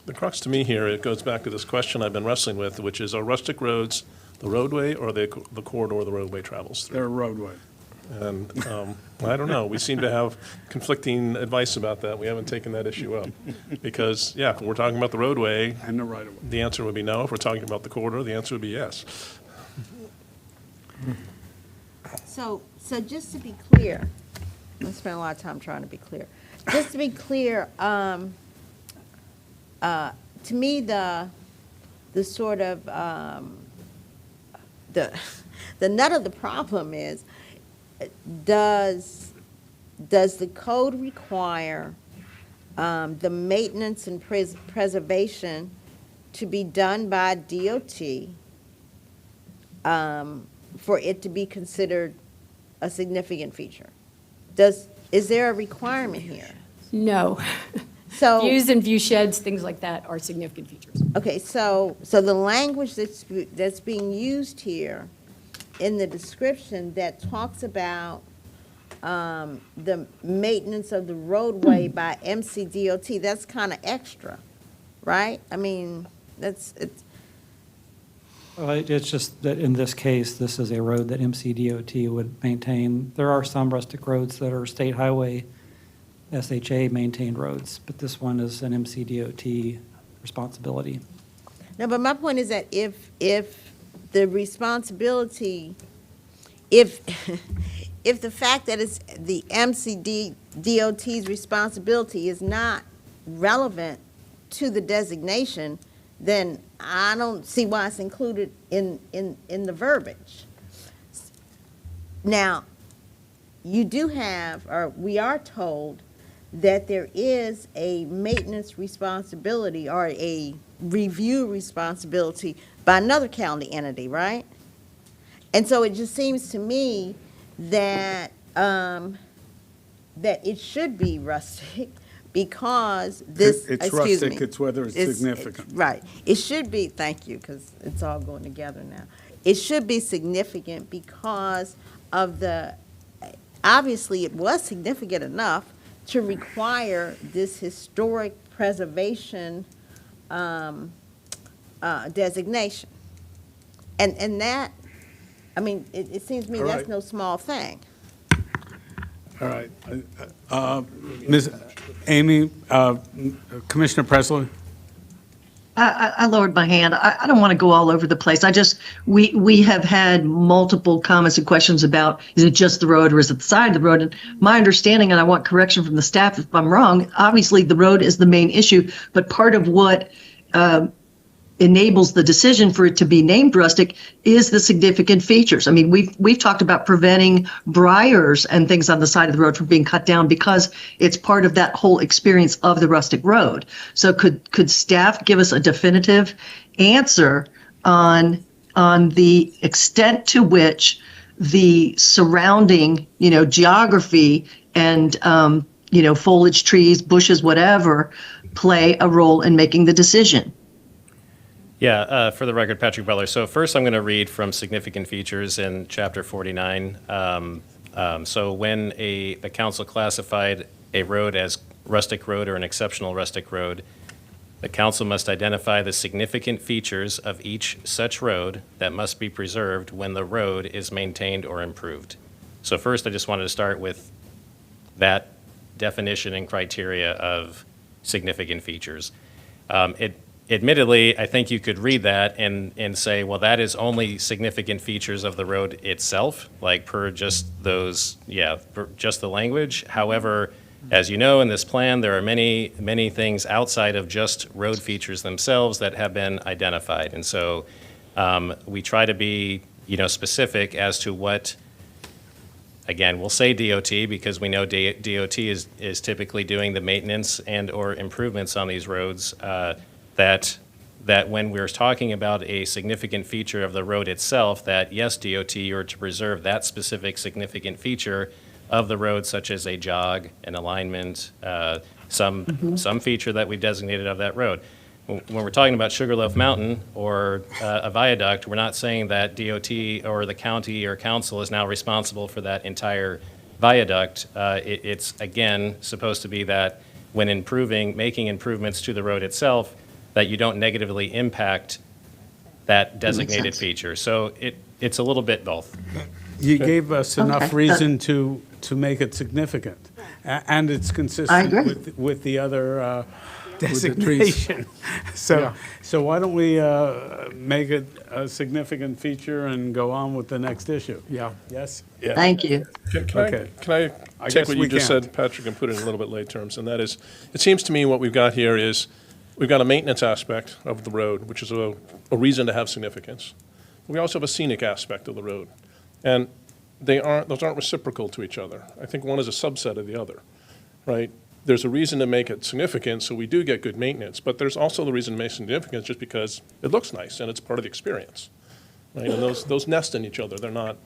The crux to me here, it goes back to this question I've been wrestling with, which is, are rustic roads the roadway or the corridor the roadway travels through? They're a roadway. And I don't know, we seem to have conflicting advice about that. We haven't taken that issue up. Because, yeah, if we're talking about the roadway. And the right-of-way. The answer would be no. If we're talking about the corridor, the answer would be yes. So just to be clear, I spent a lot of time trying to be clear. Just to be clear, to me, the sort of, the nut of the problem is, does the code require the maintenance and preservation to be done by DOT for it to be considered a significant feature? Is there a requirement here? No. So Views and view sheds, things like that are significant features. okay, so the language that's being used here in the description that talks about the maintenance of the roadway by MCDOT, that's kind of extra, right? I mean, it's. Well, it's just that in this case, this is a road that MCDOT would maintain. There are some rustic roads that are state highway SHA maintained roads, but this one is an MCDOT responsibility. No, but my point is that if the responsibility, if the fact that it's the MCDOT's responsibility is not relevant to the designation, then I don't see why it's included in the verbiage. Now, you do have, or we are told, that there is a maintenance responsibility or a review responsibility by another county entity, right? And so it just seems to me that that it should be rustic because this, It's excuse me. rustic, it's whether it's significant. Right. It should be, thank you, because it's all going together now. It should be significant because of the, obviously it was significant enough to require this historic preservation designation. And that, I mean, it seems to me All that's right. no small thing. All right. Ms. Amy, Commissioner Presley? I lowered my hand. I don't want to go all over the place. We have had multiple comments and questions about, is it just the road or is it the side of the road? And my understanding, and I want correction from the staff if I'm wrong, obviously the road is the main issue, but part of what enables the decision for it to be named rustic is the significant features. I mean, we've talked about preventing briars and things on the side of the road from being cut down because it's part of that whole experience of the rustic road. So could staff give us a definitive answer on the extent to which the surrounding, geography and, foliage, trees, bushes, whatever, play a role in making the decision? Yeah, for the record, Patrick Butler. So first I'm going to read from significant features in Chapter 49. So when the council classified a road as rustic road or an exceptional rustic road, the council must identify the significant features of each such road that must be preserved when the road is maintained or improved. So first, I just wanted to start with that definition and criteria of significant features. Admittedly, I think you could read that and say, well, that is only significant features of the road itself, like per just those, per just the language. However, as you know, in this plan, there are many, many things outside of just road features themselves that have been identified. And so we try to be, specific as to what, again, we'll say DOT because we know DOT is typically doing the maintenance and or improvements on these roads, that when we're talking about a significant feature of the road itself, that yes, DOT, you're to preserve that specific significant feature of the road, such as a jog, an alignment, some feature that we've designated of that road. When we're talking about Sugarloaf Mountain or a viaduct, we're not saying that DOT or the county or council is now responsible for that entire viaduct. It's, again, supposed to be that when making improvements to the road itself, that you don't negatively impact that designated feature. So it's a little bit both. You gave us enough reason to make it significant, and it's consistent with the other designation. So why don't we make it a significant feature and go on with the next issue? Yeah. Yes? Thank you. Can I take what you just said, Patrick, and put it in a little bit lay terms? And that is, it seems to me what we've got here is we've got a maintenance aspect of the road, which is a reason to have significance. We also have a scenic aspect of the road. And those aren't reciprocal to each other. I think one is a subset of the other, right? There's a reason to make it significant, so we do get good maintenance, but there's also the reason to make it significant just because it looks nice and it's part of the experience, right? And those nest in each other. They're not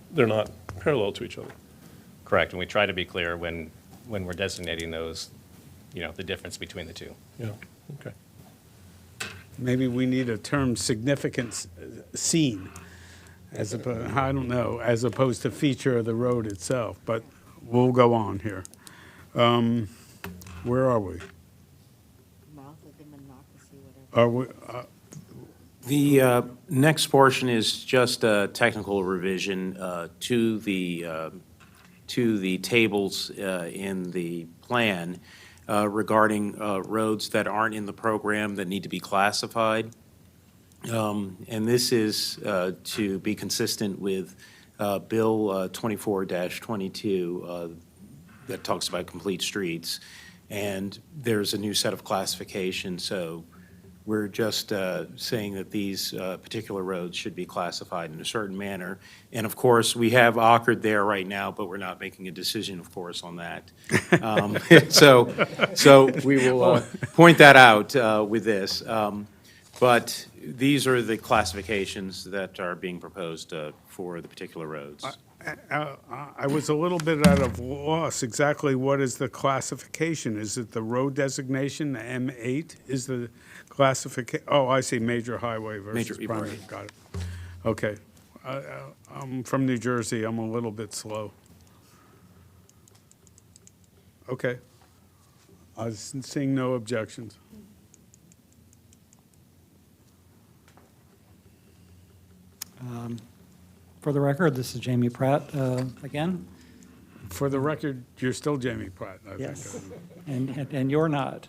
parallel to each other. Correct, and we try to be clear when we're designating those, the difference between the two. Yeah, okay. Maybe we need a term significance seen, as opposed to feature of the road itself, but we'll go on here. Where are we? Are we? The next portion is just a technical revision to the tables in the plan regarding roads that aren't in the program that need to be classified. And this is to be consistent with Bill 24-22 that talks about complete streets. And there's a new set of classification, so we're just saying that these particular roads should be classified in a certain manner. And of course, we have Ockard there right now, but we're not making a decision, of course, on that. So we will point that out with this. But these are the classifications that are being proposed for the particular roads. I was a little bit at a loss. Exactly what is the classification? Is it the road designation, the M8 is the classification? Oh, I see, major highway versus primary. Right. Got it. Okay. I'm from New Jersey. I'm a little bit slow. Okay. I was seeing no objections. For the record, this is Jamie Pratt again. For the record, you're still Jamie Pratt, I Yes, think. and you're not.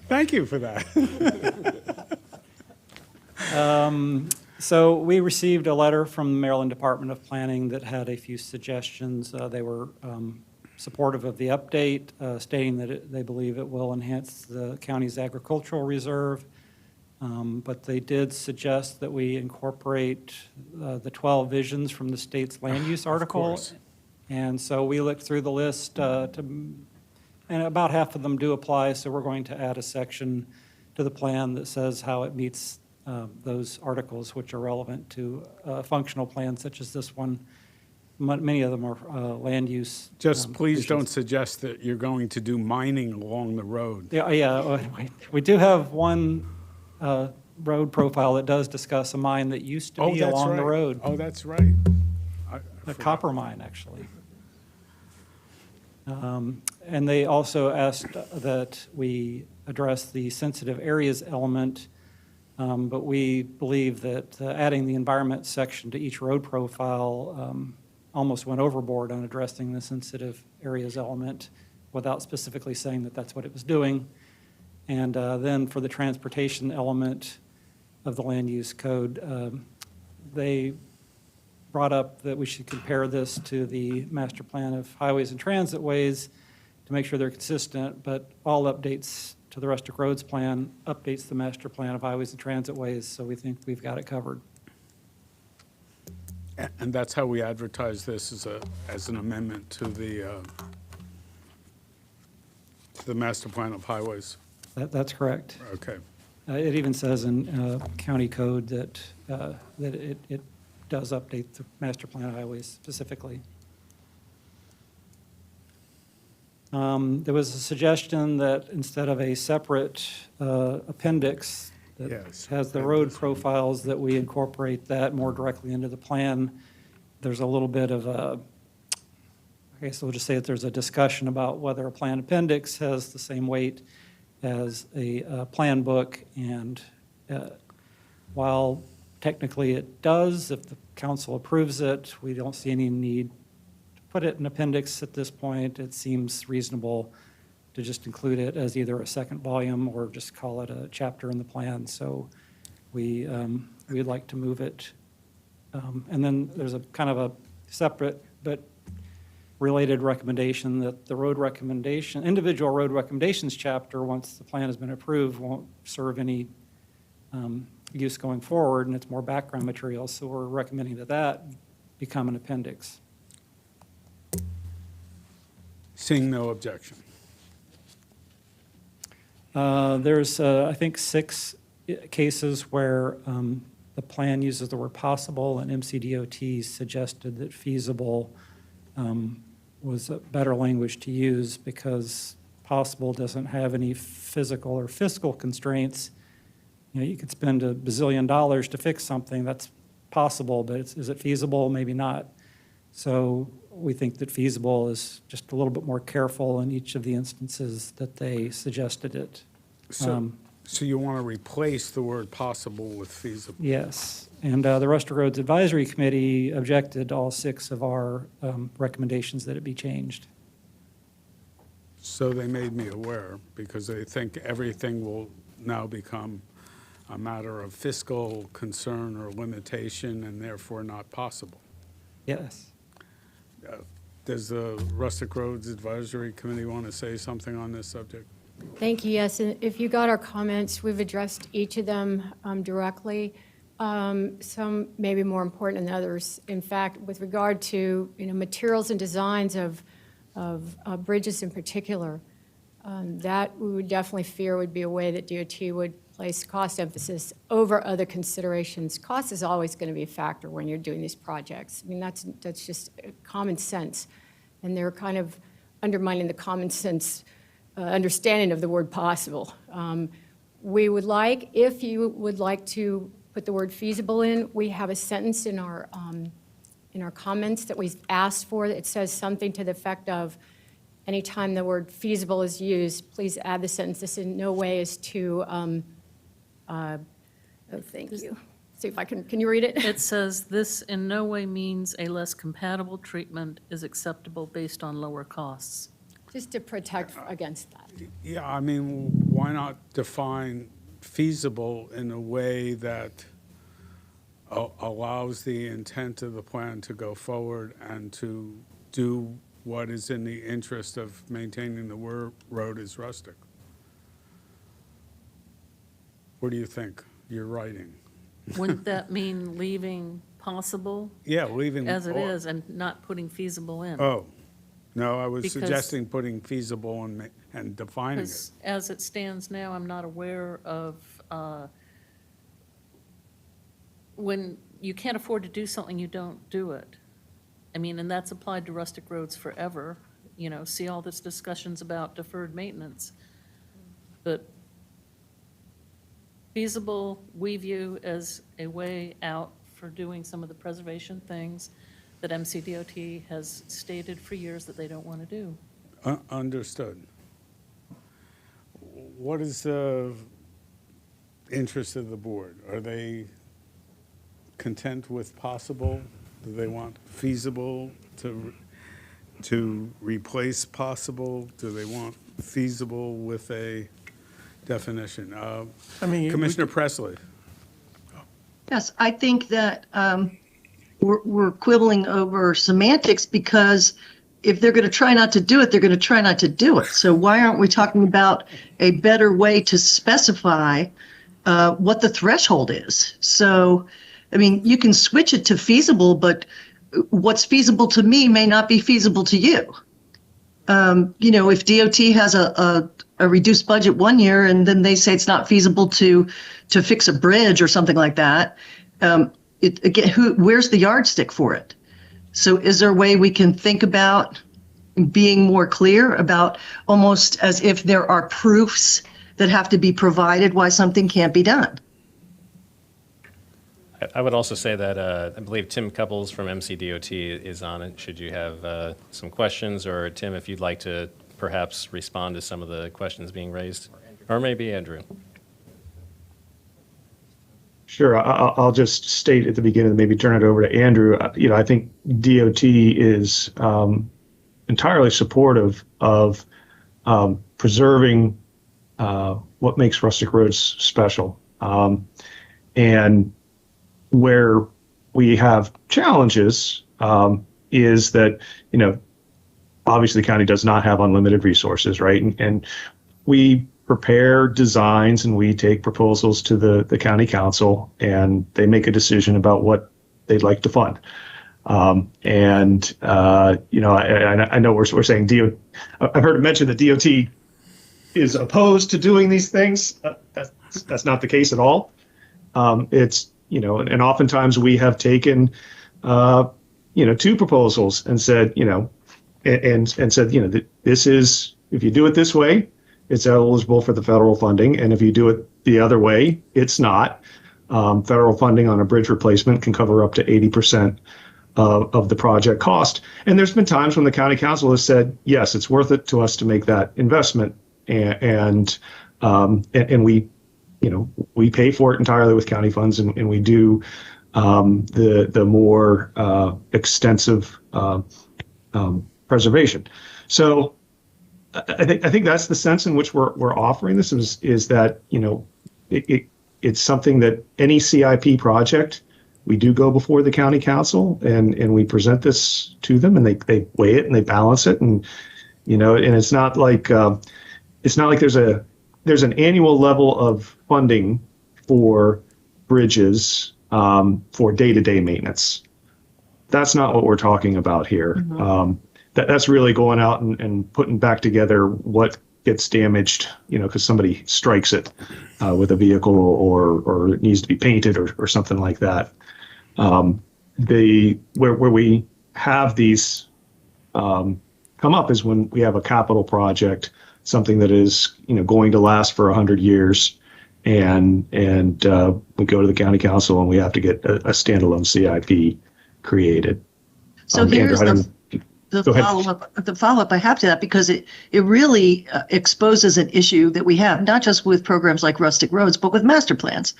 Thank you for that. So we received a letter from the Maryland Department of Planning that had a few suggestions. They were supportive of the update, stating that they believe it will enhance the county's agricultural reserve. But they did suggest that we incorporate the 12 visions from the state's land use article. course. And so we looked through the list, and about half of them do apply, so we're going to add a section to the plan that says how it meets those articles which are relevant to functional plans such as this one. Many of them are land use. Just please visions. don't suggest that you're going to do mining along the road. Yeah, we do have one road profile that does discuss a mine that used to be that's along the right. road. Oh, that's right. A copper mine, actually. And they also asked that we address the sensitive areas element, but we believe that adding the environment section to each road profile almost went overboard on addressing the sensitive areas element without specifically saying that that's what it was doing. And then for the transportation element of the land use code, they brought up that we should compare this to the master plan of highways and transitways to make sure they're consistent, but all updates to the rustic roads plan updates the master plan of highways and transitways, so we think we've got it covered. And that's how we advertise this as an amendment to the master plan of highways. That's correct. Okay. It even says in county code that it does update the master plan of highways specifically. There was a suggestion that instead of a separate appendix that Yes. has the road profiles, that we incorporate that more directly into the plan. There's a little bit of a, I guess we'll just say that there's a discussion about whether a plan appendix has the same weight as a plan book, and while technically it does, if the council approves it, we don't see any need to put it in appendix at this point. It seems reasonable to just include it as either a second volume or just call it a chapter in the plan. So we'd like to move it. And then there's a kind of a separate but related recommendation that the road recommendation, individual road recommendations chapter, once the plan has been approved, won't serve any use going forward, and it's more background material. So we're recommending that that become an appendix. Seeing no objection. There's, I think, 6 cases where the plan uses the word possible, and MCDOT suggested that feasible was a better language to use because possible doesn't have any physical or fiscal constraints. You know, you could spend $1 bazillion to fix something, that's possible, but is it feasible? Maybe not. So we think that feasible is just a little bit more careful in each of the instances that they suggested it. So you want to replace the word possible with feasible? Yes, and the Rustic Roads Advisory Committee objected to all 6 of our recommendations that it be changed. So they made me aware because they think everything will now become a matter of fiscal concern or limitation and therefore not possible. Yes. Does the Rustic Roads Advisory Committee want to say something on this subject? Thank you, yes, and if you got our comments, we've addressed each of them directly. Some may be more important than others. In fact, with regard to, materials and designs of bridges in particular, that we would definitely fear would be a way that DOT would place cost emphasis over other considerations. Cost is always going to be a factor when you're doing these projects. I mean, that's just common sense, and they're kind of undermining the common sense understanding of the word possible. We would like, if you would like to put the word feasible in, we have a sentence in our comments that we've asked for. It says something to the effect of, anytime the word feasible is used, please add the sentence, this in no way is to, thank you. See if I can you read it? It says, this in no way means a less compatible treatment is acceptable based on lower costs. Just to protect against that. Yeah, I mean, why not define feasible in a way that allows the intent of the plan to go forward and to do what is in the interest of maintaining the road as rustic? What do you think? You're writing. Wouldn't that mean leaving possible? Yeah, leaving. As it is and not putting feasible in? Oh, no, I was Because- suggesting putting feasible and defining it. Because as it stands now, I'm not aware of, when you can't afford to do something, you don't do it. I mean, and that's applied to rustic roads forever. See all this discussions about deferred maintenance. But feasible, we view as a way out for doing some of the preservation things that MCDOT has stated for years that they don't want to do. Understood. What is the interest of the board? Are they content with possible? Do they want feasible to replace possible? Do they want feasible with a definition? I mean, Commissioner Presley. Yes, I think that we're quibbling over semantics because if they're going to try not to do it, they're going to try not to do it. So why aren't we talking about a better way to specify what the threshold is? So, I mean, you can switch it to feasible, but what's feasible to me may not be feasible to you. You know, if DOT has a reduced budget one year and then they say it's not feasible to fix a bridge or something like that, where's the yardstick for it? So is there a way we can think about being more clear about almost as if there are proofs that have to be provided why something can't be done? I would also say that I believe Tim Couples from MCDOT is on it. Should you have some questions, or Tim, if you'd like to perhaps respond to some of the questions being raised, or maybe Andrew. Sure. I'll just state at the beginning, maybe turn it over to Andrew. You know, I think DOT is entirely supportive of preserving what makes rustic roads special. And where we have challenges is that, you know, obviously the county does not have unlimited resources, right? And we prepare designs and we take proposals to the county council, and they make a decision about what they'd like to fund. You know, I know we're saying DOT. I've heard it mentioned that DOT is opposed to doing these things. That's not the case at all. It's, you know, and oftentimes we have taken, you know, two proposals and said, you know, and said, you know, this is, if you do it this way, it's eligible for the federal funding. And if you do it the other way, it's not. Federal funding on a bridge replacement can cover up to 80% of the project cost. And there's been times when the county council has said, yes, it's worth it to us to make that investment. And we, you know, we pay for it entirely with county funds, and we do the more extensive preservation. So I think that's the sense in which we're offering this is that, you know, it's something that any CIP project, we do go before the county council and we present this to them, and they weigh it and they balance it, and, you know, and it's not like there's an annual level of funding for bridges for day-to-day maintenance. That's not what we're talking about here. Mm-hmm. That's really going out and putting back together what gets damaged, you know, because somebody strikes it with a vehicle or it needs to be painted or something like that. Where we have these come up is when we have a capital project, something that is, you know, going to last for 100 years, and we go to the county council and we have to get a standalone CIP created. So here's the follow-up I have to that, because it really exposes an issue that we have, not just with programs like Rustic Roads, but with master plans.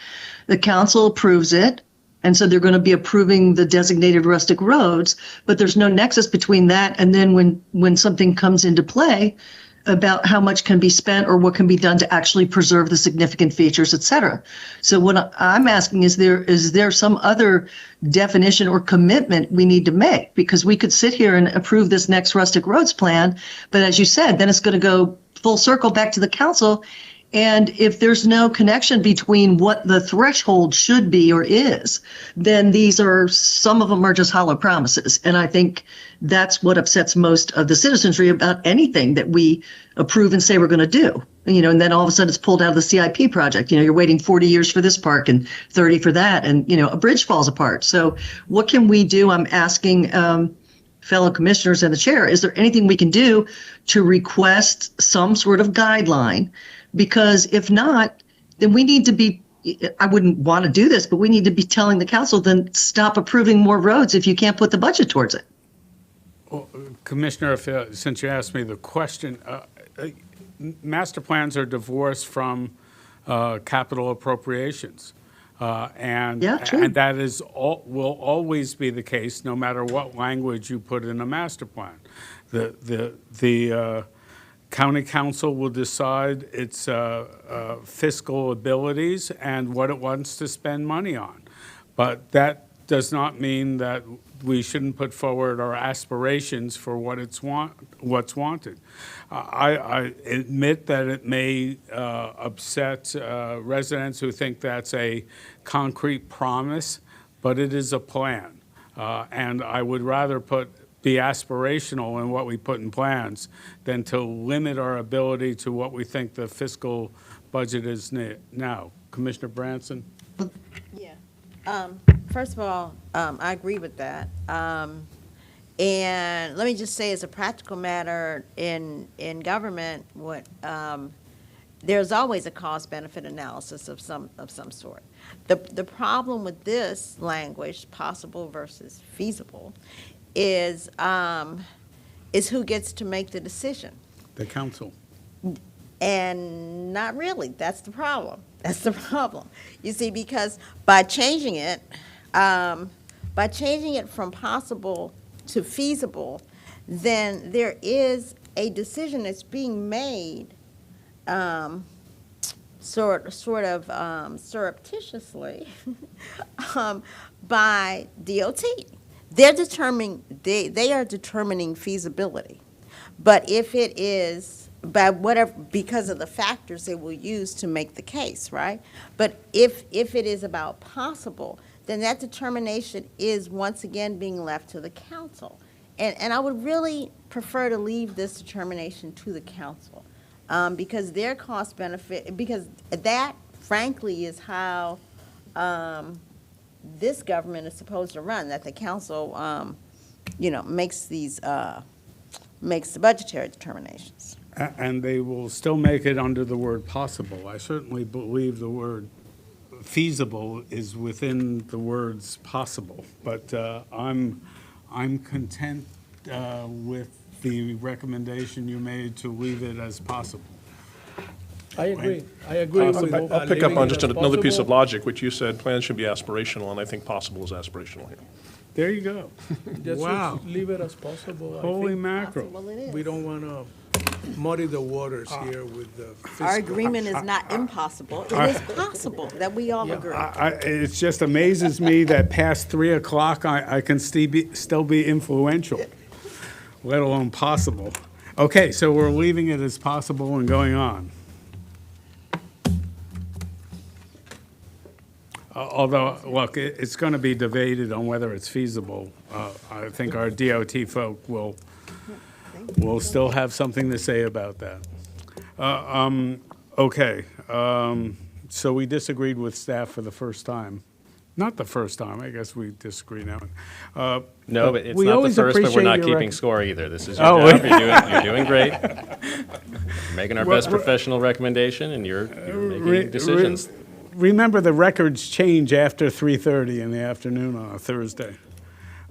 The council approves it, and so they're going to be approving the designated rustic roads, but there's no nexus between that and then when something comes into play about how much can be spent or what can be done to actually preserve the significant features, et cetera. So what I'm asking is there some other definition or commitment we need to make? Because we could sit here and approve this next rustic roads plan, but as you said, then it's going to go full circle back to the council. And if there's no connection between what the threshold should be or is, then some of them are just hollow promises. And I think that's what upsets most of the citizenry about anything that we approve and say we're going to do. You know, and then all of a sudden it's pulled out of the CIP project. You know, you're waiting 40 years for this park and 30 for that, and, you know, a bridge falls apart. So what can we do? I'm asking fellow commissioners and the chair, is there anything we can do to request some sort of guideline? Because if not, then we need to be, I wouldn't want to do this, but we need to be telling the council, then stop approving more roads if you can't put the budget towards it. Well, Commissioner, since you asked me the question, master plans are divorced from capital appropriations. Yeah, true. And that will always be the case, no matter what language you put in a master plan. The county council will decide its fiscal abilities and what it wants to spend money on. But that does not mean that we shouldn't put forward our aspirations for what's wanted. I admit that it may upset residents who think that's a concrete promise, but it is a plan. And I would rather be aspirational in what we put in plans than to limit our ability to what we think the fiscal budget is now. Commissioner Branson? Yeah. First of all, I agree with that. And let me just say, as a practical matter, in government, there's always a cost-benefit analysis of some sort. The problem with this language, possible versus feasible, is who gets to make the decision. The council. And not really. That's the problem. That's the problem. You see, because by changing it from possible to feasible, then there is a decision that's being made sort of surreptitiously by DOT. They are determining feasibility. But if it is because of the factors they will use to make the case, right? But if it is about possible, then that determination is once again being left to the council. And I would really prefer to leave this determination to the council, because their cost benefit, because that frankly is how this government is supposed to run, that the council makes the budgetary determinations. And they will still make it under the word possible. I certainly believe the word feasible is within the words possible, but I'm content with the recommendation you made to leave it as possible. I agree. I agree with I'll pick up leaving on it just as another piece of possible. logic, which you said plans should be aspirational, and I think possible is aspirational here. There you go. Just Wow. leave it as possible. I Holy think mackerel. we don't want to muddy the waters here with the fiscal. Our agreement is not impossible. It is possible that we all agree. It just amazes me that past 3 o'clock, I can still be influential, let alone possible. Okay, so we're leaving it as possible and going on. Although, look, it's going to be debated on whether it's feasible. I think our DOT folk will still have something to say about that. Okay, so we disagreed with staff for the first time. Not the first time, I guess we disagree now. No, but it's we not the always first, but we're appreciate not your keeping rec- score either. This is your Oh, job. You're doing great. You're making our best professional recommendation, and you're making decisions. Remember, the records change after 3:30 in the afternoon on a Thursday.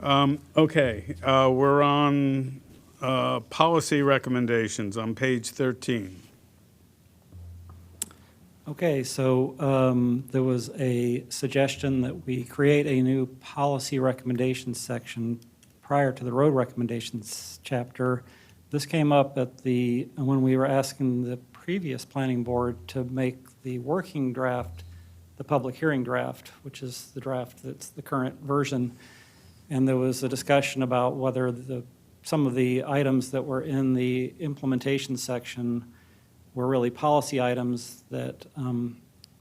Okay, we're on policy recommendations on page 13. Okay, so there was a suggestion that we create a new policy recommendations section prior to the road recommendations chapter. This came up when we were asking the previous planning board to make the working draft the public hearing draft, which is the draft that's the current version. And there was a discussion about whether some of the items that were in the implementation section were really policy items that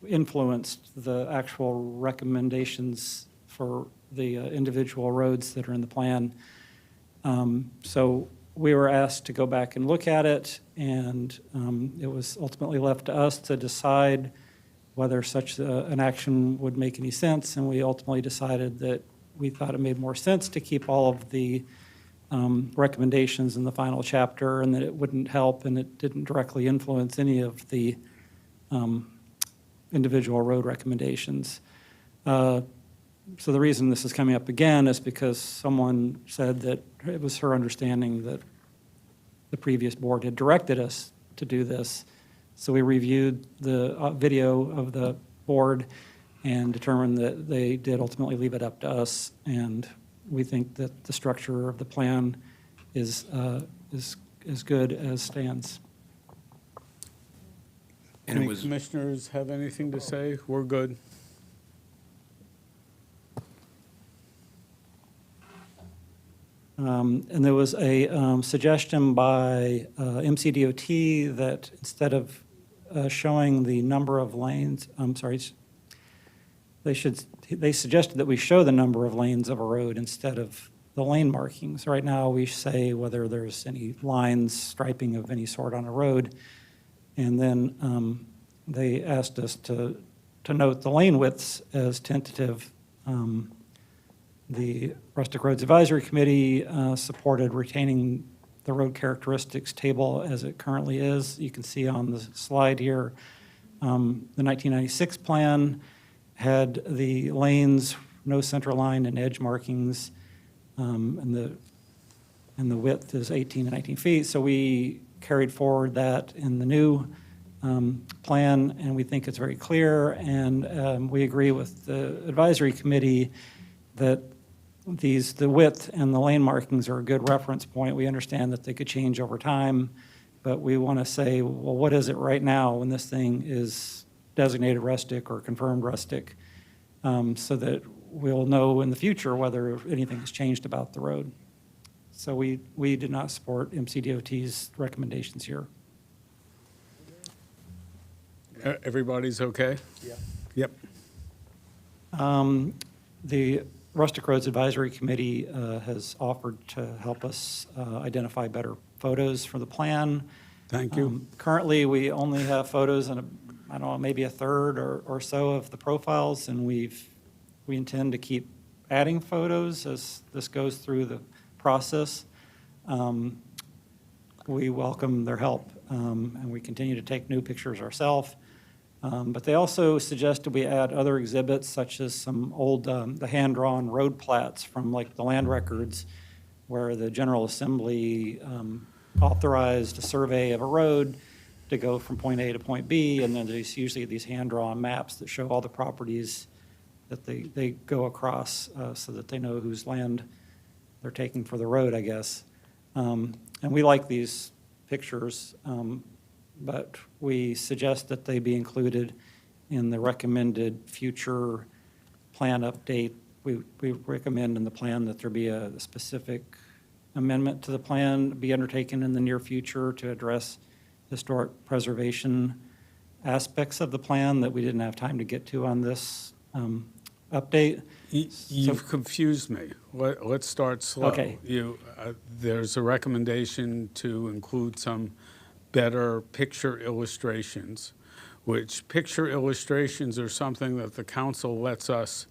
influenced the actual recommendations for the individual roads that are in the plan. So we were asked to go back and look at it, and it was ultimately left to us to decide whether such an action would make any sense, and we ultimately decided that we thought it made more sense to keep all of the recommendations in the final chapter, and that it wouldn't help and it didn't directly influence any of the individual road recommendations. So the reason this is coming up again is because someone said that it was her understanding that the previous board had directed us to do this. So we reviewed the video of the board, and determined that they did ultimately leave it up to us. And we think that the structure of the plan is as good as stands. And any commissioners have anything to say? We're good. And there was a suggestion by MCDOT that instead of showing the number of lanes, they suggested that we show the number of lanes of a road instead of the lane markings. Right now, we say whether there's any lines, striping of any sort on a road. And then they asked us to note the lane widths as tentative. The Rustic Roads Advisory Committee supported retaining the road characteristics table as it currently is. You can see on the slide here, the 1996 plan had the lanes, no center line and edge markings, and the width is 18 to 19 feet. So we carried forward that in the new plan, and we think it's very clear. And we agree with the advisory committee that the width and the lane markings are a good reference point. We understand that they could change over time, but we want to say, well, what is it right now when this thing is designated rustic or confirmed rustic, so that we'll know in the future whether anything has changed about the road. So we did not support MCDOT's recommendations here. Everybody's okay? Yeah. Yep. The Rustic Roads Advisory Committee has offered to help us identify better photos for the plan. Thank you. Currently, we only have photos in I don't know, maybe a third or so of the profiles, and we intend to keep adding photos as this goes through the process. We welcome their help, and we continue to take new pictures ourselves. But they also suggested we add other exhibits, such as some old, the hand-drawn road plats from like the land records, where the General Assembly authorized a survey of a road to go from point A to point B, and then there's usually these hand-drawn maps that show all the properties that they go across, so that they know whose land they're taking for the road, I guess. And we like these pictures, but we suggest that they be included in the recommended future plan update. We recommend in the plan that there be a specific amendment to the plan be undertaken in the near future to address historic preservation aspects of the plan that we didn't have time to get to on this update. You've confused me. Let's start slow. Okay. There's a recommendation to include some better picture illustrations, which picture illustrations are something that the council lets us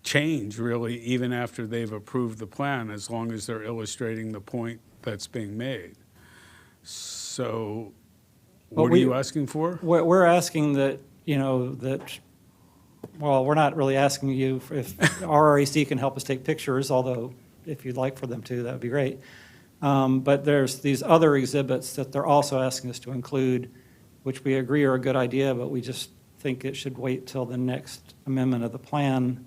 change, really, even after they've approved the plan, as long as they're illustrating the point that's being made. So what are you asking for? We're asking that, well, we're not really asking you if RRAC can help us take pictures, although if you'd like for them to, that would be great. But there's these other exhibits that they're also asking us to include, which we agree are a good idea, but we just think it should wait till the next amendment of the plan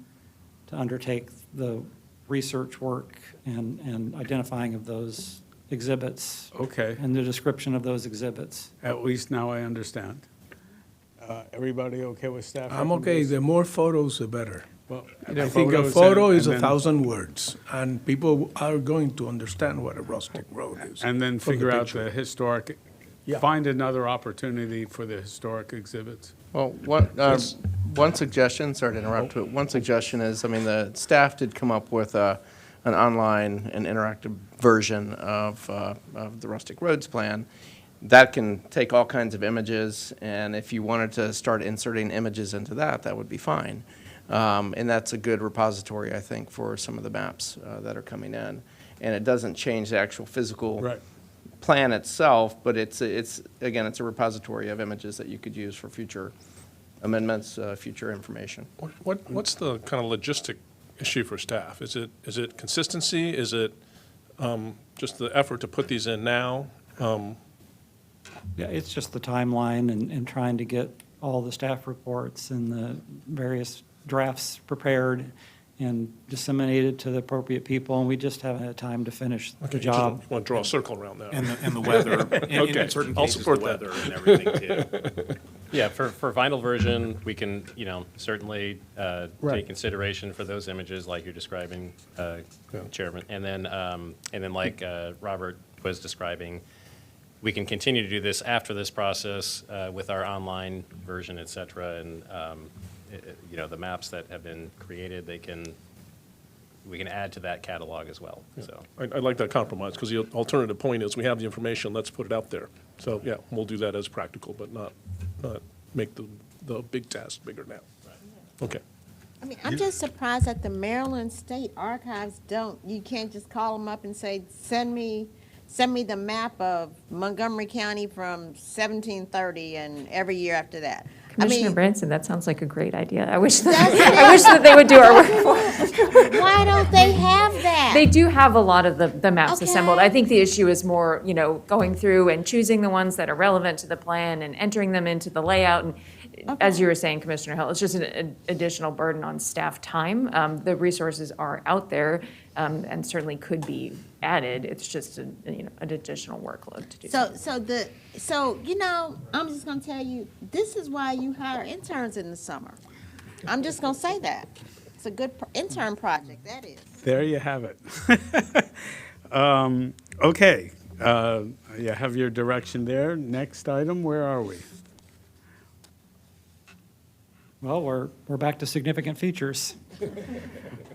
to undertake the research work and identifying of those exhibits. Okay. And the description of those exhibits. At least now I understand. Everybody okay with staff? I'm okay. The more photos, the better. Well, I think a photo is 1,000 words, and people are going to understand what a rustic road is. And then from the figure out picture. the historic, find another opportunity for the historic exhibits. Well, one suggestion, sorry to interrupt, but one suggestion is, the staff did come up with an online and interactive version of the Rustic Roads Plan. That can take all kinds of images, and if you wanted to start inserting images into that, that would be fine. And that's a good repository, I think, for some of the maps that are coming in. And it doesn't change the actual physical plan itself, but it's again, it's a repository of images that you could use for future amendments, future information. What's the kind of logistic issue for staff? Is it consistency? Is it just the effort to put these in now? Yeah, it's just the timeline and trying to get all the staff reports and the various drafts prepared and disseminated to the appropriate people, and we just haven't had time to finish Okay, the you job. just want to draw a circle around that. And the weather, Okay, in certain I'll cases, the support that. weather and everything too. Yeah, for vinyl version, we can, certainly Right. take consideration for those images like you're describing, Chairman. And then like Robert was describing, we can continue to do this after this process with our online version, et cetera. And, the maps that have been created, we can add to that catalog as well, so. I like that compromise, because the alternative point is we have the information, let's put it out there. So, yeah, we'll do that as practical, but not make the big task bigger now. Okay. I mean, I'm just surprised that the Maryland State Archives you can't just call them up and say, send me the map of Montgomery County from 1730 and every year after that. Commissioner Branson, that sounds like a great idea. I wish that they would do our work for us. Why don't they have that? They do have a lot of the maps Okay. assembled. I think the issue is more, going through and choosing the ones that are relevant to the plan and entering them into the layout. And as you were saying, Commissioner Hill, it's just an additional burden on staff time. The resources are out there and certainly could be added. It's just an additional workload to do. I'm just gonna tell you, this is why you hire interns in the summer. I'm just gonna say that. It's a good intern project, that is. There you have it. Okay, you have your direction there. Next item, where are we? Well, we're back to significant features.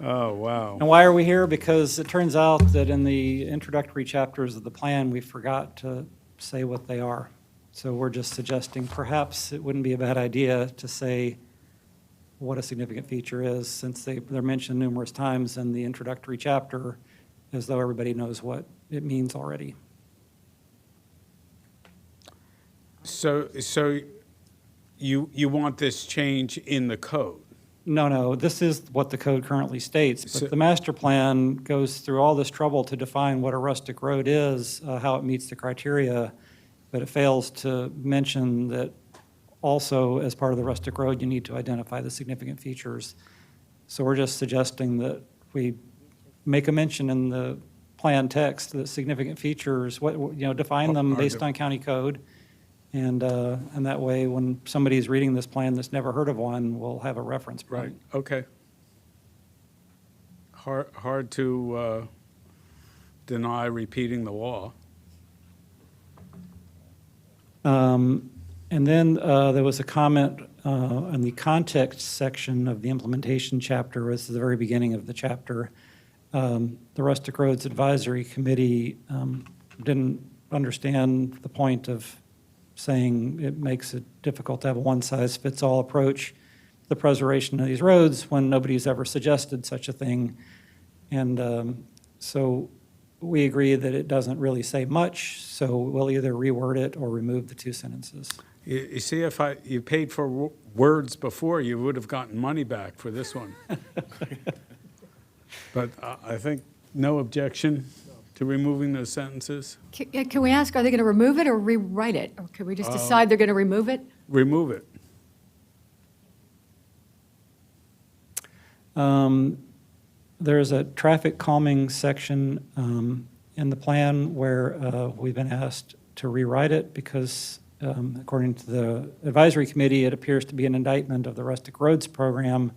Oh, wow. And why are we here? Because it turns out that in the introductory chapters of the plan, we forgot to say what they are. So we're just suggesting perhaps it wouldn't be a bad idea to say what a significant feature is, since they're mentioned numerous times in the introductory chapter, as though everybody knows what it means already. So you want this change in the code? No, this is what the code currently states, but the master plan goes through all this trouble to define what a rustic road is, how it meets the criteria, but it fails to mention that also, as part of the rustic road, you need to identify the significant features. So we're just suggesting that we make a mention in the plan text that significant features, define them based on county code. And that way, when somebody's reading this plan that's never heard of one, we'll have a reference point. Right, okay. Hard to deny repeating the law. And then there was a comment in the context section of the implementation chapter. This is the very beginning of the chapter. The Rustic Roads Advisory Committee didn't understand the point of saying it makes it difficult to have a one-size-fits-all approach to the preservation of these roads when nobody's ever suggested such a thing. And so we agree that it doesn't really say much, so we'll either reword it or remove the two sentences. You see, if you paid for words before, you would have gotten money back for this one. But I think no objection to removing those sentences. Can we ask, are they going to remove it or rewrite it? Or can we just decide they're going to remove it? Remove it. There's a traffic calming section in the plan where we've been asked to rewrite it because, according to the advisory committee, it appears to be an indictment of the Rustic Roads program.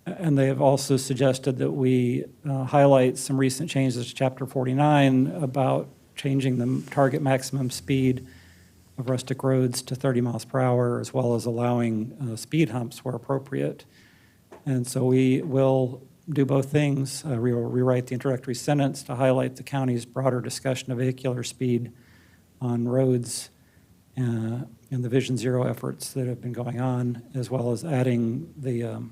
And they have also suggested that we highlight some recent changes to Chapter 49 about changing the target maximum speed of rustic roads to 30 miles per hour, as well as allowing speed humps where appropriate. And so we will do both things. We will rewrite the introductory sentence to highlight the county's broader discussion of vehicular speed on roads and the Vision Zero efforts that have been going on, as well as adding the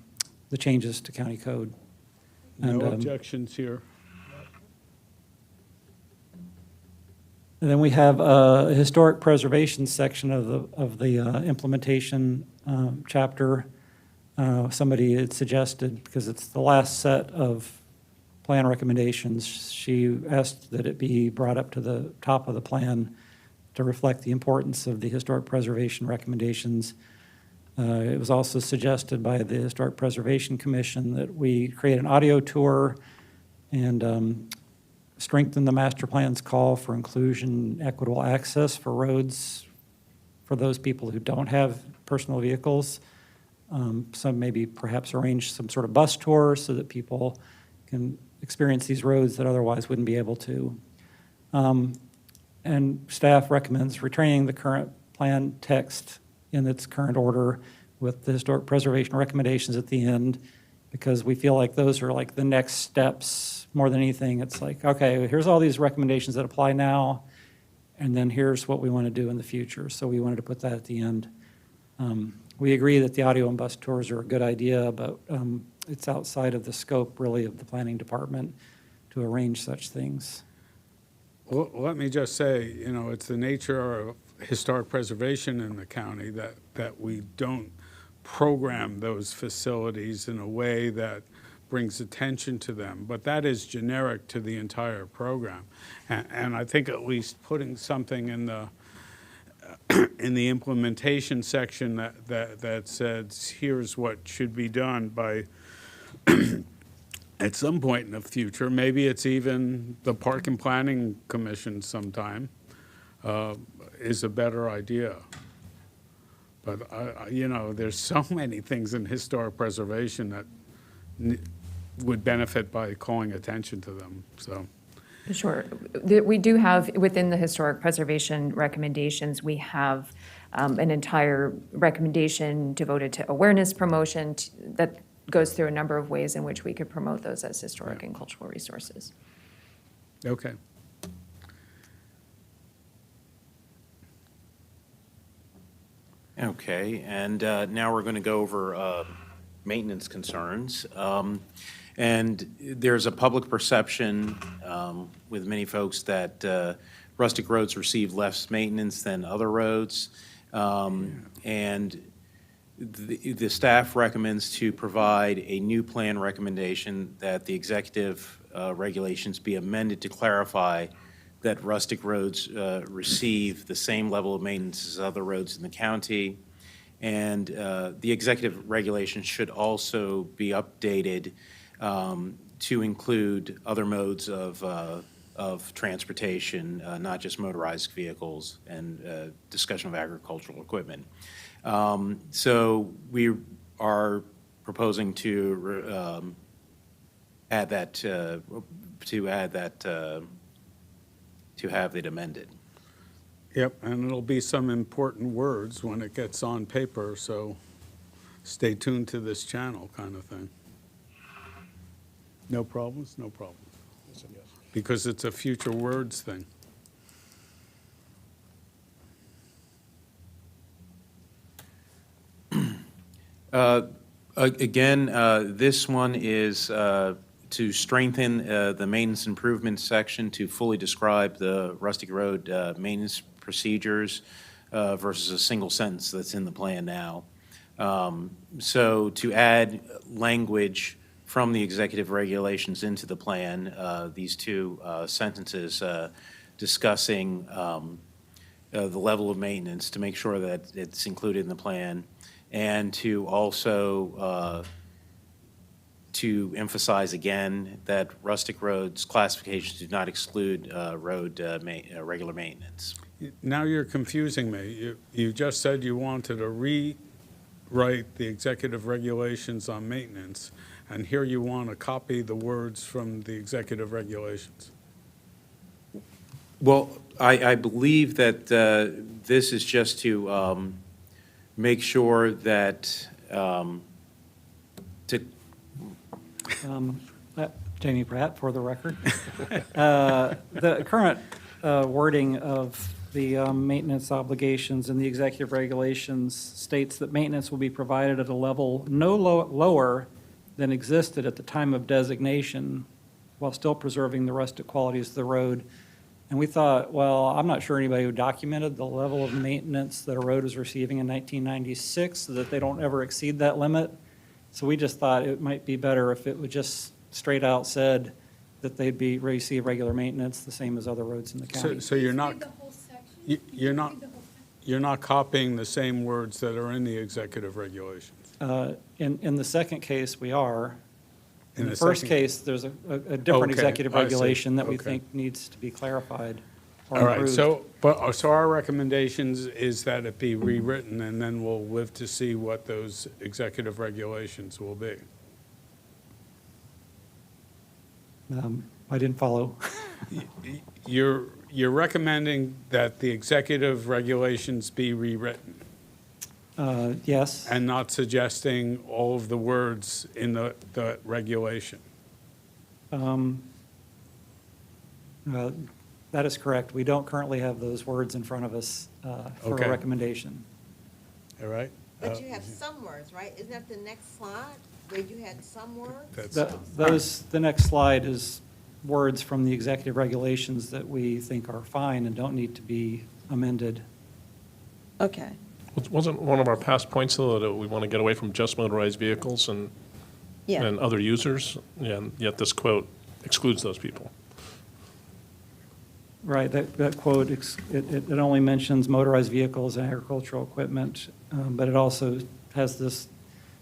changes to county code. No objections here. And then we have a historic preservation section of the implementation chapter. Somebody had suggested, because it's the last set of plan recommendations, she asked that it be brought up to the top of the plan to reflect the importance of the historic preservation recommendations. It was also suggested by the Historic Preservation Commission that we create an audio tour and strengthen the master plan's call for inclusion, equitable access for roads for those people who don't have personal vehicles. Some maybe perhaps arrange some sort of bus tour so that people can experience these roads that otherwise wouldn't be able to. And staff recommends retaining the current plan text in its current order with the historic preservation recommendations at the end, because we feel like those are like the next steps more than anything. It's like, okay, here's all these recommendations that apply now, and then here's what we want to do in the future. So we wanted to put that at the end. We agree that the audio and bus tours are a good idea, but it's outside of the scope really of the planning department to arrange such things. Well, let me just say, you know, it's the nature of historic preservation in the county that we don't program those facilities in a way that brings attention to them. But that is generic to the entire program. And I think at least putting something in the implementation section that says, here's what should be done by at some point in the future, maybe it's even the Park and Planning Commission sometime, is a better idea. But, you know, there's so many things in historic preservation that would benefit by calling attention to them, so. Sure. We do have, within the historic preservation recommendations, we have an entire recommendation devoted to awareness promotion that goes through a number of ways in which we could promote those as historic and cultural resources. Okay. Okay, and now we're going to go over maintenance concerns. And there's a public perception with many folks that rustic roads receive less maintenance than other roads. And the staff recommends to provide a new plan recommendation that the executive regulations be amended to clarify that rustic roads receive the same level of maintenance as other roads in the county. And the executive regulations should also be updated to include other modes of transportation, not just motorized vehicles, and discussion of agricultural equipment. So we are proposing to add that, to have it amended. Yep, and it'll be some important words when it gets on paper, so stay tuned to this channel kind of thing. No problems? No problems. Because it's a future words thing. Again, this one is to strengthen the maintenance improvement section to fully describe the rustic road maintenance procedures versus a single sentence that's in the plan now. So to add language from the executive regulations into the plan, these two sentences discussing the level of maintenance to make sure that it's included in the plan, and to also to emphasize again that rustic roads classifications do not exclude regular maintenance. Now you're confusing me. You just said you wanted to rewrite the executive regulations on maintenance, and here you want to copy the words from the executive regulations. Well, I believe that this is just to make sure that Jamie Pratt, for the record. The current wording of the maintenance obligations in the executive regulations states that maintenance will be provided at a level no lower than existed at the time of designation, while still preserving the rustic qualities of the road. And we thought, well, I'm not sure anybody who documented the level of maintenance that a road was receiving in 1996, so that they don't ever exceed that limit. So we just thought it might be better if it would just straight out said that they'd receive regular maintenance, the same as other roads in the county. So you're not. The whole section? You're not copying the same words that are in the executive regulations. In the second case, we are. In In the the first second- case, there's a different Okay, executive I see. regulation that we Okay. think needs to be clarified or All right, improved. so our recommendations is that it be rewritten, and then we'll live to see what those executive regulations will be. I didn't follow. You're recommending that the executive regulations be rewritten Yes. and not suggesting all of the words in the regulation. That is correct. We don't currently have those words in front of us for Okay. a recommendation. All right? But you have some words, right? Isn't that the next slide, where you had some words? The next slide is words from the executive regulations that we think are fine and don't need to be amended. Okay. Wasn't one of our past points, though, that we want to get away from just motorized vehicles and other users? Yeah, and yet this quote excludes those people. Right, that quote, it only mentions motorized vehicles and agricultural equipment, but it also has this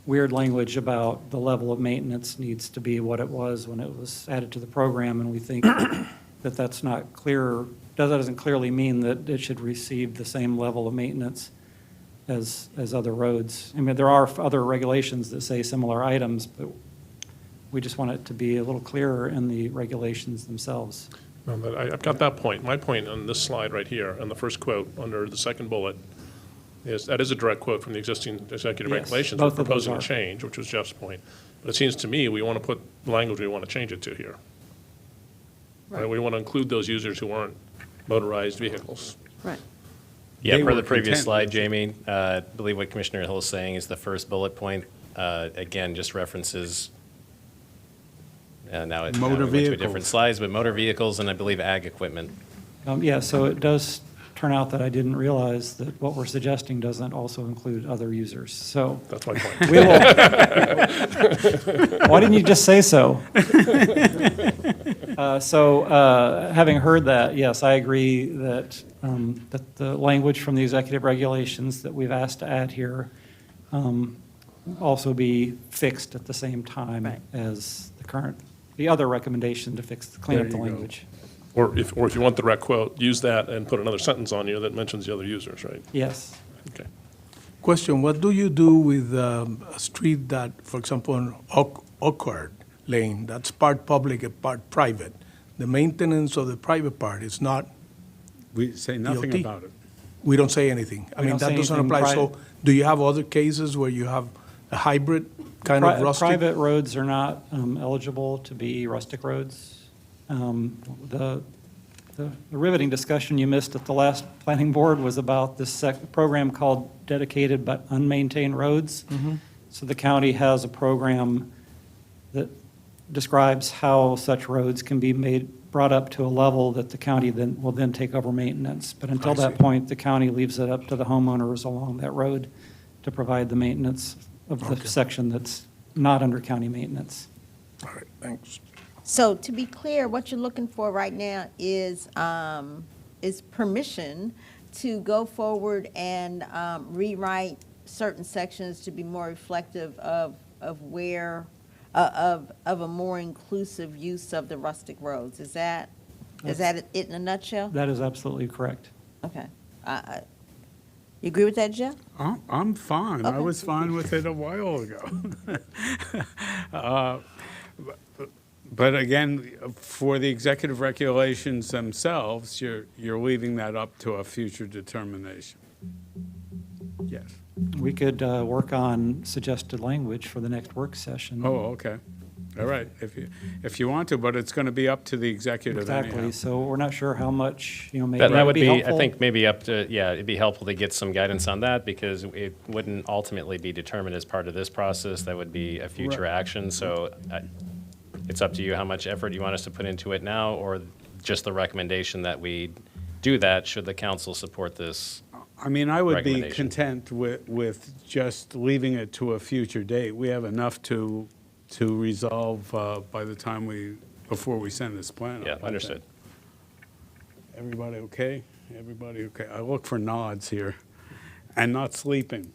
weird language about the level of maintenance needs to be what it was when it was added to the program, and we think that that's not clear, that doesn't clearly mean that it should receive the same level of maintenance as other roads. I mean, there are other regulations that say similar items, but we just want it to be a little clearer in the regulations themselves. No, but I've got that point. My point on this slide right here, on the first quote, under the second bullet, is that is a direct quote from the existing executive Yes, regulations. We're both of those proposing a are. change, which was Jeff's point. But it seems to me we want to put the language we want to change it to here. Right. We want to include those users who aren't motorized vehicles. Right. Yeah, They per were the previous content slide, with Jamie, I believe what Commissioner Hill is saying is the first bullet point, again, just references, now Motor we went to a different vehicles. slides, but motor vehicles and I believe ag equipment. Yeah, so it does turn out that I didn't realize that what we're suggesting doesn't also include other users, so. That's my point. We will. Why didn't you just say so? Having heard that, yes, I agree that, that the language from the executive regulations that we've asked to add here also be fixed at the same time as the other recommendation to clean up the There you go. language. Or if you want the direct quote, use that and put another sentence on here that mentions the other users, right? Yes. Okay. Question, what do you do with a street that, for example, on Oakard Lane, that's part public and part private? The maintenance of the private part is not We say nothing DOT. about it. We don't say anything. I We mean, don't that say doesn't anything apply. So do you have other cases where you have a hybrid kind of rustic? Private roads are not eligible to be rustic roads. The riveting discussion you missed at the last planning board was about this program called Dedicated but Unmaintained Roads. So the county has a program that describes how such roads can be brought up to a level that the county will then take over maintenance. But until that point, the county leaves it up to the homeowners along that road to provide the maintenance of the section that's not under county maintenance. All right, thanks. So to be clear, what you're looking for right now is permission to go forward and rewrite certain sections to be more reflective of where, of a more inclusive use of the rustic roads. Is that it in a nutshell? That is absolutely correct. Okay. You agree with that, Jeff? I'm fine. I Okay. was fine with it a while ago. But again, for the executive regulations themselves, you're leaving that up to a future determination. Yes. We could work on suggested language for the next work session. Oh, okay. All right, if you want to, but it's going to be up to the executive anyhow. Exactly, so we're not sure how much, maybe That would be, I helpful. think, maybe up to, it'd be helpful to get some guidance on that because it wouldn't ultimately be determined as part of this process. That would be a future action. So it's up to you how much effort you want us to put into it now or just the recommendation that we do that should the council support this. I mean, I would be recommendation. content with just leaving it to a future date. We have enough to resolve by the time before we send this plan. Yeah, out, I think. understood. Everybody okay? Everybody okay? I look for nods here. And not sleeping.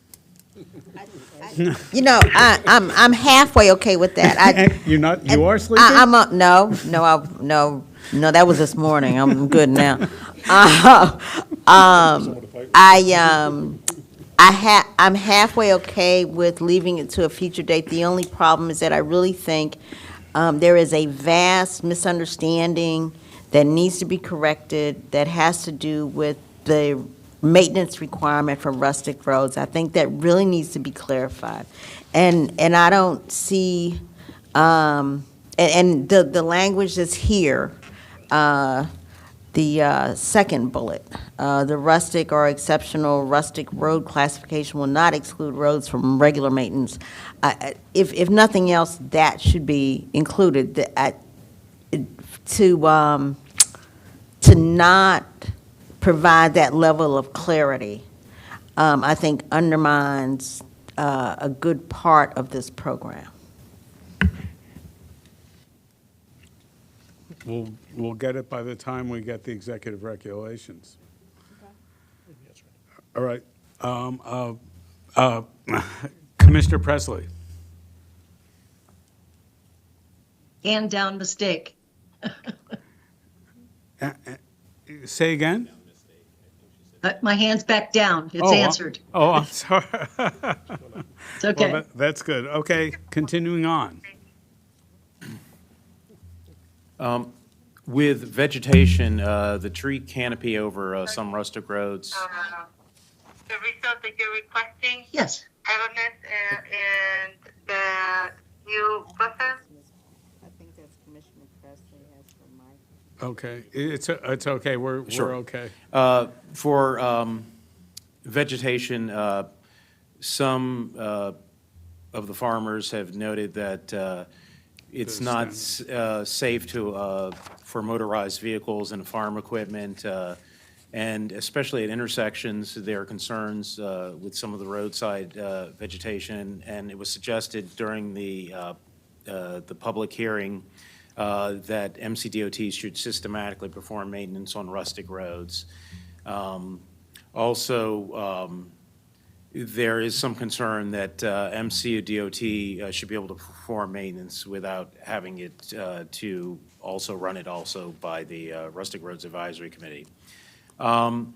You know, I'm halfway okay with that. You're not, you are sleeping? I'm up, no, that was this morning. I'm good now. I'm halfway okay with leaving it to a future date. The only problem is that I really think there is a vast misunderstanding that needs to be corrected that has to do with the maintenance requirement for rustic roads. I think that really needs to be clarified. And I don't see, and the language that's here, the second bullet, the rustic or exceptional rustic road classification will not exclude roads from regular maintenance. If nothing else, that should be included. To not provide that level of clarity, I think undermines a good part of this program. We'll get it by the time we get the executive regulations. All right. Commissioner Presley. Hand down mistake. Say again? My hand's back down. It's Oh, answered. Oh, I'm sorry. It's okay. Well, that's good. Okay, continuing on. With vegetation, the tree canopy over some rustic roads. The result that you're requesting? Yes. Evidence and the new process? I think that's Commissioner Presley has for Mike. Okay, it's okay, we're Sure. okay. For vegetation, some of the farmers have noted that it's not safe for motorized vehicles and farm equipment, and especially at intersections, there are concerns with some of the roadside vegetation, and it was suggested during the public hearing that MCDOT should systematically perform maintenance on rustic roads. Also, there is some concern that MCDOT should be able to perform maintenance without having it to also run it also by the Rustic Roads Advisory Committee. And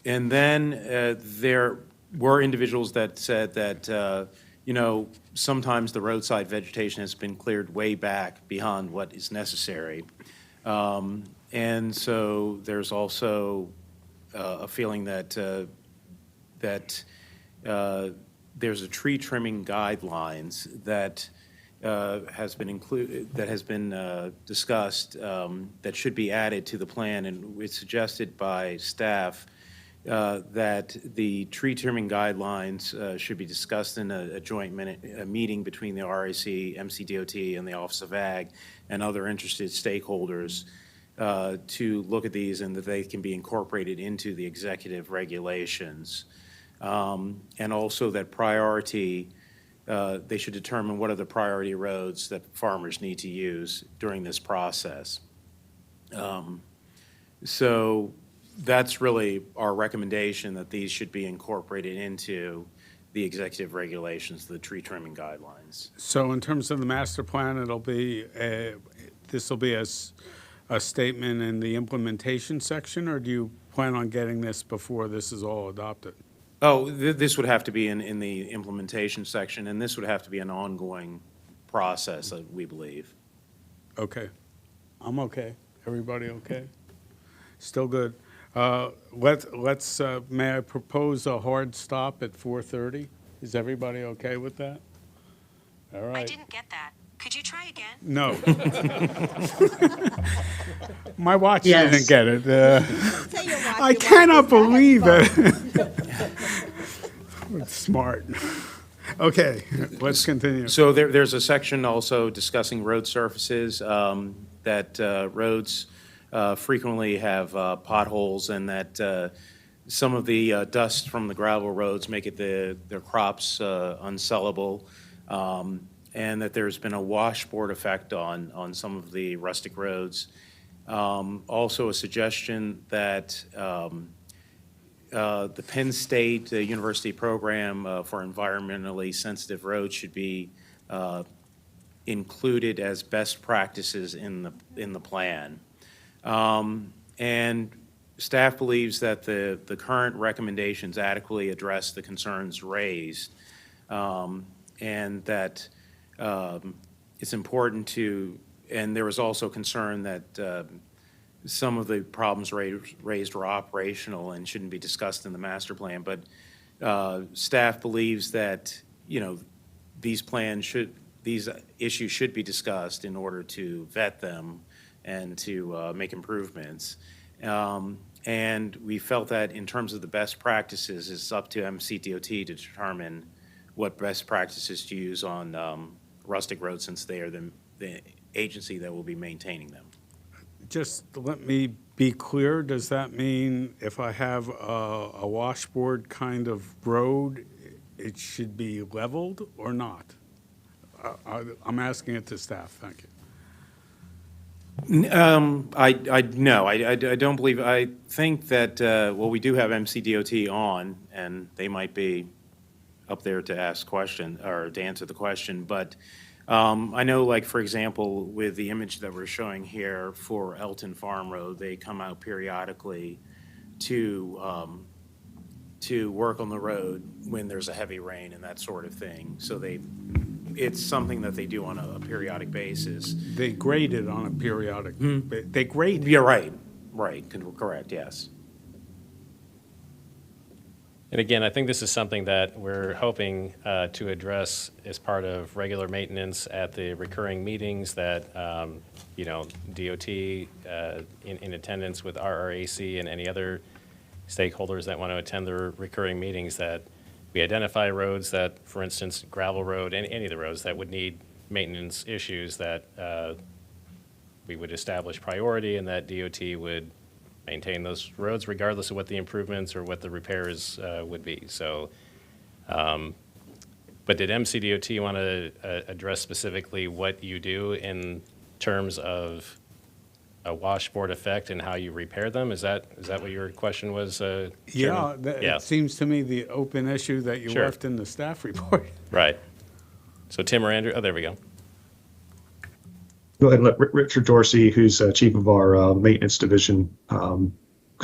then there were individuals that said that, sometimes the roadside vegetation has been cleared way back beyond what is necessary. And so there's also a feeling that there's a tree trimming guidelines that has been discussed that should be added to the plan, and it's suggested by staff that the tree trimming guidelines should be discussed in a joint meeting between the RAC, MCDOT, and the Office of Ag and other interested stakeholders to look at these, and that they can be incorporated into the executive regulations. And also that priority, they should determine what are the priority roads that farmers need to use during this process. So that's really our recommendation, that these should be incorporated into the executive regulations, the tree trimming guidelines. So in terms of the master plan, it'll be, this will be a statement in the implementation section, or do you plan on getting this before this is all adopted? Oh, this would have to be in the implementation section, and this would have to be an ongoing process, we believe. Okay. I'm okay. Everybody okay? Still good. Let's, may I propose a hard stop at 4:30? Is everybody okay with that? All right. I didn't get that. Could you try again? No. My watch Yes. didn't get it. I cannot believe it. It's smart. Okay, let's continue. So there's a section also discussing road surfaces, that roads frequently have potholes, and that some of the dust from the gravel roads make it their crops unsellable, and that there's been a washboard effect on some of the rustic roads. Also a suggestion that the Penn State University program for environmentally sensitive roads should be included as best practices in the plan. And staff believes that the current recommendations adequately address the concerns raised, and that it's important to, and there was also concern that some of the problems raised were operational and shouldn't be discussed in the master plan, but staff believes that, these issues should be discussed in order to vet them and to make improvements. And we felt that in terms of the best practices, it's up to MCDOT to determine what best practices to use on rustic roads, since they are the agency that will be maintaining them. Just let me be clear, does that mean if I have a washboard kind of road, it should be leveled or not? I'm asking it to staff, thank you. No, I don't believe, I think that, well, we do have MCDOT on, and they might be up there to ask question, or to answer the question, but I know, like, for example, with the image that we're showing here for Elton Farm Road, they come out periodically to work on the road when there's a heavy rain and that sort of thing. So it's something that they do on a periodic basis. They grade it on a periodic, they grade it. You're right, correct, yes. And again, I think this is something that we're hoping to address as part of regular maintenance at the recurring meetings that, DOT in attendance with RRAC and any other stakeholders that want to attend the recurring meetings, that we identify roads that, for instance, gravel road, any of the roads that would need maintenance issues, that we would establish priority and that DOT would maintain those roads regardless of what the improvements or what the repairs would be. So, but did MCDOT want to address specifically what you do in terms of a washboard effect and how you repair them? Is that what your question was, Yeah, Chairman? it seems to me the open issue that you Sure. left in the staff report. Right. So Tim or Andrew? Oh, there we go. Go ahead and let Richard Dorsey, who's chief of our maintenance division, kind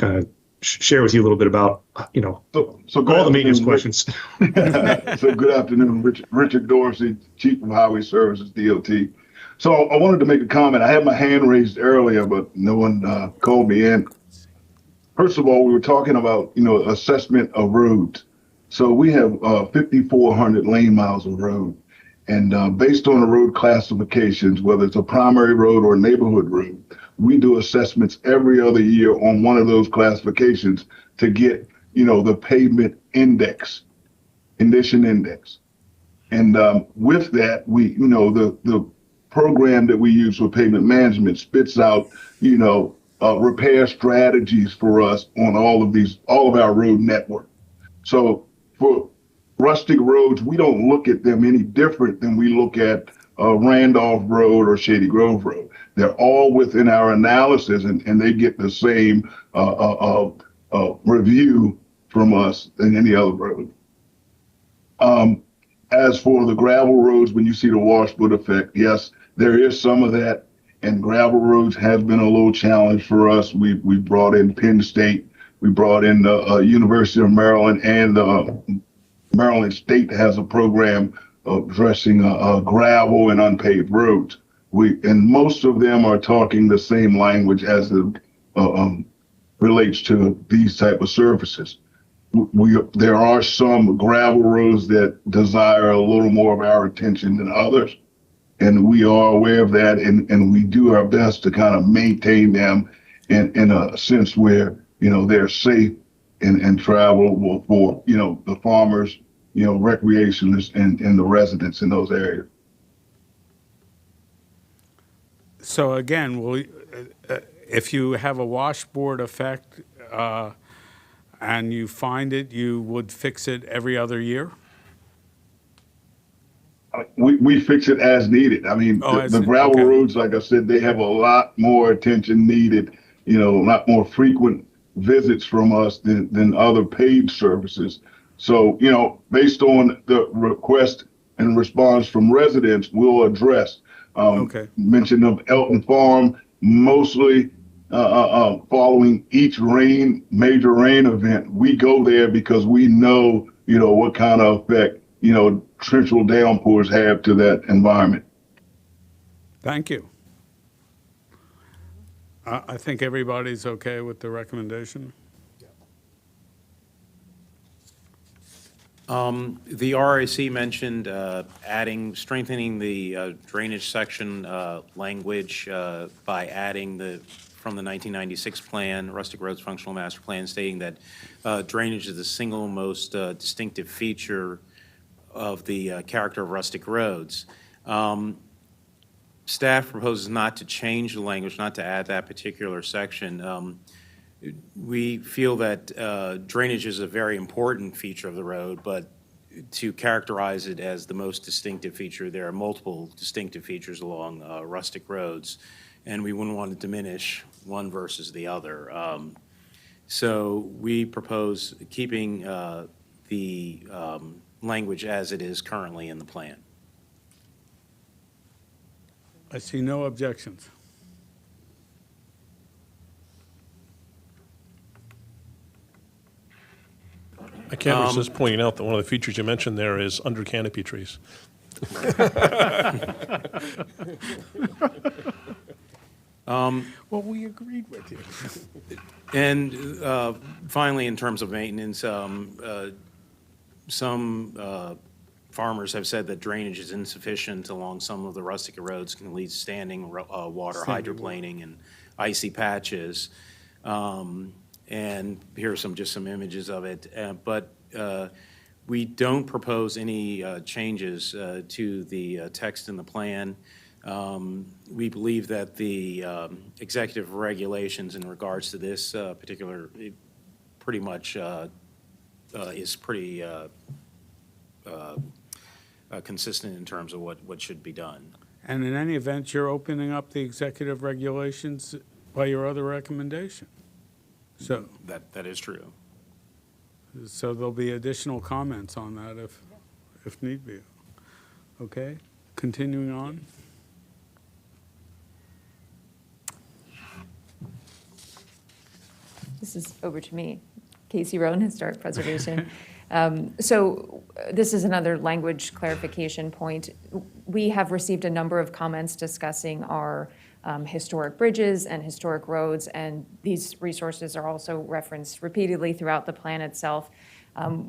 of share with you a little bit about, So all the maintenance questions. So good afternoon, Richard Dorsey, Chief of Highway Services, DOT. So I wanted to make a comment. I had my hand raised earlier, but no one called me in. First of all, we were talking about, assessment of roads. So we have 5,400 lane miles of road. And based on the road classifications, whether it's a primary road or a neighborhood road, we do assessments every other year on one of those classifications to get, the pavement index, condition index. And with that, we, the program that we use for pavement management spits out, repair strategies for us on all of our road network. So for rustic roads, we don't look at them any different than we look at Randolph Road or Shady Grove Road. They're all within our analysis, and they get the same review from us than any other road. As for the gravel roads, when you see the washboard effect, yes, there is some of that, and gravel roads has been a little challenge for us. We brought in Penn State, we brought in the University of Maryland, and Maryland State has a program of addressing gravel and unpaved roads. And most of them are talking the same language as it relates to these type of services. There are some gravel roads that desire a little more of our attention than others, and we are aware of that, and we do our best to kind of maintain them in a sense where they're safe and travel for the farmers, recreationists, and the residents in those areas. So again, if you have a washboard effect and you find it, you would fix it every other year? we fix it as needed. I mean, Oh, the gravel okay. roads, like I said, they have a lot more attention needed, a lot more frequent visits from us than other paid services. So, based on the request and response from residents, we'll address. Okay. Mention of Elton Farm, mostly following each major rain event. We go there because we know, what kind of effect, torrential downpours have to that environment. Thank you. I think everybody's okay with the recommendation. The RIC mentioned strengthening the drainage section language by adding from the 1996 plan, Rustic Roads Functional Master Plan, stating that drainage is the single most distinctive feature of the character of rustic roads. Staff proposes not to change the language, not to add that particular section. We feel that drainage is a very important feature of the road, but to characterize it as the most distinctive feature, there are multiple distinctive features along rustic roads, and we wouldn't want to diminish one versus the other. So we propose keeping the language as it is currently in the plan. I see no objections. I can't resist pointing out that one of the features you mentioned there is under canopy trees. Well, we agreed with you. And finally, in terms of maintenance, some farmers have said that drainage is insufficient along some of the rustic roads, can lead to standing water, hydroplaning, and icy patches. And here are just some images of it. But we don't propose any changes to the text in the plan. We believe that the executive regulations in regards to this particular, pretty much is pretty consistent in terms of what should be done. And in any event, you're opening up the executive regulations by your other recommendation. So that is true. So there'll be additional comments on that if need be. Okay, continuing on. This is over to me. Casey Roan, Historic Preservation. So this is another language clarification point. We have received a number of comments discussing our historic bridges and historic roads, and these resources are also referenced repeatedly throughout the plan itself.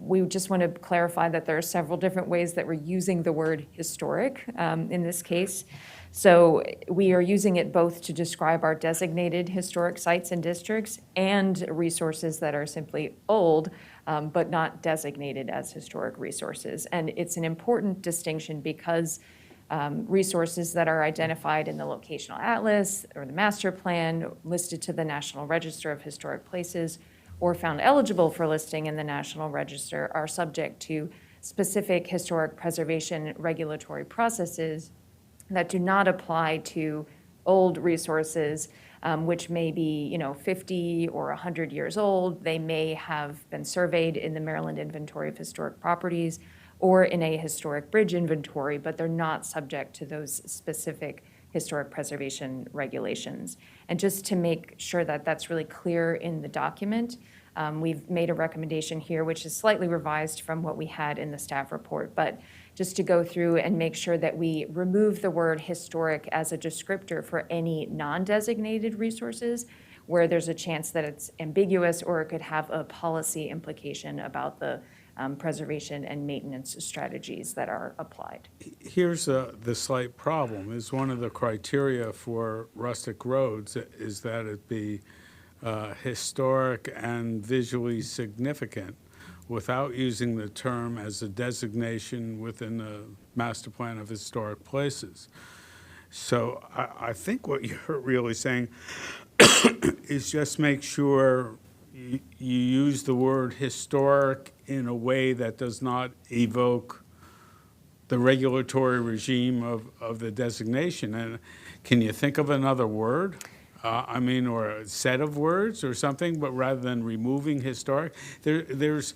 We just want to clarify that there are several different ways that we're using the word historic in this case. So we are using it both to describe our designated historic sites and districts and resources that are simply old, but not designated as historic resources. And it's an important distinction because resources that are identified in the locational atlas or the master plan, listed to the National Register of Historic Places, or found eligible for listing in the National Register are subject to specific historic preservation regulatory processes that do not apply to old resources, which may be 50 or 100 years old. They may have been surveyed in the Maryland Inventory of Historic Properties or in a historic bridge inventory, but they're not subject to those specific historic preservation regulations. And just to make sure that that's really clear in the document, we've made a recommendation here, which is slightly revised from what we had in the staff report, but just to go through and make sure that we remove the word historic as a descriptor for any non-designated resources where there's a chance that it's ambiguous or it could have a policy implication about the preservation and maintenance strategies that are applied. Here's the slight problem, is one of the criteria for rustic roads is that it be historic and visually significant without using the term as a designation within the master plan of historic places. So I think what you're really saying is just make sure you use the word historic in a way that does not evoke the regulatory regime of the designation. And can you think of another word? I mean, or a set of words or something, but rather than removing historic, there's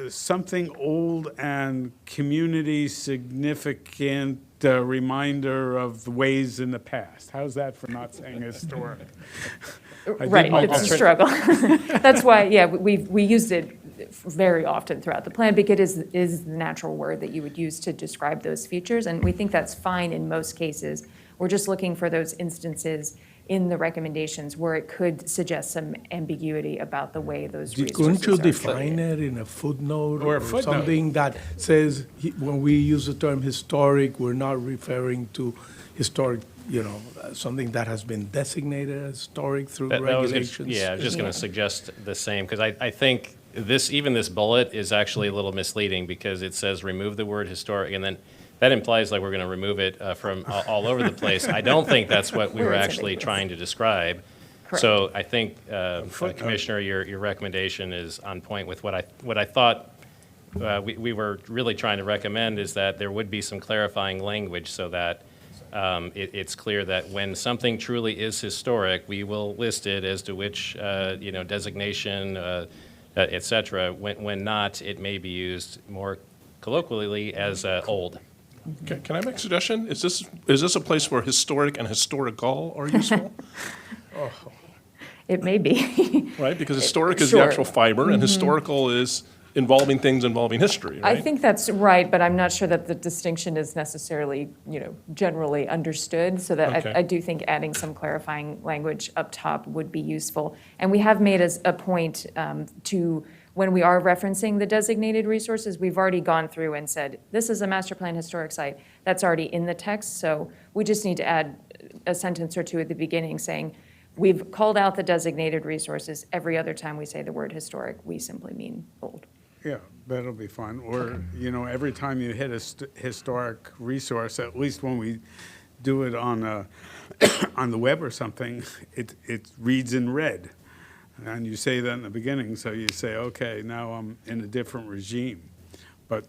something old and community significant reminder of the ways in the past. How's that for not saying historic? Right, it's a struggle. That's why, yeah, we used it very often throughout the plan because it is the natural word that you would use to describe those features, and we think that's fine in most cases. We're just looking for those instances in the recommendations where it could suggest some ambiguity about the way those resources Couldn't you are define it in a footnote or something that says, when we use the term historic, we're not referring to historic, something that has been designated as historic through regulations? I was just going to suggest the same, because I think even this bullet is actually a little misleading because it says remove the word historic, and then that implies like we're going to remove it from all over the place. I don't think that's what we were actually trying to describe. Correct. So I think, Commissioner, your recommendation is on point with what I thought we were really trying to recommend, is that there would be some clarifying language so that it's clear that when something truly is historic, we will list it as to which designation, et cetera. When not, it may be used more colloquially as old. Can I make a suggestion? Is this a place where historic and historical are useful? It may be. Right, because historic is Sure. the actual fiber, and historical is involving things involving history, right? I think that's right, but I'm not sure that the distinction is necessarily, generally understood, so that Okay. I do think adding some clarifying language up top would be useful. And we have made as a point to, when we are referencing the designated resources, we've already gone through and said, this is a master plan historic site. That's already in the text, so we just need to add a sentence or two at the beginning saying, we've called out the designated resources. Every other time we say the word historic, we simply mean old. Yeah, that'll be fine. Or, every time you hit a historic resource, at least when we do it on on the web or something, it reads in red. And you say that in the beginning, so you say, okay, now I'm in a different regime. But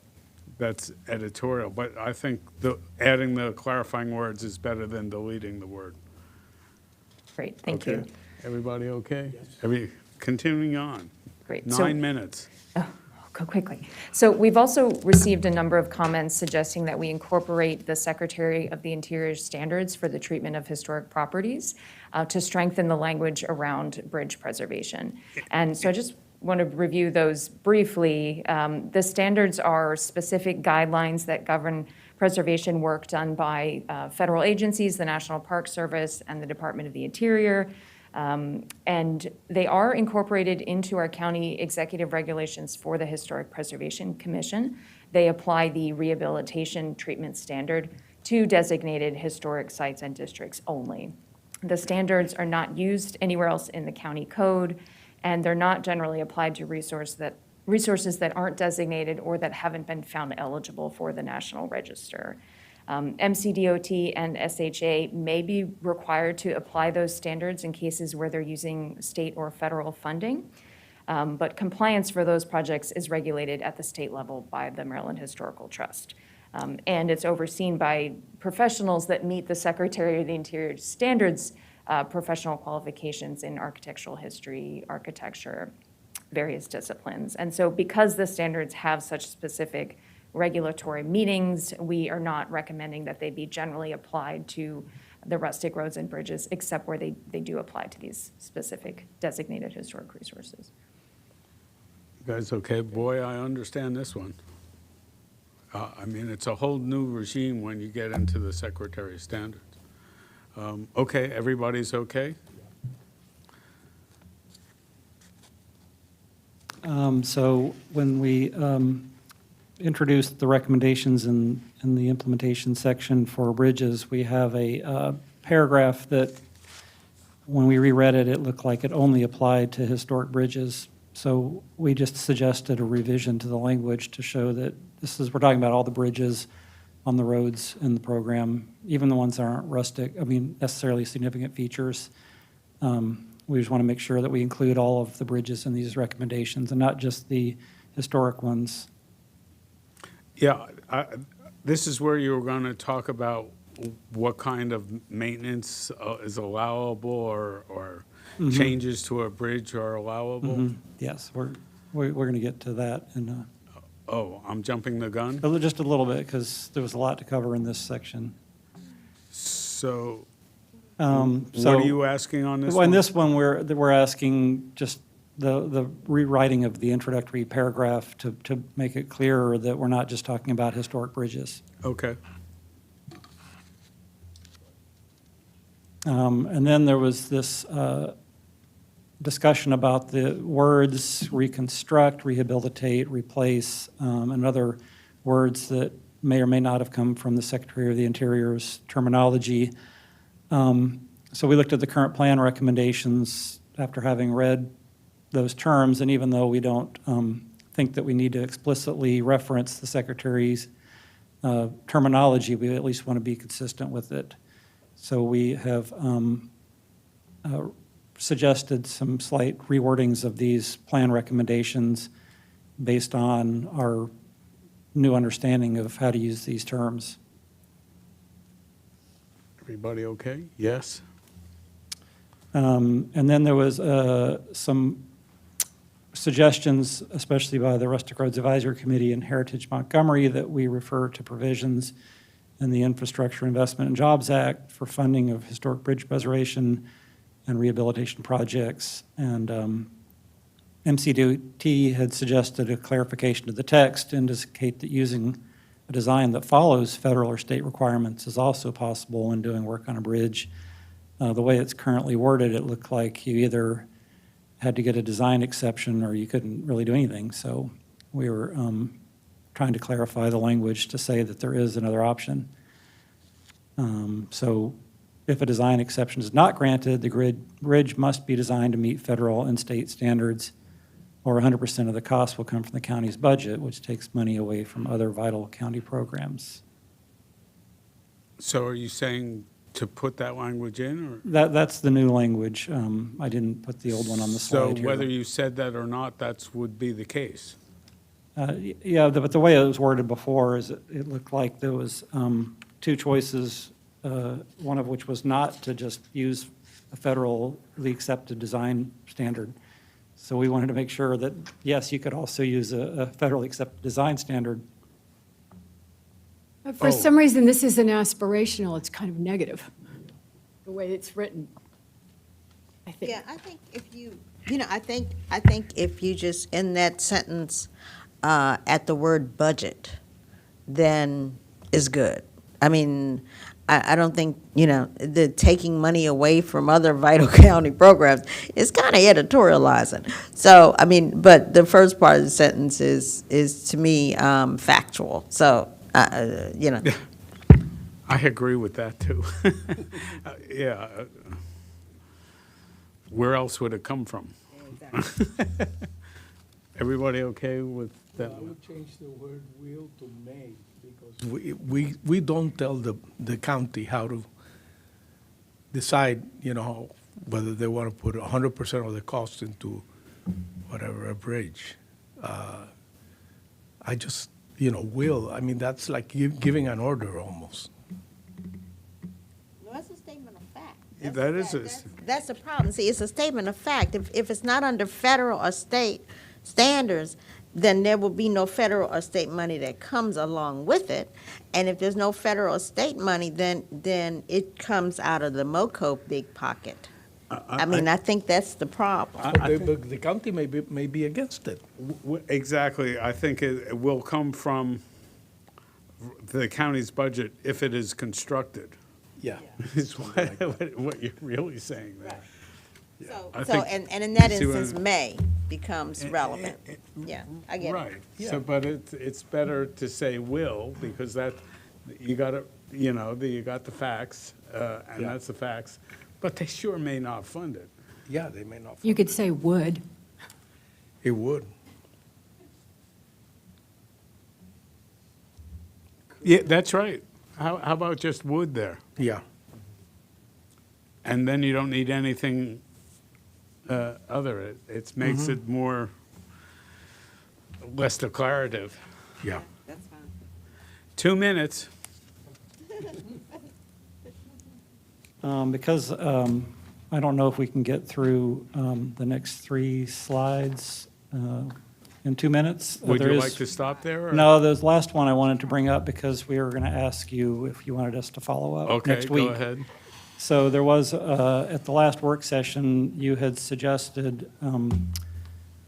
that's editorial. But I think adding the clarifying words is better than deleting the word. Great, thank you. Everybody okay? Yes. Continuing on. Great. 9 minutes. Go quickly. So we've also received a number of comments suggesting that we incorporate the Secretary of the Interior standards for the treatment of historic properties to strengthen the language around bridge preservation. And so I just want to review those briefly. The standards are specific guidelines that govern preservation work done by federal agencies, the National Park Service, and the Department of the Interior. And they are incorporated into our county executive regulations for the Historic Preservation Commission. They apply the rehabilitation treatment standard to designated historic sites and districts only. The standards are not used anywhere else in the county code, and they're not generally applied to resources that aren't designated or that haven't been found eligible for the National Register. MCDOT and SHA may be required to apply those standards in cases where they're using state or federal funding, but compliance for those projects is regulated at the state level by the Maryland Historical Trust. And it's overseen by professionals that meet the Secretary of the Interior standards professional qualifications in architectural history, architecture, various disciplines. And so because the standards have such specific regulatory meanings, we are not recommending that they be generally applied to the rustic roads and bridges, except where they do apply to these specific designated historic resources. You guys okay? Boy, I understand this one. It's a whole new regime when you get into the Secretary's standards. Okay, everybody's okay? So when we introduced the recommendations in the implementation section for bridges, we have a paragraph that, when we reread it, it looked like it only applied to historic bridges. So we just suggested a revision to the language to show that we're talking about all the bridges on the roads in the program, even the ones that aren't rustic, necessarily significant features. We just want to make sure that we include all of the bridges in these recommendations and not just the historic ones. Yeah, This is where you were going to talk about what kind of maintenance is allowable or Mhm. changes to a bridge are allowable? Mhm. Yes, we're going to get to that in Oh, I'm jumping the gun? just a little bit, because there was a lot to cover in this section. So So what are you asking on this well, in one? this one, we're asking just the rewriting of the introductory paragraph to make it clearer that we're not just talking about historic bridges. Okay. And then there was this discussion about the words reconstruct, rehabilitate, replace, and other words that may or may not have come from the Secretary of the Interior's terminology. So we looked at the current plan recommendations after having read those terms, and even though we don't think that we need to explicitly reference the Secretary's terminology, we at least want to be consistent with it. So we have suggested some slight rewordings of these plan recommendations based on our new understanding of how to use these terms. Everybody okay? Yes? And then there was some suggestions, especially by the Rustic Roads Advisory Committee and Heritage Montgomery, that we refer to provisions in the Infrastructure Investment and Jobs Act for funding of historic bridge preservation and rehabilitation projects. And MCDOT had suggested a clarification of the text to indicate that using a design that follows federal or state requirements is also possible when doing work on a bridge. The way it's currently worded, it looked like you either had to get a design exception or you couldn't really do anything. So we were trying to clarify the language to say that there is another option. So if a design exception is not granted, the bridge must be designed to meet federal and state standards, or 100% of the cost will come from the county's budget, which takes money away from other vital county programs. So are you saying to put that language in, or? That's the new language. I didn't put the old one on the slide So here. whether you said that or not, that would be the case? Yeah, but the way it was worded before is it looked like there was two choices, one of which was not to just use a federally accepted design standard. So we wanted to make sure that, yes, you could also use a federally accepted design standard. For some reason, this isn't aspirational, it's kind of negative, the way it's written, I think. Yeah, I think if you, I think if you just, in that sentence, at the word budget, then is good. I mean, I don't think, the taking money away from other vital county programs is kind of editorializing. So, I mean, but the first part of the sentence is to me, factual. So, I agree with that, too. Yeah. Where else would it come from? Everybody okay with that? I would change the word will to may, because we don't tell the county how to decide, whether they want to put 100% of the cost into whatever, a bridge. I just, will, I mean, that's like giving an order almost. Well, that's a statement of fact. That's the problem. See, it's a statement of fact. If it's not under federal or state standards, then there will be no federal or state money that comes along with it. And if there's no federal or state money, then it comes out of the MOCO big pocket. I think that's the problem. But the county may be against it. Exactly. I think it will come from the county's budget if it is constructed. Yeah. Is what you're really saying there. And in that instance, may becomes relevant. Yeah, I get it. Right. So, but it's better to say will, because that, you got to, you got the facts, and that's the facts. But they sure may not fund it. Yeah, they may not. You could say would. It would. Yeah, that's right. How about just would there? Yeah. And then you don't need anything other. It makes it less declarative. Yeah. That's fine. 2 minutes. Because I don't know if we can get through the next 3 slides in 2 minutes. Would There you is- like to stop there? or- No, the last one I wanted to bring up because we were going to ask you if you wanted us to follow up Okay, next week. go ahead. So there was, at the last work session, you had suggested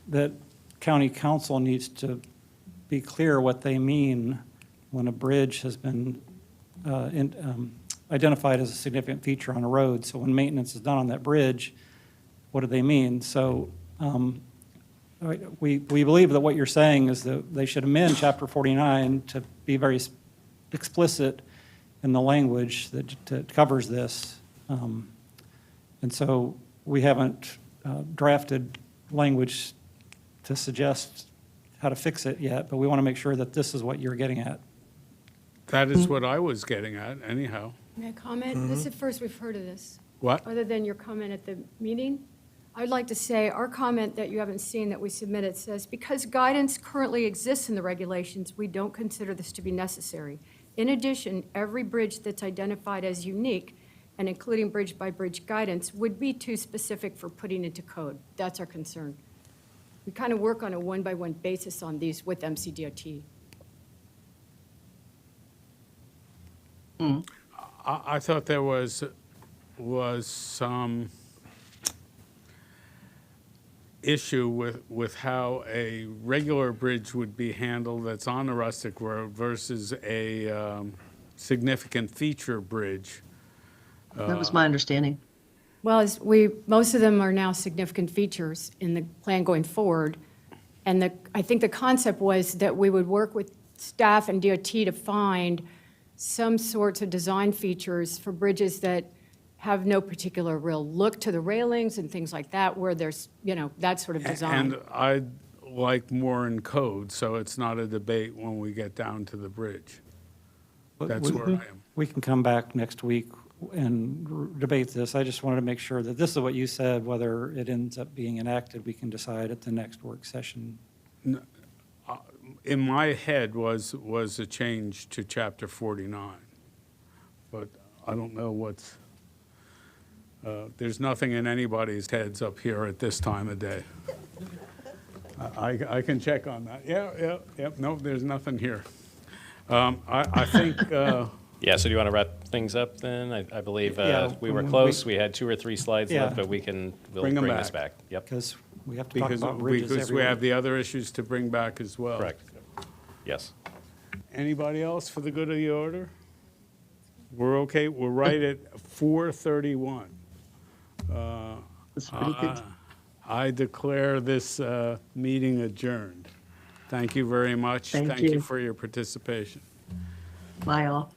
that county council needs to be clear what they mean when a bridge has been identified as a significant feature on a road. So when maintenance is done on that bridge, what do they mean? So we believe that what you're saying is that they should amend Chapter 49 to be very explicit in the language that covers this. And so we haven't drafted language to suggest how to fix it yet, but we want to make sure that this is what you're getting at. That is what I was getting at, anyhow. May I comment? This is the first we've heard of this. What? Other than your comment at the meeting. I'd like to say, our comment that you haven't seen that we submitted says, because guidance currently exists in the regulations, we don't consider this to be necessary. In addition, every bridge that's identified as unique, and including bridge-by-bridge guidance, would be too specific for putting into code. That's our concern. We kind of work on a one-by-one basis on these with MCDOT. I thought there was some issue with how a regular bridge would be handled that's on a rustic road versus a significant feature bridge. That was my understanding. Well, most of them are now significant features in the plan going forward. And I think the concept was that we would work with staff and DOT to find some sorts of design features for bridges that have no particular real look to the railings and things like that, where there's, that sort of design. And I'd like more in code, so it's not a debate when we get down to the bridge. That's where I am. We can come back next week and debate this. I just wanted to make sure that this is what you said. Whether it ends up being enacted, we can decide at the next work session. In my head was a change to Chapter 49, but I don't know what's, there's nothing in anybody's heads up here at this time of day. I can check on that. Yeah, no, there's nothing here. I think... Yeah, so do you want to wrap things up then? I believe Yeah, we were close. We had 2 or 3 slides Yeah. left, but we'll Bring them bring this back. back. Yep, Because we have to talk about bridges Because every we have week. the other issues to bring back as well. correct. Yes. Anybody else for the good of the order? We're okay, we're right at 4:31. That's pretty good. I declare this meeting adjourned. Thank you very much. Thank Thank you you. for your participation. Bye, all.